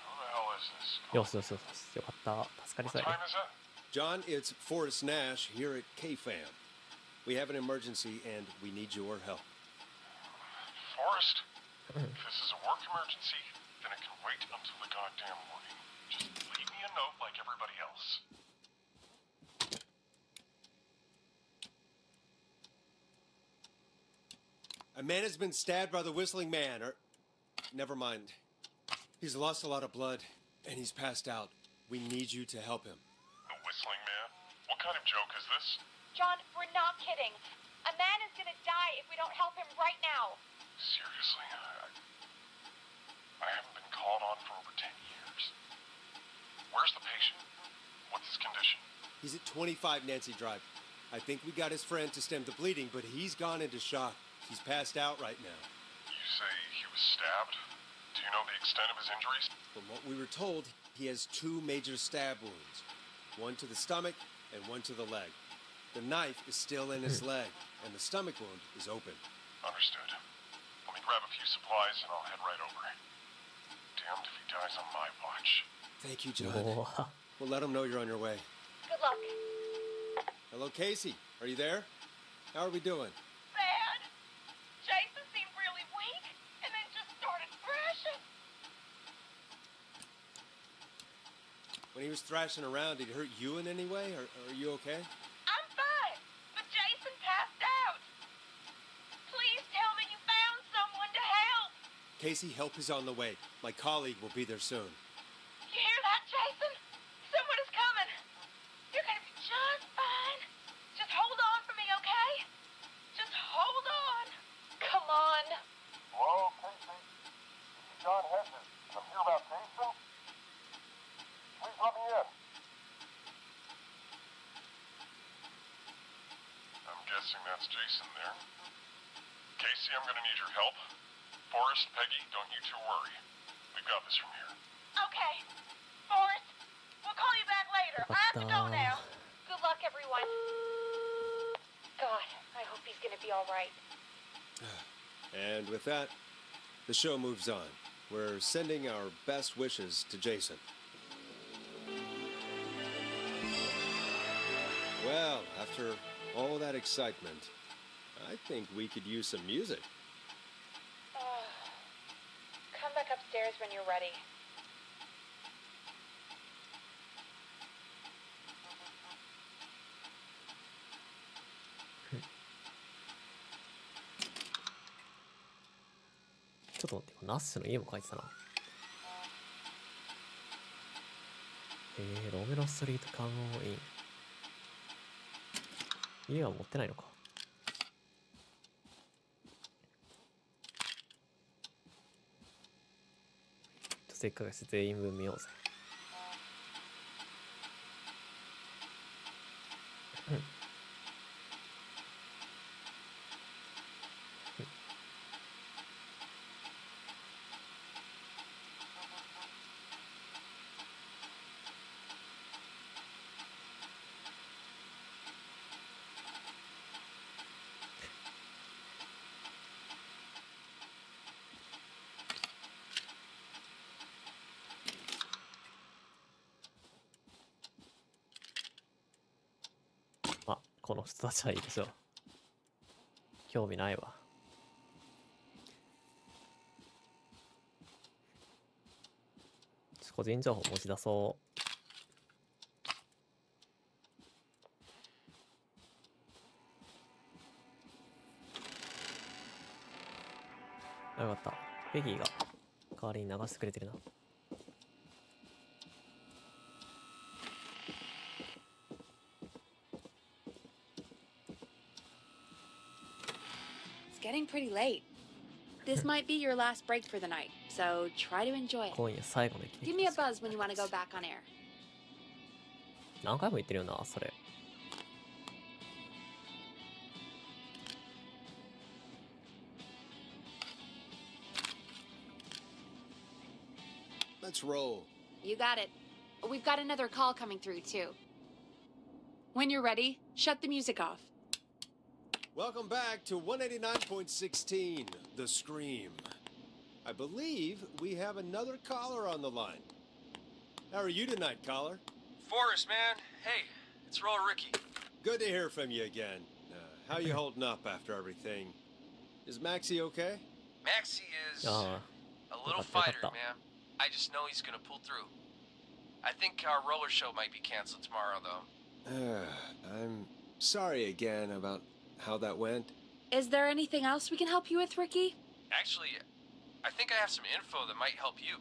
Who the hell is this? よしよしよしよかった助かりそうやね Time is it? John, it's Forrest Nash here at KFAM. We have an emergency and we need your help. Forrest? If this is a work emergency, then it can wait until the goddamn morning. Just leave me a note like everybody else. A man has been stabbed by the Whistling Man, or... Never mind. He's lost a lot of blood, and he's passed out. We need you to help him. The Whistling Man? What kind of joke is this? John, we're not kidding. A man is gonna die if we don't help him right now. Seriously? I haven't been called on for over 10 years. Where's the patient? What's his condition? He's at 25 Nancy Drive. I think we got his friend to stem the bleeding, but he's gone into shock. He's passed out right now. You say he was stabbed? Do you know the extent of his injuries? From what we were told, he has 2 major stab wounds. One to the stomach and one to the leg. The knife is still in his leg, and the stomach wound is open. Understood. Let me grab a few supplies and I'll head right over. Damned if he dies on my watch. Thank you, John. Oh. We'll let him know you're on your way. Good luck. Hello, Casey. Are you there? How are we doing? Bad. Jason seemed really weak and then just started thrashing. When he was thrashing around, did he hurt you in any way? Or are you okay? I'm fine, but Jason passed out. Please tell me you found someone to help. Casey, help is on the way. My colleague will be there soon. You hear that, Jason? Someone is coming. You're gonna be just fine. Just hold guessing that's Jason there. Casey, I'm gonna need your help. Forrest, Peggy, don't you two worry. We've got this from here. Okay. Forrest, we'll call you back later. I have to go now. Good luck, everyone. God, I hope he's gonna be all right. And with that, the show moves on. We're sending our best wishes to Jason. Well, after all that excitement, I think we could use some music. Come back upstairs when you're ready.ちょっと待って、ナッシュの家も書いてたな。ロメロストリートカンオンイン。家は持ってないのか。せっかくです全員分見ようぜ。この人たちはいいでしょう。興味ないわ。個人情報持ち出そう。よかった。ペギーが代わりに流してくれてるな。Getting pretty late. This might be your last break for the night, so try to enjoy it. 今夜最後の駅。 Give me a buzz when you want to go back on air. 何回も言ってるよな、それ。Let's roll. You got it. We've got another call coming through, too. When you're ready, shut the music off. Welcome back to 189.16, The Scream. I believe we have another caller on the line. How are you tonight, caller? Forrest, man. Hey, it's Roller Ricky. Good to hear from you again. How you holding up after everything? Is Maxie okay? Maxie is a little fighter, man. I just know he's gonna pull through. I think our roller show might be canceled tomorrow, though. I'm sorry again about how that went. Is there anything else we can help you with, Ricky? Actually, I think I have some info that might help you.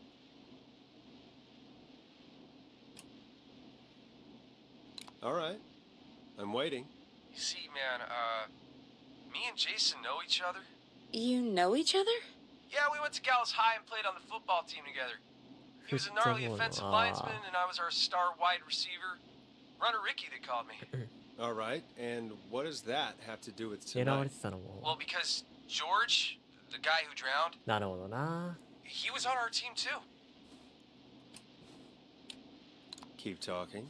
All right. I'm waiting. You see, man, me and Jason know each other. You know each other? Yeah, we went to Gallows High and played on the football team together. He was a gnarly offensive linesman, and I was our star wide receiver. Runner Ricky, they called me. All right, and what does that have to do with tonight? Well, because George, the guy who drowned, なるほどな。 he was on our team too. Keep talking.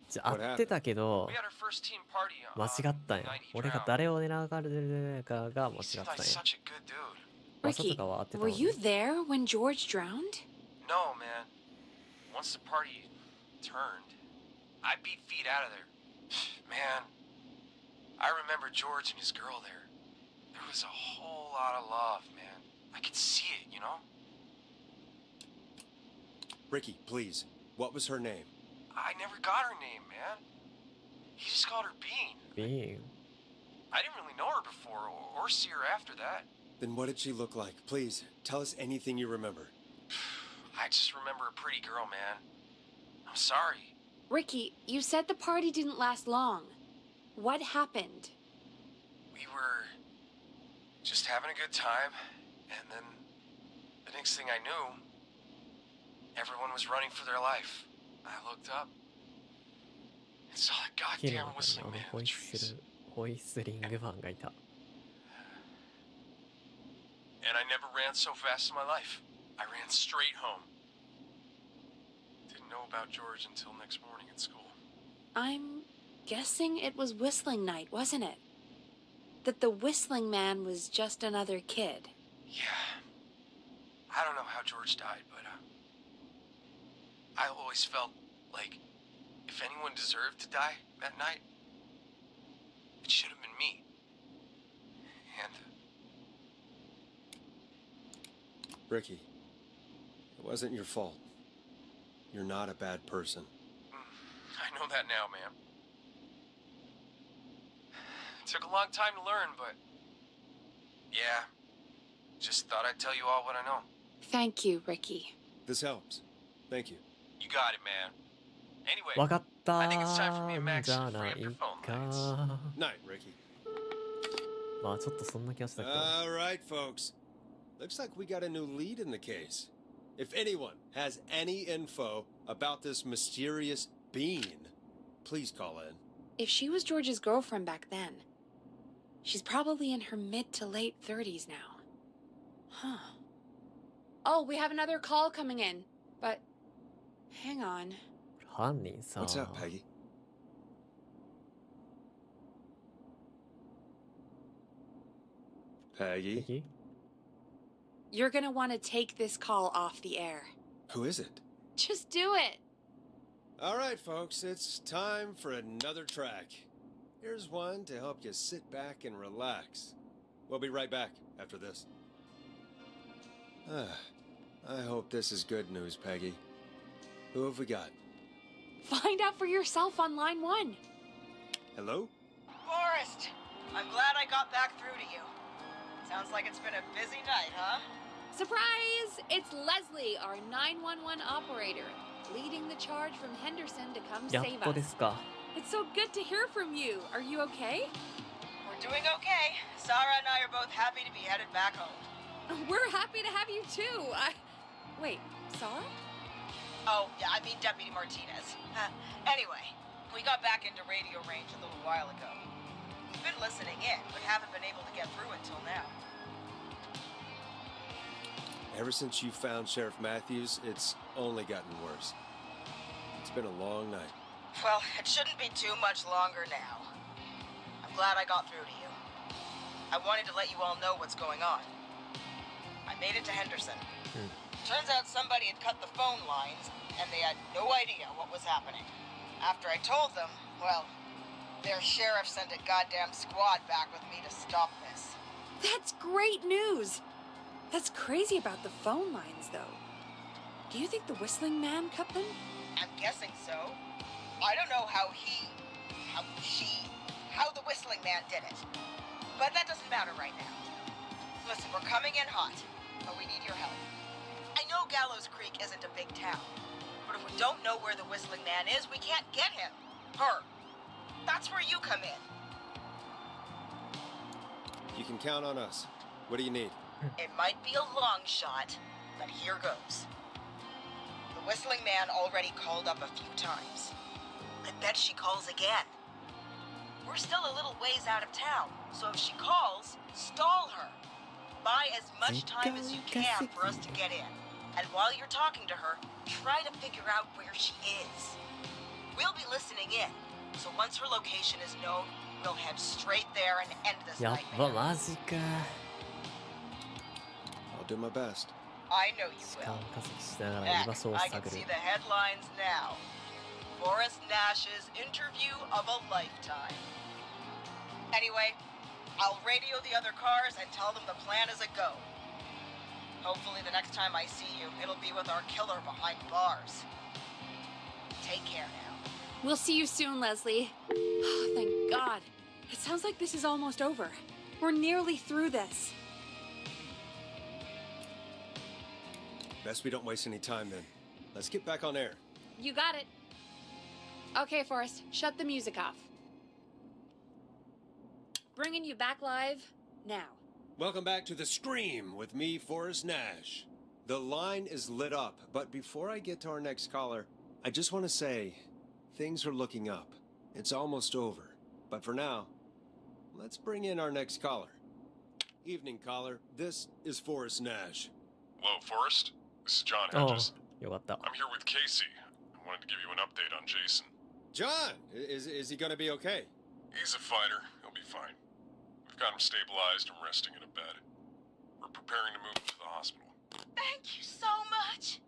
じゃあ合ってたけど We had our first team party 間違ったんや。俺が誰を狙われるかが間違ったんや。 Such a good dude. 噂 Ricky, とかは合ってた were のに you there when George drowned? No, man. Once the party turned, I beat feet out of there. Man, I remember George and his girl there. There was a whole lot of love, man. I could see it, you know? Ricky, please. What was her name? I never got her name, man. He just called her Bean. Bean. I didn't really know her before or see her after that. Then what did she look like? Please, tell us anything you remember. I just remember a pretty girl, man. I'm sorry. Ricky, you said the party didn't last long. What happened? We were just having a good time, and then the next thing I knew, everyone was running for their life. I looked up and saw that goddamn whistling man in the trees. ホイッスリングファンがいた。 And I never ran so fast in my life. I ran straight home. Didn't know about George until next morning at school. I'm guessing it was whistling night, wasn't it? That the whistling man was just another kid. Yeah. I don't know how George died, but I always felt like if anyone deserved to die that night, it should have been me. And Ricky, it wasn't your fault. You're not a bad person. I know that now, ma'am. It took a long time to learn, but yeah, just thought I'd tell you all what I know. Thank you, Ricky. This helps. Thank you. You got it, man. Anyway, わかったー I think it's time for me and Max じゃ to ない free up your phone か lines. Night, Ricky. まあちょっとそんな気がしたけど All right, folks. Looks like we got a new lead in the case. If anyone has any info about this mysterious being, please call in. If she was George's girlfriend back then, she's probably in her mid to late 30s now. Huh. Oh, we have another call coming in, but hang on. 犯人さ What's up, Peggy? Peggy? You're gonna want to take this call off the air. Who is it? Just do it. All right, folks, it's time for another track. Here's one to help you sit back and relax. We'll be right back after this. I hope this is good news, Peggy. Who have we got? Find out for yourself on line 1. Hello? Forrest, I'm glad I got back through to you. Sounds like it's been a busy night, huh? Surprise! It's Leslie, our 911 operator, leading the charge from Henderson to come やっ save とで us. すか It's so good to hear from you. Are you okay? We're doing okay. Sarah and I are both happy to be headed back home. We're happy to have you too. Wait, Sarah? Oh, yeah, I mean Deputy Martinez. Anyway, we got back into radio range a little while ago. We've been listening in, but haven't been able to get through until now. Ever since you found Sheriff Matthews, it's only gotten worse. It's been a long night. Well, it shouldn't be too much longer now. I'm glad I got through to you. I wanted to let you all know what's going on. I made it to Henderson. Turns out somebody had cut the phone lines, and they had no idea what was happening. After I told them, well, their sheriff sent a goddamn squad back with me to stop this. That's great news. That's crazy about the phone lines, though. Do you think the whistling man cut them? I'm guessing so. I don't know how the whistling man did it. But that doesn't matter right now. Listen, we're coming in hot, but we need your help. I know Gallows Creek isn't a big town, but if we don't know where the whistling man is, we can't get him. Her. That's where you come in. You can count on us. What do you need? It might be a long shot, but here goes. The whistling man already called up a few times. I bet she calls again. We're still a little ways out of town, so if she calls, stall her. Buy as much time as you can for us to get in. And while you're talking to her, try to figure out where she is. We'll be listening in, so once her location is known, we'll head straight there and end this やっ nightmare. ぱマジか I'll do my best. I know you 時 will. 間稼ぎしながら居場 Heck, 所を I can 探る see the headlines now. Forrest Nash's interview of a lifetime. Anyway, I'll radio the other cars and tell them the plan is a go. Hopefully the next time I see you, it'll be with our killer behind bars. Take care now. We'll see you soon, Leslie. Oh, thank God. It sounds like this is almost over. We're nearly through this. Best we don't waste any time then. Let's get back on air. You got it. Okay, Forrest, shut the music off. Bringing you back live now. Welcome back to The Scream with me, Forrest Nash. The line is lit up, but before I get to our next caller, I just want to say things are looking up. It's almost over. But for now, let's bring in our next caller. Evening, caller. This is Forrest Nash. Hello, Forrest. This is John あ Hedges. あ、よかった。 I'm here with Casey. I wanted to give you an update on Jason. John, is he gonna be okay? He's a fighter. He'll be fine. We've got him stabilized and resting in a bed. We're preparing to move him to the hospital. Thank you so much.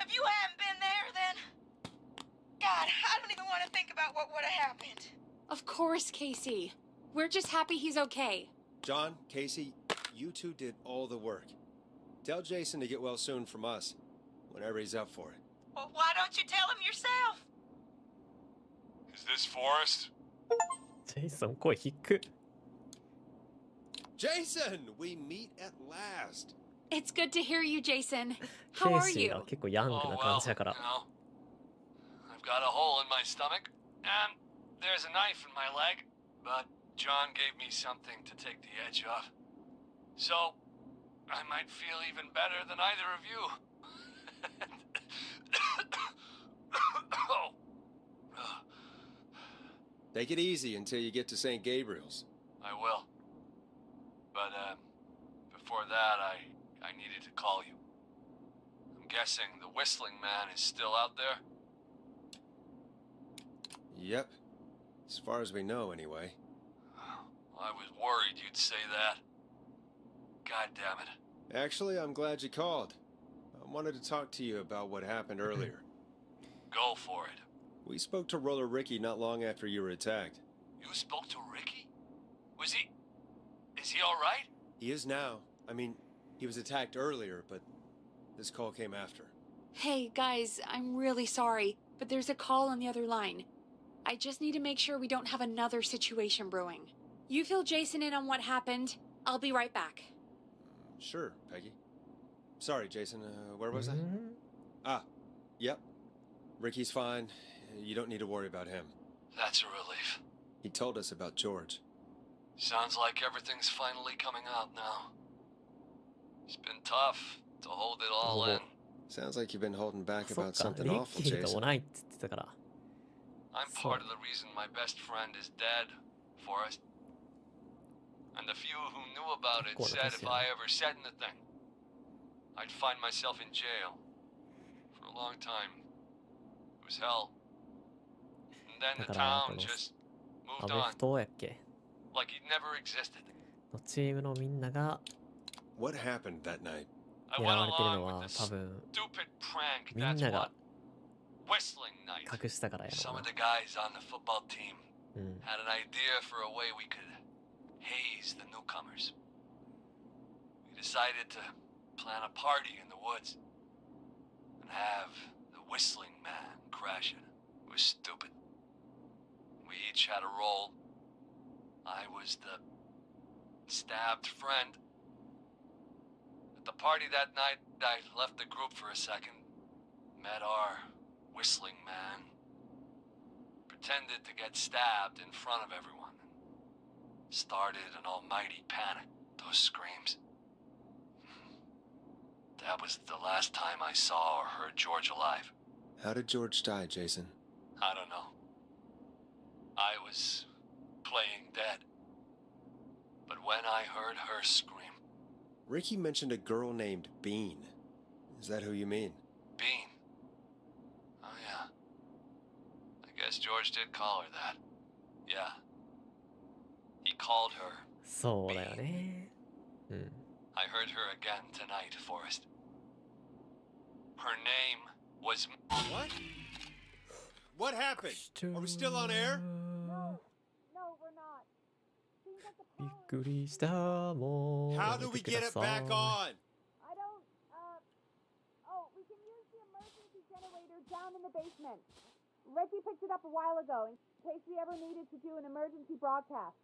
If you hadn't been there, then... God, I don't even want to think about what would have happened. Of course, Casey. We're just happy he's okay. John, Casey, you two did all the work. Tell Jason to get well soon from us, whenever he's up for it. Well, why don't you tell him yourself? Is this Forrest? ジェイソン声低く。 Jason, we meet at last. It's good to hear you, Jason. ケ How イ are シー you? が結構ヤングな Oh, 感 well, じだから。 you know, I've got a hole in my stomach, and there's a knife in my leg, but John gave me something to take the edge off. So, I might feel even better than either of you. Oh. Take it easy until you get to St. Gabriel's. I will. But, before that, I needed to call you. I'm guessing the Whistling Man is still out there? Yep. As far as we know, anyway. I was worried you'd say that. God damn it. Actually, I'm glad you called. I wanted to talk to you about what happened earlier. Go for it. We spoke to Roller Ricky not long after you were attacked. You spoke to Ricky? Was he... Is he alright? He is now. I mean, he was attacked earlier, but this call came after. Hey, guys, I'm really sorry, but there's a call on the other line. I just need to make sure we don't have another situation brewing. You fill Jason in on what happened. I'll be right back. Sure, Peggy. Sorry, Jason. Where was I? Yep. Ricky's fine. You don't need to worry about him. That's a relief. He told us about George. Sounds like everything's finally coming out now. It's been tough to hold it all in. Sounds like you've been holding back そっ about か、 something リッ awful, キーと Jason. もないって言ってたから。 I'm part of the reason my best friend is dead, Forrest. And the few who knew about it said if I ever said anything, I'd find myself in jail. For a long time. It was hell. And then the だから、 town この just ア moved メ on. フトやっけ Like he'd never existed. のチームのみんなが What happened that night? 狙われてるのは多分 Stupid prank, みん that's なが what. Whistling night. 隠したからやろ Some う of な the guys on the football team うん had an idea for a way we could haze the newcomers. We decided to plan a party in the woods and have the Whistling Man crash it. It was stupid. We each had a role. I was the stabbed friend. At the party that night, I left the group for a second, met our Whistling Man, pretended to get stabbed in front of everyone, and started an almighty panic. Those screams. That was the last time I saw or heard George alive. How did George die, Jason? I don't know. I was playing dead. But when I heard her scream... Ricky mentioned a girl named Bean. Is that who you mean? Bean? Oh, yeah. I guess George did call her that. Yeah. He called her. そうだよね。うん。 I heard her again tonight, Forrest. Her name was... What? What happened? Are we still on air? No, we're not. びっくりしたもう How do we get it back on? I don't, oh, we can use the emergency generator down in the basement. Reggie picked it up a while ago in case we ever needed to do an emergency broadcast.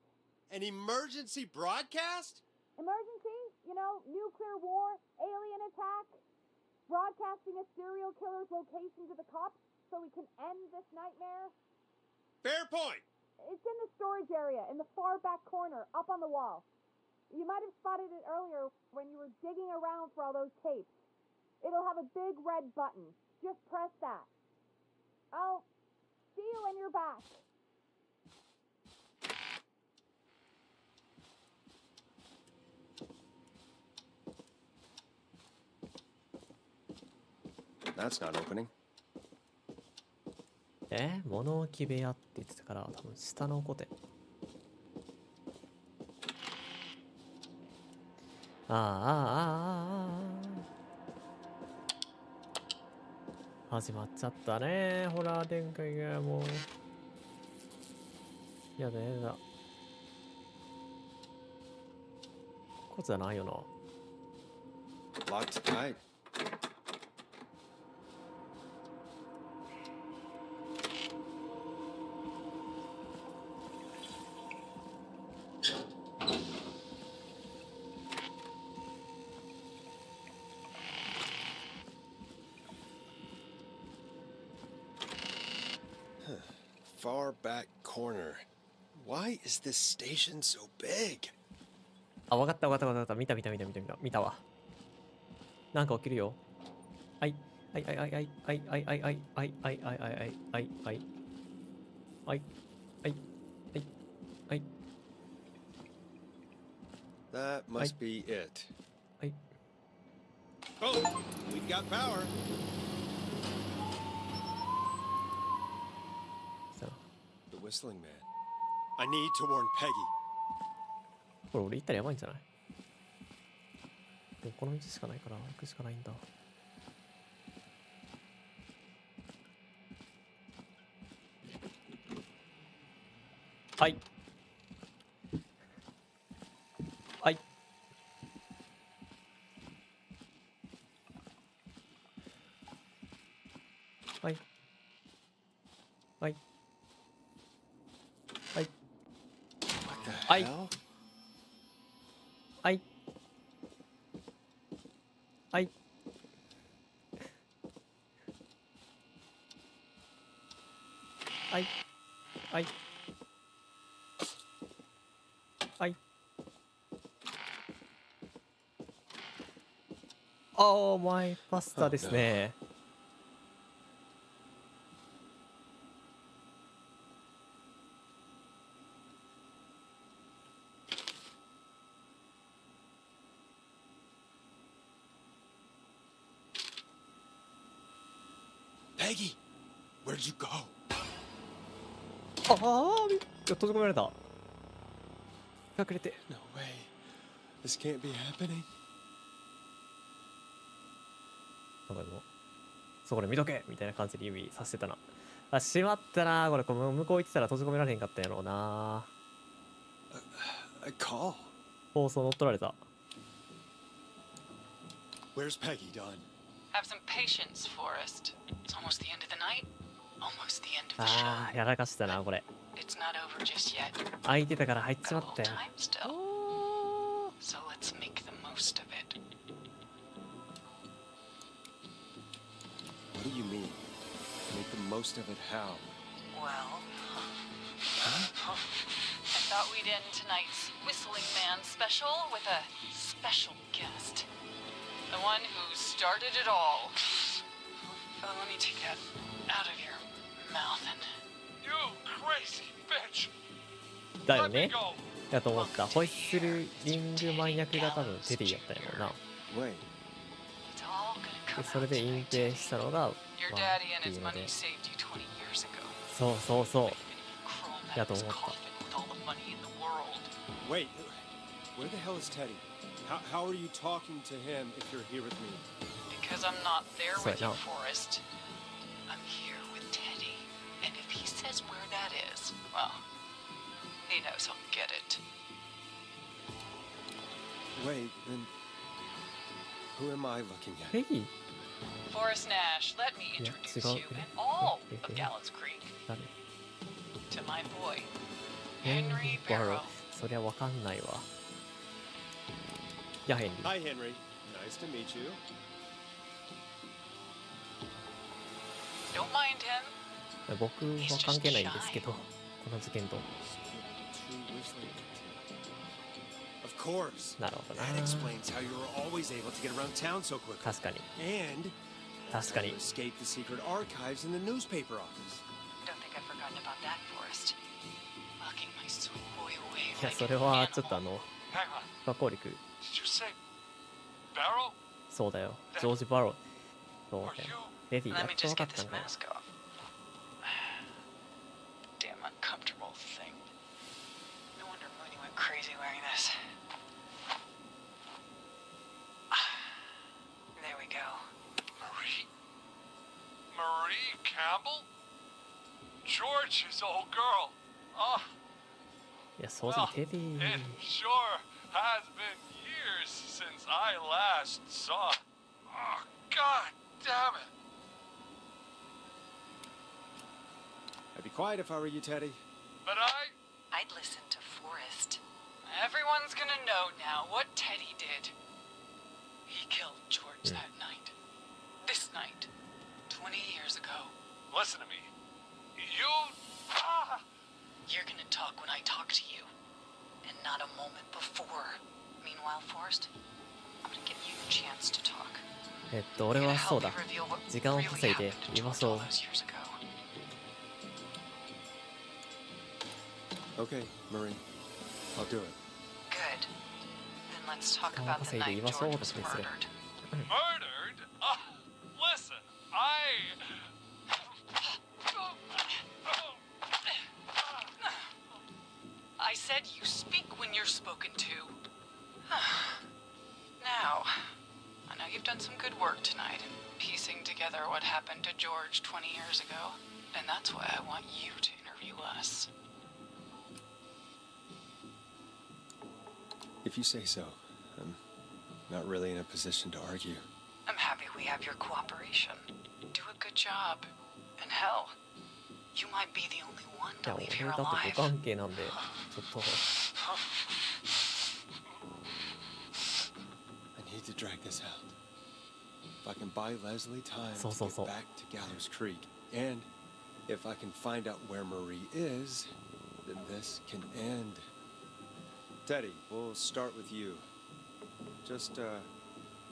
An emergency broadcast? Emergency? You know, nuclear war, alien attack, broadcasting a serial killer's location to the cops so we can end this nightmare. Fair point. It's in the storage area in the far back corner, up on the wall. You might have spotted it earlier when you were digging around for all those tapes. It'll have a big red button. Just press that. I'll see you when you're back. That's not opening. 物置部屋って言ってたから、多分下のコテ。始まっちゃったね、ホラー展開がもう。やだやだ。こじゃないよな。Locked tight. Far back corner. Why is this station so big? あ、わかったわかったわかった。見たわ。なんか起きるよ。はい。はい。That must be it. はい。 Oh, we've got power. The whistling man. I need to warn Peggy. これ俺行ったらやばいんじゃない？でもこの道しかないから行くしかないんだ。はい。はい。はい。はい。はい。はい。はい。はい。はい。はい。はい。おー、マイパスタですね。Peggy, where'd you go? 閉じ込められた。隠れて。No way. This can't be happening. なんかでも、そこで見とけみたいな感じで指させてたな。あ、しまったな。これ、向こう行ってたら閉じ込められへんかったんやろうな。A call. 放送乗っ取られた。Where's Peggy, Don? Have some patience, Forrest. It's almost the end of the night. Almost the end of the show. あー、やらかしたな、これ。 It's not over just yet. 空いてたから入っちまったよ。 Time still. So let's make the most of it. What do you mean? Make the most of it how? Well, I thought we'd end tonight's Whistling Man special with a special guest. The one who started it all. Let me take that out of your mouth and... You crazy bitch! だよね。やと思った。ホイッスルリングマニアクが多分テディやったんやろうな。でそれで隠蔽したのが、まあ、っていうので。そうそうそう。やと思った。Wait, where the hell is Teddy? How are you talking to him if you're here with me? Because I'm not there with you, Forrest. I'm here with Teddy. And if he says where that is, well, he knows I'll get it. Wait, then who am I looking at? Peggy? Forrest Nash, let me introduce you and all of Gallows Creek to my boy, Henry Barrow. そりゃわかんないわ。や、ヘンリー。 Hi, Henry. Nice to meet you. Don't mind him. 僕は関係ないんですけど、この事件と。Of course. なるほどな。 That explains how you were always able to get around town so quickly. 確かに。 And 確かに。 escape the secret archives in the newspaper office. Don't think I've forgotten about that, Forrest. Locking my sweet boy away いや、 like そ an れはちょっ animal. と不可抗力。 Did you say Barrow? そうだよ。ジョージ・バロー。そうだよ。レディーや Let っ me と分 just かっ get た this んかよ。 mask off. Damn uncomfortable thing. No wonder Mooney went crazy wearing this. There we go. Marie Campbell? George's old girl. Oh, いや、正直テディ it sure has been years since I last saw. Oh, God damn it. I'd be quiet if I were you, Teddy. But I'd listen to Forrest. Everyone's gonna know now what Teddy did. He killed George that night. This night. 20 years ago. listen to me. You... You're gonna talk when I talk to you. And not a moment before. Meanwhile, Forrest, I'm gonna give you a chance to talk. 俺はそうだ。時間を稼いで居場所を。Okay, Marie. I'll do it. Good. Then let's talk about the night George was murdered. Murdered? Listen, I said you speak when you're spoken to. Now, I know you've done some good work tonight in piecing together what happened to George 20 years ago, and that's why I want you to interview us. If you say so. I'm not really in a position to argue. I'm happy we have your cooperation. Do a good job. And hell, you might be the only one to leave here 俺だって alive. ご関係なんで、ちょっと。I need to drag this out. If I can buy Leslie time to get back to Gallows Creek, and if I can find out where Marie is, then this can end. Teddy, we'll start with you. Just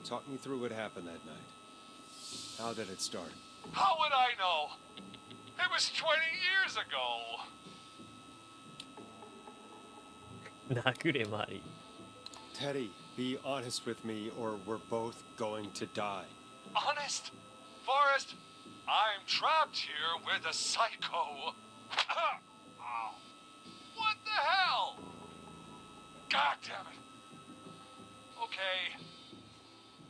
talk me through what happened that night. How did it start? how would I know? It was 20 years ago. 殴れマリ Teddy, be honest with me or we're both going to die. Honest? Forrest, I'm trapped here with a psycho. Ow. What the hell? God damn it. Okay.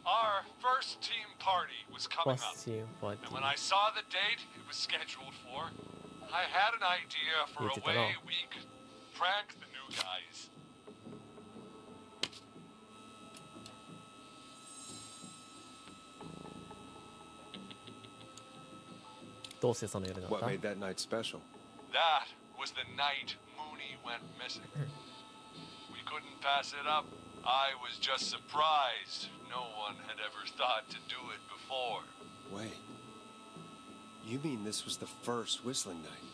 Our first team party was coming up. And when I saw the date it was scheduled for, I had an idea for a way we could prank the new guys. What made that night special? That was the night Mooney went missing. We couldn't pass it up. I was just surprised. No one had ever thought to do it before. Wait. You mean this was the first whistling night?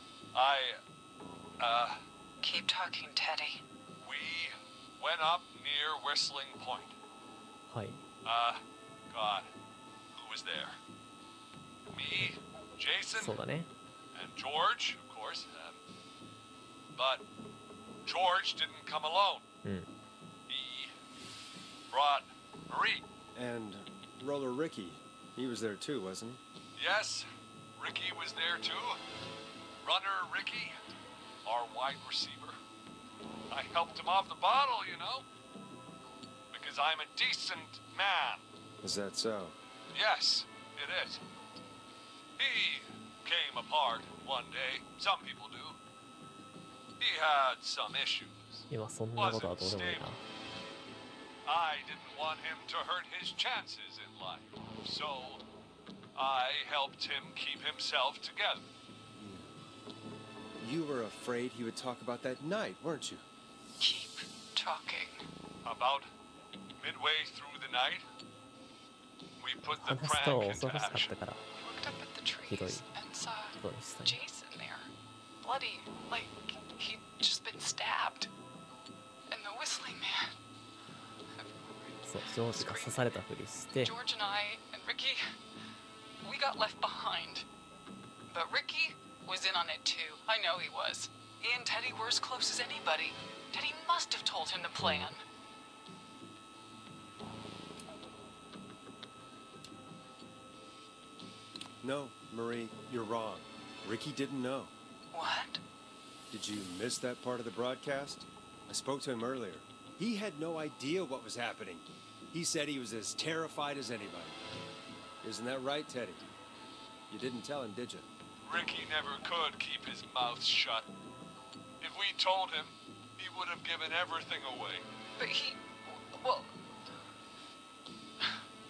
Keep talking, Teddy. We went up near Whistling Point. はい。 God. Who was there? Me, Jason, そうだね。 and George, of course. But George didn't come alone. うん。 He brought Marie. And Roller Ricky. He was there too, wasn't he? Yes, Ricky was there too. Runner Ricky, our wide receiver. I helped him off the bottle, you know. Because I'm a decent man. Is that so? Yes, it is. He came apart one day. Some people do. He had some issues. 今そんなことはどうでもいいな。 I didn't want him to hurt his chances in life. So, I helped him keep himself together. You were afraid he would talk about that night, weren't you? Keep talking. About midway through the night, we put the 話す prank と into 恐ろしかっ action. たから。 Looked up at the ひどい trees and saw ことにしたね。 Jason there. Bloody, like he'd just been stabbed. And the whistling man. そう、ジョージが刺されたふりして、 George and I and Ricky, we got left behind. But Ricky was in on it too. I know he was. He and Teddy were as close as anybody. Teddy must have told him the plan. No, Marie, you're wrong. Ricky didn't know. What? Did you miss that part of the broadcast? I spoke to him earlier. He had no idea what was happening. He said he was as terrified as anybody. Isn't that right, Teddy? You didn't tell him, did you? Ricky never could keep his mouth shut. If we told him, he would have given everything away. But he... well...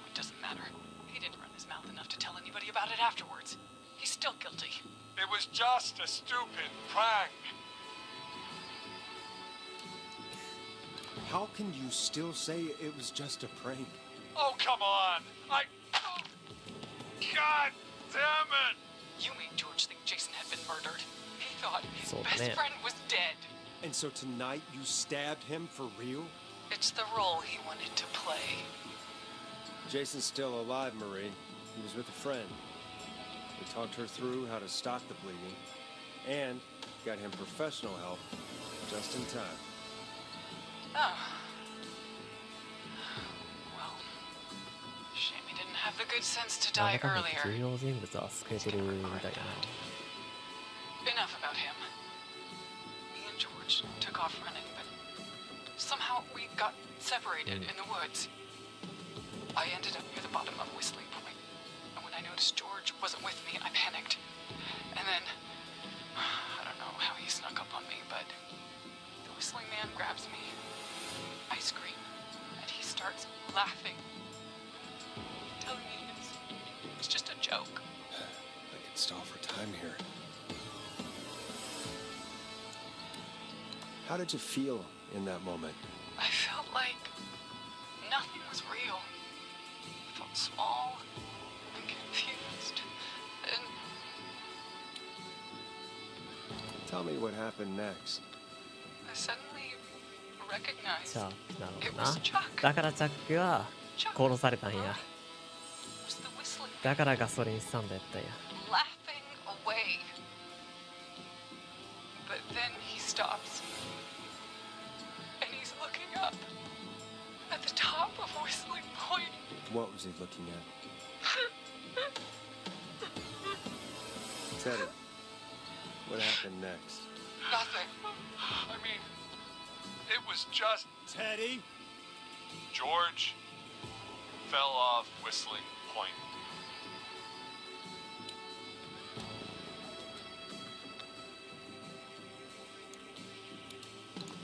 It doesn't matter. He didn't run his mouth enough to tell anybody about it afterwards. He's still guilty. It was just a stupid prank. How can you still say it was just a prank? Oh, come on! God damn it! You made George think Jason had been murdered. He thought his So best man. friend was dead. And so tonight you stabbed him for real? It's the role he wanted to play. Jason's still alive, Marie. He was with a friend. We talked her through how to stop the bleeding and got him professional help just in time. Oh. Well, shame he didn't have the good sense to なん die だかんだ earlier. 重要人物は救えてるみたいだな。 Enough about him. Me and George took off running, but somehow we got separated in the woods. I ended up near the bottom of Whistling Point, and when I noticed George wasn't with me, I panicked. And then, I don't know how he snuck up on me, but the Whistling Man grabs me. I scream, and he starts laughing, telling me it's just a joke. I can stall for time here. How did you feel in that moment? I felt like nothing was real. I felt small and confused, and Tell me what happened next. I suddenly recognized じゃあ、なる it ほど was な。 Chuck. だからチャックは殺されたんや。 Was the whistling だからガソリンスタンドやったんや。 laughing away. But then he stops. And he's looking up at the top of Whistling Point. What was he looking at? Teddy, what happened next? Nothing. I mean, it was just... Teddy? George fell off Whistling Point.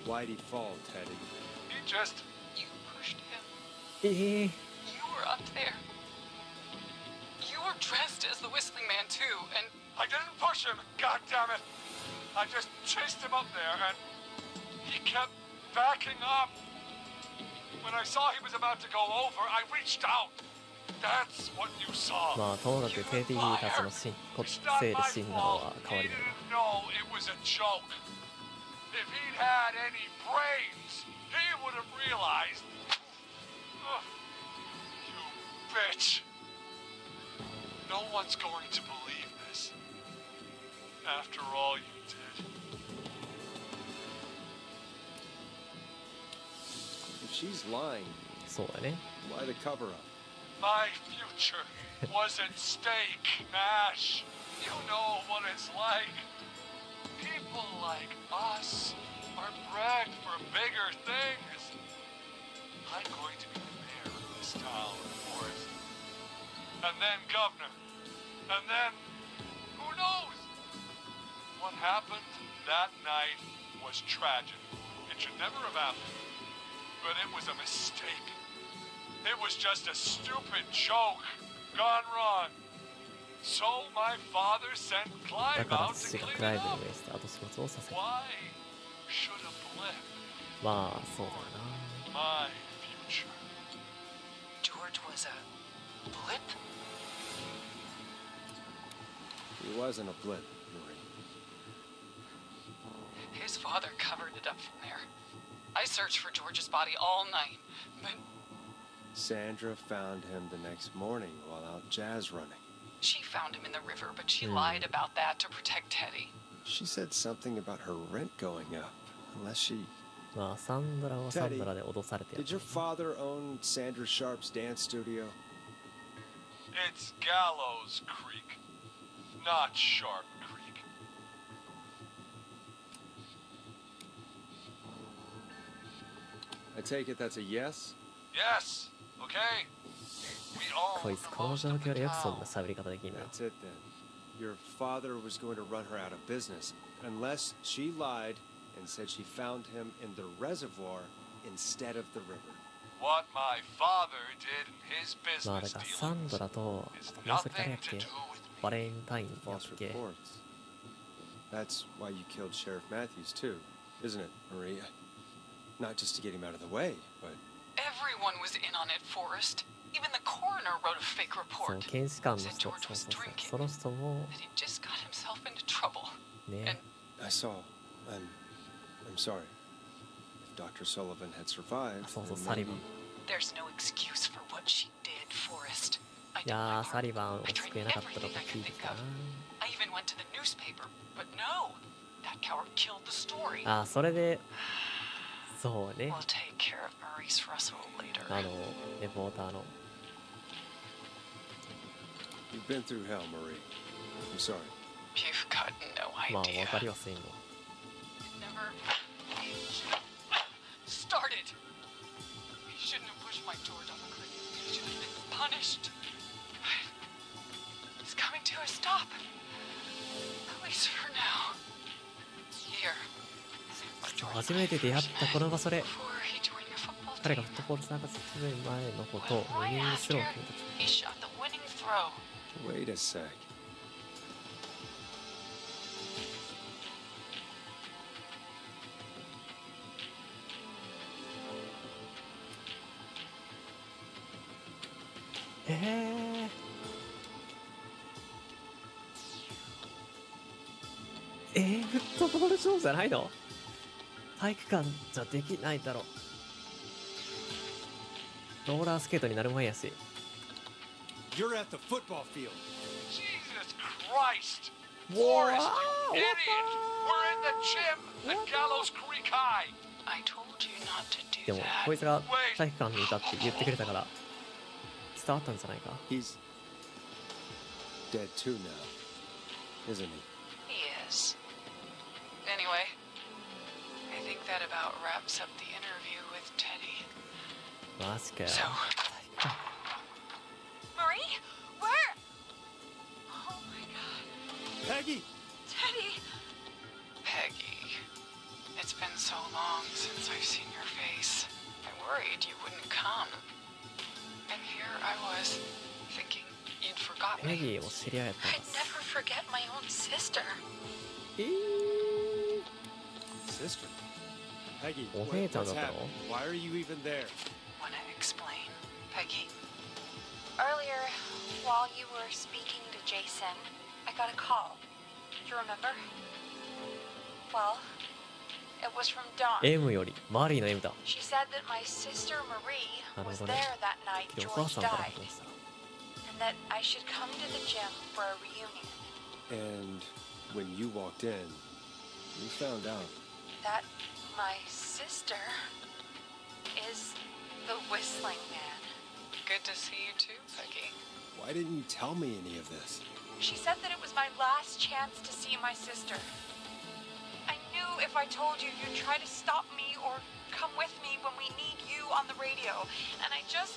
Why'd he fall, Teddy? He just... You pushed him. ええ You were up there. You were dressed as the Whistling Man too, and I didn't push him, God damn it! I just chased him up there, and he kept backing up. When I saw he was about to go over, I reached out. That's what you saw. まあ、ともかく KTV たちのシーン、セールシーンなどは変わりないな。 No, it was a joke. If he'd had any brains, he would have realized. Ugh, you bitch. No one's going to believe this. After all you did. If she's lying, そうだね。 why the cover-up? My future was at stake, Nash. You know what it's like. People like us are bred for bigger things. I'm going to be the mayor of this town, of course. And then governor. And then, who knows? What happened that night was tragic. It should never have happened. But it was a mistake. It was just a stupid joke gone wrong. So my father sent だ Clive から out to 父が clean クライ it ブ up. にして後始末をさせる。 Why should a blip まあ、そうだよな。 my future? George was a blip? He wasn't a blip, Marie. His father covered it up from there. I searched for George's body all night, but Sandra found him the next morning while out jazz running. she found him in the river, but she lied about that to protect Teddy. She said something about her rent going up, unless she... まあ、サンドラはサンドラで脅されてやっ Did your father own Sandra Sharp's dance studio? It's Gallows Creek, not Sharp Creek. I take it that's a yes? Yes, okay? We all こいつこの状況でよくそんな喋り方できんな。 That's it then. Your father was going to run her out of business unless she lied and said she found him in the reservoir instead of the river. What my father did in his まあ business だからサンドラと、もうそれ誰やっけ？バレンタインやっ False け？ reports. That's why you killed Sheriff Matthews too, isn't it, Maria? Not just to get him out of the way, but... Everyone was in on it, Forrest. Even the coroner wrote a fake そ report. の検視官の人、 Said そう George そう was そう drinking. その人も That he just got himself into trouble. ね、 I saw. I'm sorry. If Dr. Sullivan had survived, そうそう then サリバン。 There's no excuse for what she did, Forrest. いやーサリバンを救えなかったのか聞いてきたな。 I even went to the newspaper, but no. That coward killed the story. あーそれで、そうね。 We'll take care of Maurice Russell later. あのレポーターの。 You've been through hell, Marie. I'm sorry. You've got no まあ idea. わかりはせんよ。 Never started. He shouldn't have pushed my door down the creek. He should have been punished. It's coming to a stop. At least for now. Here. 初めて出会ったこの場所で Before he joined your football 彼が team. フットボール参加する前のことを Right ウィニングス after ローを決めた he shot the winning throw. Wait a sec.「フットボール場じゃないの？体育館じゃできないだろ。ローラースケートになる前やし。 You're at the football field. Jesus Christ! Forrest, you idiot! We're in the gym at Gallows Creek High! I told you not to do でも that. こいつが体育館にいたって言ってくれたから伝わったんじゃないか。 He's dead too now, isn't he? He is. Anyway, I think that about wraps up the interview with Teddy. マジかよ。 So, Marie, where? Oh my God, Peggy! Teddy. Peggy, it's been so long since I've seen your face. I worried you wouldn't come. And here I was, thinking you'd forgot メ me. ギーも知り合いやったん I'd です。 never forget my own sister. Sister? Peggy, お姉ちゃん what's だったの？ happening? Why are you even there? Wanna explain, Peggy? Earlier, while you were speaking to Jason, I got a call. Do you remember? Well, it was from Dawn. M よりマリーの M だ。 She said that my sister Marie なる was ほど there ね。 that night けどお母 George さんから died, 話した。 and that I should come to the gym for a reunion. And when you walked in, you found out. That my sister is the Whistling Man. Good to see you too, Peggy. Why didn't you tell me any of this? She said that it was my last chance to see my sister. I knew if I told you, you'd try to stop me or come with me when we need you on the radio. And I just...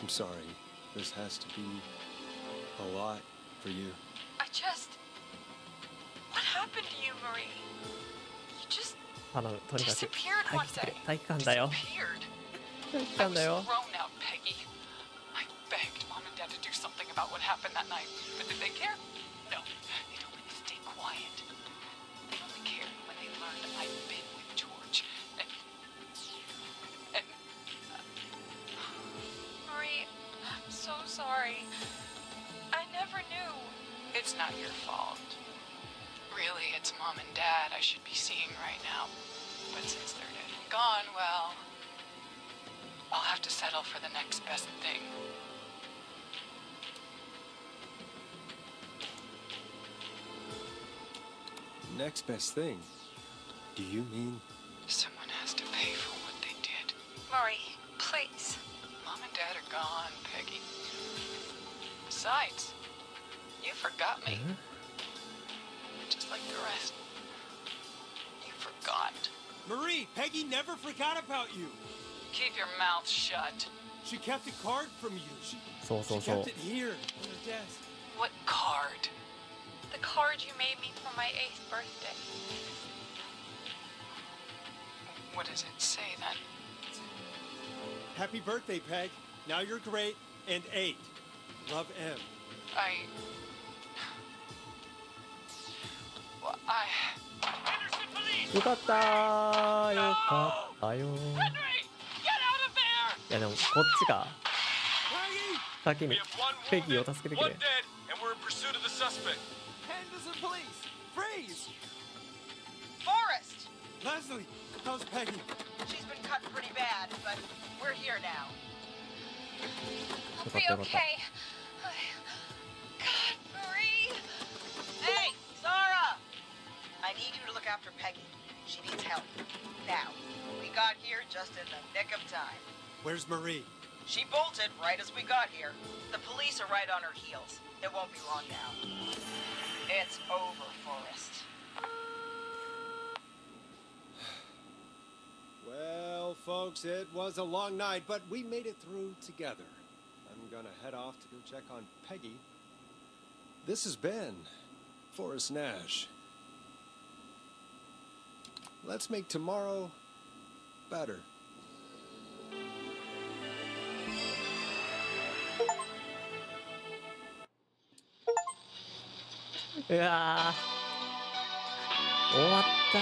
I'm sorry. This has to be a lot for you. What happened to you, Marie? You just 頼む、とにかく disappeared 早 one く来てくれ day. 体育館だよ。 Disappeared. 体育 I 館だ was よ。 thrown out, Peggy. I begged Mom and Dad to do something about what happened that night. But did they care? No. They told me to stay quiet. They only cared when they learned I'd been with George. And Marie, I'm so sorry. I never knew. it's not your fault. Really, it's Mom and Dad I should be seeing right now. But since they're dead and gone, well, I'll have to settle for the next best thing. Next best thing? Do you mean? Someone has to pay for what they did. Marie, please. Mom and Dad are gone, Peggy. Besides, you forgot me. Just like the rest. You forgot. Marie, Peggy never forgot about you. Keep your mouth shut. She kept a card from you. She So. kept it here on her desk. What card? The card you made me for my 8th birthday. What does it say then? Happy birthday, Peg. Now you're great and 8. Love, M. Well,よかったー、よかったよー。いやでもこっちか。先にペギーを助けてくれ。Henderson police! Freeze! Forrest! Leslie, how's Peggy? She's been cut pretty bad, but we're here now. I'll be okay. God, Marie! Hey, Zara! I need you to look after Peggy. She needs help. Now, we got here just in the nick of time. Where's Marie? She bolted right as we got here. The police are right on her heels. It won't be long now. It's over, Forrest. Well, folks, it was a long night, but we made it through together. I'm gonna head off to go check on Peggy. This has been Forrest Nash. Let's make tomorrow better.うわー、終わったー。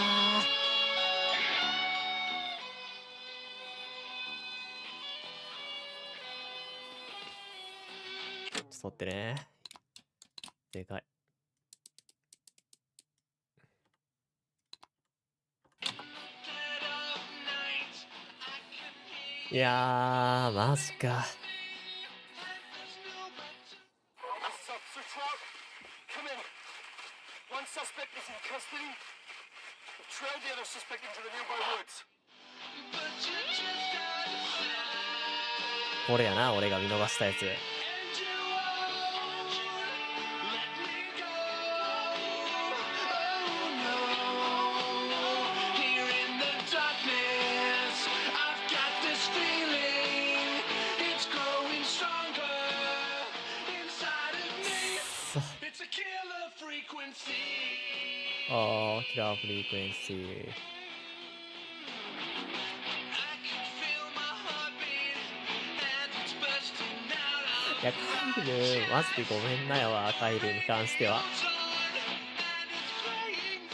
ちょっと待ってね。でかい。いやー、マジか。Suspect is in custody. We've trailed the other suspect into the nearby woods. これやな、俺が見逃したやつ。ああ、キラーフリークエンシー。いや、カイル、マジでごめんなよわ、カイルに関しては。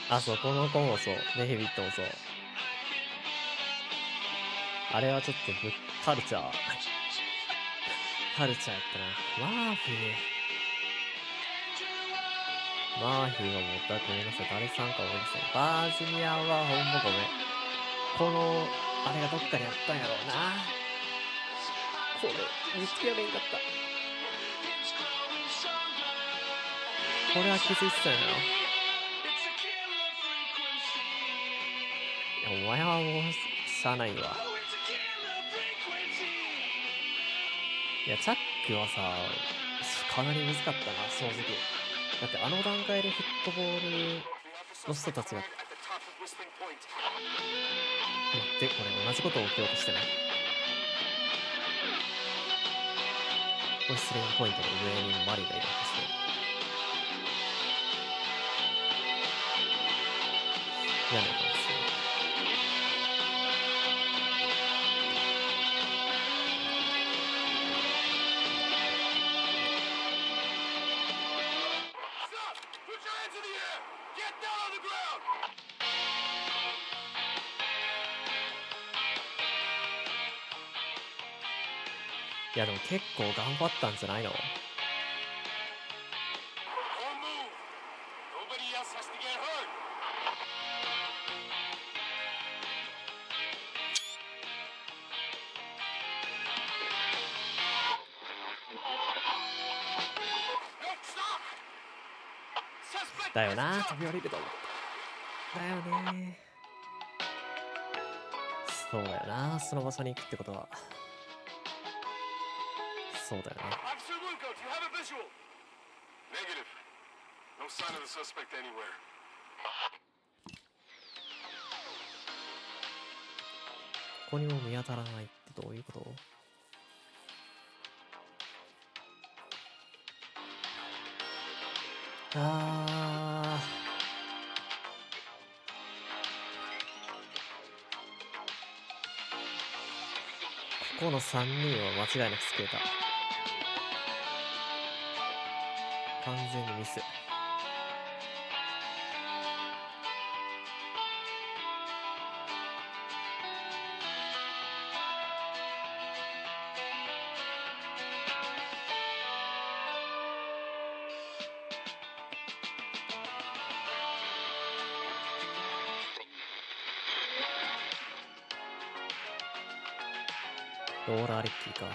あ、そう、この子もそう。ね、ヘビットもそう。あれはちょっとカルチャー。カルチャーやったな。マーフィー。マーフィーが持ったらごめんなさい。誰さんか思い出せない。バージニアはほんまごめん。この、あれがどっかにあったんやろうな。これ、見つけられんかった。これは気づいてたよな。いや、お前はもう、しゃあないわ。いや、チャックはさ、かなり難かったな、正直。だってあの段階でフットボールの人たちが、待って、これ同じことを起きようとしてない？これスリーポイントの上にマリがいるんですよ。嫌な感じですね。いやでも結構頑張ったんじゃないの？だよな、飛び降りると思った。だよね。そうだよな、その場所に行くってことは。そうだよね。 Officer Lunko, do you have a visual? Negative. No sign of the suspect anywhere. ここにも見当たらないってどういうこと？あー、ここの3人は間違いなく救えた。完全にミス。ローラーリッキーか。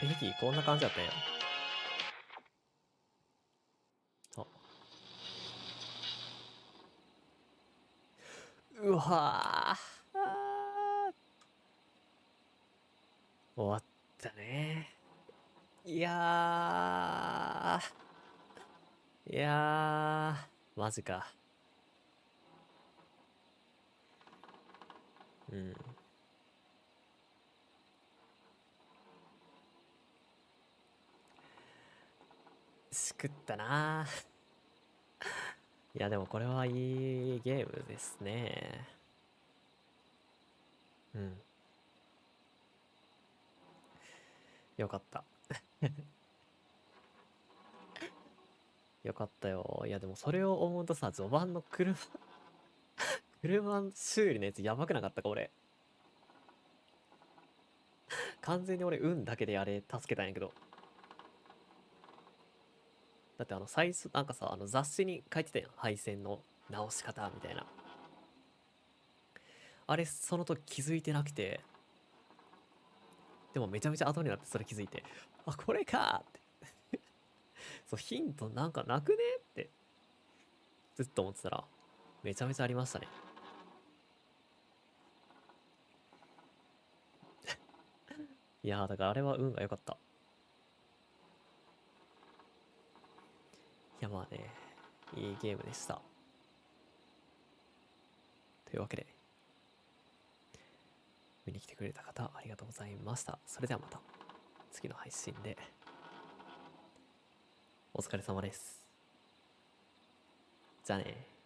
リッキーこんな感じだったよ。あ、うわー、終わったね。いやー、マジか。うん。しくったな。いやでもこれはいいゲームですね。うん。よかった。よかったよ。いやでもそれを思うとさ、序盤の車修理のやつやばくなかったか、俺。完全に俺運だけであれ助けたんやけど。だって最初なんかさ、雑誌に書いてたやん。配線の直し方みたいな。あれ、その時気づいてなくて。でもめちゃめちゃ後になってそれ気づいて。あ、これかーって。そう、ヒントなんかなくねって。ずっと思ってたら、めちゃめちゃありましたね。いやー、だからあれは運が良かった。いや、まあね、いいゲームでした。というわけで、見に来てくれた方、ありがとうございました。それではまた、次の配信で、お疲れ様です。じゃあねー。